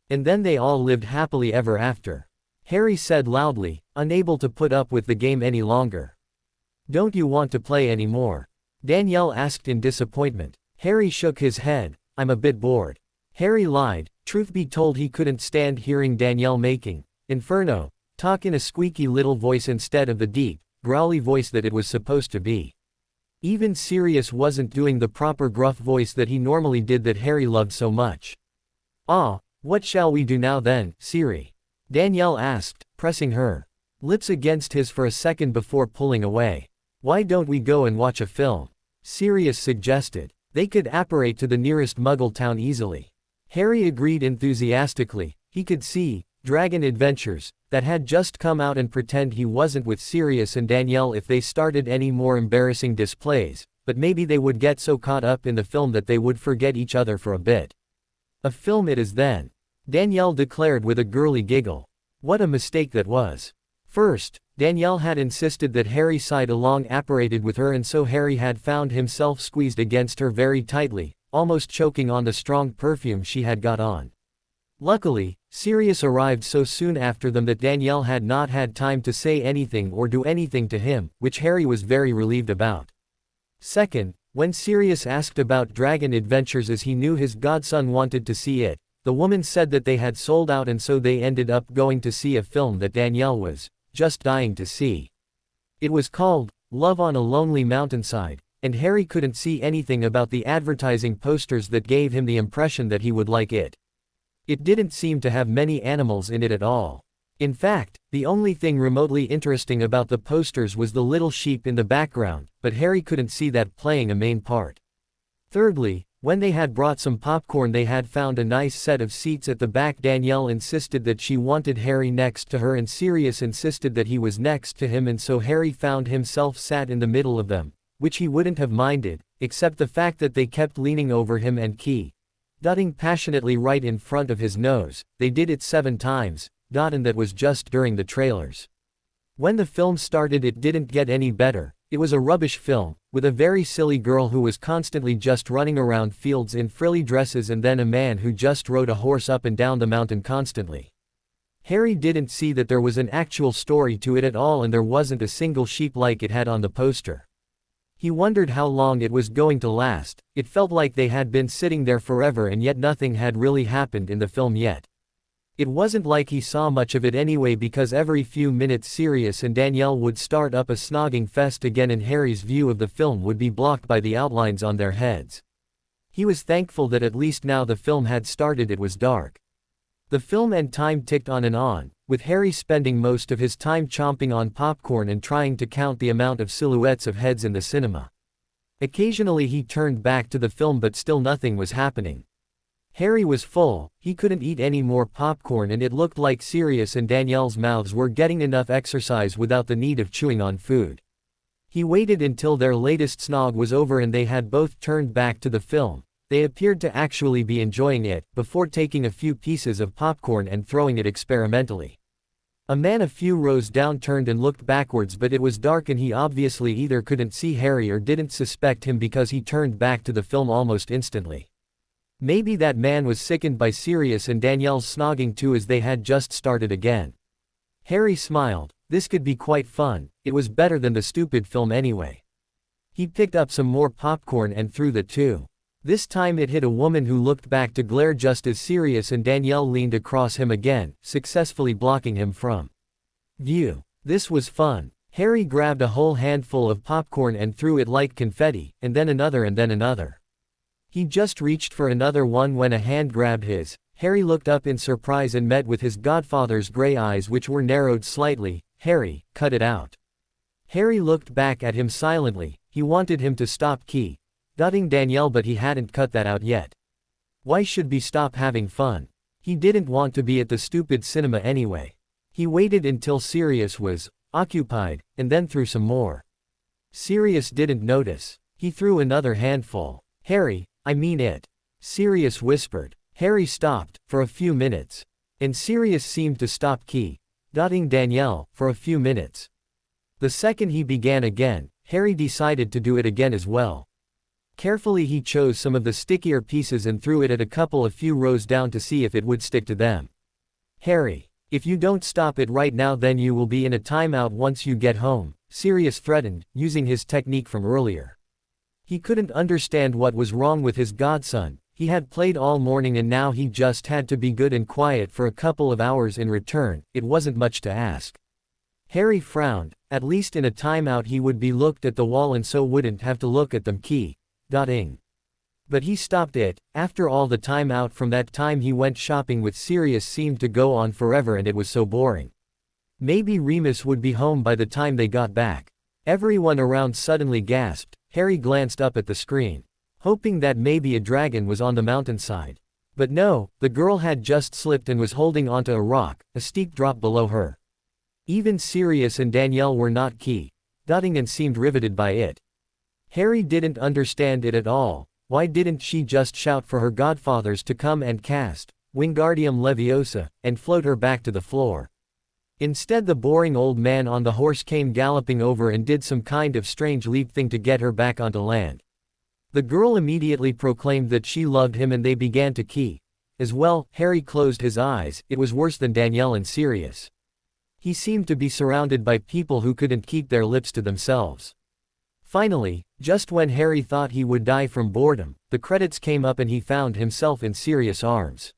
And then they all lived happily ever after. Harry said loudly, unable to put up with the game any longer. Don't you want to play anymore? Danielle asked in disappointment. Harry shook his head. I'm a bit bored. Harry lied. Truth be told, he couldn't stand hearing Danielle making Inferno talk in a squeaky little voice instead of the deep, growly voice that it was supposed to be. Even Sirius wasn't doing the proper gruff voice that he normally did that Harry loved so much. "Ah, what shall we do now then, Siri?" Danielle asked, pressing her lips against his for a second before pulling away. "Why don't we go and watch a film?" Sirius suggested. They could apparate to the nearest Muggle town easily. Harry agreed enthusiastically. He could see Dragon Adventures that had just come out and pretend he wasn't with Sirius and Danielle if they started any more embarrassing displays, but maybe they would get so caught up in the film that they would forget each other for a bit. "A film it is then," Danielle declared with a girly giggle. What a mistake that was. First, Danielle had insisted that Harry side along apparated with her, and so Harry had found himself squeezed against her very tightly, almost choking on the strong perfume she had got on. Luckily, Sirius arrived so soon after them that Danielle had not had time to say anything or do anything to him, which Harry was very relieved about. Second, when Sirius asked about Dragon Adventures as he knew his godson wanted to see it, the woman said that they had sold out, and so they ended up going to see a film that Danielle was just dying to see. It was called Love on a Lonely Mountainside, and Harry couldn't see anything about the advertising posters that gave him the impression that he would like it. It didn't seem to have many animals in it at all. In fact, the only thing remotely interesting about the posters was the little sheep in the background, but Harry couldn't see that playing a main part. Thirdly, when they had brought some popcorn, they had found a nice set of seats at the back. Danielle insisted that she wanted Harry next to her, and Sirius insisted that he was next to him, and so Harry found himself sat in the middle of them, which he wouldn't have minded, except the fact that they kept leaning over him and dotting passionately right in front of his nose. They did it 7 times, and that was just during the trailers. When the film started, it didn't get any better. It was a rubbish film, with a very silly girl who was constantly just running around fields in frilly dresses, and then a man who just rode a horse up and down the mountain constantly. Harry didn't see that there was an actual story to it at all, and there wasn't a single sheep like it had on the poster. He wondered how long it was going to last. It felt like they had been sitting there forever, and yet nothing had really happened in the film yet. It wasn't like he saw much of it anyway, because every few minutes Sirius and Danielle would start up a snogging fest again, and Harry's view of the film would be blocked by the outlines on their heads. He was thankful that at least now the film had started. It was dark. The film and time ticked on, with Harry spending most of his time chomping on popcorn and trying to count the amount of silhouettes of heads in the cinema. Occasionally he turned back to the film, but still nothing was happening. Harry was full. He couldn't eat any more popcorn, and it looked like Sirius and Danielle's mouths were getting enough exercise without the need of chewing on food. He waited until their latest snog was over and they had both turned back to the film. They appeared to actually be enjoying it, before taking a few pieces of popcorn and throwing it experimentally. A man a few rows down turned and looked backwards, but it was dark and he obviously either couldn't see Harry or didn't suspect him, because he turned back to the film almost instantly. Maybe that man was sickened by Sirius and Danielle's snogging too, as they had just started again. Harry smiled. This could be quite fun. It was better than the stupid film anyway. He picked up some more popcorn and threw the 2. This time it hit a woman who looked back to glare just as Sirius and Danielle leaned across him again, successfully blocking him from view. This was fun. Harry grabbed a whole handful of popcorn and threw it like confetti, and then another and then another. He just reached for another one when a hand grabbed his. Harry looked up in surprise and met with his godfather's gray eyes, which were narrowed slightly. "Harry, cut it out." Harry looked back at him silently. He wanted him to stop dotting Danielle, but he hadn't cut that out yet. Why should he stop having fun? He didn't want to be at the stupid cinema anyway. He waited until Sirius was occupied, and then threw some more. Sirius didn't notice. He threw another handful. "Harry, I mean it," Sirius whispered. Harry stopped, for a few minutes. And Sirius seemed to stop dotting Danielle, for a few minutes. The second he began again, Harry decided to do it again as well. Carefully he chose some of the stickier pieces and threw it at a couple of few rows down to see if it would stick to them. Harry, if you don't stop it right now then you will be in a timeout once you get home, Sirius threatened, using his technique from earlier. He couldn't understand what was wrong with his godson. He had played all morning and now he just had to be good and quiet for a couple of hours in return. It wasn't much to ask. Harry frowned. At least in a timeout he would be looked at the wall and so wouldn't have to look at them dotting. But he stopped it. After all, the timeout from that time he went shopping with Sirius seemed to go on forever and it was so boring. Maybe Remus would be home by the time they got back. Everyone around suddenly gasped. Harry glanced up at the screen, hoping that maybe a dragon was on the mountainside. But no, the girl had just slipped and was holding onto a rock, a steep drop below her. Even Sirius and Danielle were not dotting and seemed riveted by it. Harry didn't understand it at all. Why didn't she just shout for her godfathers to come and cast Wingardium Leviosa, and float her back to the floor? Instead the boring old man on the horse came galloping over and did some kind of strange leap thing to get her back onto land. The girl immediately proclaimed that she loved him and they began to as well. Harry closed his eyes. It was worse than Danielle and Sirius. He seemed to be surrounded by people who couldn't keep their lips to themselves. Finally, just when Harry thought he would die from boredom, the credits came up and he found himself in Sirius' arms.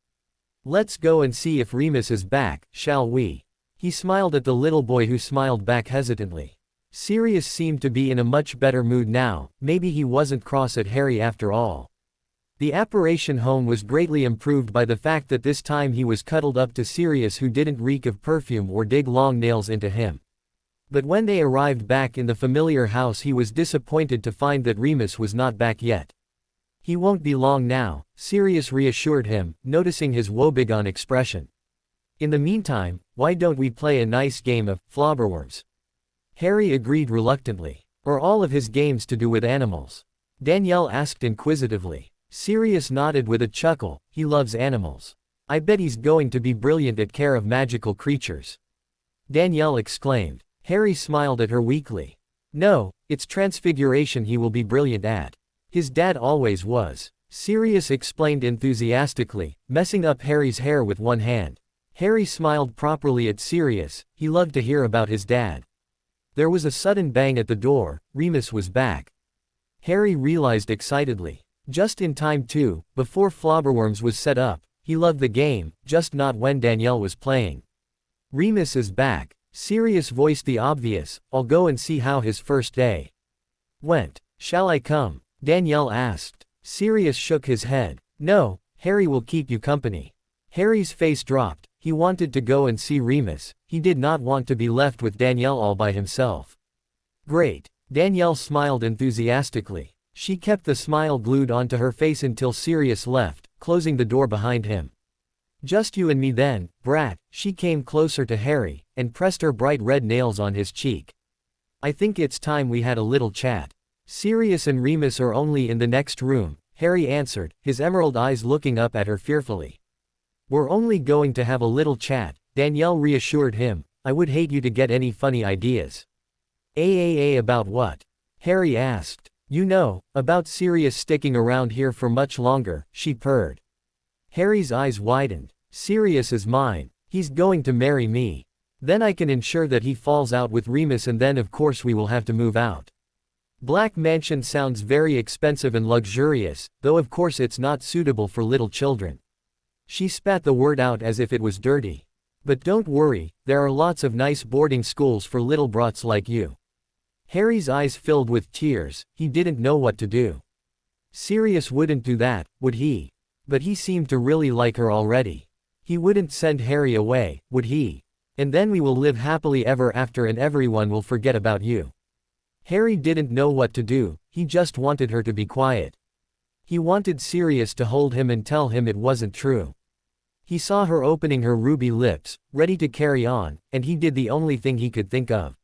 Let's go and see if Remus is back, shall we? He smiled at the little boy who smiled back hesitantly. Sirius seemed to be in a much better mood now. Maybe he wasn't cross at Harry after all. The apparition home was greatly improved by the fact that this time he was cuddled up to Sirius, who didn't reek of perfume or dig long nails into him. But when they arrived back in the familiar house he was disappointed to find that Remus was not back yet. He won't be long now, Sirius reassured him, noticing his woebegone expression. In the meantime, why don't we play a nice game of flobberworms? Harry agreed reluctantly. Are all of his games to do with animals? Danielle asked inquisitively. Sirius nodded with a chuckle. He loves animals. I bet he's going to be brilliant at care of magical creatures. Danielle exclaimed. Harry smiled at her weakly. No, it's transfiguration he will be brilliant at. His dad always was. Sirius explained enthusiastically, messing up Harry's hair with one hand. Harry smiled properly at Sirius. He loved to hear about his dad. There was a sudden bang at the door. Remus was back. Harry realized excitedly. Just in time too, before Flobberworms was set up. He loved the game, just not when Danielle was playing. Remus is back. Sirius voiced the obvious. I'll go and see how his first day went. Shall I come? Danielle asked. Sirius shook his head. No, Harry will keep you company. Harry's face dropped. He wanted to go and see Remus. He did not want to be left with Danielle all by himself. Great. Danielle smiled enthusiastically. She kept the smile glued onto her face until Sirius left, closing the door behind him. Just you and me then, brat. She came closer to Harry, and pressed her bright red nails on his cheek. I think it's time we had a little chat. Sirius and Remus are only in the next room, Harry answered, his emerald eyes looking up at her fearfully. We're only going to have a little chat, Danielle reassured him. I would hate you to get any funny ideas. About what? Harry asked. You know, about Sirius sticking around here for much longer, she purred. Harry's eyes widened. Sirius is mine. He's going to marry me. Then I can ensure that he falls out with Remus and then of course we will have to move out. Black Mansion sounds very expensive and luxurious, though of course it's not suitable for little children. She spat the word out as if it was dirty. But don't worry, there are lots of nice boarding schools for little brats like you. Harry's eyes filled with tears. He didn't know what to do. Sirius wouldn't do that, would he? But he seemed to really like her already. He wouldn't send Harry away, would he? And then we will live happily ever after and everyone will forget about you. Harry didn't know what to do. He just wanted her to be quiet. He wanted Sirius to hold him and tell him it wasn't true. He saw her opening her ruby lips, ready to carry on, and he did the only thing he could think of.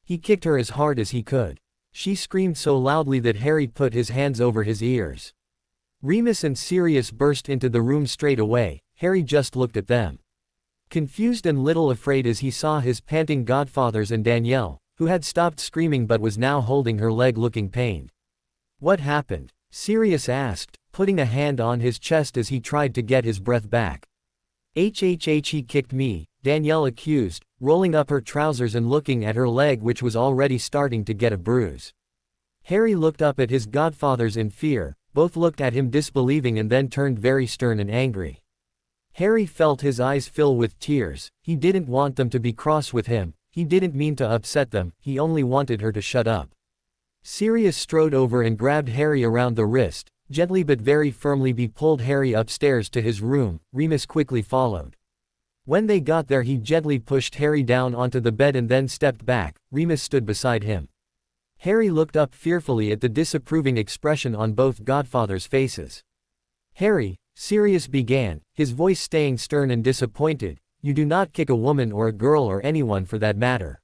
He kicked her as hard as he could. She screamed so loudly that Harry put his hands over his ears. Remus and Sirius burst into the room straight away. Harry just looked at them, confused and little afraid as he saw his panting godfathers and Danielle, who had stopped screaming but was now holding her leg looking pained. "What happened?" Sirius asked, putting a hand on his chest as he tried to get his breath back. He kicked me," Danielle accused, rolling up her trousers and looking at her leg which was already starting to get a bruise. Harry looked up at his godfathers in fear, both looked at him disbelieving and then turned very stern and angry. Harry felt his eyes fill with tears. He didn't want them to be cross with him, he didn't mean to upset them, he only wanted her to shut up. Sirius strode over and grabbed Harry around the wrist, gently but very firmly pulled Harry upstairs to his room. Remus quickly followed. When they got there he gently pushed Harry down onto the bed and then stepped back. Remus stood beside him. Harry looked up fearfully at the disapproving expression on both godfathers' faces. "Harry," Sirius began, his voice staying stern and disappointed, "you do not kick a woman or a girl or anyone for that matter.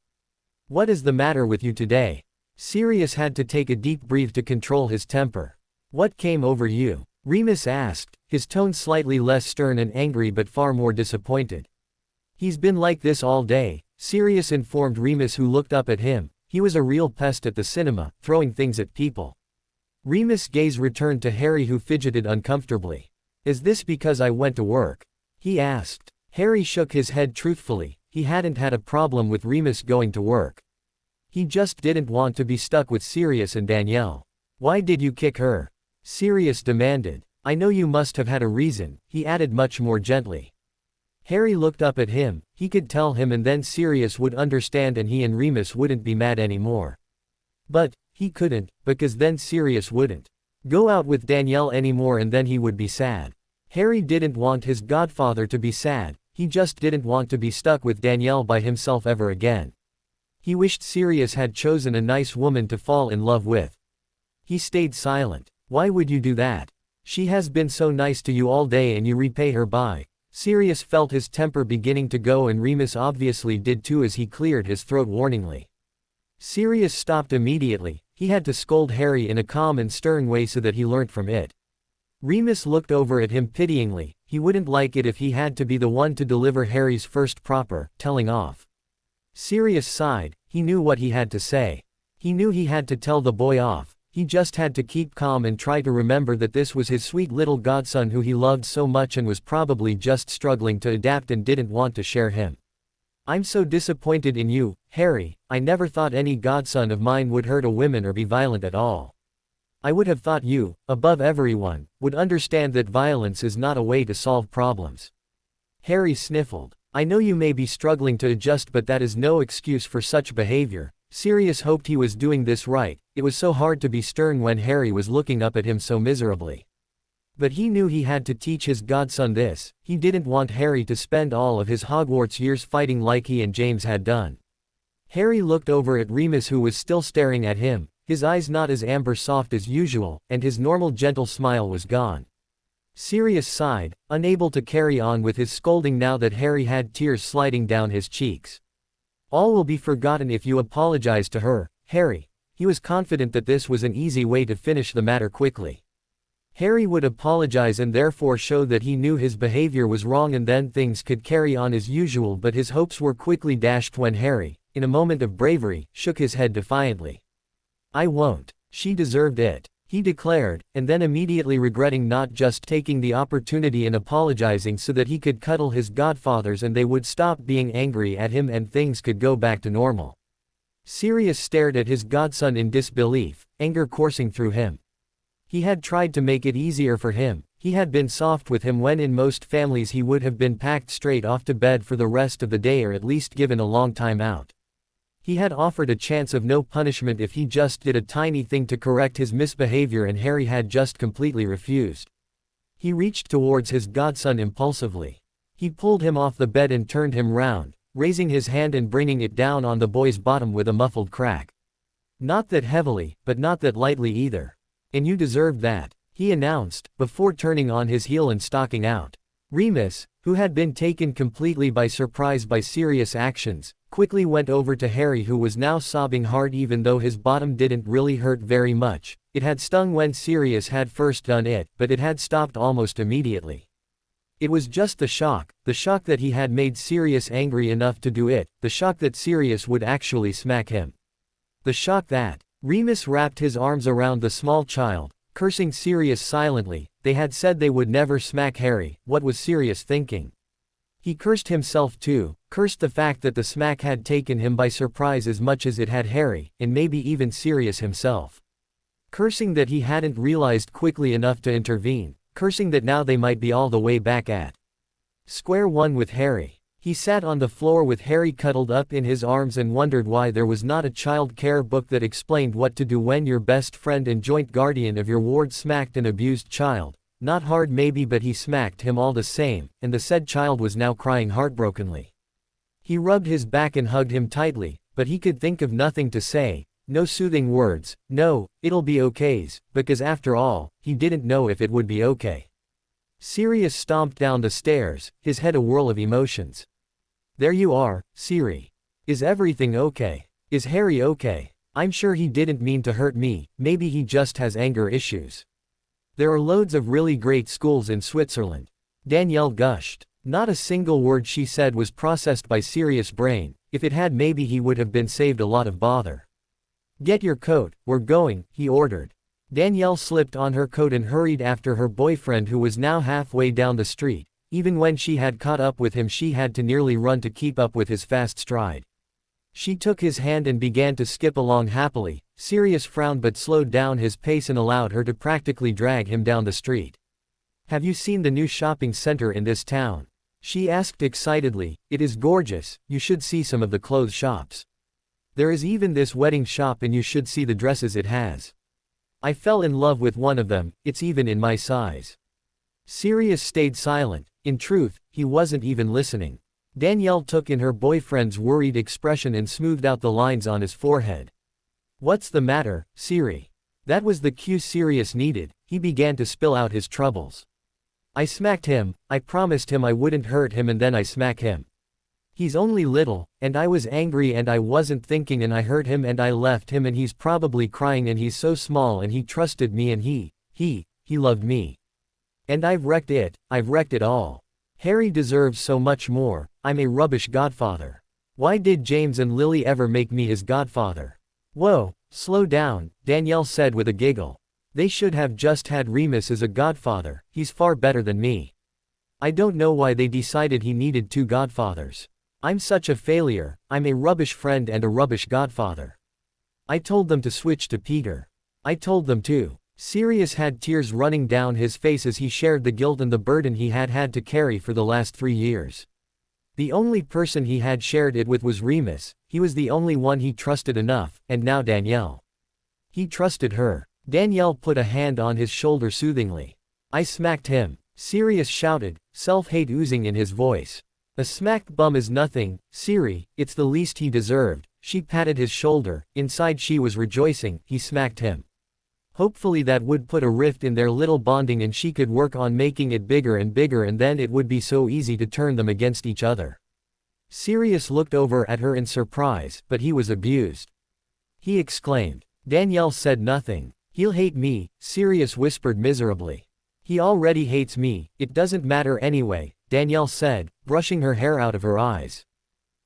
What is the matter with you today?" Sirius had to take a deep breath to control his temper. "What came over you?" Remus asked, his tone slightly less stern and angry but far more disappointed. "He's been like this all day," Sirius informed Remus, who looked up at him. He was a real pest at the cinema, throwing things at people. Remus' gaze returned to Harry, who fidgeted uncomfortably. "Is this because I went to work?" he asked. Harry shook his head truthfully. He hadn't had a problem with Remus going to work. He just didn't want to be stuck with Sirius and Danielle. "Why did you kick her?" Sirius demanded. "I know you must have had a reason," he added much more gently. Harry looked up at him. He could tell him and then Sirius would understand and he and Remus wouldn't be mad anymore. But he couldn't, because then Sirius wouldn't go out with Danielle anymore and then he would be sad. Harry didn't want his godfather to be sad, he just didn't want to be stuck with Danielle by himself ever again. He wished Sirius had chosen a nice woman to fall in love with. He stayed silent. "Why would you do that? She has been so nice to you all day and you repay her by." Sirius felt his temper beginning to go and Remus obviously did too as he cleared his throat warningly. Sirius stopped immediately. He had to scold Harry in a calm and stern way so that he learnt from it. Remus looked over at him pityingly. He wouldn't like it if he had to be the one to deliver Harry's first proper telling off. Sirius sighed. He knew what he had to say. He knew he had to tell the boy off. He just had to keep calm and try to remember that this was his sweet little godson who he loved so much and was probably just struggling to adapt and didn't want to share him. "I'm so disappointed in you, Harry. I never thought any godson of mine would hurt a woman or be violent at all. I would have thought you, above everyone, would understand that violence is not a way to solve problems." Harry sniffled. "I know you may be struggling to adjust, but that is no excuse for such behavior." Sirius hoped he was doing this right. It was so hard to be stern when Harry was looking up at him so miserably. But he knew he had to teach his godson this. He didn't want Harry to spend all of his Hogwarts years fighting like he and James had done. Harry looked over at Remus, who was still staring at him, his eyes not as amber soft as usual, and his normal gentle smile was gone. Sirius sighed, unable to carry on with his scolding now that Harry had tears sliding down his cheeks. "All will be forgotten if you apologize to her, Harry." He was confident that this was an easy way to finish the matter quickly. Harry would apologize and therefore show that he knew his behavior was wrong and then things could carry on as usual, but his hopes were quickly dashed when Harry, in a moment of bravery, shook his head defiantly. "I won't. She deserved it," he declared, and then immediately regretting not just taking the opportunity and apologizing so that he could cuddle his godfathers and they would stop being angry at him and things could go back to normal. Sirius stared at his godson in disbelief, anger coursing through him. He had tried to make it easier for him. He had been soft with him when in most families he would have been packed straight off to bed for the rest of the day or at least given a long time out. He had offered a chance of no punishment if he just did a tiny thing to correct his misbehavior and Harry had just completely refused. He reached towards his godson impulsively. He pulled him off the bed and turned him round, raising his hand and bringing it down on the boy's bottom with a muffled crack. "Not that heavily, but not that lightly either. And you deserved that," he announced, before turning on his heel and stalking out. Remus, who had been taken completely by surprise by Sirius' actions, quickly went over to Harry, who was now sobbing hard even though his bottom didn't really hurt very much, It had stung when Sirius had first done it, but it had stopped almost immediately. It was just the shock that he had made Sirius angry enough to do it, the shock that Sirius would actually smack him. The shock that Remus wrapped his arms around the small child, cursing Sirius silently. They had said they would never smack Harry. What was Sirius thinking? He cursed himself too, cursed the fact that the smack had taken him by surprise as much as it had Harry, and maybe even Sirius himself. Cursing that he hadn't realized quickly enough to intervene, cursing that now they might be all the way back at square one with Harry. He sat on the floor with Harry cuddled up in his arms and wondered why there was not a child care book that explained what to do when your best friend and joint guardian of your ward smacked an abused child. Not hard maybe, but he smacked him all the same, and the said child was now crying heartbrokenly. He rubbed his back and hugged him tightly, but he could think of nothing to say, no soothing words, no, it'll be okays, because after all, he didn't know if it would be okay. Sirius stomped down the stairs, his head a whirl of emotions. There you are, Siri. Is everything okay? Is Harry okay? I'm sure he didn't mean to hurt me, maybe he just has anger issues. There are loads of really great schools in Switzerland. Danielle gushed. Not a single word she said was processed by Sirius' brain. If it had, maybe he would have been saved a lot of bother. Get your coat, we're going, he ordered. Danielle slipped on her coat and hurried after her boyfriend, who was now halfway down the street. Even when she had caught up with him, she had to nearly run to keep up with his fast stride. She took his hand and began to skip along happily. Sirius frowned but slowed down his pace and allowed her to practically drag him down the street. Have you seen the new shopping center in this town? She asked excitedly. It is gorgeous, you should see some of the clothes shops. There is even this wedding shop and you should see the dresses it has. I fell in love with one of them, it's even in my size. Sirius stayed silent. In truth, he wasn't even listening. Danielle took in her boyfriend's worried expression and smoothed out the lines on his forehead. What's the matter, Siri? That was the cue Sirius needed. He began to spill out his troubles. I smacked him, I promised him I wouldn't hurt him, and then I smack him. He's only little, and I was angry and I wasn't thinking and I hurt him and I left him and he's probably crying and he's so small and he trusted me and he loved me. And I've wrecked it all. Harry deserves so much more. I'm a rubbish godfather. Why did James and Lily ever make me his godfather? Whoa, slow down, Danielle said with a giggle. They should have just had Remus as a godfather, he's far better than me. I don't know why they decided he needed two godfathers. I'm such a failure, I'm a rubbish friend and a rubbish godfather. I told them to switch to Peter. I told them to. Sirius had tears running down his face as he shared the guilt and the burden he had had to carry for the last 3 years. The only person he had shared it with was Remus. He was the only one he trusted enough, and now Danielle. He trusted her. Danielle put a hand on his shoulder soothingly. I smacked him, Sirius shouted, self-hate oozing in his voice. A smacked bum is nothing, Siri, it's the least he deserved. She patted his shoulder. Inside she was rejoicing. He smacked him. Hopefully that would put a rift in their little bonding and she could work on making it bigger and bigger, and then it would be so easy to turn them against each other. Sirius looked over at her in surprise, but he was abused. He exclaimed. Danielle said nothing. He'll hate me, Sirius whispered miserably. He already hates me, it doesn't matter anyway, Danielle said, brushing her hair out of her eyes.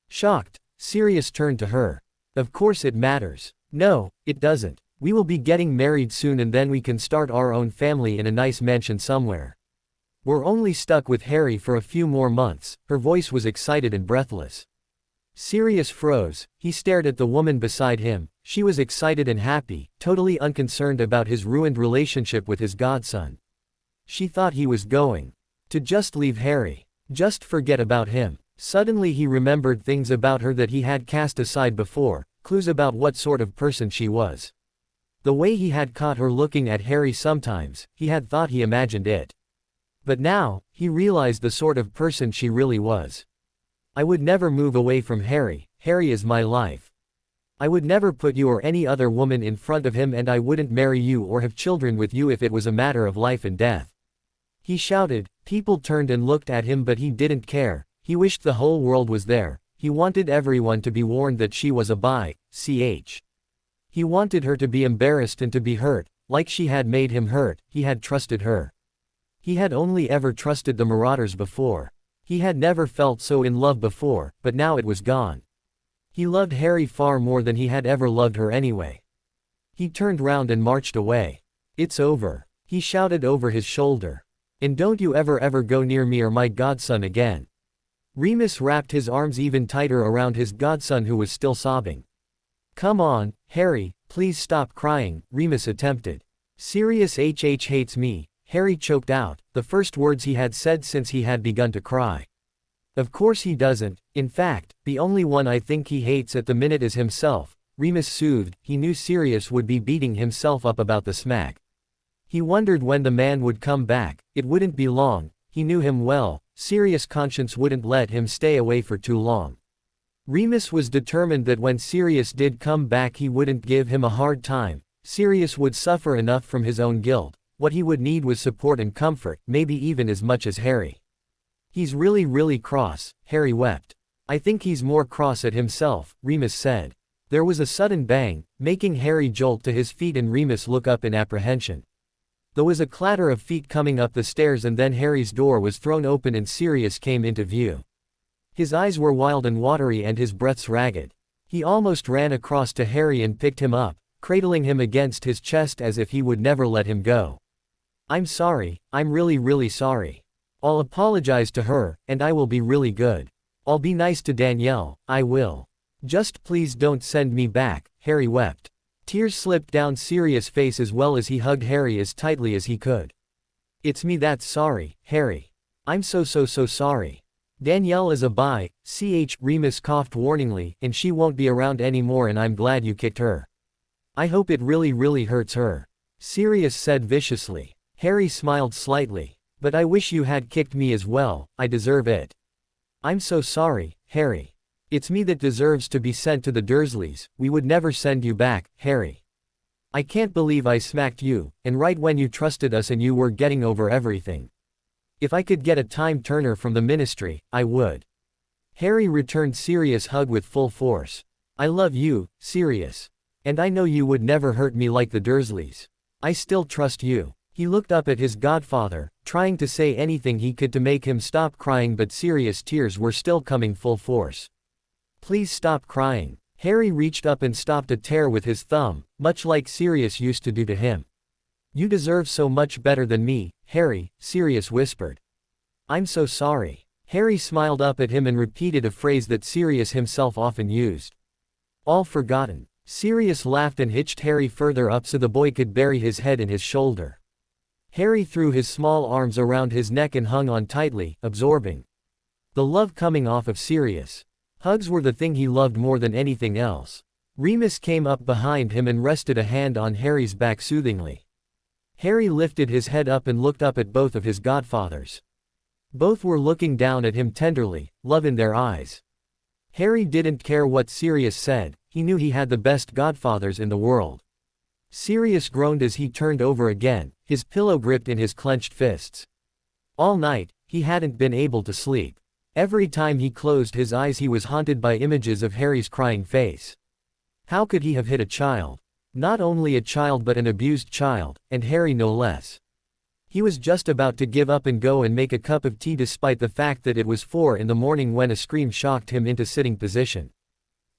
Shocked, Sirius turned to her. Of course it matters. No, it doesn't. We will be getting married soon and then we can start our own family in a nice mansion somewhere. We're only stuck with Harry for a few more months. Her voice was excited and breathless. Sirius froze. He stared at the woman beside him. She was excited and happy, totally unconcerned about his ruined relationship with his godson. She thought he was going to just leave Harry. Just forget about him. Suddenly he remembered things about her that he had cast aside before, clues about what sort of person she was. The way he had caught her looking at Harry sometimes, he had thought he imagined it. But now, he realized the sort of person she really was. I would never move away from Harry. Harry is my life. I would never put you or any other woman in front of him, and I wouldn't marry you or have children with you if it was a matter of life and death. He shouted. People turned and looked at him, but he didn't care. He wished the whole world was there. He wanted everyone to be warned that she was a bi-ch. He wanted her to be embarrassed and to be hurt. like she had made him hurt, he had trusted her. He had only ever trusted the Marauders before. He had never felt so in love before, but now it was gone. He loved Harry far more than he had ever loved her anyway. He turned round and marched away. "It's over," he shouted over his shoulder. "And don't you ever go near me or my godson again." Remus wrapped his arms even tighter around his godson who was still sobbing. "Come on, Harry, please stop crying," Remus attempted. "Sirius hates me," Harry choked out, the first words he had said since he had begun to cry. "Of course he doesn't, in fact, the only one I think he hates at the minute is himself," Remus soothed. He knew Sirius would be beating himself up about the smack. He wondered when the man would come back. It wouldn't be long, he knew him well, Sirius' conscience wouldn't let him stay away for too long. Remus was determined that when Sirius did come back he wouldn't give him a hard time. Sirius would suffer enough from his own guilt. What he would need was support and comfort, maybe even as much as Harry. "He's really cross," Harry wept. "I think he's more cross at himself," Remus said. There was a sudden bang, making Harry jolt to his feet and Remus look up in apprehension. There was a clatter of feet coming up the stairs and then Harry's door was thrown open and Sirius came into view. His eyes were wild and watery and his breaths ragged. He almost ran across to Harry and picked him up, cradling him against his chest as if he would never let him go. "I'm sorry, I'm really sorry. I'll apologize to her, and I will be really good. I'll be nice to Danielle, I will. Just please don't send me back," Harry wept. Tears slipped down Sirius' face as well as he hugged Harry as tightly as he could. "It's me that's sorry, Harry. I'm so sorry. Danielle is a bi, Remus coughed warningly, and she won't be around anymore and I'm glad you kicked her. I hope it really hurts her," Sirius said viciously. Harry smiled slightly. "But I wish you had kicked me as well, I deserve it." "I'm so sorry, Harry. It's me that deserves to be sent to the Dursleys. We would never send you back, Harry. I can't believe I smacked you, and right when you trusted us and you were getting over everything. If I could get a time-turner from the ministry, I would." Harry returned Sirius' hug with full force. "I love you, Sirius. And I know you would never hurt me like the Dursleys. I still trust you." He looked up at his godfather, trying to say anything he could to make him stop crying but Sirius' tears were still coming full force. "Please stop crying." Harry reached up and stopped a tear with his thumb, much like Sirius used to do to him. "You deserve so much better than me, Harry," Sirius whispered. "I'm so sorry." Harry smiled up at him and repeated a phrase that Sirius himself often used. "All forgotten." Sirius laughed and hitched Harry further up so the boy could bury his head in his shoulder. Harry threw his small arms around his neck and hung on tightly, absorbing the love coming off of Sirius. Hugs were the thing he loved more than anything else. Remus came up behind him and rested a hand on Harry's back soothingly. Harry lifted his head up and looked up at both of his godfathers. Both were looking down at him tenderly, love in their eyes. Harry didn't care what Sirius said, he knew he had the best godfathers in the world. Sirius groaned as he turned over again, his pillow gripped in his clenched fists. All night, he hadn't been able to sleep. Every time he closed his eyes he was haunted by images of Harry's crying face. How could he have hit a child? Not only a child but an abused child, and Harry no less. He was just about to give up and go and make a cup of tea despite the fact that it was 4 in the morning when a scream shocked him into sitting position.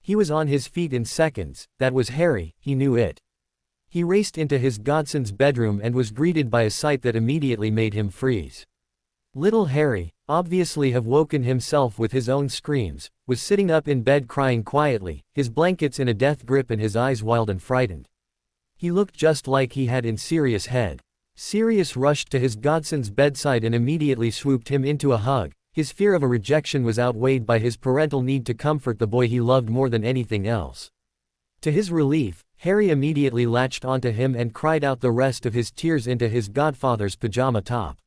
He was on his feet in seconds, that was Harry, he knew it. He raced into his godson's bedroom and was greeted by a sight that immediately made him freeze. Little Harry, obviously have woken himself with his own screams, was sitting up in bed crying quietly, his blankets in a death grip and his eyes wild and frightened. He looked just like he had in Sirius' head. Sirius rushed to his godson's bedside and immediately swooped him into a hug. His fear of a rejection was outweighed by his parental need to comfort the boy he loved more than anything else. To his relief, Harry immediately latched onto him and cried out the rest of his tears into his godfather's pajama top.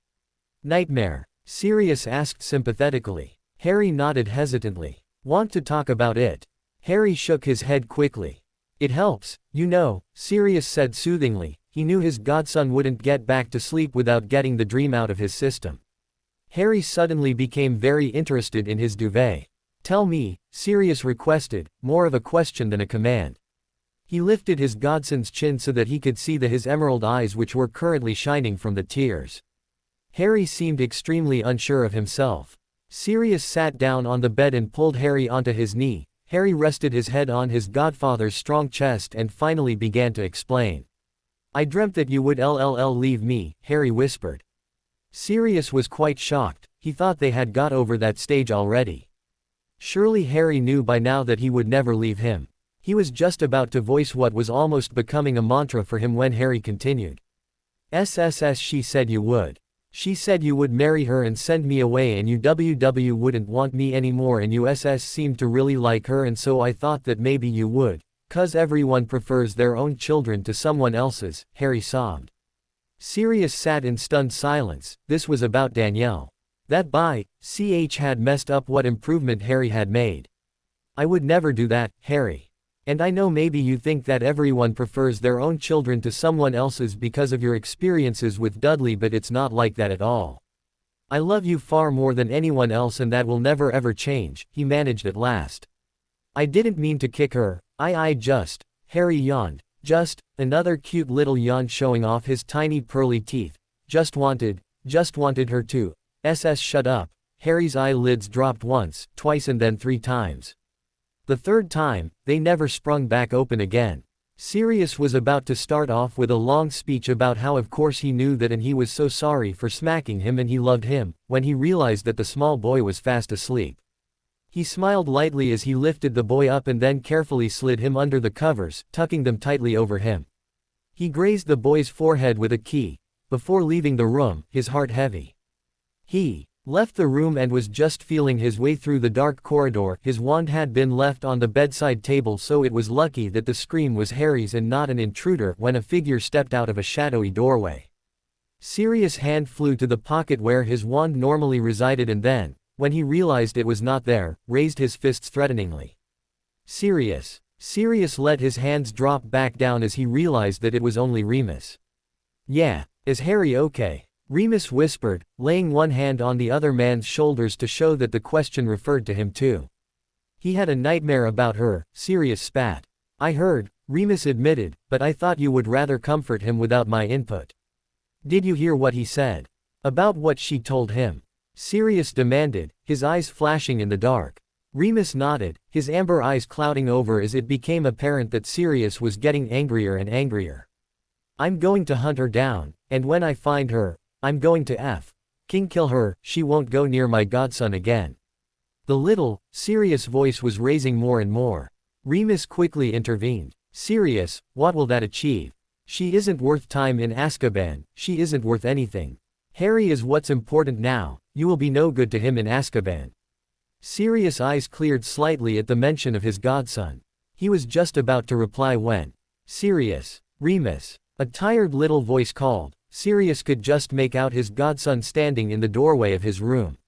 "Nightmare?" Sirius asked sympathetically. Harry nodded hesitantly. "Want to talk about it?" Harry shook his head quickly. "It helps, you know," Sirius said soothingly. He knew his godson wouldn't get back to sleep without getting the dream out of his system. Harry suddenly became very interested in his duvet. "Tell me," Sirius requested, more of a question than a command. He lifted his godson's chin so that he could see his emerald eyes which were currently shining from the tears. Harry seemed extremely unsure of himself. Sirius sat down on the bed and pulled Harry onto his knee. Harry rested his head on his godfather's strong chest and finally began to explain. "I dreamt that you would leave me," Harry whispered. Sirius was quite shocked. He thought they had got over that stage already. Surely Harry knew by now that he would never leave him. He was just about to voice what was almost becoming a mantra for him when Harry continued. "SSS, she said you would. She said you would marry her and send me away and you wouldn't want me anymore and you seemed to really like her and so I thought that maybe you would, 'cause everyone prefers their own children to someone else's," Harry sobbed. Sirius sat in stunned silence. This was about Danielle. That ch had messed up what improvement Harry had made. "I would never do that, Harry. And I know maybe you think that everyone prefers their own children to someone else's because of your experiences with Dudley, but it's not like that at all. I love you far more than anyone else and that will never ever change," he managed at last. "I didn't mean to kick her, just," Harry yawned, another cute little yawn showing off his tiny pearly teeth, just wanted her to, shut up." Harry's eyelids dropped once, twice and then 3 times. The 3rd time, they never sprung back open again. Sirius was about to start off with a long speech about how of course he knew that and he was so sorry for smacking him and he loved him, when he realized that the small boy was fast asleep. He smiled lightly as he lifted the boy up and then carefully slid him under the covers, tucking them tightly over him. He grazed the boy's forehead with a key. Before leaving the room, his heart heavy. He left the room and was just feeling his way through the dark corridor. His wand had been left on the bedside table, so it was lucky that the scream was Harry's and not an intruder when a figure stepped out of a shadowy doorway. Sirius' hand flew to the pocket where his wand normally resided and then, when he realized it was not there, raised his fists threateningly. Sirius let his hands drop back down as he realized that it was only Remus. "Yeah, is Harry okay?" Remus whispered, laying one hand on the other man's shoulders to show that the question referred to him too. "He had a nightmare about her," Sirius spat. "I heard," Remus admitted, "but I thought you would rather comfort him without my input." "Did you hear what he said? About what she told him?" Sirius demanded, his eyes flashing in the dark. Remus nodded, his amber eyes clouding over as it became apparent that Sirius was getting angrier and angrier. "I'm going to hunt her down, and when I find her, I'm going to kill her. She won't go near my godson again." The little, serious voice was raising more and more. Remus quickly intervened. "Sirius, what will that achieve? She isn't worth time in Azkaban, she isn't worth anything. Harry is what's important now, you will be no good to him in Azkaban." Sirius' eyes cleared slightly at the mention of his godson. He was just about to reply when, "Sirius, Remus," a tired little voice called. Sirius could just make out his godson standing in the doorway of his room.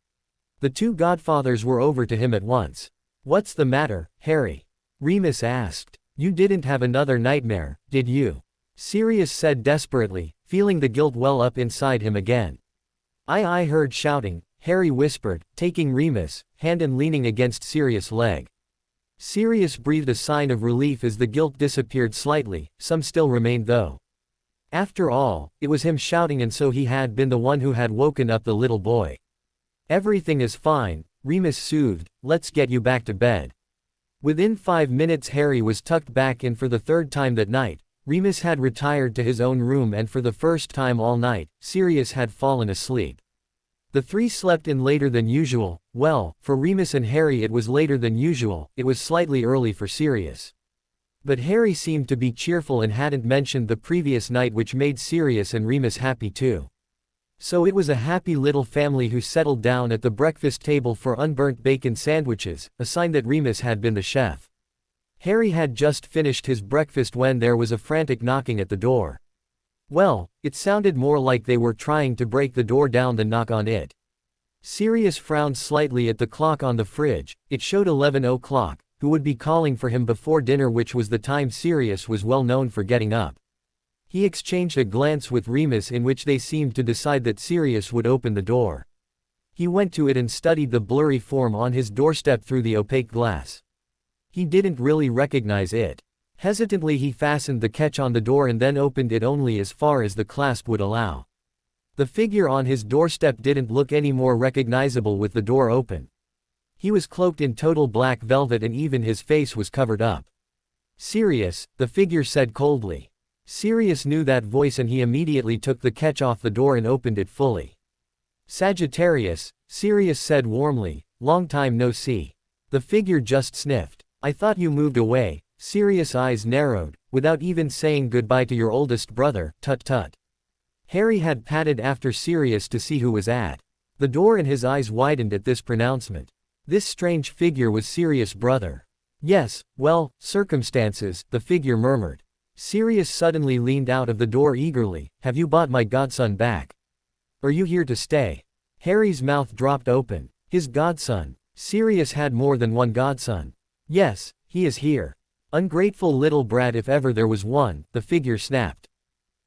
The 2 godfathers were over to him at once. "What's the matter, Harry?" Remus asked. "You didn't have another nightmare, did you?" Sirius said desperately, feeling the guilt well up inside him again. I heard shouting," Harry whispered, taking Remus' hand and leaning against Sirius' leg. Sirius breathed a sign of relief as the guilt disappeared slightly. Some still remained though. After all, it was him shouting and so he had been the one who had woken up the little boy. "Everything is fine," Remus soothed, "let's get you back to bed." Within 5 minutes Harry was tucked back in for the 3rd time that night. Remus had retired to his own room and for the first time all night, Sirius had fallen asleep. The 3 slept in later than usual. Well, for Remus and Harry it was later than usual, it was slightly early for Sirius. But Harry seemed to be cheerful and hadn't mentioned the previous night, which made Sirius and Remus happy too. So it was a happy little family who settled down at the breakfast table for unburnt bacon sandwiches, a sign that Remus had been the chef. Harry had just finished his breakfast when there was a frantic knocking at the door. Well, it sounded more like they were trying to break the door down than knock on it. Sirius frowned slightly at the clock on the fridge. It showed 11 o'clock. Who would be calling for him before dinner, which was the time Sirius was well known for getting up. He exchanged a glance with Remus in which they seemed to decide that Sirius would open the door. He went to it and studied the blurry form on his doorstep through the opaque glass. He didn't really recognize it. Hesitantly he fastened the catch on the door and then opened it only as far as the clasp would allow. The figure on his doorstep didn't look any more recognizable with the door open. He was cloaked in total black velvet and even his face was covered up. "Sirius," the figure said coldly. Sirius knew that voice and he immediately took the catch off the door and opened it fully. "Sagittarius," Sirius said warmly, "long time no see." The figure just sniffed. "I thought you moved away." Sirius' eyes narrowed. "Without even saying goodbye to your oldest brother, tut-tut." Harry had patted after Sirius to see who was at the door and his eyes widened at this pronouncement. This strange figure was Sirius' brother. "Yes, well, circumstances," the figure murmured. Sirius suddenly leaned out of the door eagerly. "Have you bought my godson back? Are you here to stay?" Harry's mouth dropped open. His godson. Sirius had more than one godson. "Yes, he is here." "Ungrateful little brat if ever there was one," the figure snapped.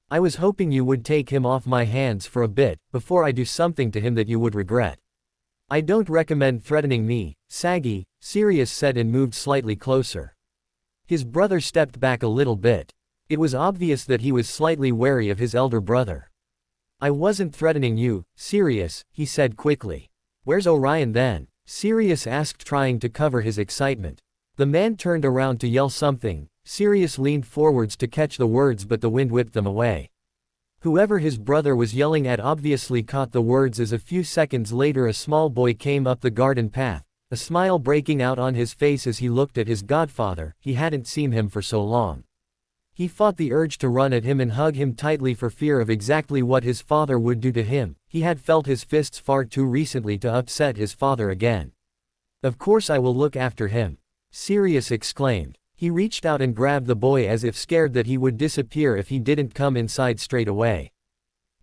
"I was hoping you would take him off my hands for a bit, before I do something to him that you would regret." "I don't recommend threatening me, Saggy," Sirius said and moved slightly closer. His brother stepped back a little bit. It was obvious that he was slightly wary of his elder brother. "I wasn't threatening you, Sirius," he said quickly. "Where's Orion then?" Sirius asked, trying to cover his excitement. The man turned around to yell something. Sirius leaned forwards to catch the words but the wind whipped them away. Whoever his brother was yelling at obviously caught the words as a few seconds later a small boy came up the garden path, a smile breaking out on his face as he looked at his godfather. He hadn't seen him for so long. He fought the urge to run at him and hug him tightly for fear of exactly what his father would do to him. He had felt his fists far too recently to upset his father again. "Of course I will look after him," Sirius exclaimed. He reached out and grabbed the boy as if scared that he would disappear if he didn't come inside straight away.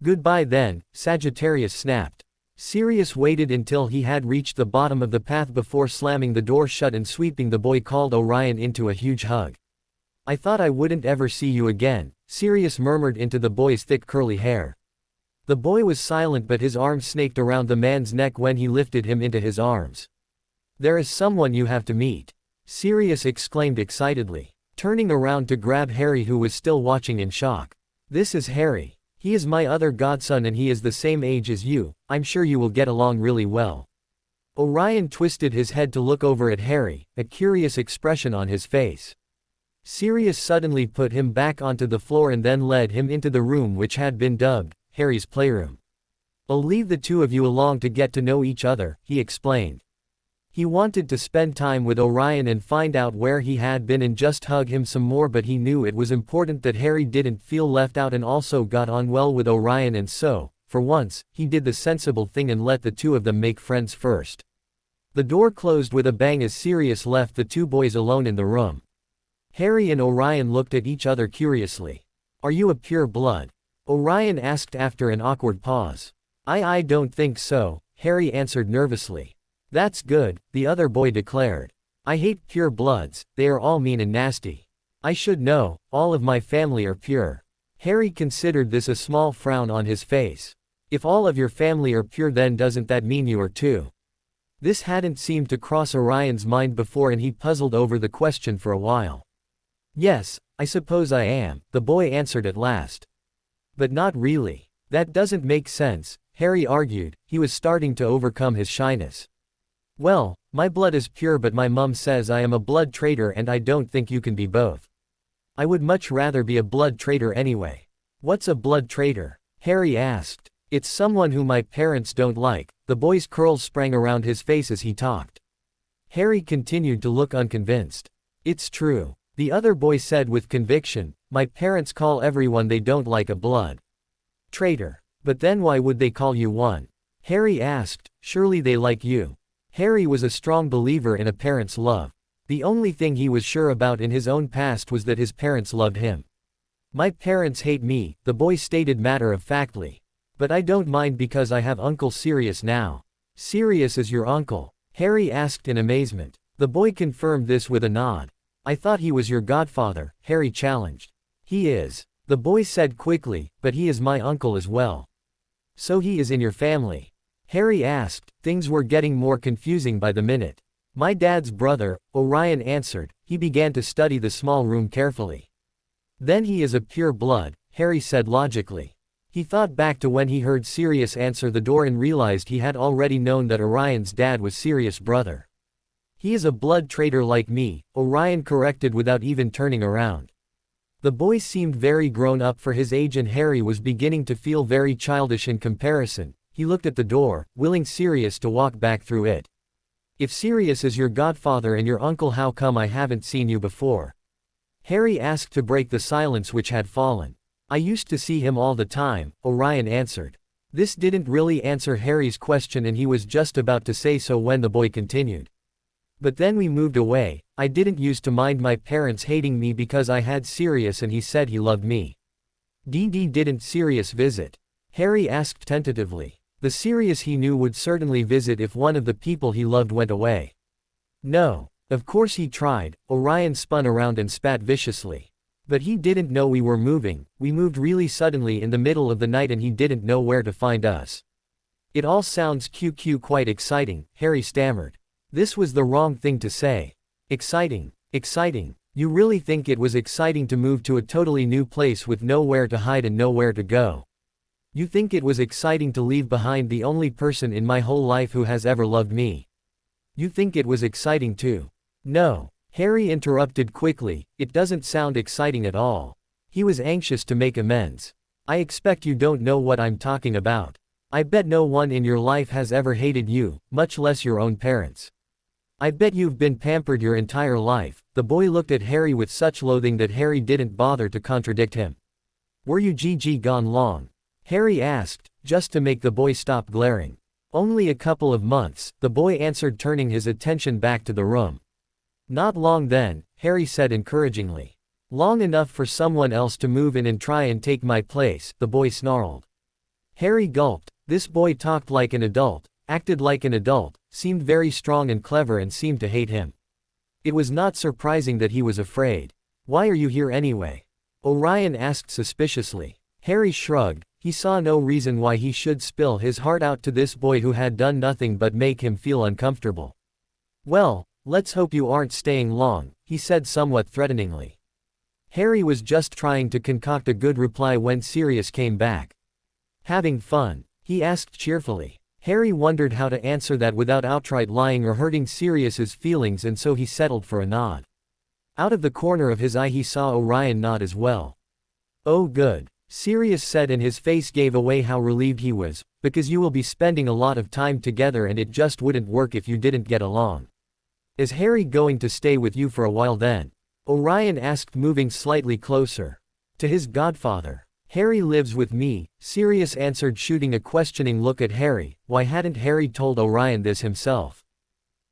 "Goodbye then," Sagittarius snapped. Sirius waited until he had reached the bottom of the path before slamming the door shut and sweeping the boy called Orion into a huge hug. "I thought I wouldn't ever see you again," Sirius murmured into the boy's thick curly hair. The boy was silent but his arms snaked around the man's neck when he lifted him into his arms. "There is someone you have to meet," Sirius exclaimed excitedly, turning around to grab Harry who was still watching in shock. "This is Harry. He is my other godson and he is the same age as you. I'm sure you will get along really well." Orion twisted his head to look over at Harry, a curious expression on his face. Sirius suddenly put him back onto the floor and then led him into the room which had been dubbed Harry's playroom. "I'll leave the two of you along to get to know each other," he explained. He wanted to spend time with Orion and find out where he had been and just hug him some more, but he knew it was important that Harry didn't feel left out and also got on well with Orion, and so, for once, he did the sensible thing and let the two of them make friends first. The door closed with a bang as Sirius left the two boys alone in the room. Harry and Orion looked at each other curiously. "Are you a pure blood?" Orion asked after an awkward pause. I don't think so," Harry answered nervously. "That's good," the other boy declared. "I hate pure bloods, they are all mean and nasty. I should know, all of my family are pure." Harry considered this a small frown on his face. "If all of your family are pure, then doesn't that mean you are too?" This hadn't seemed to cross Orion's mind before and he puzzled over the question for a while. "Yes, I suppose I am," the boy answered at last. "But not really. That doesn't make sense," Harry argued. He was starting to overcome his shyness. "Well, my blood is pure but my mum says I am a blood traitor and I don't think you can be both. I would much rather be a blood traitor anyway." "What's a blood traitor?" Harry asked. "It's someone who my parents don't like." The boy's curls sprang around his face as he talked. Harry continued to look unconvinced. "It's true," the other boy said with conviction. "My parents call everyone they don't like a blood traitor. But then why would they call you one?" Harry asked. "Surely they like you." Harry was a strong believer in a parent's love. The only thing he was sure about in his own past was that his parents loved him. "My parents hate me," the boy stated matter-of-factly. "But I don't mind because I have Uncle Sirius now." "Sirius is your uncle?" Harry asked in amazement. The boy confirmed this with a nod. "I thought he was your godfather," Harry challenged. "He is," the boy said quickly, "but he is my uncle as well." "So he is in your family?" Harry asked. Things were getting more confusing by the minute. My dad's brother, Orion answered. He began to study the small room carefully. Then he is a pure blood, Harry said logically. He thought back to when he heard Sirius answer the door and realized he had already known that Orion's dad was Sirius' brother. He is a blood traitor like me, Orion corrected without even turning around. The boy seemed very grown up for his age and Harry was beginning to feel very childish in comparison. He looked at the door, willing Sirius to walk back through it. If Sirius is your godfather and your uncle, how come I haven't seen you before? Harry asked to break the silence which had fallen. I used to see him all the time, Orion answered. This didn't really answer Harry's question and he was just about to say so when the boy continued. But then we moved away. I didn't used to mind my parents hating me because I had Sirius and he said he loved me. Didn't Sirius visit? Harry asked tentatively. The Sirius he knew would certainly visit if one of the people he loved went away. No. Of course he tried. Orion spun around and spat viciously. But he didn't know we were moving. We moved really suddenly in the middle of the night and he didn't know where to find us. It all sounds quite exciting, Harry stammered. This was the wrong thing to say. Exciting. You really think it was exciting to move to a totally new place with nowhere to hide and nowhere to go? You think it was exciting to leave behind the only person in my whole life who has ever loved me? You think it was exciting too? No. Harry interrupted quickly, it doesn't sound exciting at all. He was anxious to make amends. I expect you don't know what I'm talking about. I bet no one in your life has ever hated you, much less your own parents. I bet you've been pampered your entire life. The boy looked at Harry with such loathing that Harry didn't bother to contradict him. Were you gone long? Harry asked, just to make the boy stop glaring. Only a couple of months, the boy answered, turning his attention back to the room. Not long then, Harry said encouragingly. Long enough for someone else to move in and try and take my place, the boy snarled. Harry gulped. This boy talked like an adult, acted like an adult, seemed very strong and clever and seemed to hate him. It was not surprising that he was afraid. Why are you here anyway? Orion asked suspiciously. Harry shrugged. He saw no reason why he should spill his heart out to this boy who had done nothing but make him feel uncomfortable. Well, let's hope you aren't staying long, he said somewhat threateningly. Harry was just trying to concoct a good reply when Sirius came back. Having fun? He asked cheerfully. Harry wondered how to answer that without outright lying or hurting Sirius's feelings, and so he settled for a nod. Out of the corner of his eye he saw Orion nod as well. Oh good, Sirius said, and his face gave away how relieved he was, because you will be spending a lot of time together and it just wouldn't work if you didn't get along. Is Harry going to stay with you for a while then? Orion asked, moving slightly closer. To his godfather. Harry lives with me, Sirius answered, shooting a questioning look at Harry. Why hadn't Harry told Orion this himself?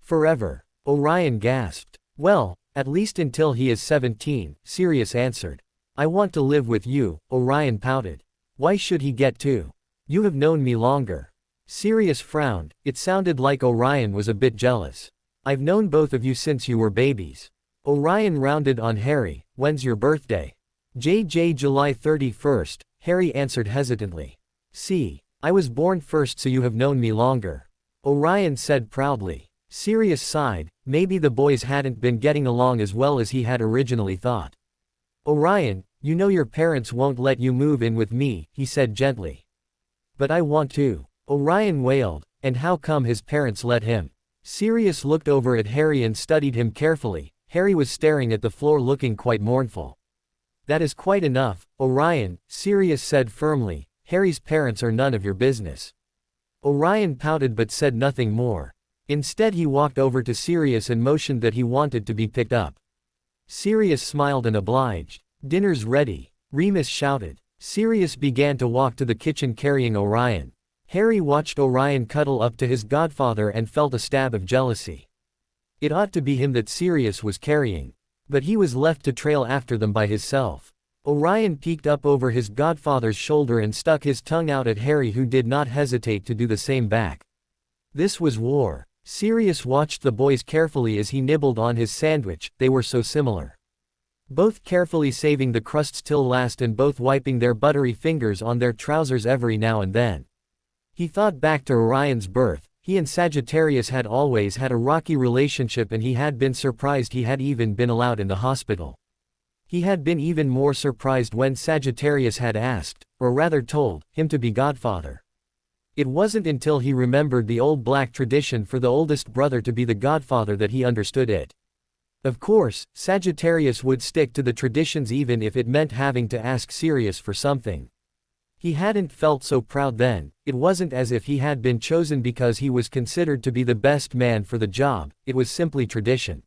Forever. Orion gasped. Well, at least until he is 17, Sirius answered. I want to live with you, Orion pouted. Why should he get to? You have known me longer. Sirius frowned. It sounded like Orion was a bit jealous. I've known both of you since you were babies. Orion rounded on Harry. When's your birthday? July 31st, Harry answered hesitantly. See, I was born first, so you have known me longer. Orion said proudly. Sirius sighed. Maybe the boys hadn't been getting along as well as he had originally thought. Orion, you know your parents won't let you move in with me, he said gently. But I want to. Orion wailed. And how come his parents let him? Sirius looked over at Harry and studied him carefully. Harry was staring at the floor looking quite mournful. That is quite enough, Orion, Sirius said firmly. Harry's parents are none of your business. Orion pouted but said nothing more. Instead he walked over to Sirius and motioned that he wanted to be picked up. Sirius smiled and obliged. Dinner's ready, Remus shouted. Sirius began to walk to the kitchen carrying Orion. Harry watched Orion cuddle up to his godfather and felt a stab of jealousy. It ought to be him that Sirius was carrying. But he was left to trail after them by himself. Orion peeked up over his godfather's shoulder and stuck his tongue out at Harry, who did not hesitate to do the same back. This was war. Sirius watched the boys carefully as he nibbled on his sandwich. They were so similar. Both carefully saving the crusts till last and both wiping their buttery fingers on their trousers every now and then. He thought back to Orion's birth. He and Sagittarius had always had a rocky relationship, and he had been surprised he had even been allowed in the hospital. He had been even more surprised when Sagittarius had asked, or rather told, him to be godfather. It wasn't until he remembered the old black tradition for the oldest brother to be the godfather that he understood it. Of course, Sagittarius would stick to the traditions even if it meant having to ask Sirius for something. He hadn't felt so proud then. It wasn't as if he had been chosen because he was considered to be the best man for the job, it was simply tradition.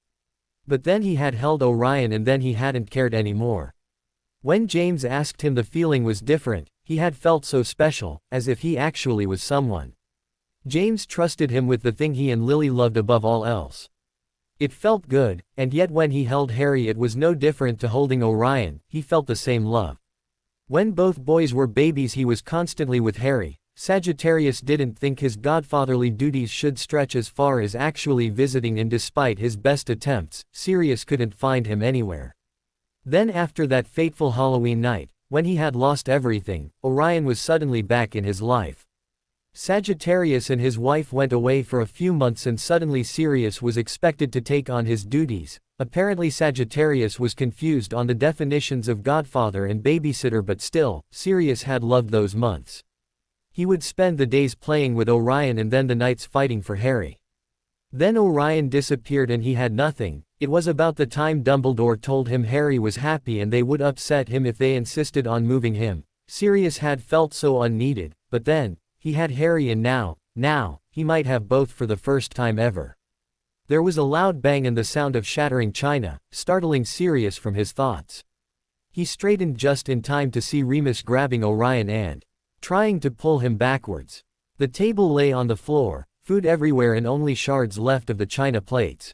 But then he had held Orion, and then he hadn't cared anymore. When James asked him, the feeling was different. He had felt so special, as if he actually was someone. James trusted him with the thing he and Lily loved above all else. It felt good, and yet when he held Harry it was no different to holding Orion. He felt the same love. When both boys were babies he was constantly with Harry. Sagittarius didn't think his godfatherly duties should stretch as far as actually visiting, and despite his best attempts, Sirius couldn't find him anywhere. Then after that fateful Halloween night, when he had lost everything, Orion was suddenly back in his life. Sagittarius and his wife went away for a few months, and suddenly Sirius was expected to take on his duties. Apparently Sagittarius was confused on the definitions of godfather and babysitter, but still, Sirius had loved those months. He would spend the days playing with Orion and then the nights fighting for Harry. Then Orion disappeared and he had nothing. It was about the time Dumbledore told him Harry was happy and they would upset him if they insisted on moving him. Sirius had felt so unneeded, but then, he had Harry, and now, he might have both for the first time ever. There was a loud bang and the sound of shattering china, startling Sirius from his thoughts. He straightened just in time to see Remus grabbing Orion and trying to pull him backwards. The table lay on the floor, food everywhere and only shards left of the china plates.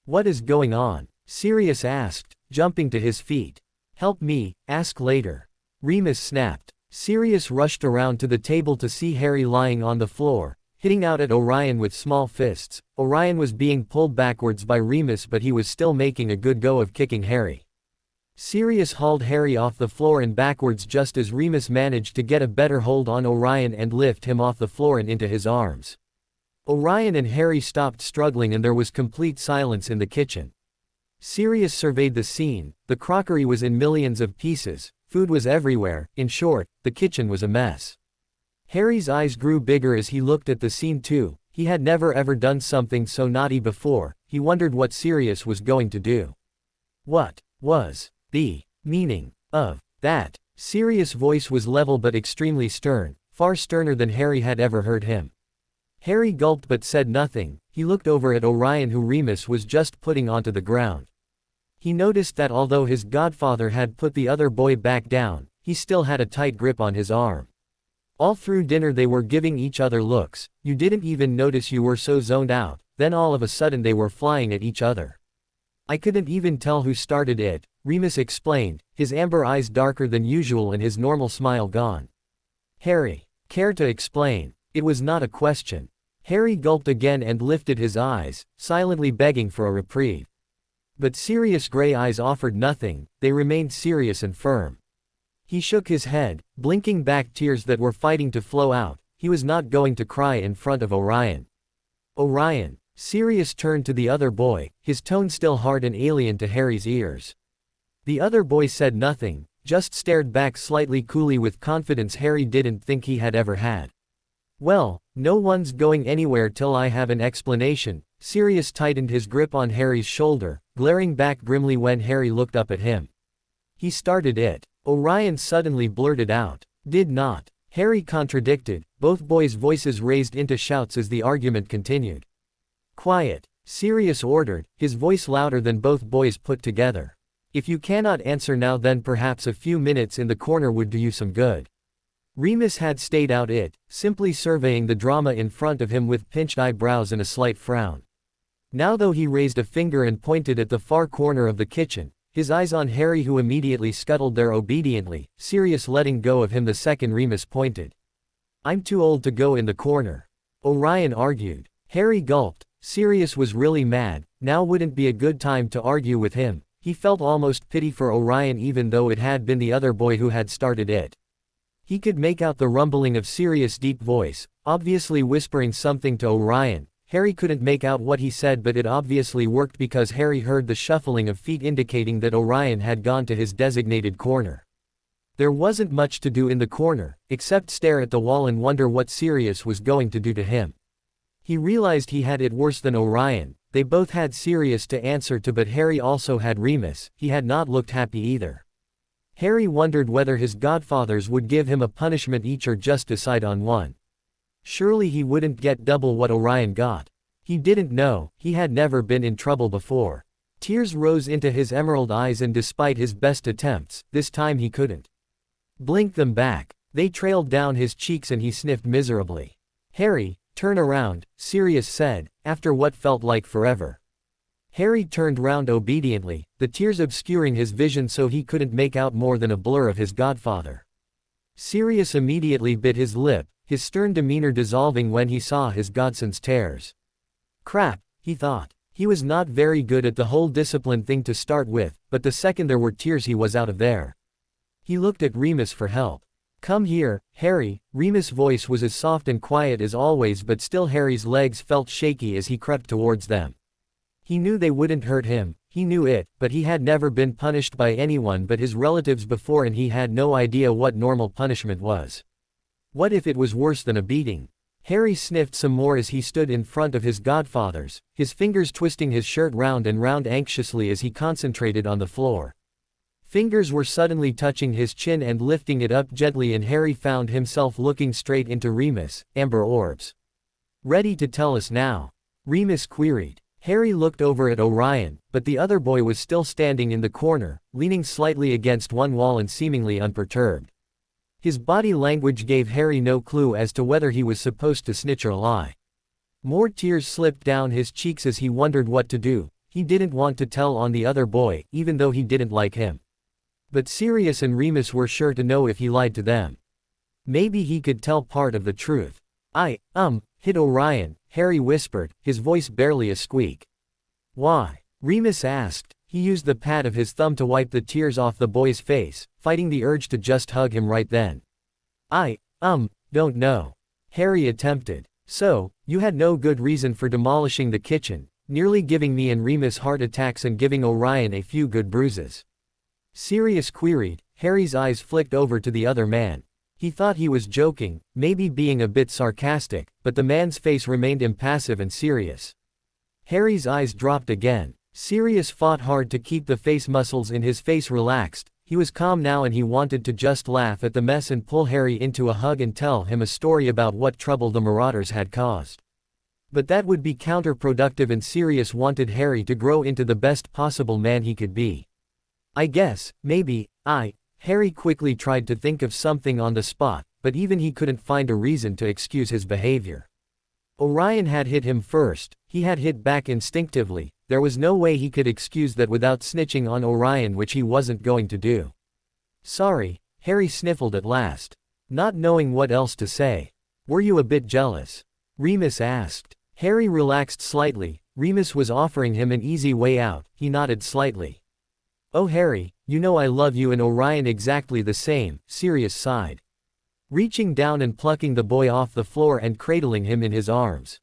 "What is going on?" Sirius asked, jumping to his feet. "Help me, ask later," Remus snapped. Sirius rushed around to the table to see Harry lying on the floor, hitting out at Orion with small fists. Orion was being pulled backwards by Remus, but he was still making a good go of kicking Harry. Sirius hauled Harry off the floor and backwards just as Remus managed to get a better hold on Orion and lift him off the floor and into his arms. Orion and Harry stopped struggling and there was complete silence in the kitchen. Sirius surveyed the scene. The crockery was in millions of pieces, food was everywhere, in short, the kitchen was a mess. Harry's eyes grew bigger as he looked at the scene too. He had never ever done something so naughty before. He wondered what Sirius was going to do. What was the meaning of that? Sirius' voice was level but extremely stern, far sterner than Harry had ever heard him. Harry gulped but said nothing. He looked over at Orion, who Remus was just putting onto the ground. He noticed that although his godfather had put the other boy back down, he still had a tight grip on his arm. All through dinner they were giving each other looks. You didn't even notice you were so zoned out. Then all of a sudden they were flying at each other. "I couldn't even tell who started it," Remus explained, his amber eyes darker than usual and his normal smile gone. "Harry, care to explain?" It was not a question. Harry gulped again and lifted his eyes, silently begging for a reprieve. But Sirius' gray eyes offered nothing, they remained serious and firm. He shook his head, blinking back tears that were fighting to flow out. He was not going to cry in front of Orion. "Orion." Sirius turned to the other boy, his tone still hard and alien to Harry's ears. The other boy said nothing, just stared back slightly coolly with confidence Harry didn't think he had ever had. "Well, no one's going anywhere till I have an explanation." Sirius tightened his grip on Harry's shoulder, glaring back grimly when Harry looked up at him. "He started it," Orion suddenly blurted out. "Did not," Harry contradicted, both boys' voices raised into shouts as the argument continued. "Quiet," Sirius ordered, his voice louder than both boys put together. "If you cannot answer now, then perhaps a few minutes in the corner would do you some good." Remus had stayed out it, simply surveying the drama in front of him with pinched eyebrows and a slight frown. Now though he raised a finger and pointed at the far corner of the kitchen, his eyes on Harry, who immediately scuttled there obediently, Sirius letting go of him the second Remus pointed. "I'm too old to go in the corner," Orion argued. Harry gulped. Sirius was really mad. Now wouldn't be a good time to argue with him. He felt almost pity for Orion even though it had been the other boy who had started it. He could make out the rumbling of Sirius' deep voice, obviously whispering something to Orion. Harry couldn't make out what he said, but it obviously worked because Harry heard the shuffling of feet indicating that Orion had gone to his designated corner. There wasn't much to do in the corner, except stare at the wall and wonder what Sirius was going to do to him. He realized he had it worse than Orion. They both had Sirius to answer to, but Harry also had Remus. He had not looked happy either. Harry wondered whether his godfathers would give him a punishment each or just decide on one. Surely he wouldn't get double what Orion got. He didn't know, he had never been in trouble before. Tears rose into his emerald eyes, and despite his best attempts, this time he couldn't blink them back. They trailed down his cheeks and he sniffed miserably. "Harry, turn around," Sirius said, after what felt like forever. Harry turned round obediently, the tears obscuring his vision so he couldn't make out more than a blur of his godfather. Sirius immediately bit his lip, his stern demeanor dissolving when he saw his godson's tears. Crap, he thought. He was not very good at the whole discipline thing to start with, but the second there were tears he was out of there. He looked at Remus for help. "Come here, Harry." Remus' voice was as soft and quiet as always, but still Harry's legs felt shaky as he crept towards them. He knew they wouldn't hurt him, he knew it, but he had never been punished by anyone but his relatives before, and he had no idea what normal punishment was. What if it was worse than a beating? Harry sniffed some more as he stood in front of his godfathers, his fingers twisting his shirt round and round anxiously as he concentrated on the floor. Fingers were suddenly touching his chin and lifting it up gently, and Harry found himself looking straight into Remus, amber orbs. "Ready to tell us now?" Remus queried. Harry looked over at Orion, but the other boy was still standing in the corner, leaning slightly against one wall and seemingly unperturbed. His body language gave Harry no clue as to whether he was supposed to snitch or lie. More tears slipped down his cheeks as he wondered what to do. He didn't want to tell on the other boy, even though he didn't like him. But Sirius and Remus were sure to know if he lied to them. Maybe he could tell part of the truth. Hit Orion," Harry whispered, his voice barely a squeak. "Why?" Remus asked. He used the pad of his thumb to wipe the tears off the boy's face, fighting the urge to just hug him right then. Don't know." Harry attempted. "So, you had no good reason for demolishing the kitchen, nearly giving me and Remus heart attacks and giving Orion a few good bruises?" Sirius queried. Harry's eyes flicked over to the other man. He thought he was joking, maybe being a bit sarcastic, but the man's face remained impassive and serious. Harry's eyes dropped again. Sirius fought hard to keep the face muscles in his face relaxed. He was calm now and he wanted to just laugh at the mess and pull Harry into a hug and tell him a story about what trouble the Marauders had caused. But that would be counterproductive, and Sirius wanted Harry to grow into the best possible man he could be. "I guess, maybe, Harry quickly tried to think of something on the spot, but even he couldn't find a reason to excuse his behavior. Orion had hit him first, he had hit back instinctively. There was no way he could excuse that without snitching on Orion, which he wasn't going to do. "Sorry," Harry sniffled at last, not knowing what else to say. "Were you a bit jealous?" Remus asked. Harry relaxed slightly. Remus was offering him an easy way out. He nodded slightly. "Oh Harry, you know I love you and Orion exactly the same," Sirius sighed, reaching down and plucking the boy off the floor and cradling him in his arms.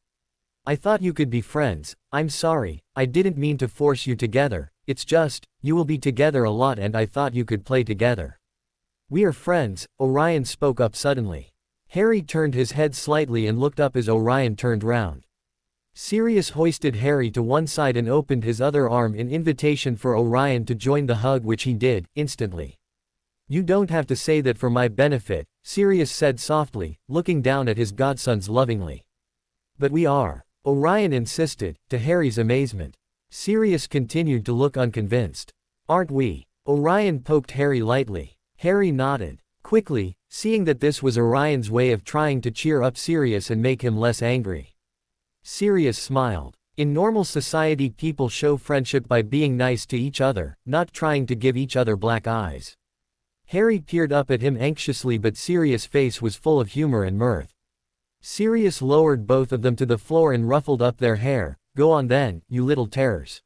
"I thought you could be friends. I'm sorry, I didn't mean to force you together. It's just, you will be together a lot and I thought you could play together." "We are friends," Orion spoke up suddenly. Harry turned his head slightly and looked up as Orion turned round. Sirius hoisted Harry to one side and opened his other arm in invitation for Orion to join the hug, which he did, instantly. "You don't have to say that for my benefit," Sirius said softly, looking down at his godsons lovingly. "But we are," Orion insisted, to Harry's amazement. Sirius continued to look unconvinced. "Aren't we?" Orion poked Harry lightly. Harry nodded. Quickly, seeing that this was Orion's way of trying to cheer up Sirius and make him less angry. Sirius smiled. In normal society, people show friendship by being nice to each other, not trying to give each other black eyes. Harry peered up at him anxiously, but Sirius' face was full of humor and mirth. Sirius lowered both of them to the floor and ruffled up their hair. "Go on then, you little terrors."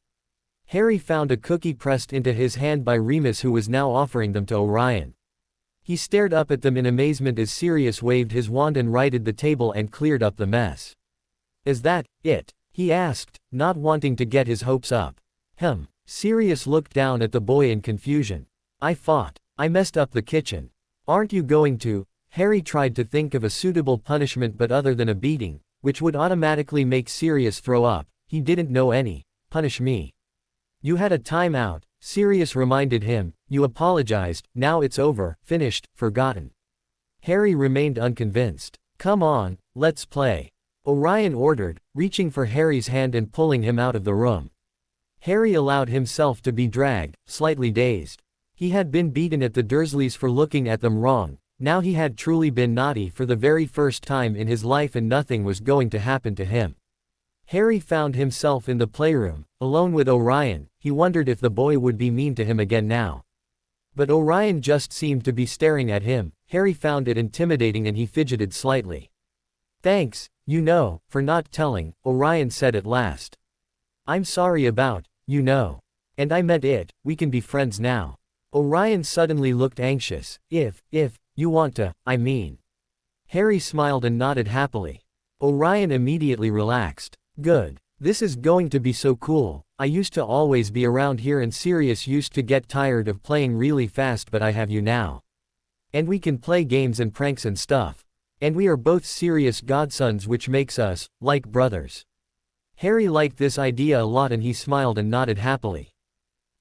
Harry found a cookie pressed into his hand by Remus, who was now offering them to Orion. He stared up at them in amazement as Sirius waved his wand and righted the table and cleared up the mess. "Is that it?" he asked, not wanting to get his hopes up. Sirius looked down at the boy in confusion. I messed up the kitchen." "Aren't you going to?" Harry tried to think of a suitable punishment, but other than a beating, which would automatically make Sirius throw up, he didn't know any. "Punish me." "You had a time-out," Sirius reminded him. "You apologized, now it's over, finished, forgotten." Harry remained unconvinced. "Come on, let's play," Orion ordered, reaching for Harry's hand and pulling him out of the room. Harry allowed himself to be dragged, slightly dazed. He had been beaten at the Dursleys for looking at them wrong. Now he had truly been naughty for the very first time in his life, and nothing was going to happen to him. Harry found himself in the playroom, alone with Orion. He wondered if the boy would be mean to him again now. But Orion just seemed to be staring at him. Harry found it intimidating and he fidgeted slightly. "Thanks, for not telling," Orion said at last. "I'm sorry about, and I meant it, we can be friends now." Orion suddenly looked anxious. If you want to, I mean." Harry smiled and nodded happily. Orion immediately relaxed. "Good. This is going to be so cool. I used to always be around here and Sirius used to get tired of playing really fast, but I have you now. And we can play games and pranks and stuff. And we are both Sirius godsons, which makes us, like brothers." Harry liked this idea a lot and he smiled and nodded happily.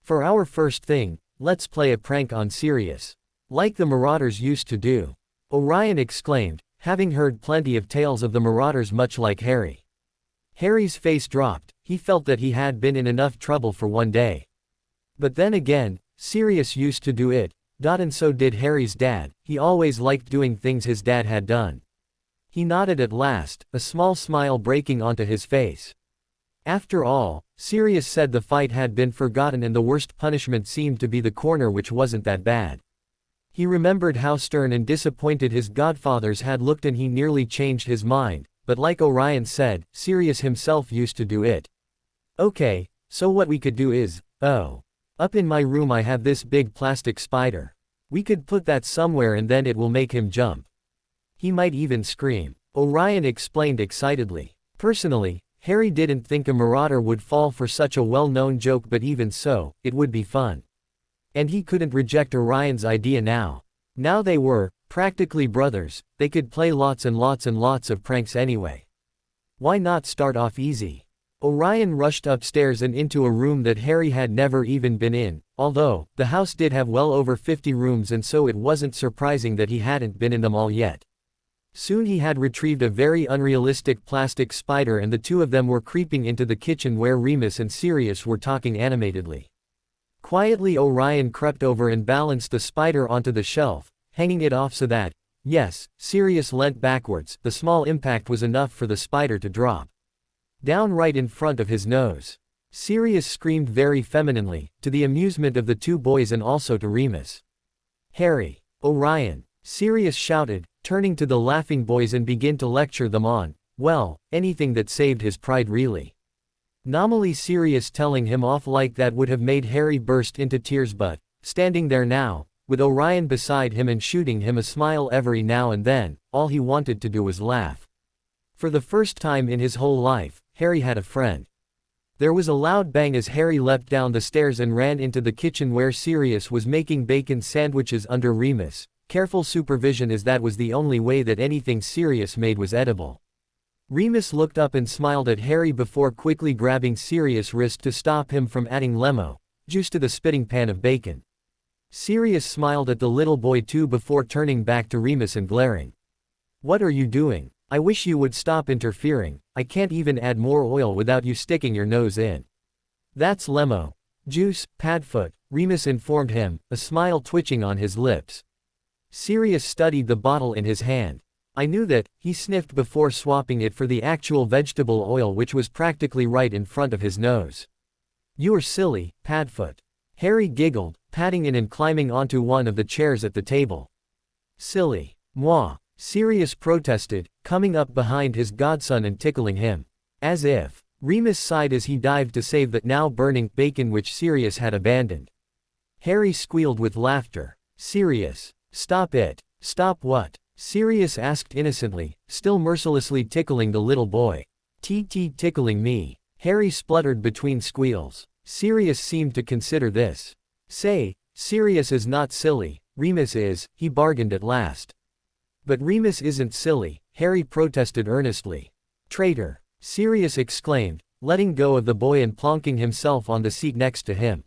"For our first thing, let's play a prank on Sirius. Like the Marauders used to do," Orion exclaimed, having heard plenty of tales of the Marauders much like Harry. Harry's face dropped. He felt that he had been in enough trouble for one day. But then again, Sirius used to do it, and so did Harry's dad. He always liked doing things his dad had done. He nodded at last, a small smile breaking onto his face. After all, Sirius said the fight had been forgotten and the worst punishment seemed to be the corner, which wasn't that bad. He remembered how stern and disappointed his godfathers had looked and he nearly changed his mind, but like Orion said, Sirius himself used to do it. "Okay, so what we could do is, up in my room I have this big plastic spider. We could put that somewhere and then it will make him jump. He might even scream," Orion explained excitedly. Personally, Harry didn't think a marauder would fall for such a well-known joke, but even so, it would be fun. And he couldn't reject Orion's idea now. Now they were, practically brothers, they could play lots and lots and lots of pranks anyway. Why not start off easy? Orion rushed upstairs and into a room that Harry had never even been in, although, the house did have well over 50 rooms and so it wasn't surprising that he hadn't been in them all yet. Soon he had retrieved a very unrealistic plastic spider and the two of them were creeping into the kitchen where Remus and Sirius were talking animatedly. Quietly Orion crept over and balanced the spider onto the shelf, hanging it off so that, yes, Sirius leant backwards. The small impact was enough for the spider to drop down right in front of his nose. Sirius screamed very femininely, to the amusement of the two boys and also to Remus. "Harry! Orion!" Sirius shouted, turning to the laughing boys and began to lecture them on, well, anything that saved his pride really. Normally Sirius telling him off like that would have made Harry burst into tears, but, standing there now, with Orion beside him and shooting him a smile every now and then, all he wanted to do was laugh. For the first time in his whole life, Harry had a friend. There was a loud bang as Harry leapt down the stairs and ran into the kitchen where Sirius was making bacon sandwiches under Remus' careful supervision, as that was the only way that anything Sirius made was edible. Remus looked up and smiled at Harry before quickly grabbing Sirius' wrist to stop him from adding lemon juice to the spitting pan of bacon. Sirius smiled at the little boy too before turning back to Remus and glaring. "What are you doing? I wish you would stop interfering. I can't even add more oil without you sticking your nose in." "That's lemon juice, Padfoot," Remus informed him, a smile twitching on his lips. Sirius studied the bottle in his hand. "I knew that," he sniffed before swapping it for the actual vegetable oil, which was practically right in front of his nose. "You're silly, Padfoot." Harry giggled, patting in and climbing onto one of the chairs at the table. "Silly. Moi," Sirius protested, coming up behind his godson and tickling him. "As if." Remus sighed as he dived to save that now burning bacon which Sirius had abandoned. Harry squealed with laughter. "Sirius, Stop it. Stop what? Sirius asked innocently, still mercilessly tickling the little boy. Tickling me. Harry spluttered between squeals. Sirius seemed to consider this. Say, Sirius is not silly, Remus is, he bargained at last. But Remus isn't silly, Harry protested earnestly. Traitor! Sirius exclaimed, letting go of the boy and plonking himself on the seat next to him.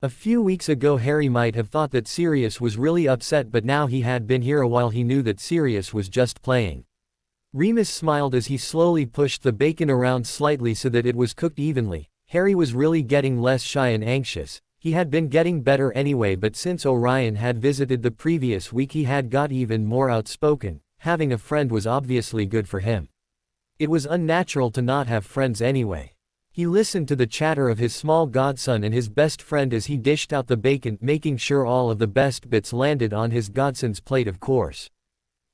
A few weeks ago Harry might have thought that Sirius was really upset, but now he had been here a while, he knew that Sirius was just playing. Remus smiled as he slowly pushed the bacon around slightly so that it was cooked evenly. Harry was really getting less shy and anxious. He had been getting better anyway, but since Orion had visited the previous week he had got even more outspoken. Having a friend was obviously good for him. It was unnatural to not have friends anyway. He listened to the chatter of his small godson and his best friend as he dished out the bacon, making sure all of the best bits landed on his godson's plate, of course.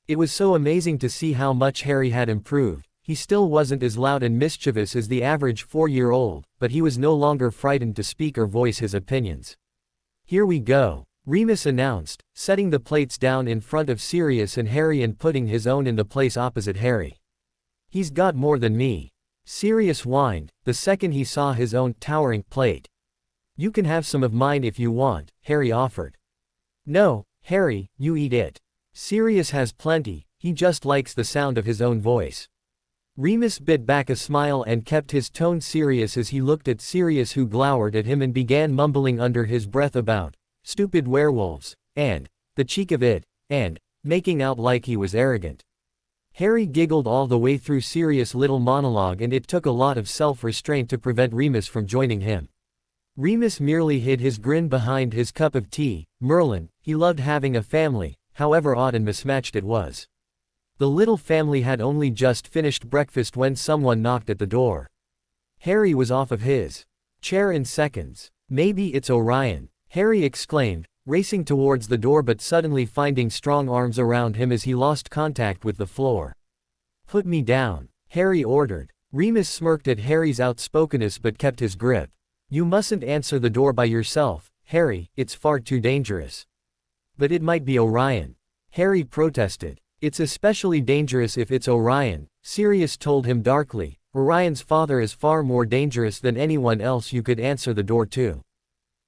It was so amazing to see how much Harry had improved. He still wasn't as loud and mischievous as the average 4-year-old, but he was no longer frightened to speak or voice his opinions. Here we go, Remus announced, setting the plates down in front of Sirius and Harry and putting his own in the place opposite Harry. He's got more than me. Sirius whined, the second he saw his own towering plate. You can have some of mine if you want, Harry offered. No, Harry, you eat it. Sirius has plenty, he just likes the sound of his own voice. Remus bit back a smile and kept his tone serious as he looked at Sirius, who glowered at him and began mumbling under his breath about stupid werewolves, and the cheek of it, and making out like he was arrogant. Harry giggled all the way through Sirius' little monologue, and it took a lot of self-restraint to prevent Remus from joining him. Remus merely hid his grin behind his cup of tea. Merlin, he loved having a family, however odd and mismatched it was. The little family had only just finished breakfast when someone knocked at the door. Harry was off of his chair in seconds. Maybe it's Orion, Harry exclaimed, racing towards the door but suddenly finding strong arms around him as he lost contact with the floor. Put me down, Harry ordered. Remus smirked at Harry's outspokenness but kept his grip. You mustn't answer the door by yourself, Harry, it's far too dangerous. But it might be Orion, Harry protested. It's especially dangerous if it's Orion, Sirius told him darkly. Orion's father is far more dangerous than anyone else you could answer the door to.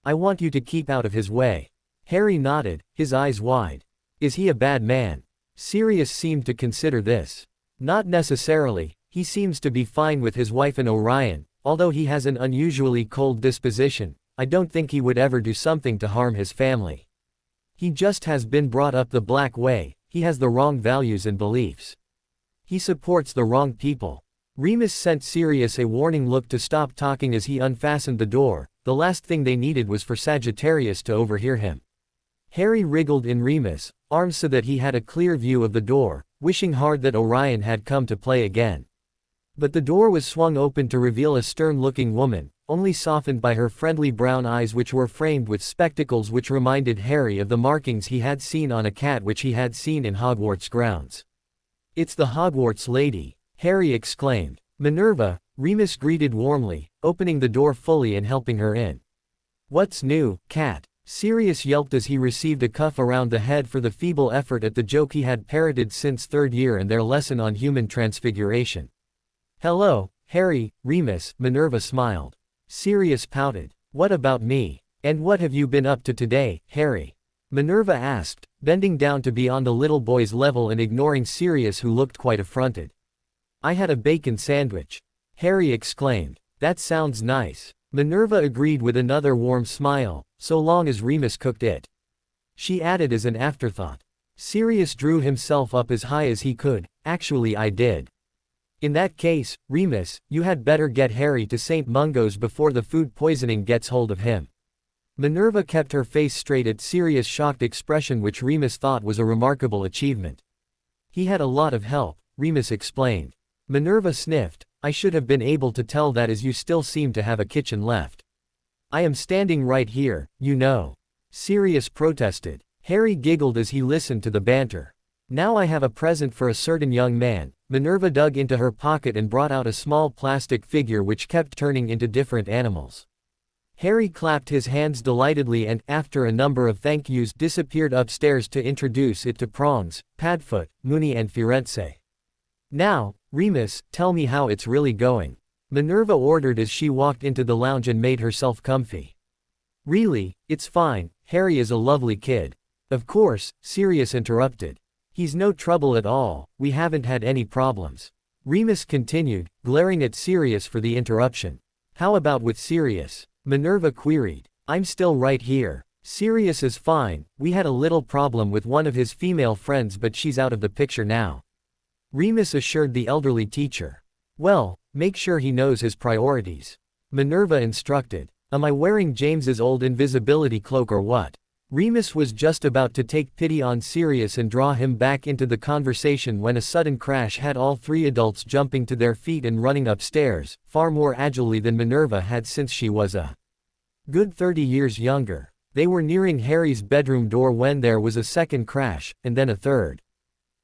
I want you to keep out of his way. Harry nodded, his eyes wide. Is he a bad man? Sirius seemed to consider this. Not necessarily, he seems to be fine with his wife and Orion, although he has an unusually cold disposition. I don't think he would ever do something to harm his family. He just has been brought up the black way. He has the wrong values and beliefs. He supports the wrong people. Remus sent Sirius a warning look to stop talking as he unfastened the door. The last thing they needed was for Sagittarius to overhear him. Harry wriggled in Remus' arms so that he had a clear view of the door, wishing hard that Orion had come to play again. But the door was swung open to reveal a stern-looking woman, only softened by her friendly brown eyes, which were framed with spectacles which reminded Harry of the markings he had seen on a cat which he had seen in Hogwarts grounds. It's the Hogwarts lady, Harry exclaimed. Minerva, Remus greeted warmly, opening the door fully and helping her in. What's new, cat? Sirius yelped as he received a cuff around the head for the feeble effort at the joke he had parroted since third year and their lesson on human transfiguration. Hello, Harry, Remus, Minerva smiled. Sirius pouted. What about me? And what have you been up to today, Harry? Minerva asked, bending down to be on the little boy's level and ignoring Sirius, who looked quite affronted. I had a bacon sandwich, Harry exclaimed. That sounds nice. Minerva agreed with another warm smile, so long as Remus cooked it. She added as an afterthought. Sirius drew himself up as high as he could. Actually, I did. In that case, Remus, you had better get Harry to St. Mungo's before the food poisoning gets hold of him. Minerva kept her face straight at Sirius' shocked expression, which Remus thought was a remarkable achievement. He had a lot of help, Remus explained. Minerva sniffed. I should have been able to tell that as you still seem to have a kitchen left. I am standing right here, you know. Sirius protested. Harry giggled as he listened to the banter. Now I have a present for a certain young man. Minerva dug into her pocket and brought out a small plastic figure which kept turning into different animals. Harry clapped his hands delightedly and, after a number of thank yous, disappeared upstairs to introduce it to Prongs, Padfoot, Moony and Firenze. "Now, Remus, tell me how it's really going," Minerva ordered as she walked into the lounge and made herself comfy. "Really, it's fine. Harry is a lovely kid." "Of course," Sirius interrupted. "He's no trouble at all, we haven't had any problems," Remus continued, glaring at Sirius for the interruption. "How about with Sirius?" Minerva queried. "I'm still right here. Sirius is fine, we had a little problem with one of his female friends but she's out of the picture now," Remus assured the elderly teacher. "Well, make sure he knows his priorities," Minerva instructed. "Am I wearing James's old invisibility cloak or what?" Remus was just about to take pity on Sirius and draw him back into the conversation when a sudden crash had all three adults jumping to their feet and running upstairs, far more agilely than Minerva had since she was a good 30 years younger. They were nearing Harry's bedroom door when there was a second crash, and then a third.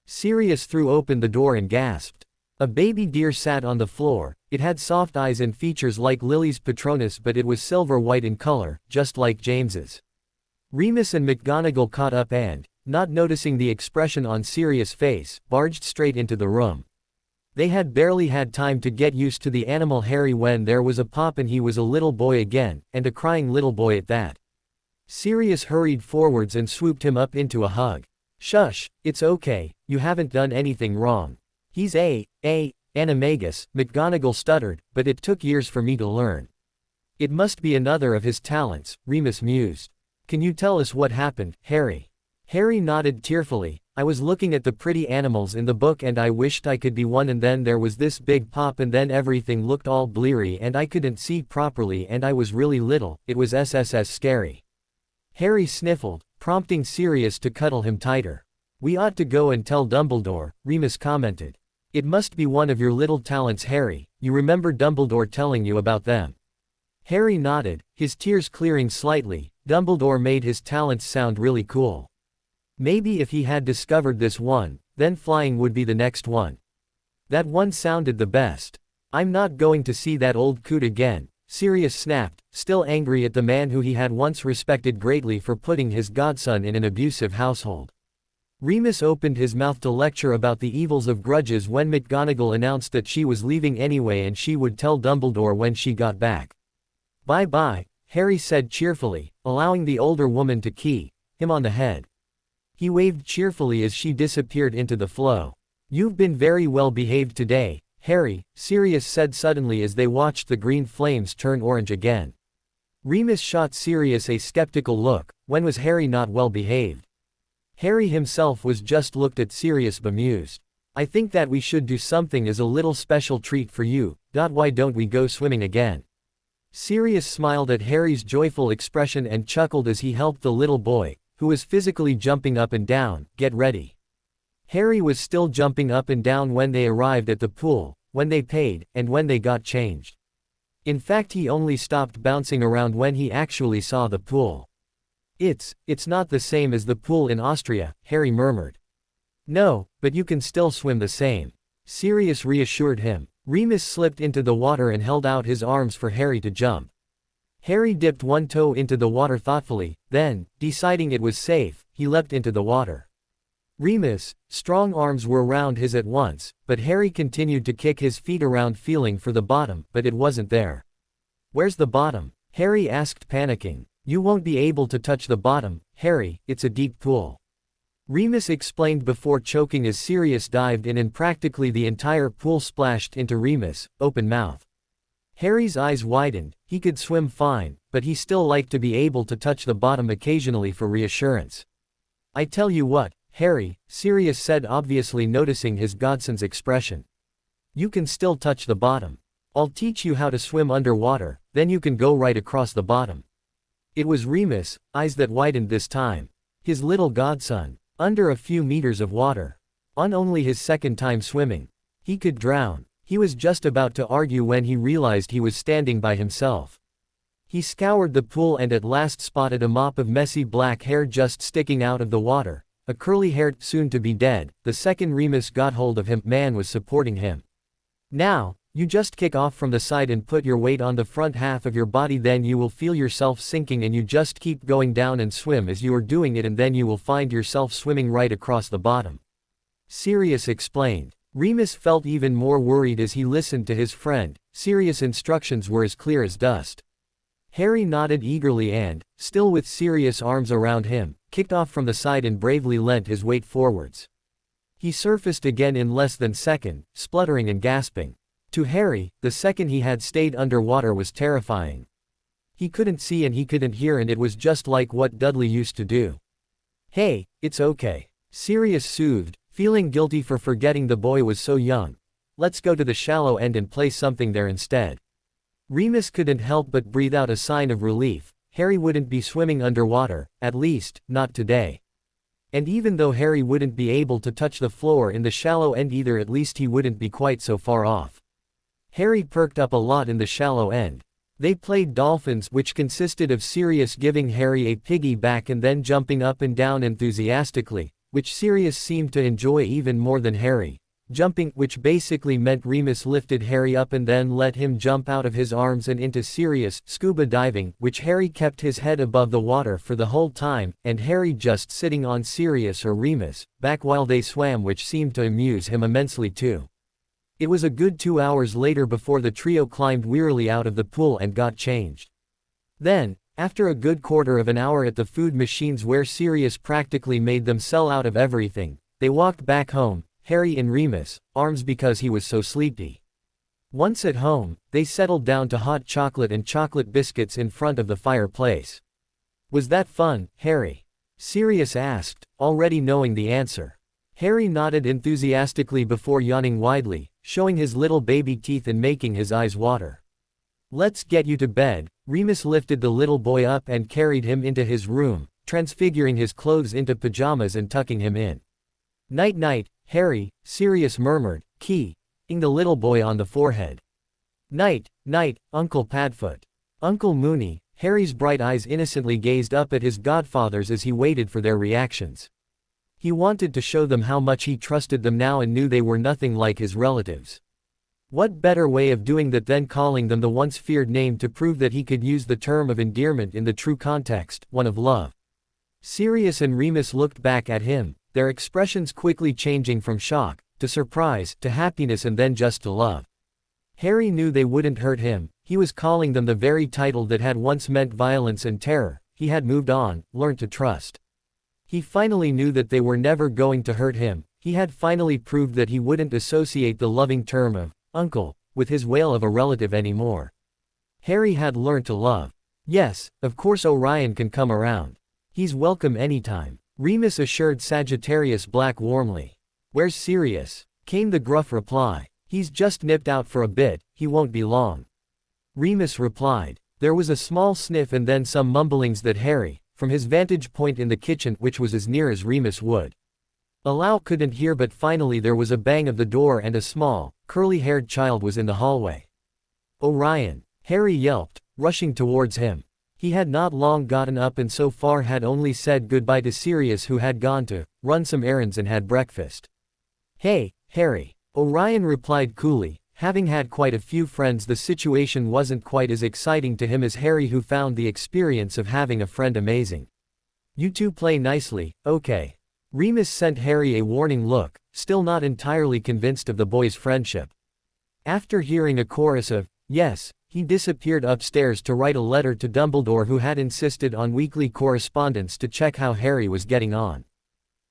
Sirius threw open the door and gasped. A baby deer sat on the floor. It had soft eyes and features like Lily's Patronus but it was silver-white in color, just like James's. Remus and McGonagall caught up and, not noticing the expression on Sirius' face, barged straight into the room. They had barely had time to get used to the animal Harry when there was a pop and he was a little boy again, and a crying little boy at that. Sirius hurried forwards and swooped him up into a hug. "Shush, it's okay, you haven't done anything wrong. He's a animagus," McGonagall stuttered, "but it took years for me to learn." "It must be another of his talents," Remus mused. "Can you tell us what happened, Harry?" Harry nodded tearfully. "I was looking at the pretty animals in the book and I wished I could be one and then there was this big pop and then everything looked all bleary and I couldn't see properly and I was really little, it was SSS scary." Harry sniffled, prompting Sirius to cuddle him tighter. "We ought to go and tell Dumbledore," Remus commented. "It must be one of your little talents, Harry, you remember Dumbledore telling you about them?" Harry nodded, his tears clearing slightly. Dumbledore made his talents sound really cool. Maybe if he had discovered this one, then flying would be the next one. That one sounded the best. "I'm not going to see that old coot again," Sirius snapped, still angry at the man who he had once respected greatly for putting his godson in an abusive household. Remus opened his mouth to lecture about the evils of grudges when McGonagall announced that she was leaving anyway and she would tell Dumbledore when she got back. "Bye-bye," Harry said cheerfully, allowing the older woman to key him on the head. He waved cheerfully as she disappeared into the flow. "You've been very well behaved today, Harry," Sirius said suddenly as they watched the green flames turn orange again. Remus shot Sirius a skeptical look. When was Harry not well behaved? Harry himself was just looked at Sirius bemused. "I think that we should do something as a little special treat for you. Why don't we go swimming again?" Sirius smiled at Harry's joyful expression and chuckled as he helped the little boy, who was physically jumping up and down, get ready. Harry was still jumping up and down when they arrived at the pool, when they paid, and when they got changed. In fact, he only stopped bouncing around when he actually saw the pool. It's not the same as the pool in Austria," Harry murmured. "No, but you can still swim the same," Sirius reassured him. Remus slipped into the water and held out his arms for Harry to jump. Harry dipped one toe into the water thoughtfully, then, deciding it was safe, he leapt into the water. Remus' strong arms were around his at once, but Harry continued to kick his feet around feeling for the bottom, but it wasn't there. "Where's the bottom?" Harry asked, panicking. "You won't be able to touch the bottom, Harry, it's a deep pool," Remus explained before choking as Sirius dived in and practically the entire pool splashed into Remus, open mouth. Harry's eyes widened. He could swim fine, but he still liked to be able to touch the bottom occasionally for reassurance. "I tell you what, Harry," Sirius said, obviously noticing his godson's expression. "You can still touch the bottom. I'll teach you how to swim underwater, then you can go right across the bottom." It was Remus' eyes that widened this time. His little godson, under a few meters of water. On only his second time swimming. He could drown. He was just about to argue when he realized he was standing by himself. He scoured the pool and at last spotted a mop of messy black hair just sticking out of the water. A curly-haired, soon-to-be-dead, the second Remus got hold of him, man was supporting him. "Now, You just kick off from the side and put your weight on the front half of your body, then you will feel yourself sinking and you just keep going down and swim as you are doing it and then you will find yourself swimming right across the bottom. Sirius explained. Remus felt even more worried as he listened to his friend. Sirius' instructions were as clear as dust. Harry nodded eagerly and, still with Sirius' arms around him, kicked off from the side and bravely lent his weight forwards. He surfaced again in less than a second, spluttering and gasping. To Harry, the second he had stayed underwater was terrifying. He couldn't see and he couldn't hear and it was just like what Dudley used to do. "Hey, it's okay," Sirius soothed, feeling guilty for forgetting the boy was so young. "Let's go to the shallow end and play something there instead." Remus couldn't help but breathe out a sign of relief. Harry wouldn't be swimming underwater, at least, not today. And even though Harry wouldn't be able to touch the floor in the shallow end either, at least he wouldn't be quite so far off. Harry perked up a lot in the shallow end. They played dolphins, which consisted of Sirius giving Harry a piggyback and then jumping up and down enthusiastically, which Sirius seemed to enjoy even more than Harry. Jumping, which basically meant Remus lifted Harry up and then let him jump out of his arms and into Sirius. Scuba diving, which Harry kept his head above the water for the whole time, and Harry just sitting on Sirius or Remus' back while they swam, which seemed to amuse him immensely too. It was a good 2 hours later before the trio climbed wearily out of the pool and got changed. Then, after a good quarter of an hour at the food machines where Sirius practically made them sell out of everything, they walked back home, Harry in Remus' arms because he was so sleepy. Once at home, they settled down to hot chocolate and chocolate biscuits in front of the fireplace. "Was that fun, Harry?" Sirius asked, already knowing the answer. Harry nodded enthusiastically before yawning widely, showing his little baby teeth and making his eyes water. "Let's get you to bed." Remus lifted the little boy up and carried him into his room, transfiguring his clothes into pajamas and tucking him in. "Night-night, Harry," Sirius murmured, keying the little boy on the forehead. "Night, night, Uncle Padfoot." Uncle Mooney, Harry's bright eyes innocently gazed up at his godfathers as he waited for their reactions. He wanted to show them how much he trusted them now and knew they were nothing like his relatives. What better way of doing that than calling them the once feared name to prove that he could use the term of endearment in the true context, one of love. Sirius and Remus looked back at him, their expressions quickly changing from shock, to surprise, to happiness and then just to love. Harry knew they wouldn't hurt him. He was calling them the very title that had once meant violence and terror. He had moved on, learned to trust. He finally knew that they were never going to hurt him. He had finally proved that he wouldn't associate the loving term of uncle with his wail of a relative anymore. Harry had learned to love. "Yes, of course Orion can come around. He's welcome anytime," Remus assured Sagittarius Black warmly. "Where's Sirius?" came the gruff reply. "He's just nipped out for a bit, he won't be long," Remus replied. There was a small sniff and then some mumblings that Harry, from his vantage point in the kitchen, which was as near as Remus would allow, couldn't hear, but finally there was a bang of the door and a small, curly-haired child was in the hallway. "Orion!" Harry yelped, rushing towards him. He had not long gotten up and so far had only said goodbye to Sirius, who had gone to run some errands and had breakfast. "Hey, Harry," Orion replied coolly. Having had quite a few friends, the situation wasn't quite as exciting to him as Harry, who found the experience of having a friend amazing. "You two play nicely, okay?" Remus sent Harry a warning look, still not entirely convinced of the boys' friendship. After hearing a chorus of yes, he disappeared upstairs to write a letter to Dumbledore, who had insisted on weekly correspondence to check how Harry was getting on.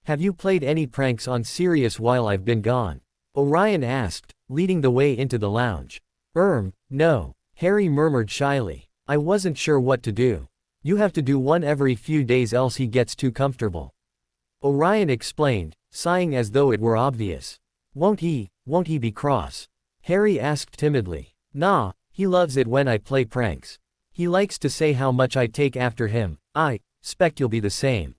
"Have you played any pranks on Sirius while I've been gone?" Orion asked, leading the way into the lounge. No," Harry murmured shyly. "I wasn't sure what to do. You have to do one every few days else he gets too comfortable," Orion explained, sighing as though it were obvious. Won't he be cross?" Harry asked timidly. "Nah, he loves it when I play pranks. He likes to say how much I take after him. I 'spect you'll be the same."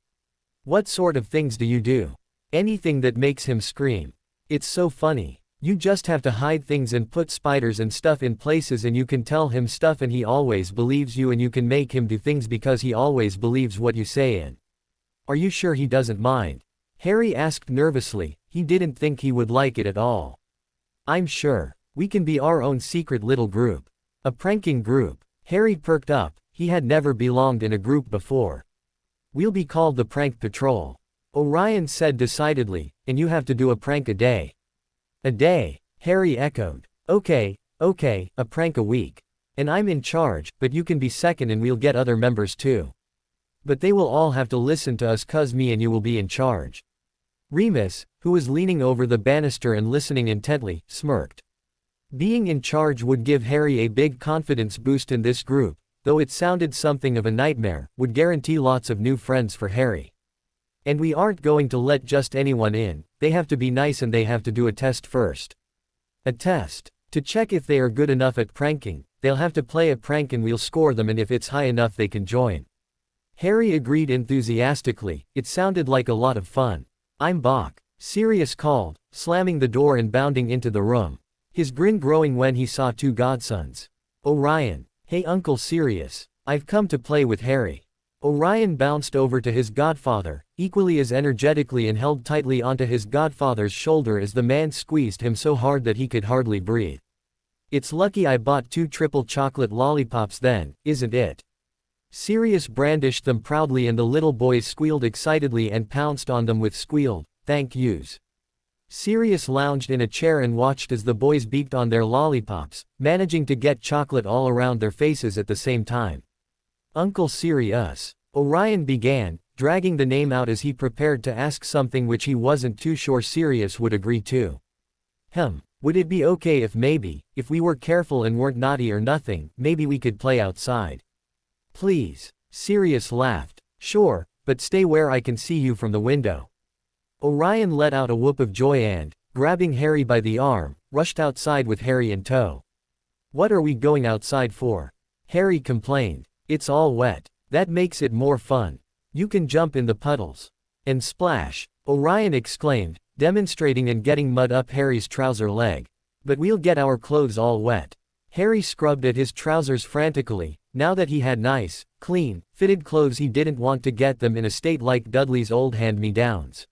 "What sort of things do you do?" "Anything that makes him scream. It's so funny. You just have to hide things and put spiders and stuff in places and you can tell him stuff and he always believes you, and you can make him do things because he always believes what you say in." "Are you sure he doesn't mind?" Harry asked nervously. He didn't think he would like it at all. "I'm sure. We can be our own secret little group. A pranking group. Harry perked up, he had never belonged in a group before. We'll be called the Prank Patrol. Orion said decidedly, and you have to do a prank a day. A day, Harry echoed. Okay, a prank a week. And I'm in charge, but you can be second and we'll get other members too. But they will all have to listen to us 'cause me and you will be in charge. Remus, who was leaning over the banister and listening intently, smirked. Being in charge would give Harry a big confidence boost in this group, though it sounded something of a nightmare, would guarantee lots of new friends for Harry. And we aren't going to let just anyone in, they have to be nice and they have to do a test first. A test. To check if they are good enough at pranking, they'll have to play a prank and we'll score them, and if it's high enough they can join. Harry agreed enthusiastically, it sounded like a lot of fun. I'm Bach, Sirius called, slamming the door and bounding into the room. His grin growing when he saw two godsons. Orion. Hey Uncle Sirius. I've come to play with Harry. Orion bounced over to his godfather, equally as energetically, and held tightly onto his godfather's shoulder as the man squeezed him so hard that he could hardly breathe. It's lucky I bought 2 triple chocolate lollipops then, isn't it? Sirius brandished them proudly and the little boys squealed excitedly and pounced on them with squealed, thank yous. Sirius lounged in a chair and watched as the boys beaked on their lollipops, managing to get chocolate all around their faces at the same time. Uncle Sirius. Orion began, dragging the name out as he prepared to ask something which he wasn't too sure Sirius would agree to. Would it be okay if we were careful and weren't naughty or nothing, maybe we could play outside? Please. Sirius laughed. Sure, but stay where I can see you from the window. Orion let out a whoop of joy and, grabbing Harry by the arm, rushed outside with Harry in tow. What are we going outside for? Harry complained. It's all wet. That makes it more fun. You can jump in the puddles. And splash, Orion exclaimed, demonstrating and getting mud up Harry's trouser leg. But we'll get our clothes all wet. Harry scrubbed at his trousers frantically. Now that he had nice, clean, fitted clothes, he didn't want to get them in a state like Dudley's old hand-me-downs.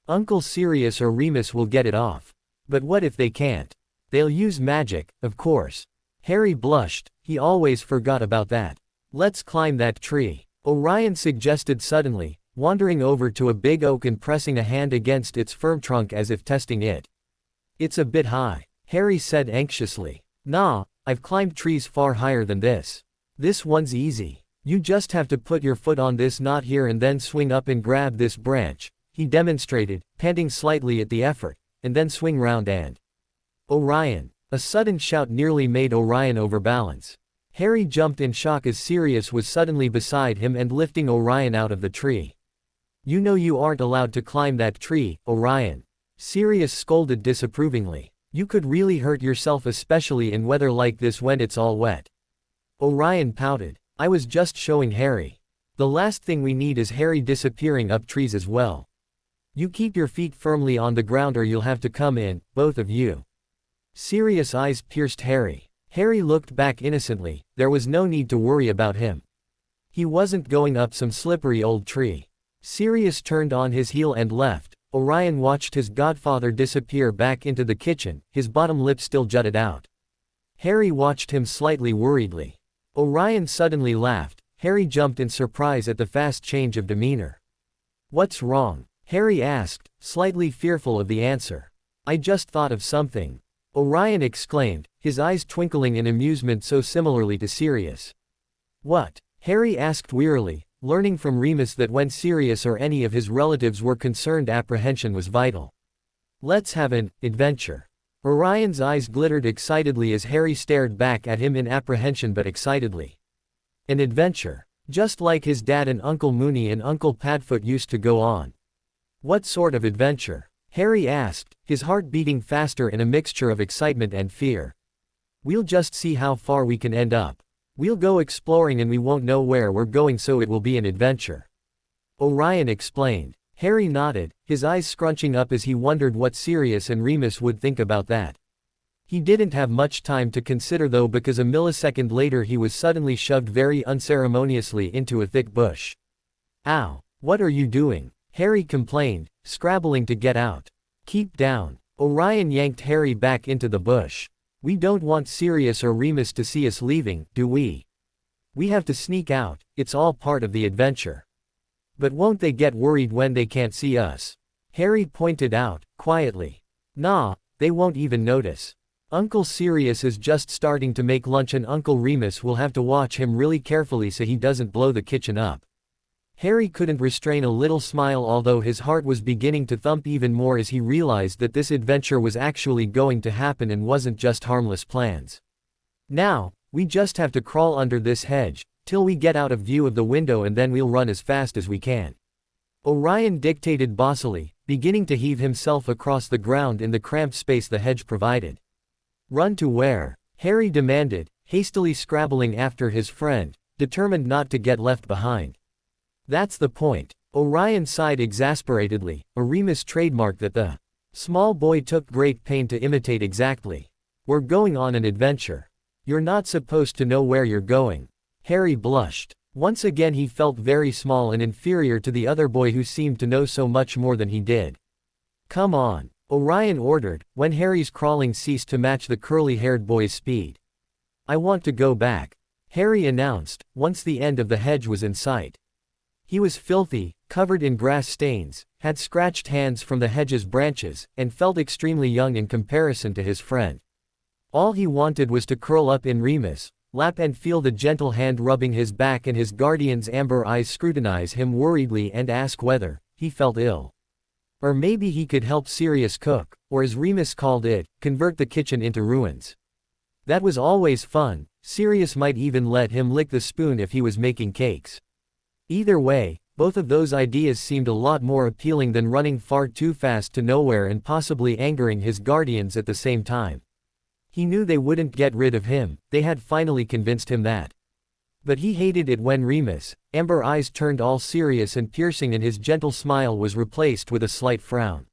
Uncle Sirius or Remus will get it off. But what if they can't? They'll use magic, of course. Harry blushed, he always forgot about that. Let's climb that tree, Orion suggested suddenly, wandering over to a big oak and pressing a hand against its firm trunk as if testing it. It's a bit high, Harry said anxiously. Nah, I've climbed trees far higher than this. This one's easy. You just have to put your foot on this knot here and then swing up and grab this branch, he demonstrated, panting slightly at the effort, and then swing round and... Orion. A sudden shout nearly made Orion overbalance. Harry jumped in shock as Sirius was suddenly beside him and lifting Orion out of the tree. You know you aren't allowed to climb that tree, Orion. Sirius scolded disapprovingly. You could really hurt yourself, especially in weather like this when it's all wet. Orion pouted. I was just showing Harry. The last thing we need is Harry disappearing up trees as well. You keep your feet firmly on the ground or you'll have to come in, both of you. Sirius' eyes pierced Harry. Harry looked back innocently, there was no need to worry about him. He wasn't going up some slippery old tree. Sirius turned on his heel and left. Orion watched his godfather disappear back into the kitchen, his bottom lip still jutted out. Harry watched him slightly worriedly. Orion suddenly laughed. Harry jumped in surprise at the fast change of demeanor. What's wrong? Harry asked, slightly fearful of the answer. I just thought of something. Orion exclaimed, his eyes twinkling in amusement so similarly to Sirius. What? Harry asked wearily, learning from Remus that when Sirius or any of his relatives were concerned, apprehension was vital. Let's have an adventure. Orion's eyes glittered excitedly as Harry stared back at him in apprehension but excitedly. An adventure. Just like his dad and Uncle Mooney and Uncle Padfoot used to go on. What sort of adventure? Harry asked, his heart beating faster in a mixture of excitement and fear. We'll just see how far we can end up. We'll go exploring and we won't know where we're going, so it will be an adventure. Orion explained. Harry nodded, his eyes scrunching up as he wondered what Sirius and Remus would think about that. He didn't have much time to consider though, because a millisecond later he was suddenly shoved very unceremoniously into a thick bush. Ow! What are you doing? Harry complained, scrabbling to get out. Keep down. Orion yanked Harry back into the bush. We don't want Sirius or Remus to see us leaving, do we? We have to sneak out, it's all part of the adventure. But won't they get worried when they can't see us? Harry pointed out, quietly. Nah, they won't even notice. Uncle Sirius is just starting to make lunch and Uncle Remus will have to watch him really carefully so he doesn't blow the kitchen up. Harry couldn't restrain a little smile, although his heart was beginning to thump even more as he realized that this adventure was actually going to happen and wasn't just harmless plans. Now, we just have to crawl under this hedge, till we get out of view of the window, and then we'll run as fast as we can. Orion dictated bossily, beginning to heave himself across the ground in the cramped space the hedge provided. Run to where? Harry demanded, hastily scrabbling after his friend, determined not to get left behind. That's the point. Orion sighed exasperatedly, a Remus trademark that the small boy took great pain to imitate exactly. We're going on an adventure. You're not supposed to know where you're going. Harry blushed. Once again he felt very small and inferior to the other boy who seemed to know so much more than he did. Come on, Orion ordered, when Harry's crawling ceased to match the curly-haired boy's speed. I want to go back, Harry announced, once the end of the hedge was in sight. He was filthy, covered in grass stains, had scratched hands from the hedge's branches, and felt extremely young in comparison to his friend. All he wanted was to curl up in Remus' lap and feel the gentle hand rubbing his back and his guardian's amber eyes scrutinize him worriedly and ask whether he felt ill. Or maybe he could help Sirius cook, or as Remus called it, convert the kitchen into ruins. That was always fun. Sirius might even let him lick the spoon if he was making cakes. Either way, both of those ideas seemed a lot more appealing than running far too fast to nowhere and possibly angering his guardians at the same time. He knew they wouldn't get rid of him, they had finally convinced him that. But he hated it when Remus' amber eyes turned all serious and piercing and his gentle smile was replaced with a slight frown.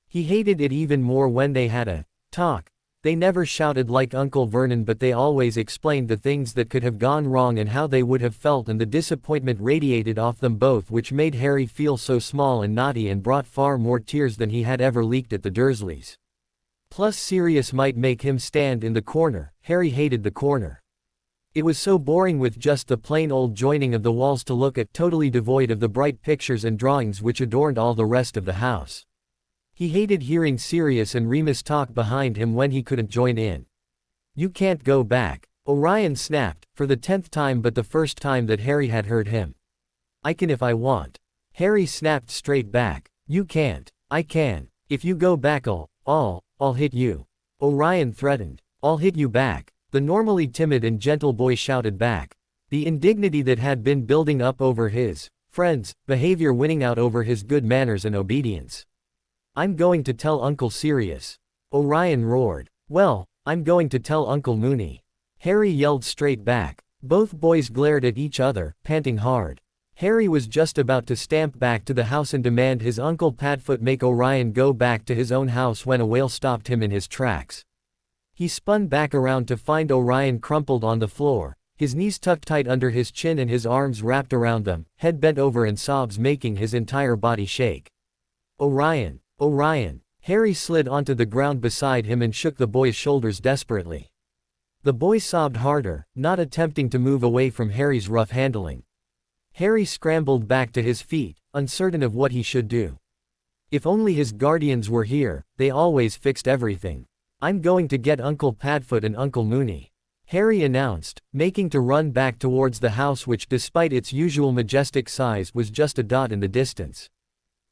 He hated it even more when they had a talk. They never shouted like Uncle Vernon, but they always explained the things that could have gone wrong and how they would have felt, and the disappointment radiated off them both, which made Harry feel so small and naughty and brought far more tears than he had ever leaked at the Dursleys. Plus Sirius might make him stand in the corner. Harry hated the corner. It was so boring with just the plain old joining of the walls to look at, totally devoid of the bright pictures and drawings which adorned all the rest of the house. He hated hearing Sirius and Remus talk behind him when he couldn't join in. You can't go back, Orion snapped, for the 10th time but the first time that Harry had heard him. I can if I want. Harry snapped straight back. You can't. I can. If you go back I'll hit you. Orion threatened. I'll hit you back, the normally timid and gentle boy shouted back. The indignity that had been building up over his friend's behavior winning out over his good manners and obedience. I'm going to tell Uncle Sirius. Orion roared. Well, I'm going to tell Uncle Mooney. Harry yelled straight back. Both boys glared at each other, panting hard. Harry was just about to stamp back to the house and demand his Uncle Padfoot make Orion go back to his own house when a wail stopped him in his tracks. He spun back around to find Orion crumpled on the floor, his knees tucked tight under his chin and his arms wrapped around them, head bent over and sobs making his entire body shake. Orion! Orion! Harry slid onto the ground beside him and shook the boy's shoulders desperately. The boy sobbed harder, not attempting to move away from Harry's rough handling. Harry scrambled back to his feet, uncertain of what he should do. If only his guardians were here, they always fixed everything. I'm going to get Uncle Padfoot and Uncle Mooney, Harry announced, making to run back towards the house which despite its usual majestic size was just a dot in the distance.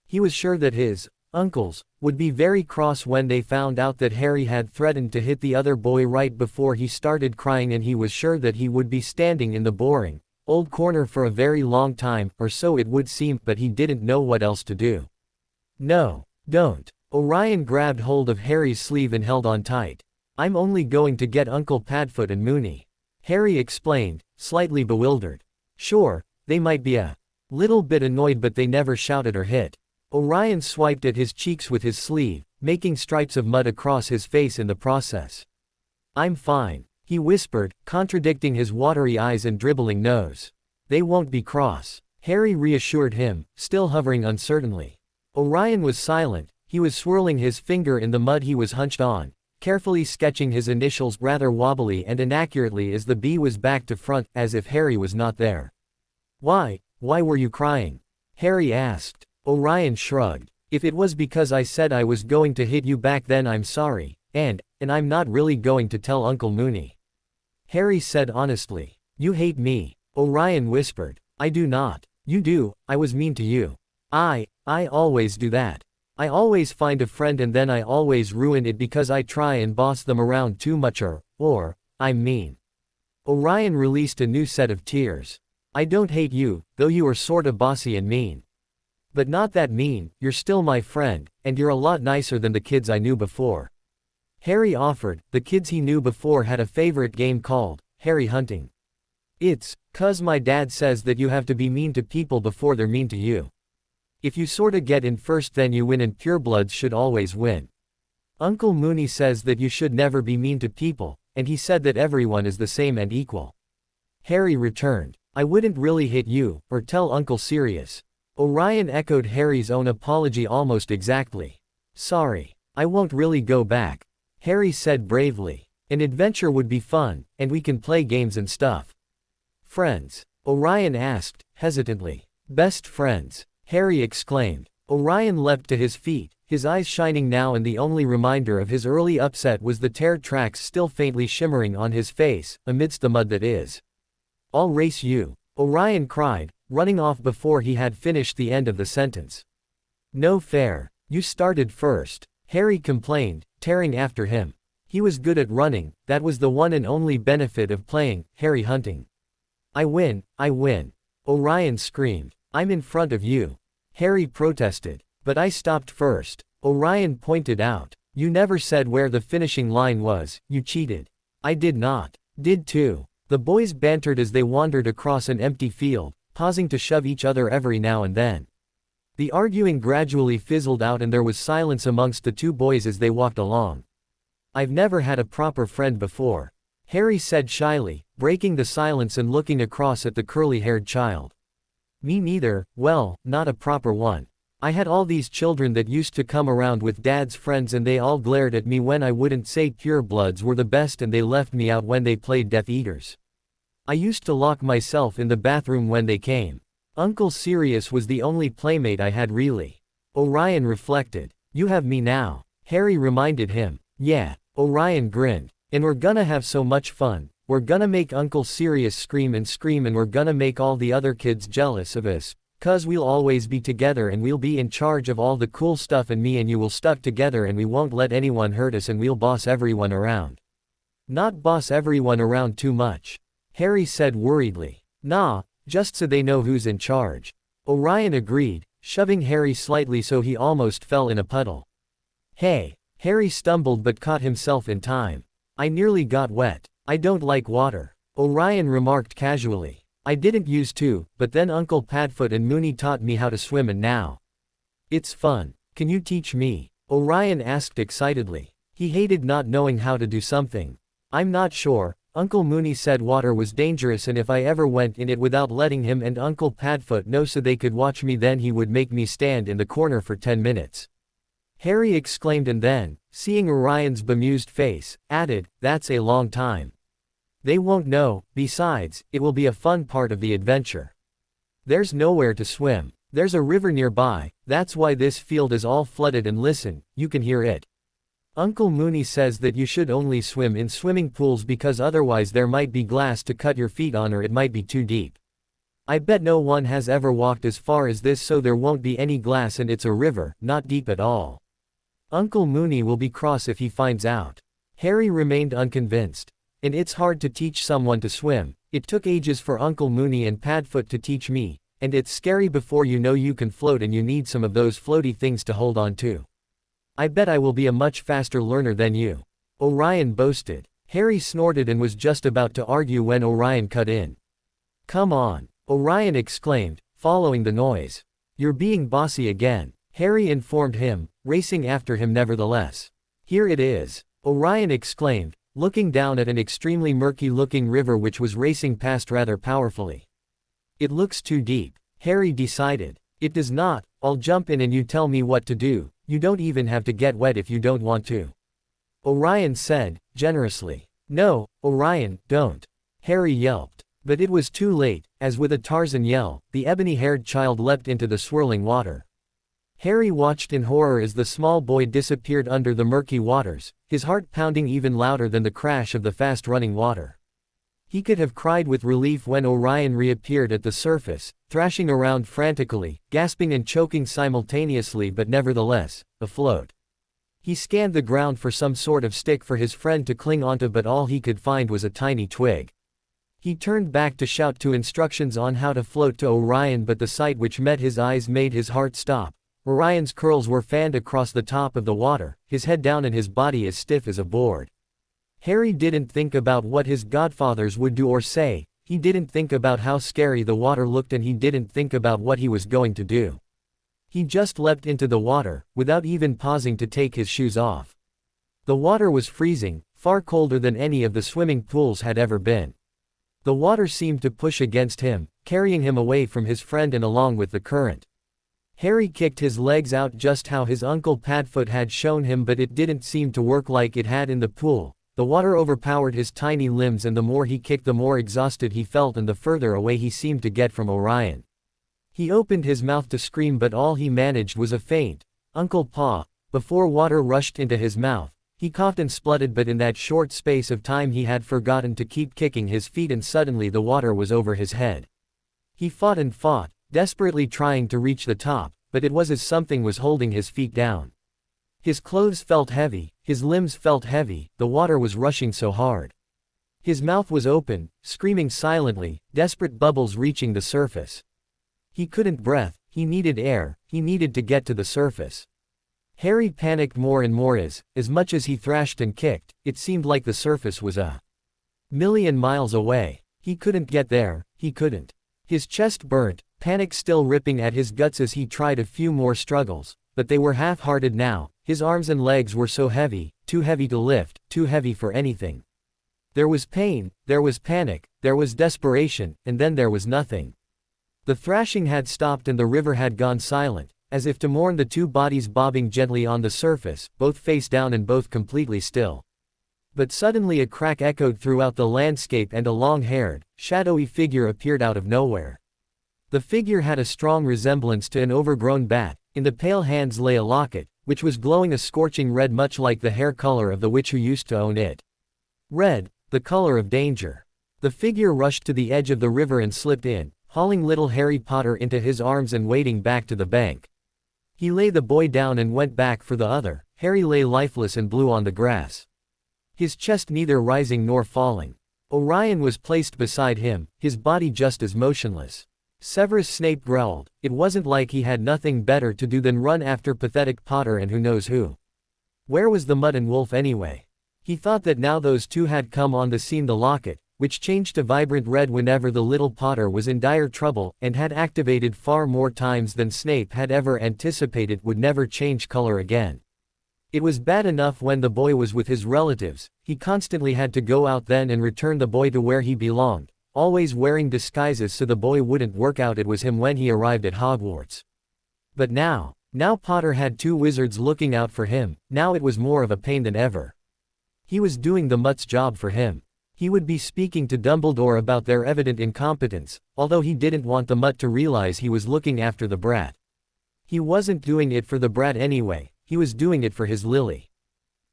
He was sure that his uncles would be very cross when they found out that Harry had threatened to hit the other boy right before he started crying, and he was sure that he would be standing in the boring old corner for a very long time, or so it would seem, but he didn't know what else to do. No, don't. Orion grabbed hold of Harry's sleeve and held on tight. I'm only going to get Uncle Padfoot and Mooney, Harry explained, slightly bewildered. Sure, they might be a little bit annoyed, but they never shouted or hit. Orion swiped at his cheeks with his sleeve, making stripes of mud across his face in the process. I'm fine, he whispered, contradicting his watery eyes and dribbling nose. They won't be cross, Harry reassured him, still hovering uncertainly. Orion was silent. He was swirling his finger in the mud he was hunched on, carefully sketching his initials rather wobbly and inaccurately as the B was back to front, as if Harry was not there. Why were you crying?" Harry asked. Orion shrugged. "If it was because I said I was going to hit you back then I'm sorry, and I'm not really going to tell Uncle Moony." Harry said honestly. "You hate me," Orion whispered. "I do not." "You do, I was mean to you." I always do that. I always find a friend and then I always ruin it because I try and boss them around too much or I'm mean." Orion released a new set of tears. "I don't hate you, though you are sorta bossy and mean. But not that mean, you're still my friend, and you're a lot nicer than the kids I knew before." Harry offered. The kids he knew before had a favorite game called Harry Hunting. "It's 'cause my dad says that you have to be mean to people before they're mean to you. If you sorta get in first then you win and purebloods should always win. Uncle Moony says that you should never be mean to people, and he said that everyone is the same and equal." Harry returned. "I wouldn't really hit you, or tell Uncle Sirius." Orion echoed Harry's own apology almost exactly. "Sorry. I won't really go back," Harry said bravely. "An adventure would be fun, and we can play games and stuff." "Friends?" Orion asked, hesitantly. "Best friends," Harry exclaimed. Orion leapt to his feet, his eyes shining now, and the only reminder of his early upset was the tear tracks still faintly shimmering on his face, amidst the mud that is. "I'll race you," Orion cried, running off before he had finished the end of the sentence. "No fair. You started first," Harry complained, tearing after him. He was good at running, that was the one and only benefit of playing Harry Hunting. I win, Orion screamed. "I'm in front of you," Harry protested. "But I stopped first," Orion pointed out. "You never said where the finishing line was, you cheated." "I did not." "Did too." The boys bantered as they wandered across an empty field, pausing to shove each other every now and then. The arguing gradually fizzled out and there was silence amongst the two boys as they walked along. "I've never had a proper friend before," Harry said shyly, breaking the silence and looking across at the curly-haired child. "Me neither, well, not a proper one. I had all these children that used to come around with Dad's friends and they all glared at me when I wouldn't say purebloods were the best and they left me out when they played Death Eaters. I used to lock myself in the bathroom when they came. Uncle Sirius was the only playmate I had really." Orion reflected. "You have me now," Harry reminded him. "Yeah," Orion grinned. "And we're gonna have so much fun. We're gonna make Uncle Sirius scream and we're gonna make all the other kids jealous of us, 'cause we'll always be together and we'll be in charge of all the cool stuff and me and you will stuck together and we won't let anyone hurt us and we'll boss everyone around." "Not boss everyone around too much," Harry said worriedly. "Nah, just so they know who's in charge," Orion agreed, shoving Harry slightly so he almost fell in a puddle. "Hey," Harry stumbled but caught himself in time. "I nearly got wet. I don't like water," Orion remarked casually. "I didn't used to, but then Uncle Padfoot and Moony taught me how to swim and now it's fun. Can you teach me?" Orion asked excitedly. He hated not knowing how to do something. "I'm not sure. Uncle Moony said water was dangerous and if I ever went in it without letting him and Uncle Padfoot know so they could watch me then he would make me stand in the corner for 10 minutes. Harry exclaimed and then, seeing Orion's bemused face, added, "That's a long time. They won't know, besides, it will be a fun part of the adventure. There's nowhere to swim. There's a river nearby, that's why this field is all flooded and listen, you can hear it. Uncle Moony says that you should only swim in swimming pools because otherwise there might be glass to cut your feet on or it might be too deep. I bet no one has ever walked as far as this so there won't be any glass and it's a river, not deep at all. Uncle Moony will be cross if he finds out." Harry remained unconvinced. "And it's hard to teach someone to swim. It took ages for Uncle Moony and Padfoot to teach me, and it's scary before you know you can float and you need some of those floaty things to hold on to. I bet I will be a much faster learner than you," Orion boasted. Harry snorted and was just about to argue when Orion cut in. "Come on," Orion exclaimed, following the noise. "You're being bossy again," Harry informed him, racing after him nevertheless. "Here it is," Orion exclaimed, looking down at an extremely murky-looking river which was racing past rather powerfully. "It looks too deep," Harry decided. "It does not. I'll jump in and you tell me what to do. You don't even have to get wet if you don't want to." Orion said, generously. No, Orion, don't. Harry yelped. But it was too late, as with a Tarzan yell, the ebony-haired child leapt into the swirling water. Harry watched in horror as the small boy disappeared under the murky waters, his heart pounding even louder than the crash of the fast-running water. He could have cried with relief when Orion reappeared at the surface, thrashing around frantically, gasping and choking simultaneously but nevertheless, afloat. He scanned the ground for some sort of stick for his friend to cling onto, but all he could find was a tiny twig. He turned back to shout to instructions on how to float to Orion, but the sight which met his eyes made his heart stop. Orion's curls were fanned across the top of the water, his head down and his body as stiff as a board. Harry didn't think about what his godfathers would do or say, he didn't think about how scary the water looked, and he didn't think about what he was going to do. He just leapt into the water, without even pausing to take his shoes off. The water was freezing, far colder than any of the swimming pools had ever been. The water seemed to push against him, carrying him away from his friend and along with the current. Harry kicked his legs out just how his Uncle Padfoot had shown him, but it didn't seem to work like it had in the pool. The water overpowered his tiny limbs, and the more he kicked the more exhausted he felt and the further away he seemed to get from Orion. He opened his mouth to scream, but all he managed was a faint, "Uncle Pa," before water rushed into his mouth. He coughed and spluttered, but in that short space of time he had forgotten to keep kicking his feet, and suddenly the water was over his head. He fought and fought, desperately trying to reach the top, but it was as something was holding his feet down. His clothes felt heavy, his limbs felt heavy, the water was rushing so hard. His mouth was open, screaming silently, desperate bubbles reaching the surface. He couldn't breathe, he needed air, he needed to get to the surface. Harry panicked more and more as much as he thrashed and kicked, it seemed like the surface was a million miles away. He couldn't get there, he couldn't. His chest burnt, panic still ripping at his guts as he tried a few more struggles, but they were half-hearted now. His arms and legs were so heavy, too heavy to lift, too heavy for anything. There was pain, there was panic, there was desperation, and then there was nothing. The thrashing had stopped and the river had gone silent, as if to mourn the two bodies bobbing gently on the surface, both face down and both completely still. But suddenly a crack echoed throughout the landscape and a long-haired, shadowy figure appeared out of nowhere. The figure had a strong resemblance to an overgrown bat. In the pale hands lay a locket, which was glowing a scorching red, much like the hair color of the witch who used to own it. Red, the color of danger. The figure rushed to the edge of the river and slipped in, hauling little Harry Potter into his arms and wading back to the bank. He lay the boy down and went back for the other. Harry lay lifeless and blue on the grass, his chest neither rising nor falling. Orion was placed beside him, his body just as motionless. Severus Snape growled. It wasn't like he had nothing better to do than run after pathetic Potter and who knows who. Where was the Mutt and Wolf anyway? He thought that now those two had come on the scene, the locket, which changed to vibrant red whenever the little Potter was in dire trouble, and had activated far more times than Snape had ever anticipated, would never change color again. It was bad enough when the boy was with his relatives, he constantly had to go out then and return the boy to where he belonged. Always wearing disguises so the boy wouldn't work out it was him when he arrived at Hogwarts. But now Potter had two wizards looking out for him, now it was more of a pain than ever. He was doing the Mutt's job for him. He would be speaking to Dumbledore about their evident incompetence, although he didn't want the Mutt to realize he was looking after the brat. He wasn't doing it for the brat anyway, he was doing it for his Lily.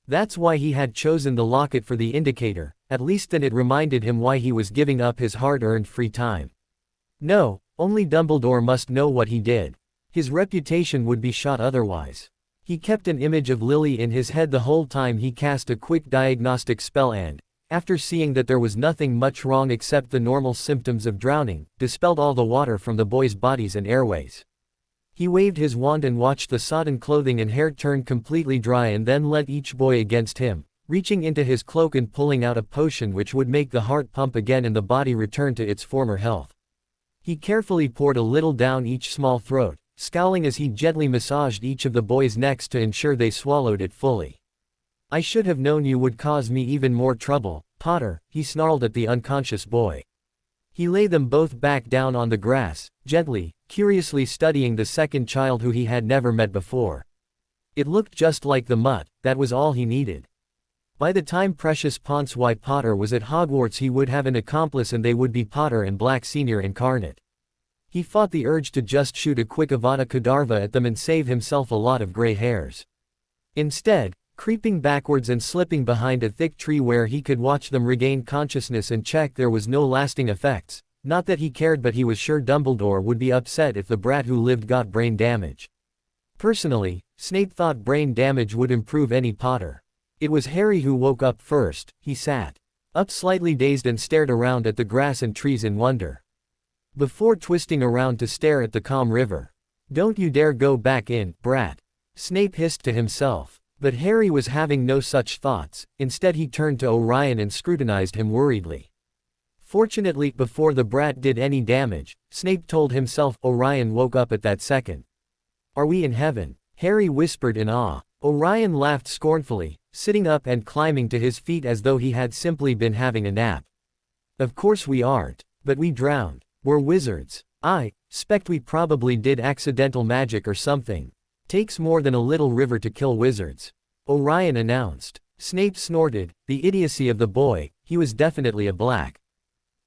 That's why he had chosen the locket for the indicator, at least then it reminded him why he was giving up his hard-earned free time. No, only Dumbledore must know what he did. His reputation would be shot otherwise. He kept an image of Lily in his head the whole time he cast a quick diagnostic spell and, after seeing that there was nothing much wrong except the normal symptoms of drowning, dispelled all the water from the boys' bodies and airways. He waved his wand and watched the sodden clothing and hair turn completely dry and then led each boy against him, reaching into his cloak and pulling out a potion which would make the heart pump again and the body return to its former health. He carefully poured a little down each small throat, scowling as he gently massaged each of the boys' necks to ensure they swallowed it fully. "I should have known you would cause me even more trouble, Potter," he snarled at the unconscious boy. He lay them both back down on the grass, gently, curiously studying the second child who he had never met before. It looked just like the Mutt, that was all he needed. By the time Precious Ponce Y. Potter was at Hogwarts, he would have an accomplice and they would be Potter and Black Sr. incarnate. He fought the urge to just shoot a quick Avada Kedavra at them and save himself a lot of gray hairs. Instead, creeping backwards and slipping behind a thick tree where he could watch them regain consciousness and check there was no lasting effects. Not that he cared, but he was sure Dumbledore would be upset if the brat who lived got brain damage. Personally, Snape thought brain damage would improve any Potter. It was Harry who woke up first. He sat up slightly dazed and stared around at the grass and trees in wonder, before twisting around to stare at the calm river. "Don't you dare go back in, brat," Snape hissed to himself. But Harry was having no such thoughts. Instead he turned to Orion and scrutinized him worriedly. Fortunately, before the brat did any damage, Snape told himself. Orion woke up at that second. "Are we in heaven?" Harry whispered in awe. Orion laughed scornfully, sitting up and climbing to his feet as though he had simply been having a nap. "Of course we aren't. But we drowned. We're wizards. I 'spect we probably did accidental magic or something. Takes more than a little river to kill wizards," Orion announced. Snape snorted. The idiocy of the boy. He was definitely a black.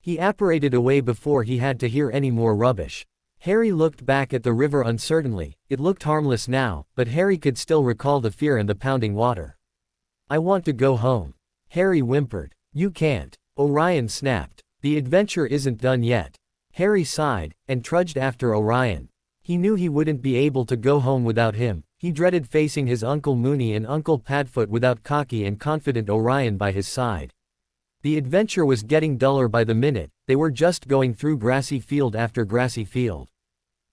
He apparated away before he had to hear any more rubbish. Harry looked back at the river uncertainly. It looked harmless now, but Harry could still recall the fear and the pounding water. "I want to go home," Harry whimpered. "You can't," Orion snapped. "The adventure isn't done yet." Harry sighed, and trudged after Orion. He knew he wouldn't be able to go home without him. He dreaded facing his Uncle Moony and Uncle Padfoot without cocky and confident Orion by his side. The adventure was getting duller by the minute. They were just going through grassy field after grassy field,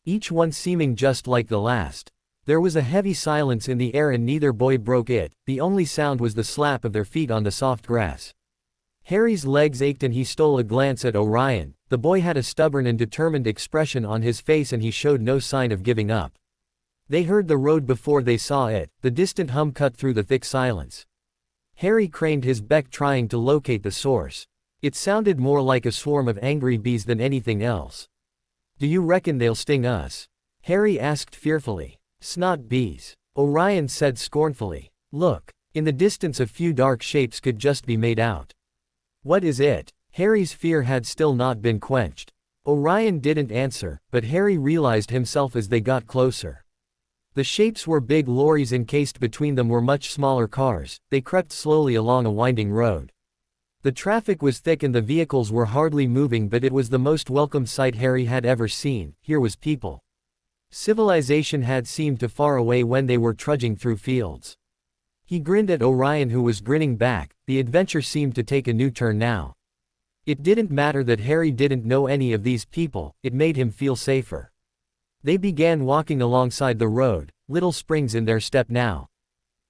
each one seeming just like the last. There was a heavy silence in the air and neither boy broke it. The only sound was the slap of their feet on the soft grass. Harry's legs ached and he stole a glance at Orion. The boy had a stubborn and determined expression on his face and he showed no sign of giving up. They heard the road before they saw it. The distant hum cut through the thick silence. Harry craned his neck trying to locate the source. It sounded more like a swarm of angry bees than anything else. "Do you reckon they'll sting us?" Harry asked fearfully. "Snot bees," Orion said scornfully. "Look, in the distance a few dark shapes could just be made out." "What is it?" Harry's fear had still not been quenched. Orion didn't answer, but Harry realized himself as they got closer. The shapes were big lorries, encased between them were much smaller cars. They crept slowly along a winding road. The traffic was thick and the vehicles were hardly moving, but it was the most welcome sight Harry had ever seen. Here was people. Civilization had seemed too far away when they were trudging through fields. He grinned at Orion, who was grinning back. The adventure seemed to take a new turn now. It didn't matter that Harry didn't know any of these people, it made him feel safer. They began walking alongside the road, little springs in their step now.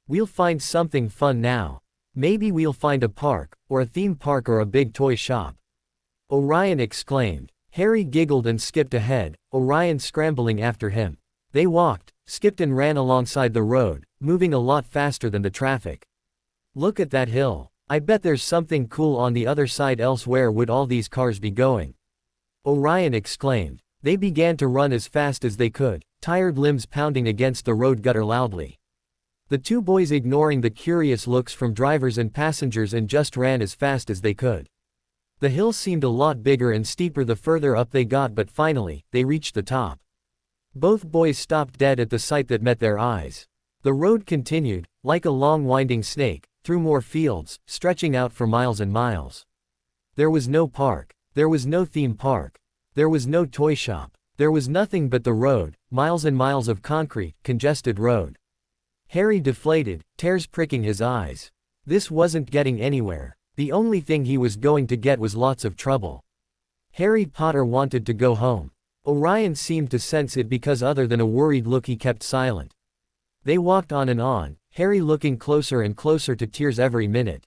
"We'll find something fun now. Maybe we'll find a park, or a theme park or a big toy shop," Orion exclaimed. Harry giggled and skipped ahead, Orion scrambling after him. They walked, skipped and ran alongside the road, moving a lot faster than the traffic. "Look at that hill. I bet there's something cool on the other side, else where would all these cars be going?" Orion exclaimed. They began to run as fast as they could, tired limbs pounding against the road gutter loudly. The two boys ignoring the curious looks from drivers and passengers and just ran as fast as they could. The hill seemed a lot bigger and steeper the further up they got, but finally, they reached the top. Both boys stopped dead at the sight that met their eyes. The road continued, like a long winding snake, through more fields, stretching out for miles and miles. There was no park. There was no theme park. There was no toy shop. There was nothing but the road, miles and miles of concrete, congested road. Harry deflated, tears pricking his eyes. This wasn't getting anywhere. The only thing he was going to get was lots of trouble. Harry Potter wanted to go home. Orion seemed to sense it because other than a worried look he kept silent. They walked on and on, Harry looking closer and closer to tears every minute.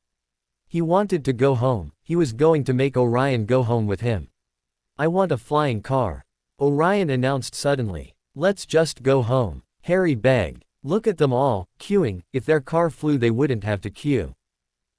He wanted to go home. He was going to make Orion go home with him. "I want a flying car," Orion announced suddenly. "Let's just go home," Harry begged. "Look at them all, queuing. If their car flew they wouldn't have to queue."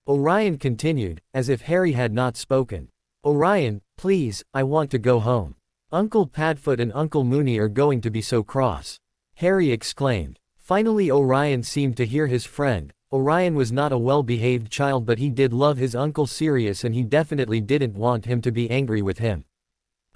Orion continued, as if Harry had not spoken. "Orion, please, I want to go home. Uncle Padfoot and Uncle Moony are going to be so cross," Harry exclaimed. Finally Orion seemed to hear his friend. Orion was not a well-behaved child, but he did love his Uncle Sirius and he definitely didn't want him to be angry with him.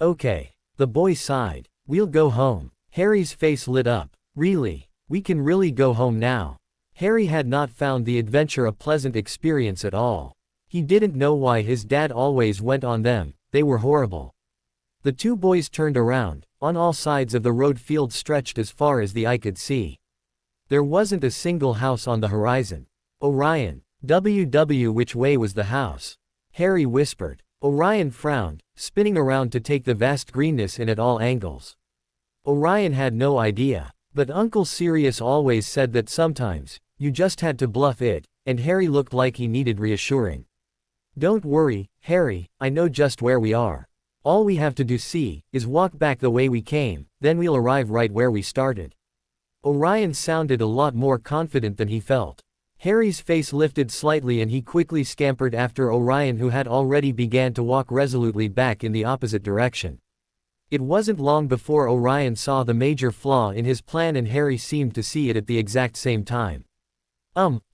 Okay. The boy sighed. We'll go home. Harry's face lit up. Really? We can really go home now? Harry had not found the adventure a pleasant experience at all. He didn't know why his dad always went on them, they were horrible. The two boys turned around. On all sides of the road fields stretched as far as the eye could see. There wasn't a single house on the horizon. Orion. Which way was the house? Harry whispered. Orion frowned, spinning around to take the vast greenness in at all angles. Orion had no idea. But Uncle Sirius always said that sometimes, you just had to bluff it, and Harry looked like he needed reassuring. Don't worry, Harry, I know just where we are. All we have to do is walk back the way we came, then we'll arrive right where we started. Orion sounded a lot more confident than he felt. Harry's face lifted slightly and he quickly scampered after Orion, who had already began to walk resolutely back in the opposite direction. It wasn't long before Orion saw the major flaw in his plan, and Harry seemed to see it at the exact same time.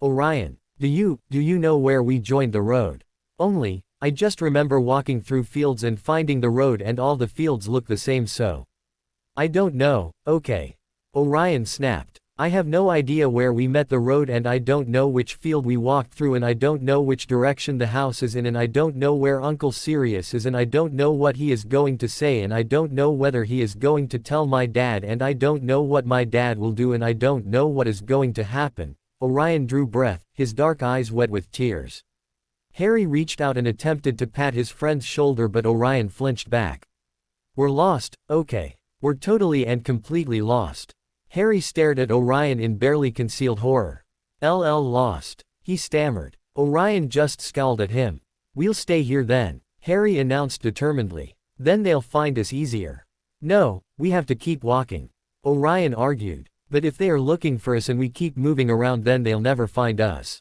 Orion, do you know where we joined the road? I just remember walking through fields and finding the road, and all the fields look the same, so. I don't know. Okay. Orion snapped. I have no idea where we met the road, and I don't know which field we walked through, and I don't know which direction the house is in, and I don't know where Uncle Sirius is, and I don't know what he is going to say, and I don't know whether he is going to tell my dad, and I don't know what my dad will do, and I don't know what is going to happen. Orion drew breath, his dark eyes wet with tears. Harry reached out and attempted to pat his friend's shoulder, but Orion flinched back. We're lost, okay. We're totally and completely lost. Harry stared at Orion in barely concealed horror. Lost. He stammered. Orion just scowled at him. We'll stay here then, Harry announced determinedly. Then they'll find us easier. No, we have to keep walking. Orion argued. But if they are looking for us and we keep moving around, then they'll never find us.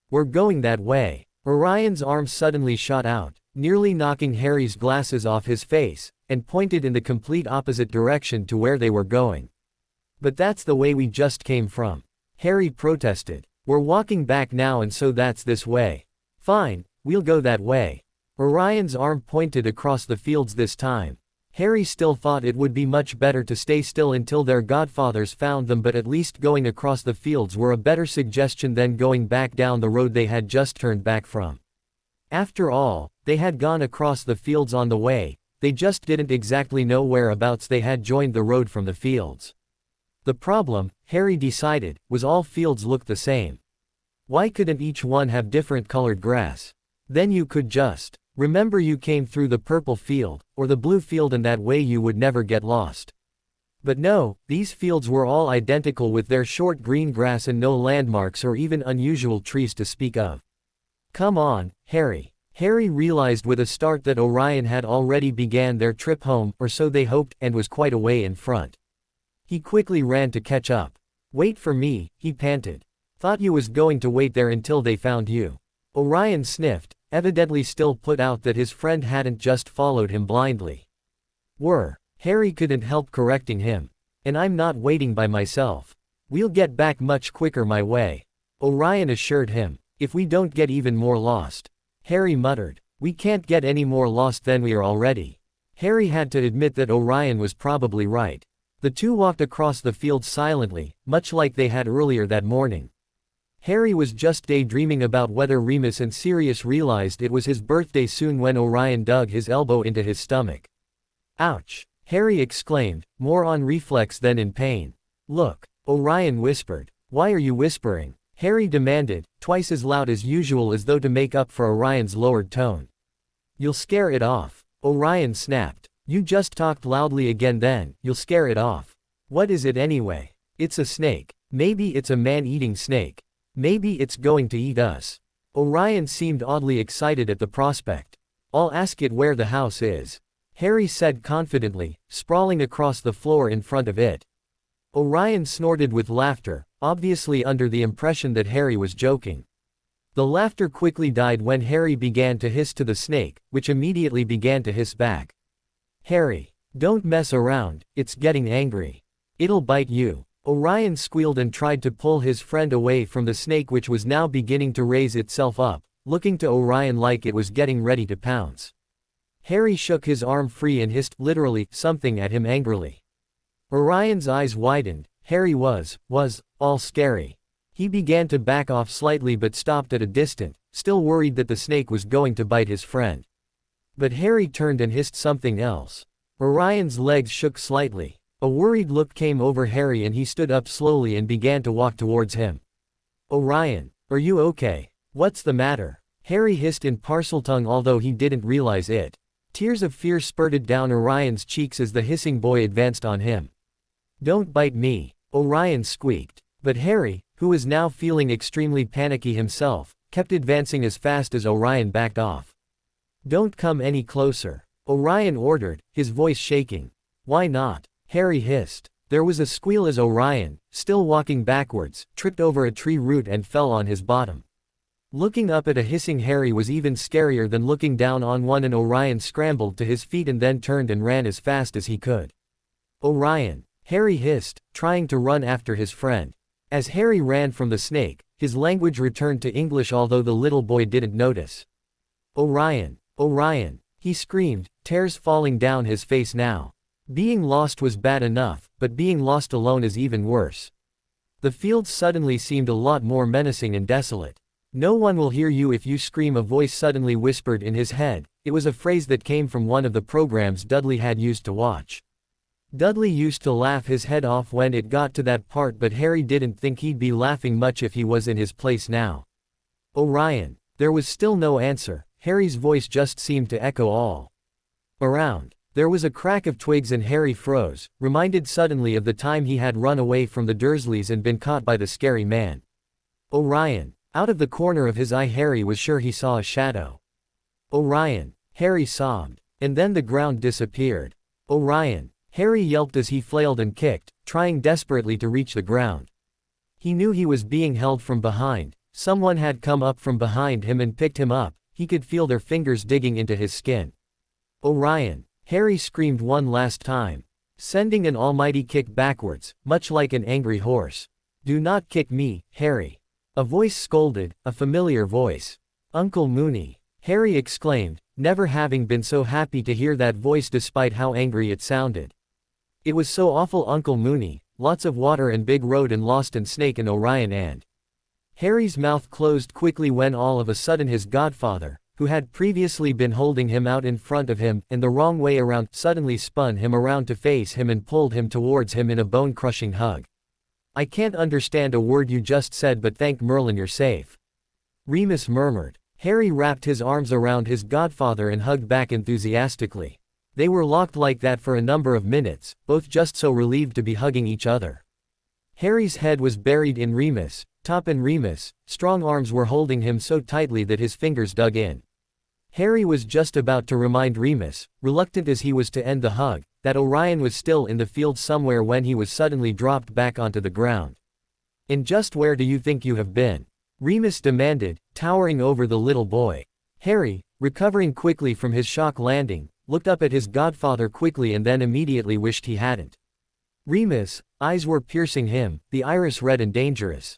We're going that way. Orion's arm suddenly shot out, nearly knocking Harry's glasses off his face, and pointed in the complete opposite direction to where they were going. But that's the way we just came from. Harry protested. We're walking back now, and so that's this way. Fine, we'll go that way. Orion's arm pointed across the fields this time. Harry still thought it would be much better to stay still until their godfathers found them, but at least going across the fields were a better suggestion than going back down the road they had just turned back from. After all, they had gone across the fields on the way, they just didn't exactly know whereabouts they had joined the road from the fields. The problem, Harry decided, was all fields looked the same. Why couldn't each one have different colored grass? Then you could just remember you came through the purple field, or the blue field, and that way you would never get lost. But no, these fields were all identical, with their short green grass and no landmarks or even unusual trees to speak of. Come on, Harry. Harry realized with a start that Orion had already began their trip home, or so they hoped, and was quite a way in front. He quickly ran to catch up. Wait for me, he panted. Thought you was going to wait there until they found you. Orion sniffed, evidently still put out that his friend hadn't just followed him blindly. Harry couldn't help correcting him. And I'm not waiting by myself. We'll get back much quicker my way. Orion assured him. If we don't get even more lost. Harry muttered. We can't get any more lost than we are already. Harry had to admit that Orion was probably right. The two walked across the field silently, much like they had earlier that morning. Harry was just daydreaming about whether Remus and Sirius realized it was his birthday soon when Orion dug his elbow into his stomach. Ouch! Harry exclaimed, more on reflex than in pain. Look! Orion whispered. Why are you whispering? Harry demanded, twice as loud as usual, as though to make up for Orion's lowered tone. You'll scare it off. Orion snapped. You just talked loudly again then, you'll scare it off. What is it anyway? It's a snake. Maybe it's a man-eating snake. Maybe it's going to eat us. Orion seemed oddly excited at the prospect. I'll ask it where the house is. Harry said confidently, sprawling across the floor in front of it. Orion snorted with laughter, obviously under the impression that Harry was joking. The laughter quickly died when Harry began to hiss to the snake, which immediately began to hiss back. Harry, don't mess around, it's getting angry. It'll bite you. Orion squealed and tried to pull his friend away from the snake, which was now beginning to raise itself up, looking to Orion like it was getting ready to pounce. Harry shook his arm free and hissed, literally, something at him angrily. Orion's eyes widened. Harry was all scary. He began to back off slightly but stopped at a distance, still worried that the snake was going to bite his friend. But Harry turned and hissed something else. Orion's legs shook slightly. A worried look came over Harry and he stood up slowly and began to walk towards him. "Orion, are you okay? What's the matter?" Harry hissed in Parseltongue, although he didn't realize it. Tears of fear spurted down Orion's cheeks as the hissing boy advanced on him. "Don't bite me," Orion squeaked. But Harry, who was now feeling extremely panicky himself, kept advancing as fast as Orion backed off. "Don't come any closer," Orion ordered, his voice shaking. "Why not?" Harry hissed. There was a squeal as Orion, still walking backwards, tripped over a tree root and fell on his bottom. Looking up at a hissing Harry was even scarier than looking down on one, and Orion scrambled to his feet and then turned and ran as fast as he could. "Orion," Harry hissed, trying to run after his friend. As Harry ran from the snake, his language returned to English, although the little boy didn't notice. "Orion, Orion," he screamed, tears falling down his face now. Being lost was bad enough, but being lost alone is even worse. The fields suddenly seemed a lot more menacing and desolate. "No one will hear you if you scream," a voice suddenly whispered in his head. It was a phrase that came from one of the programs Dudley had used to watch. Dudley used to laugh his head off when it got to that part, but Harry didn't think he'd be laughing much if he was in his place now. "Orion." There was still no answer. Harry's voice just seemed to echo all around. There was a crack of twigs and Harry froze, reminded suddenly of the time he had run away from the Dursleys and been caught by the scary man. "Orion." Out of the corner of his eye Harry was sure he saw a shadow. "Orion." Harry sobbed. And then the ground disappeared. "Orion." Harry yelped as he flailed and kicked, trying desperately to reach the ground. He knew he was being held from behind. Someone had come up from behind him and picked him up. He could feel their fingers digging into his skin. "Orion." Harry screamed one last time, sending an almighty kick backwards, much like an angry horse. "Do not kick me, Harry." A voice scolded, a familiar voice. "Uncle Mooney," Harry exclaimed, never having been so happy to hear that voice despite how angry it sounded. It was so awful. "Uncle Mooney, lots of water and big road and lost and snake and Orion and—" Harry's mouth closed quickly when all of a sudden his godfather, who had previously been holding him out in front of him, and the wrong way around, suddenly spun him around to face him and pulled him towards him in a bone-crushing hug. "I can't understand a word you just said, but thank Merlin you're safe," Remus murmured. Harry wrapped his arms around his godfather and hugged back enthusiastically. They were locked like that for a number of minutes, both just so relieved to be hugging each other. Harry's head was buried in Remus' top and Remus' strong arms were holding him so tightly that his fingers dug in. Harry was just about to remind Remus, reluctant as he was to end the hug, that Orion was still in the field somewhere when he was suddenly dropped back onto the ground. "And just where do you think you have been?" Remus demanded, towering over the little boy. Harry, recovering quickly from his shock landing, looked up at his godfather quickly and then immediately wished he hadn't. Remus' eyes were piercing him, the iris red and dangerous.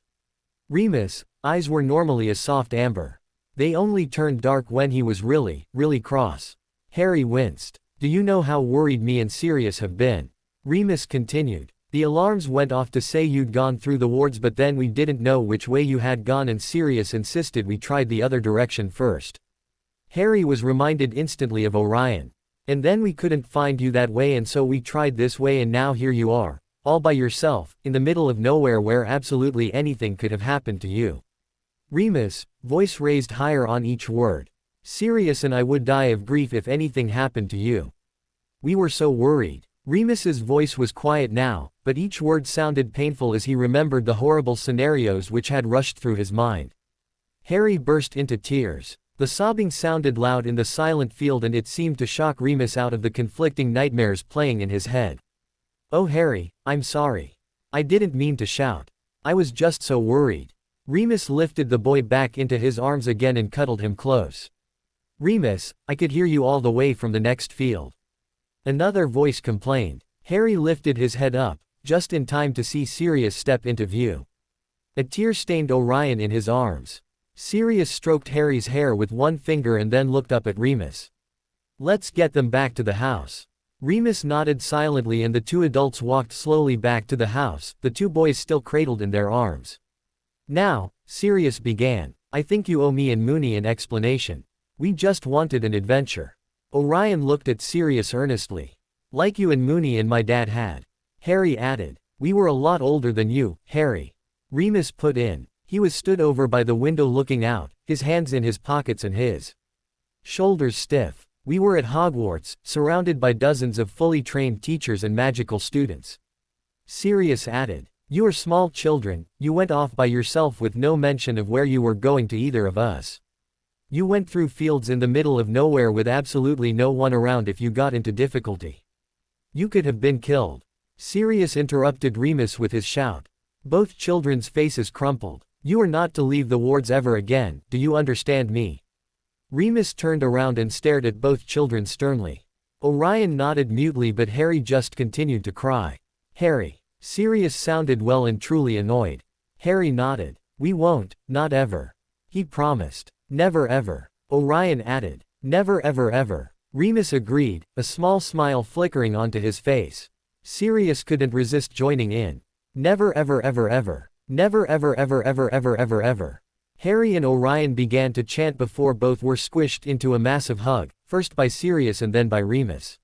Remus' eyes were normally a soft amber. They only turned dark when he was really, really cross. Harry winced. "Do you know how worried me and Sirius have been?" Remus continued. "The alarms went off to say you'd gone through the wards, but then we didn't know which way you had gone and Sirius insisted we tried the other direction first." Harry was reminded instantly of Orion. "And then we couldn't find you that way and so we tried this way and now here you are, all by yourself, in the middle of nowhere where absolutely anything could have happened to you." Remus' voice raised higher on each word. "Sirius and I would die of grief if anything happened to you. We were so worried." Remus's voice was quiet now, but each word sounded painful as he remembered the horrible scenarios which had rushed through his mind. Harry burst into tears. The sobbing sounded loud in the silent field and it seemed to shock Remus out of the conflicting nightmares playing in his head. "Oh Harry, I'm sorry. I didn't mean to shout. I was just so worried." Remus lifted the boy back into his arms again and cuddled him close. "Remus, I could hear you all the way from the next field." Another voice complained. Harry lifted his head up. just in time to see Sirius step into view. A tear stained Orion in his arms. Sirius stroked Harry's hair with one finger and then looked up at Remus. "Let's get them back to the house." Remus nodded silently and the two adults walked slowly back to the house, the two boys still cradled in their arms. "Now," Sirius began, "I think you owe me and Moony an explanation. We just wanted an adventure." Orion looked at Sirius earnestly. "Like you and Moony and my dad had." Harry added. "We were a lot older than you, Harry." Remus put in. He was stood over by the window looking out, his hands in his pockets and his shoulders stiff. "We were at Hogwarts, surrounded by dozens of fully trained teachers and magical students." Sirius added. "You are small children, you went off by yourself with no mention of where you were going to either of us. You went through fields in the middle of nowhere with absolutely no one around if you got into difficulty. You could have been killed." Sirius interrupted Remus with his shout. Both children's faces crumpled. "You are not to leave the wards ever again, do you understand me?" Remus turned around and stared at both children sternly. Orion nodded mutely but Harry just continued to cry. "Harry." Sirius sounded well and truly annoyed. Harry nodded. "We won't, not ever." He promised. "Never ever." Orion added. "Never ever ever." Remus agreed, a small smile flickering onto his face. Sirius couldn't resist joining in. "Never ever ever ever. Never ever ever ever ever ever ever." Harry and Orion began to chant before both were squished into a massive hug, first by Sirius and then by Remus.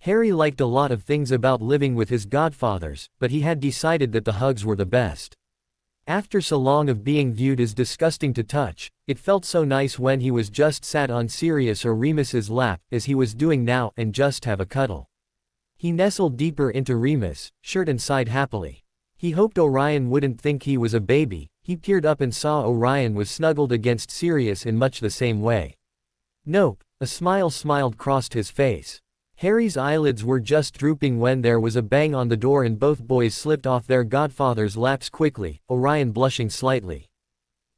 Harry liked a lot of things about living with his godfathers, but he had decided that the hugs were the best. After so long of being viewed as disgusting to touch, it felt so nice when he was just sat on Sirius or Remus's lap, as he was doing now, and just have a cuddle. He nestled deeper into Remus, shirt and sighed happily. He hoped Orion wouldn't think he was a baby. He peered up and saw Orion was snuggled against Sirius in much the same way. "Nope," a smile crossed his face. Harry's eyelids were just drooping when there was a bang on the door and both boys slipped off their godfather's laps quickly, Orion blushing slightly.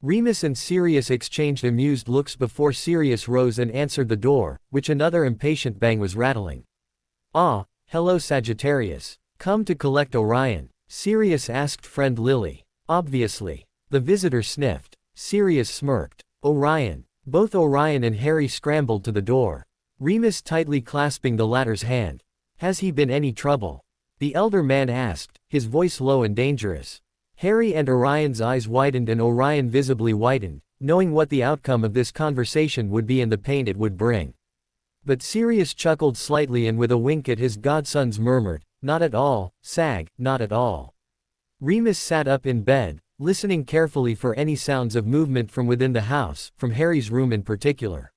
Remus and Sirius exchanged amused looks before Sirius rose and answered the door, which another impatient bang was rattling. "Ah, hello Sagittarius. Come to collect Orion?" Sirius asked friend Lily. "Obviously." The visitor sniffed. Sirius smirked. "Orion." Both Orion and Harry scrambled to the door. Remus tightly clasping the latter's hand. "Has he been any trouble?" the elder man asked, his voice low and dangerous. Harry and Orion's eyes widened and Orion visibly whitened, knowing what the outcome of this conversation would be and the pain it would bring. But Sirius chuckled slightly and with a wink at his godsons murmured, "Not at all, Sag, not at all." Remus sat up in bed, listening carefully for any sounds of movement from within the house, from Harry's room in particular.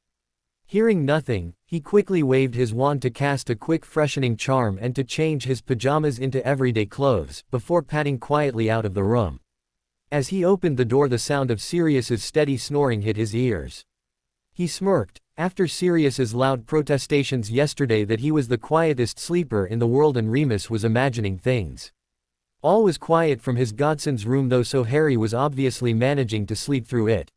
Hearing nothing, he quickly waved his wand to cast a quick freshening charm and to change his pajamas into everyday clothes, before padding quietly out of the room. As he opened the door, the sound of Sirius's steady snoring hit his ears. He smirked, after Sirius's loud protestations yesterday that he was the quietest sleeper in the world and Remus was imagining things. All was quiet from his godson's room though, so Harry was obviously managing to sleep through it.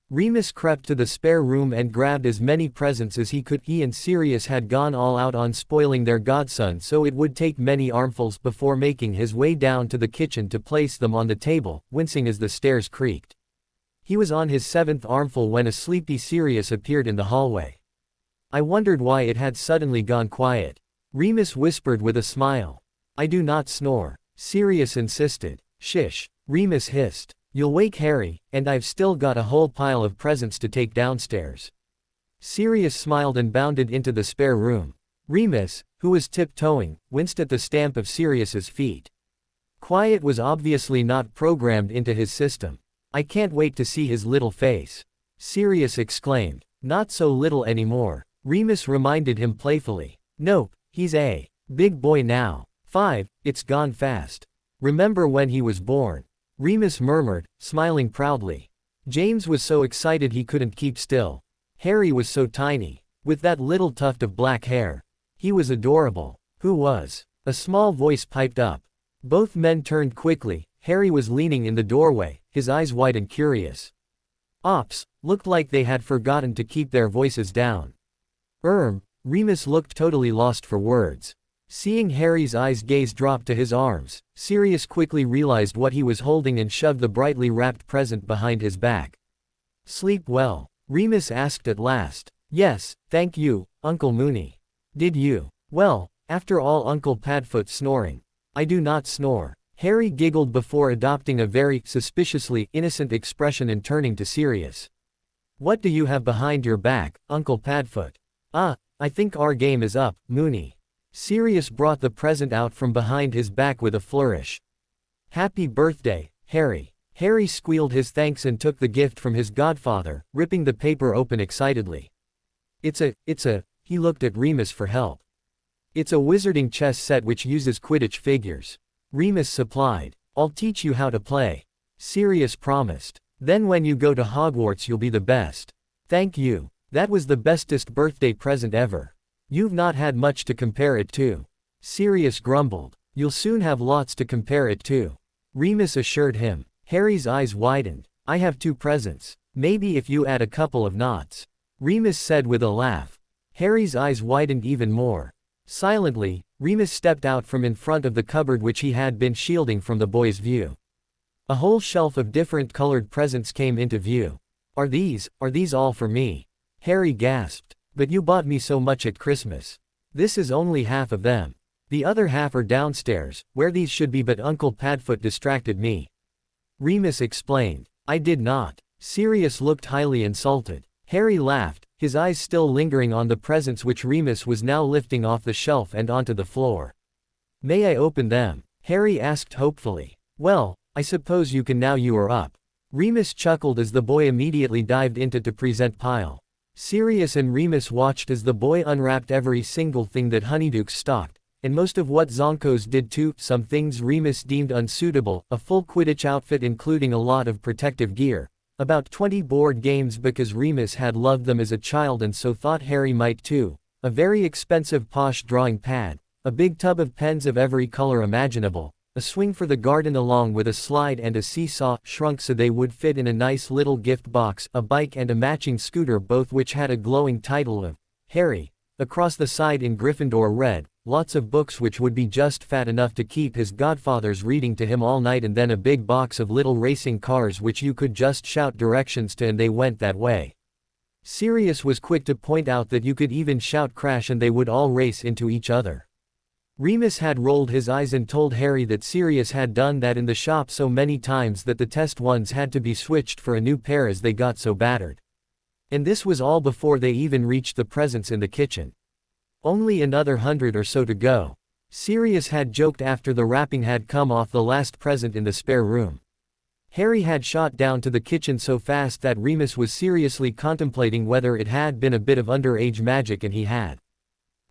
Remus crept to the spare room and grabbed as many presents as he could. He and Sirius had gone all out on spoiling their godson, so it would take many armfuls before making his way down to the kitchen to place them on the table, wincing as the stairs creaked. He was on his 7th armful when a sleepy Sirius appeared in the hallway. "I wondered why it had suddenly gone quiet," Remus whispered with a smile. "I do not snore," Sirius insisted. "Shish," Remus hissed. "You'll wake Harry, and I've still got a whole pile of presents to take downstairs." Sirius smiled and bounded into the spare room. Remus, who was tiptoeing, winced at the stamp of Sirius's feet. Quiet was obviously not programmed into his system. "I can't wait to see his little face," Sirius exclaimed. "Not so little anymore," Remus reminded him playfully. "Nope, he's a big boy now. 5, it's gone fast. Remember when he was born?" Remus murmured, smiling proudly. James was so excited he couldn't keep still. Harry was so tiny, with that little tuft of black hair. He was adorable. "Who was?" a small voice piped up. Both men turned quickly. Harry was leaning in the doorway, his eyes wide and curious. Ops, looked like they had forgotten to keep their voices down. Remus looked totally lost for words. Seeing Harry's eyes gaze drop to his arms, Sirius quickly realized what he was holding and shoved the brightly wrapped present behind his back. "Sleep well?" Remus asked at last. "Yes, thank you, Uncle Moony." "Did you?" "Well, after all, Uncle Padfoot snoring." "I do not snore." Harry giggled before adopting a very suspiciously innocent expression and turning to Sirius. "What do you have behind your back, Uncle Padfoot?" "Ah, I think our game is up, Moony." Sirius brought the present out from behind his back with a flourish. "Happy birthday, Harry." Harry squealed his thanks and took the gift from his godfather, ripping the paper open excitedly. It's a, he looked at Remus for help. "It's a wizarding chess set which uses Quidditch figures." Remus supplied. "I'll teach you how to play," Sirius promised. "Then when you go to Hogwarts you'll be the best." "Thank you. That was the bestest birthday present ever." "You've not had much to compare it to," Sirius grumbled. "You'll soon have lots to compare it to," Remus assured him. Harry's eyes widened. "I have 2 presents. Maybe if you add a couple of knots," Remus said with a laugh. Harry's eyes widened even more. Silently, Remus stepped out from in front of the cupboard which he had been shielding from the boy's view. A whole shelf of different colored presents came into view. Are these all for me?" Harry gasped. "But you bought me so much at Christmas." "This is only half of them. The other half are downstairs, where these should be, but Uncle Padfoot distracted me," Remus explained. "I did not." Sirius looked highly insulted. Harry laughed, his eyes still lingering on the presents which Remus was now lifting off the shelf and onto the floor. "May I open them?" Harry asked hopefully. "Well, I suppose you can now you are up." Remus chuckled as the boy immediately dived into the present pile. Sirius and Remus watched as the boy unwrapped every single thing that Honeydukes stocked, and most of what Zonkos did too. Some things Remus deemed unsuitable, a full Quidditch outfit including a lot of protective gear, about 20 board games because Remus had loved them as a child and so thought Harry might too, a very expensive posh drawing pad, a big tub of pens of every color imaginable, a swing for the garden along with a slide and a seesaw, shrunk so they would fit in a nice little gift box, a bike and a matching scooter, both which had a glowing title of Harry across the side in Gryffindor red, lots of books which would be just fat enough to keep his godfathers reading to him all night, and then a big box of little racing cars which you could just shout directions to and they went that way. Sirius was quick to point out that you could even shout crash and they would all race into each other. Remus had rolled his eyes and told Harry that Sirius had done that in the shop so many times that the test ones had to be switched for a new pair as they got so battered. And this was all before they even reached the presents in the kitchen. Only another 100 or so to go, Sirius had joked after the wrapping had come off the last present in the spare room. Harry had shot down to the kitchen so fast that Remus was seriously contemplating whether it had been a bit of underage magic, and he had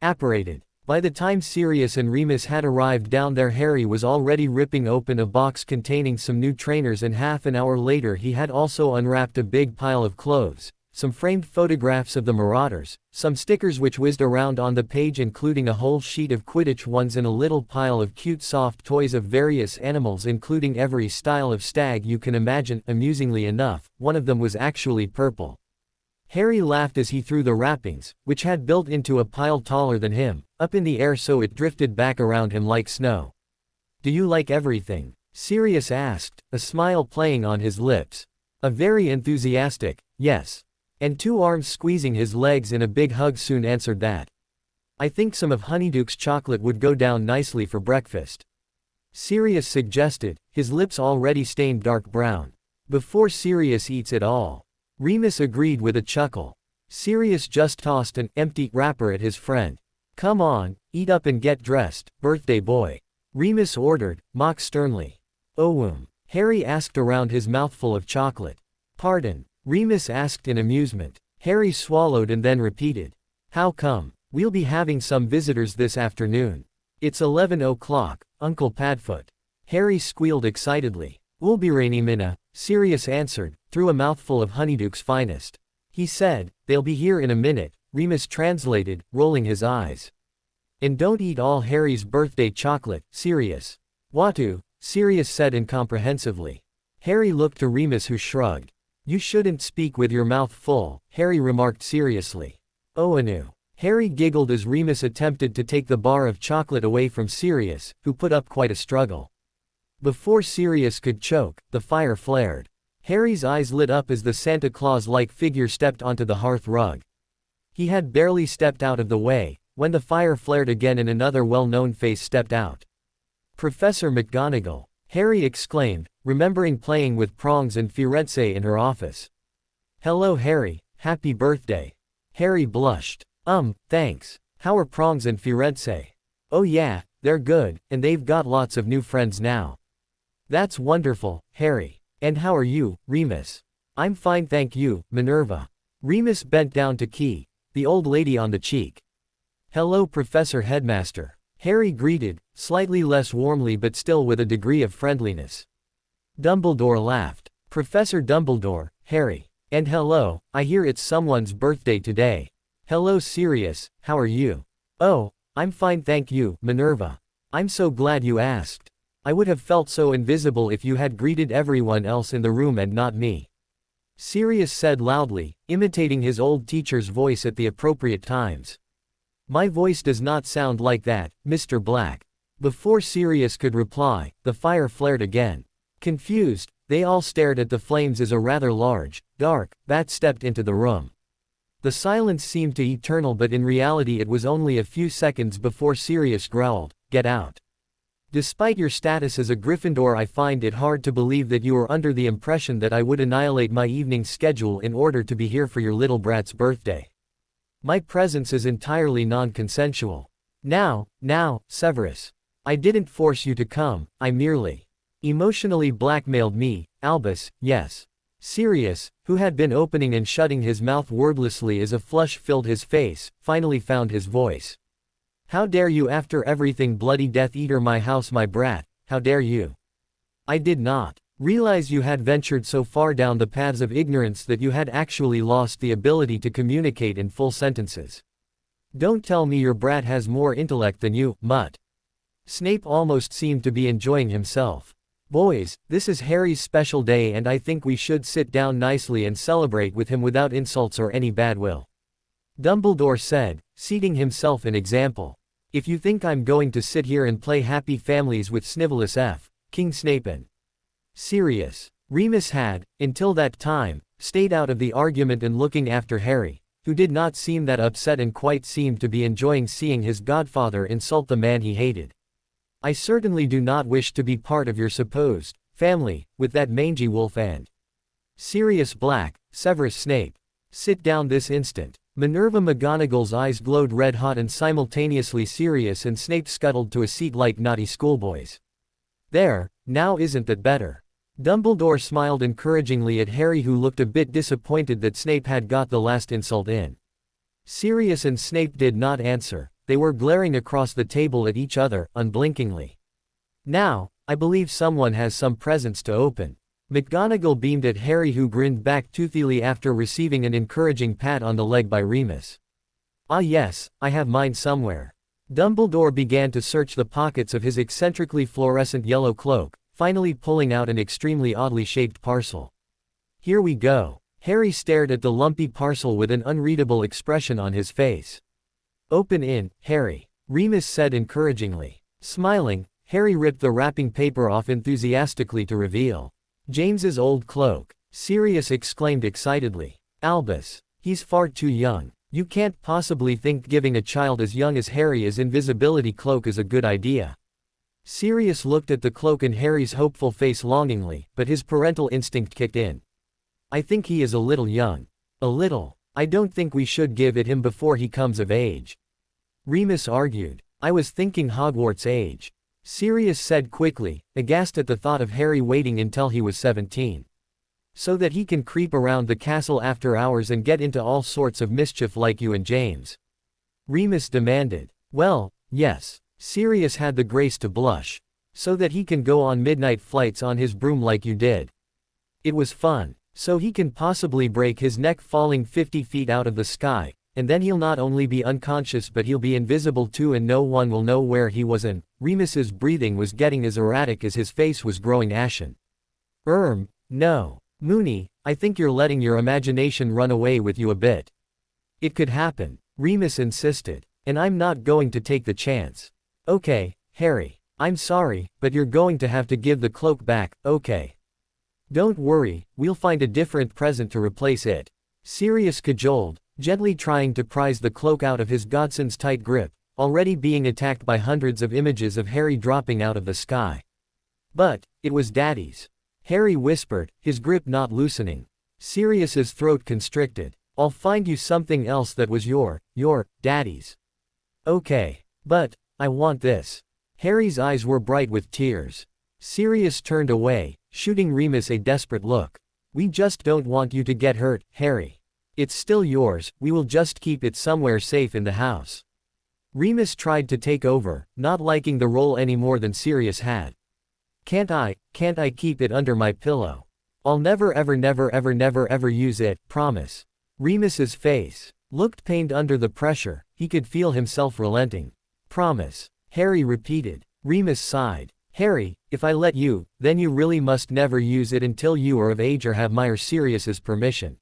apparated. By the time Sirius and Remus had arrived down there, Harry was already ripping open a box containing some new trainers, and half an hour later he had also unwrapped a big pile of clothes, some framed photographs of the Marauders, some stickers which whizzed around on the page including a whole sheet of Quidditch ones, and a little pile of cute soft toys of various animals including every style of stag you can imagine. Amusingly enough, one of them was actually purple. Harry laughed as he threw the wrappings, which had built into a pile taller than him, up in the air so it drifted back around him like snow. "Do you like everything?" Sirius asked, a smile playing on his lips. A very enthusiastic, "Yes." And 2 arms squeezing his legs in a big hug soon answered that. "I think some of Honeydukes' chocolate would go down nicely for breakfast," Sirius suggested, his lips already stained dark brown. "Before Sirius eats it all," Remus agreed with a chuckle. Sirius just tossed an empty wrapper at his friend. "Come on, eat up and get dressed, birthday boy," Remus ordered, mock sternly. "Oh, Harry asked around his mouthful of chocolate. "Pardon?" Remus asked in amusement. Harry swallowed and then repeated. "How come?" "We'll be having some visitors this afternoon. It's 11 o'clock, Uncle Padfoot." Harry squealed excitedly. "Ulbirani Minna," Sirius answered, through a mouthful of Honeydukes' finest. "He said, they'll be here in a minute," Remus translated, rolling his eyes. "And don't eat all Harry's birthday chocolate, Sirius." "Watu," Sirius said incomprehensively. Harry looked to Remus, who shrugged. "You shouldn't speak with your mouth full," Harry remarked seriously. "Oh, Anu." Harry giggled as Remus attempted to take the bar of chocolate away from Sirius, who put up quite a struggle. Before Sirius could choke, the fire flared. Harry's eyes lit up as the Santa Claus-like figure stepped onto the hearth rug. He had barely stepped out of the way, when the fire flared again and another well-known face stepped out. "Professor McGonagall," Harry exclaimed, remembering playing with Prongs and Firenze in her office. "Hello Harry, happy birthday." Harry blushed. Thanks. How are Prongs and Firenze?" "Oh yeah, they're good, and they've got lots of new friends now." "That's wonderful, Harry. And how are you, Remus?" "I'm fine thank you, Minerva." Remus bent down to key the old lady on the cheek. "Hello Professor Headmaster," Harry greeted, slightly less warmly but still with a degree of friendliness. Dumbledore laughed. "Professor Dumbledore, Harry. And hello, I hear it's someone's birthday today." "Hello Sirius, how are you?" "Oh, I'm fine thank you, Minerva." "I'm so glad you asked. I would have felt so invisible if you had greeted everyone else in the room and not me," Sirius said loudly, imitating his old teacher's voice at the appropriate times. "My voice does not sound like that, Mr. Black." Before Sirius could reply, the fire flared again. Confused, they all stared at the flames as a rather large, dark, bat stepped into the room. The silence seemed to eternal, but in reality it was only a few seconds before Sirius growled, "Get out. Despite your status as a Gryffindor, I find it hard to believe that you are under the impression that I would annihilate my evening schedule in order to be here for your little brat's birthday. My presence is entirely non-consensual. Now, Severus. I didn't force you to come, I merely emotionally blackmailed me, Albus, yes." Sirius, who had been opening and shutting his mouth wordlessly as a flush filled his face, finally found his voice. "How dare you after everything, bloody Death Eater, my house, my brat, how dare you? I did not realize you had ventured so far down the paths of ignorance that you had actually lost the ability to communicate in full sentences. Don't tell me your brat has more intellect than you, mutt." Snape almost seemed to be enjoying himself. "Boys, this is Harry's special day and I think we should sit down nicely and celebrate with him without insults or any bad will," Dumbledore said, seating himself an example. "If you think I'm going to sit here and play happy families with Snivelus F. King Snape and Sirius." Remus had, until that time, stayed out of the argument and looking after Harry, who did not seem that upset and quite seemed to be enjoying seeing his godfather insult the man he hated. "I certainly do not wish to be part of your supposed family, with that mangy wolf and Sirius Black, Severus Snape. Sit down this instant." Minerva McGonagall's eyes glowed red-hot and simultaneously Sirius and Snape scuttled to a seat like naughty schoolboys. "There, now isn't that better?" Dumbledore smiled encouragingly at Harry, who looked a bit disappointed that Snape had got the last insult in. Sirius and Snape did not answer, they were glaring across the table at each other, unblinkingly. "Now, I believe someone has some presents to open." McGonagall beamed at Harry, who grinned back toothily after receiving an encouraging pat on the leg by Remus. "Ah yes, I have mine somewhere." Dumbledore began to search the pockets of his eccentrically fluorescent yellow cloak, finally pulling out an extremely oddly shaped parcel. "Here we go." Harry stared at the lumpy parcel with an unreadable expression on his face. "Open in, Harry," Remus said encouragingly. Smiling, Harry ripped the wrapping paper off enthusiastically to reveal James's old cloak. Sirius exclaimed excitedly. "Albus, he's far too young. You can't possibly think giving a child as young as Harry his invisibility cloak is a good idea." Sirius looked at the cloak and Harry's hopeful face longingly, but his parental instinct kicked in. "I think he is a little young." "A little? I don't think we should give it him before he comes of age," Remus argued. "I was thinking Hogwarts age," Sirius said quickly, aghast at the thought of Harry waiting until he was 17. "So that he can creep around the castle after hours and get into all sorts of mischief like you and James?" Remus demanded. "Well, yes." Sirius had the grace to blush. "So that he can go on midnight flights on his broom like you did. It was fun. So he can possibly break his neck falling 50 feet out of the sky, and then he'll not only be unconscious but he'll be invisible too and no one will know where he was in." Remus's breathing was getting as erratic as his face was growing ashen. No. Moony, I think you're letting your imagination run away with you a bit." "It could happen," Remus insisted. And I'm not going to take the chance. Okay, Harry. I'm sorry, but you're going to have to give the cloak back, okay? Don't worry, we'll find a different present to replace it. Sirius cajoled, gently trying to prise the cloak out of his godson's tight grip, already being attacked by hundreds of images of Harry dropping out of the sky. But, it was Daddy's. Harry whispered, his grip not loosening. Sirius's throat constricted. I'll find you something else that was your Daddy's. Okay. But, I want this. Harry's eyes were bright with tears. Sirius turned away, shooting Remus a desperate look. We just don't want you to get hurt, Harry. It's still yours, we will just keep it somewhere safe in the house. Remus tried to take over, not liking the role any more than Sirius had. Can't I keep it under my pillow? I'll never ever use it, promise. Remus's face looked pained under the pressure, he could feel himself relenting. Promise. Harry repeated. Remus sighed. Harry, if I let you, then you really must never use it until you are of age or have my or Sirius's permission.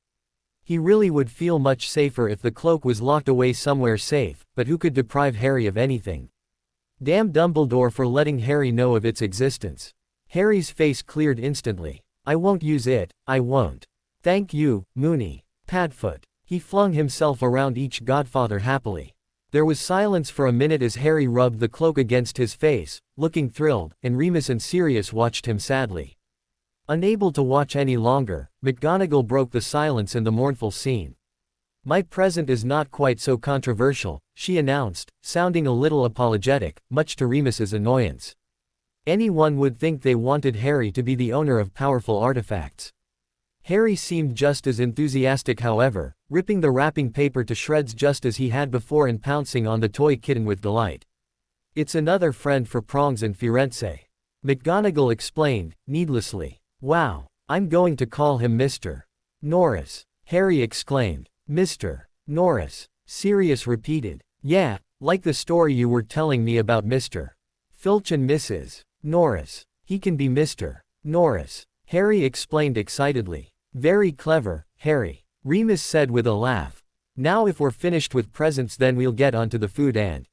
He really would feel much safer if the cloak was locked away somewhere safe, but who could deprive Harry of anything? Damn Dumbledore for letting Harry know of its existence. Harry's face cleared instantly. I won't use it, I won't. Thank you, Moony. Padfoot. He flung himself around each godfather happily. There was silence for a minute as Harry rubbed the cloak against his face, looking thrilled, and Remus and Sirius watched him sadly. Unable to watch any longer, McGonagall broke the silence in the mournful scene. My present is not quite so controversial, she announced, sounding a little apologetic, much to Remus's annoyance. Anyone would think they wanted Harry to be the owner of powerful artifacts. Harry seemed just as enthusiastic however, ripping the wrapping paper to shreds just as he had before and pouncing on the toy kitten with delight. It's another friend for Prongs and Firenze. McGonagall explained, needlessly. Wow, I'm going to call him Mr. Norris. Harry exclaimed. Mr. Norris. Sirius repeated. Yeah, like the story you were telling me about Mr. Filch and Mrs. Norris. He can be Mr. Norris. Harry explained excitedly. Very clever, Harry. Remus said with a laugh. Now if we're finished with presents then we'll get onto the food and…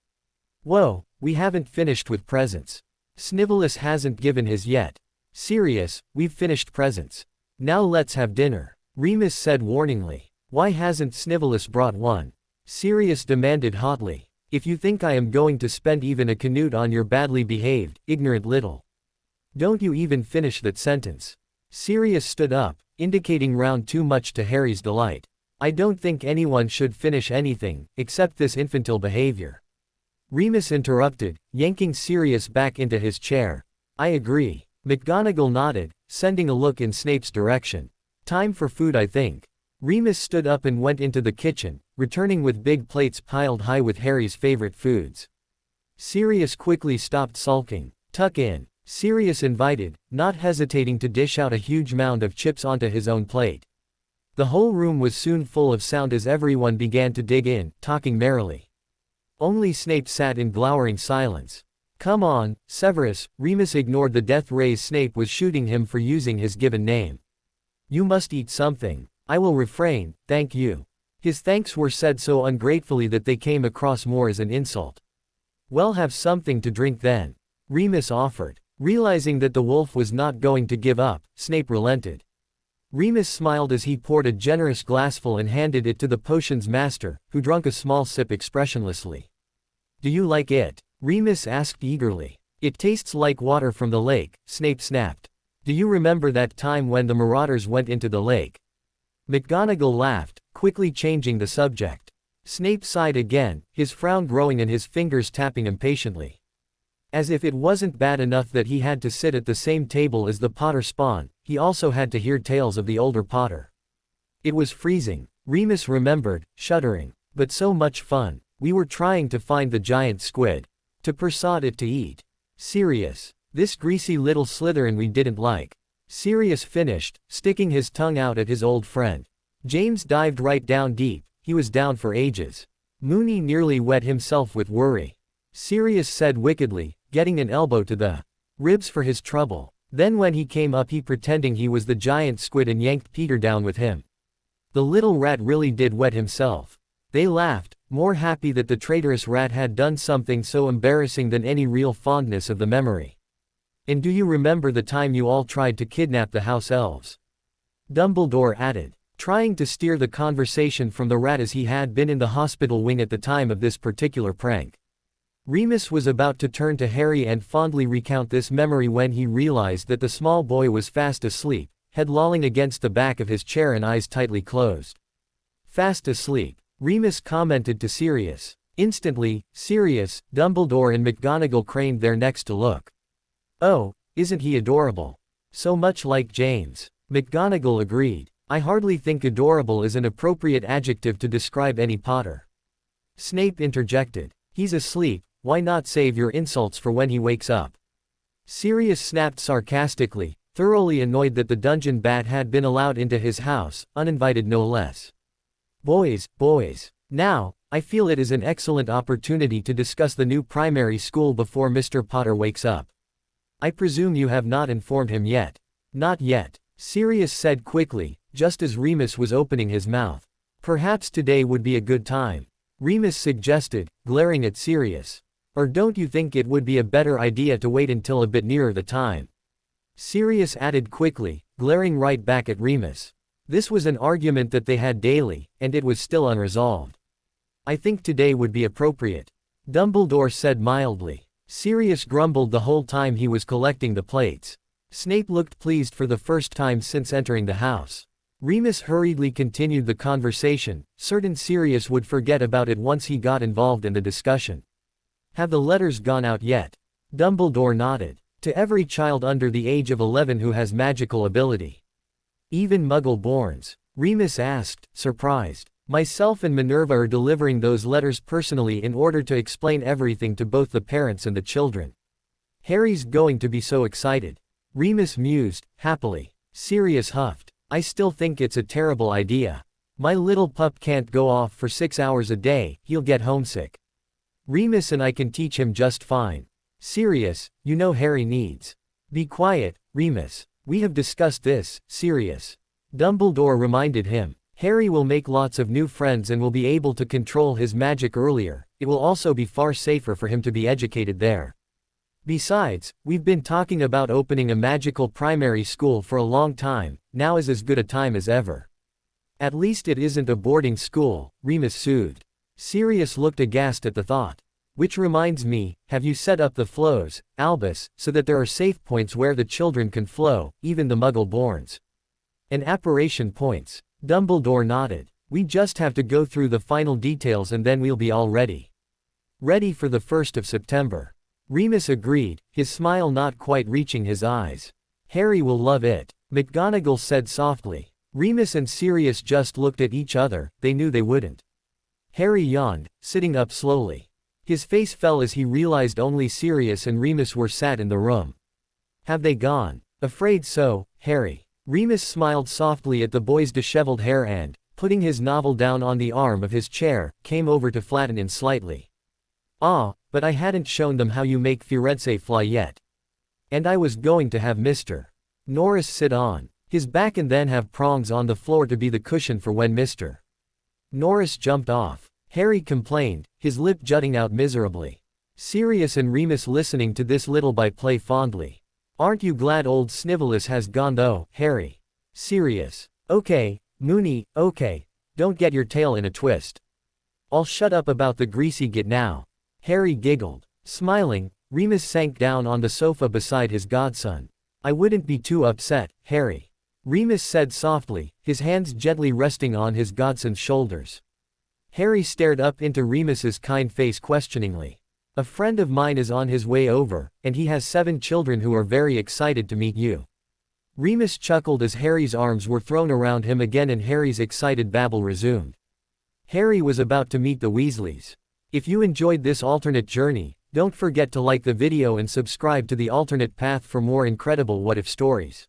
Whoa, we haven't finished with presents. Snivellus hasn't given his yet. Sirius, we've finished presents. Now let's have dinner. Remus said warningly. Why hasn't Snivellus brought one? Sirius demanded hotly. If you think I am going to spend even a canute on your badly behaved, ignorant little. Don't you even finish that sentence. Sirius stood up, indicating round too much to Harry's delight. I don't think anyone should finish anything, except this infantile behavior. Remus interrupted, yanking Sirius back into his chair. I agree. McGonagall nodded, sending a look in Snape's direction. Time for food I think. Remus stood up and went into the kitchen, returning with big plates piled high with Harry's favorite foods. Sirius quickly stopped sulking. Tuck in. Sirius invited, not hesitating to dish out a huge mound of chips onto his own plate. The whole room was soon full of sound as everyone began to dig in, talking merrily. Only Snape sat in glowering silence. Come on, Severus, Remus ignored the death rays Snape was shooting him for using his given name. You must eat something. I will refrain, thank you. His thanks were said so ungratefully that they came across more as an insult. Well, have something to drink then. Remus offered. Realizing that the wolf was not going to give up, Snape relented. Remus smiled as he poured a generous glassful and handed it to the potion's master, who drank a small sip expressionlessly. Do you like it? Remus asked eagerly. It tastes like water from the lake, Snape snapped. Do you remember that time when the marauders went into the lake? McGonagall laughed, quickly changing the subject. Snape sighed again, his frown growing and his fingers tapping impatiently. As if it wasn't bad enough that he had to sit at the same table as the Potter spawn, he also had to hear tales of the older Potter. It was freezing, Remus remembered, shuddering. But so much fun. We were trying to find the giant squid. To persuade it to eat. Sirius. This greasy little Slytherin we didn't like. Sirius finished, sticking his tongue out at his old friend. James dived right down deep, he was down for ages. Moony nearly wet himself with worry. Sirius said wickedly, getting an elbow to the ribs for his trouble. Then when he came up he pretending he was the giant squid and yanked Peter down with him. The little rat really did wet himself. They laughed, more happy that the traitorous rat had done something so embarrassing than any real fondness of the memory. And do you remember the time you all tried to kidnap the house elves? Dumbledore added, trying to steer the conversation from the rat as he had been in the hospital wing at the time of this particular prank. Remus was about to turn to Harry and fondly recount this memory when he realized that the small boy was fast asleep, head lolling against the back of his chair and eyes tightly closed. Fast asleep, Remus commented to Sirius. Instantly, Sirius, Dumbledore and McGonagall craned their necks to look. Oh, isn't he adorable? So much like James. McGonagall agreed. I hardly think adorable is an appropriate adjective to describe any Potter. Snape interjected. He's asleep, why not save your insults for when he wakes up? Sirius snapped sarcastically, thoroughly annoyed that the dungeon bat had been allowed into his house, uninvited no less. Boys, now, I feel it is an excellent opportunity to discuss the new primary school before Mr. Potter wakes up. I presume you have not informed him yet. Not yet, Sirius said quickly, just as Remus was opening his mouth. Perhaps today would be a good time, Remus suggested, glaring at Sirius. Or don't you think it would be a better idea to wait until a bit nearer the time? Sirius added quickly, glaring right back at Remus. This was an argument that they had daily, and it was still unresolved. I think today would be appropriate, Dumbledore said mildly. Sirius grumbled the whole time he was collecting the plates. Snape looked pleased for the first time since entering the house. Remus hurriedly continued the conversation, certain Sirius would forget about it once he got involved in the discussion. Have the letters gone out yet? Dumbledore nodded. To every child under the age of 11 who has magical ability. Even Muggle-borns? Remus asked, surprised. Myself and Minerva are delivering those letters personally in order to explain everything to both the parents and the children. Harry's going to be so excited. Remus mused, happily. Sirius huffed. I still think it's a terrible idea. My little pup can't go off for 6 hours a day, he'll get homesick. Remus and I can teach him just fine. Sirius, you know Harry needs. Be quiet, Remus. We have discussed this, Sirius. Dumbledore reminded him. Harry will make lots of new friends and will be able to control his magic earlier. It will also be far safer for him to be educated there. Besides, we've been talking about opening a magical primary school for a long time, now is as good a time as ever. At least it isn't a boarding school, Remus soothed. Sirius looked aghast at the thought. Which reminds me, have you set up the flows, Albus, so that there are safe points where the children can flow, even the Muggle-borns? And apparition points. Dumbledore nodded. We just have to go through the final details and then we'll be all ready. Ready for the 1st of September. Remus agreed, his smile not quite reaching his eyes. Harry will love it, McGonagall said softly. Remus and Sirius just looked at each other, they knew they wouldn't. Harry yawned, sitting up slowly. His face fell as he realized only Sirius and Remus were sat in the room. Have they gone? Afraid so, Harry. Remus smiled softly at the boy's disheveled hair and, putting his novel down on the arm of his chair, came over to flatten it slightly. Ah, but I hadn't shown them how you make Firenze fly yet. And I was going to have Mr. Norris sit on his back and then have prongs on the floor to be the cushion for when Mr. Norris jumped off. Harry complained, his lip jutting out miserably. Sirius and Remus listening to this little by-play fondly. Aren't you glad old Snivelus has gone though, Harry? Sirius. Okay, Moony, okay. Don't get your tail in a twist. I'll shut up about the greasy git now. Harry giggled. Smiling, Remus sank down on the sofa beside his godson. I wouldn't be too upset, Harry. Remus said softly, his hands gently resting on his godson's shoulders. Harry stared up into Remus's kind face questioningly. A friend of mine is on his way over, and he has 7 children who are very excited to meet you. Remus chuckled as Harry's arms were thrown around him again and Harry's excited babble resumed. Harry was about to meet the Weasleys. If you enjoyed this alternate journey, don't forget to like the video and subscribe to the alternate path for more incredible what-if stories.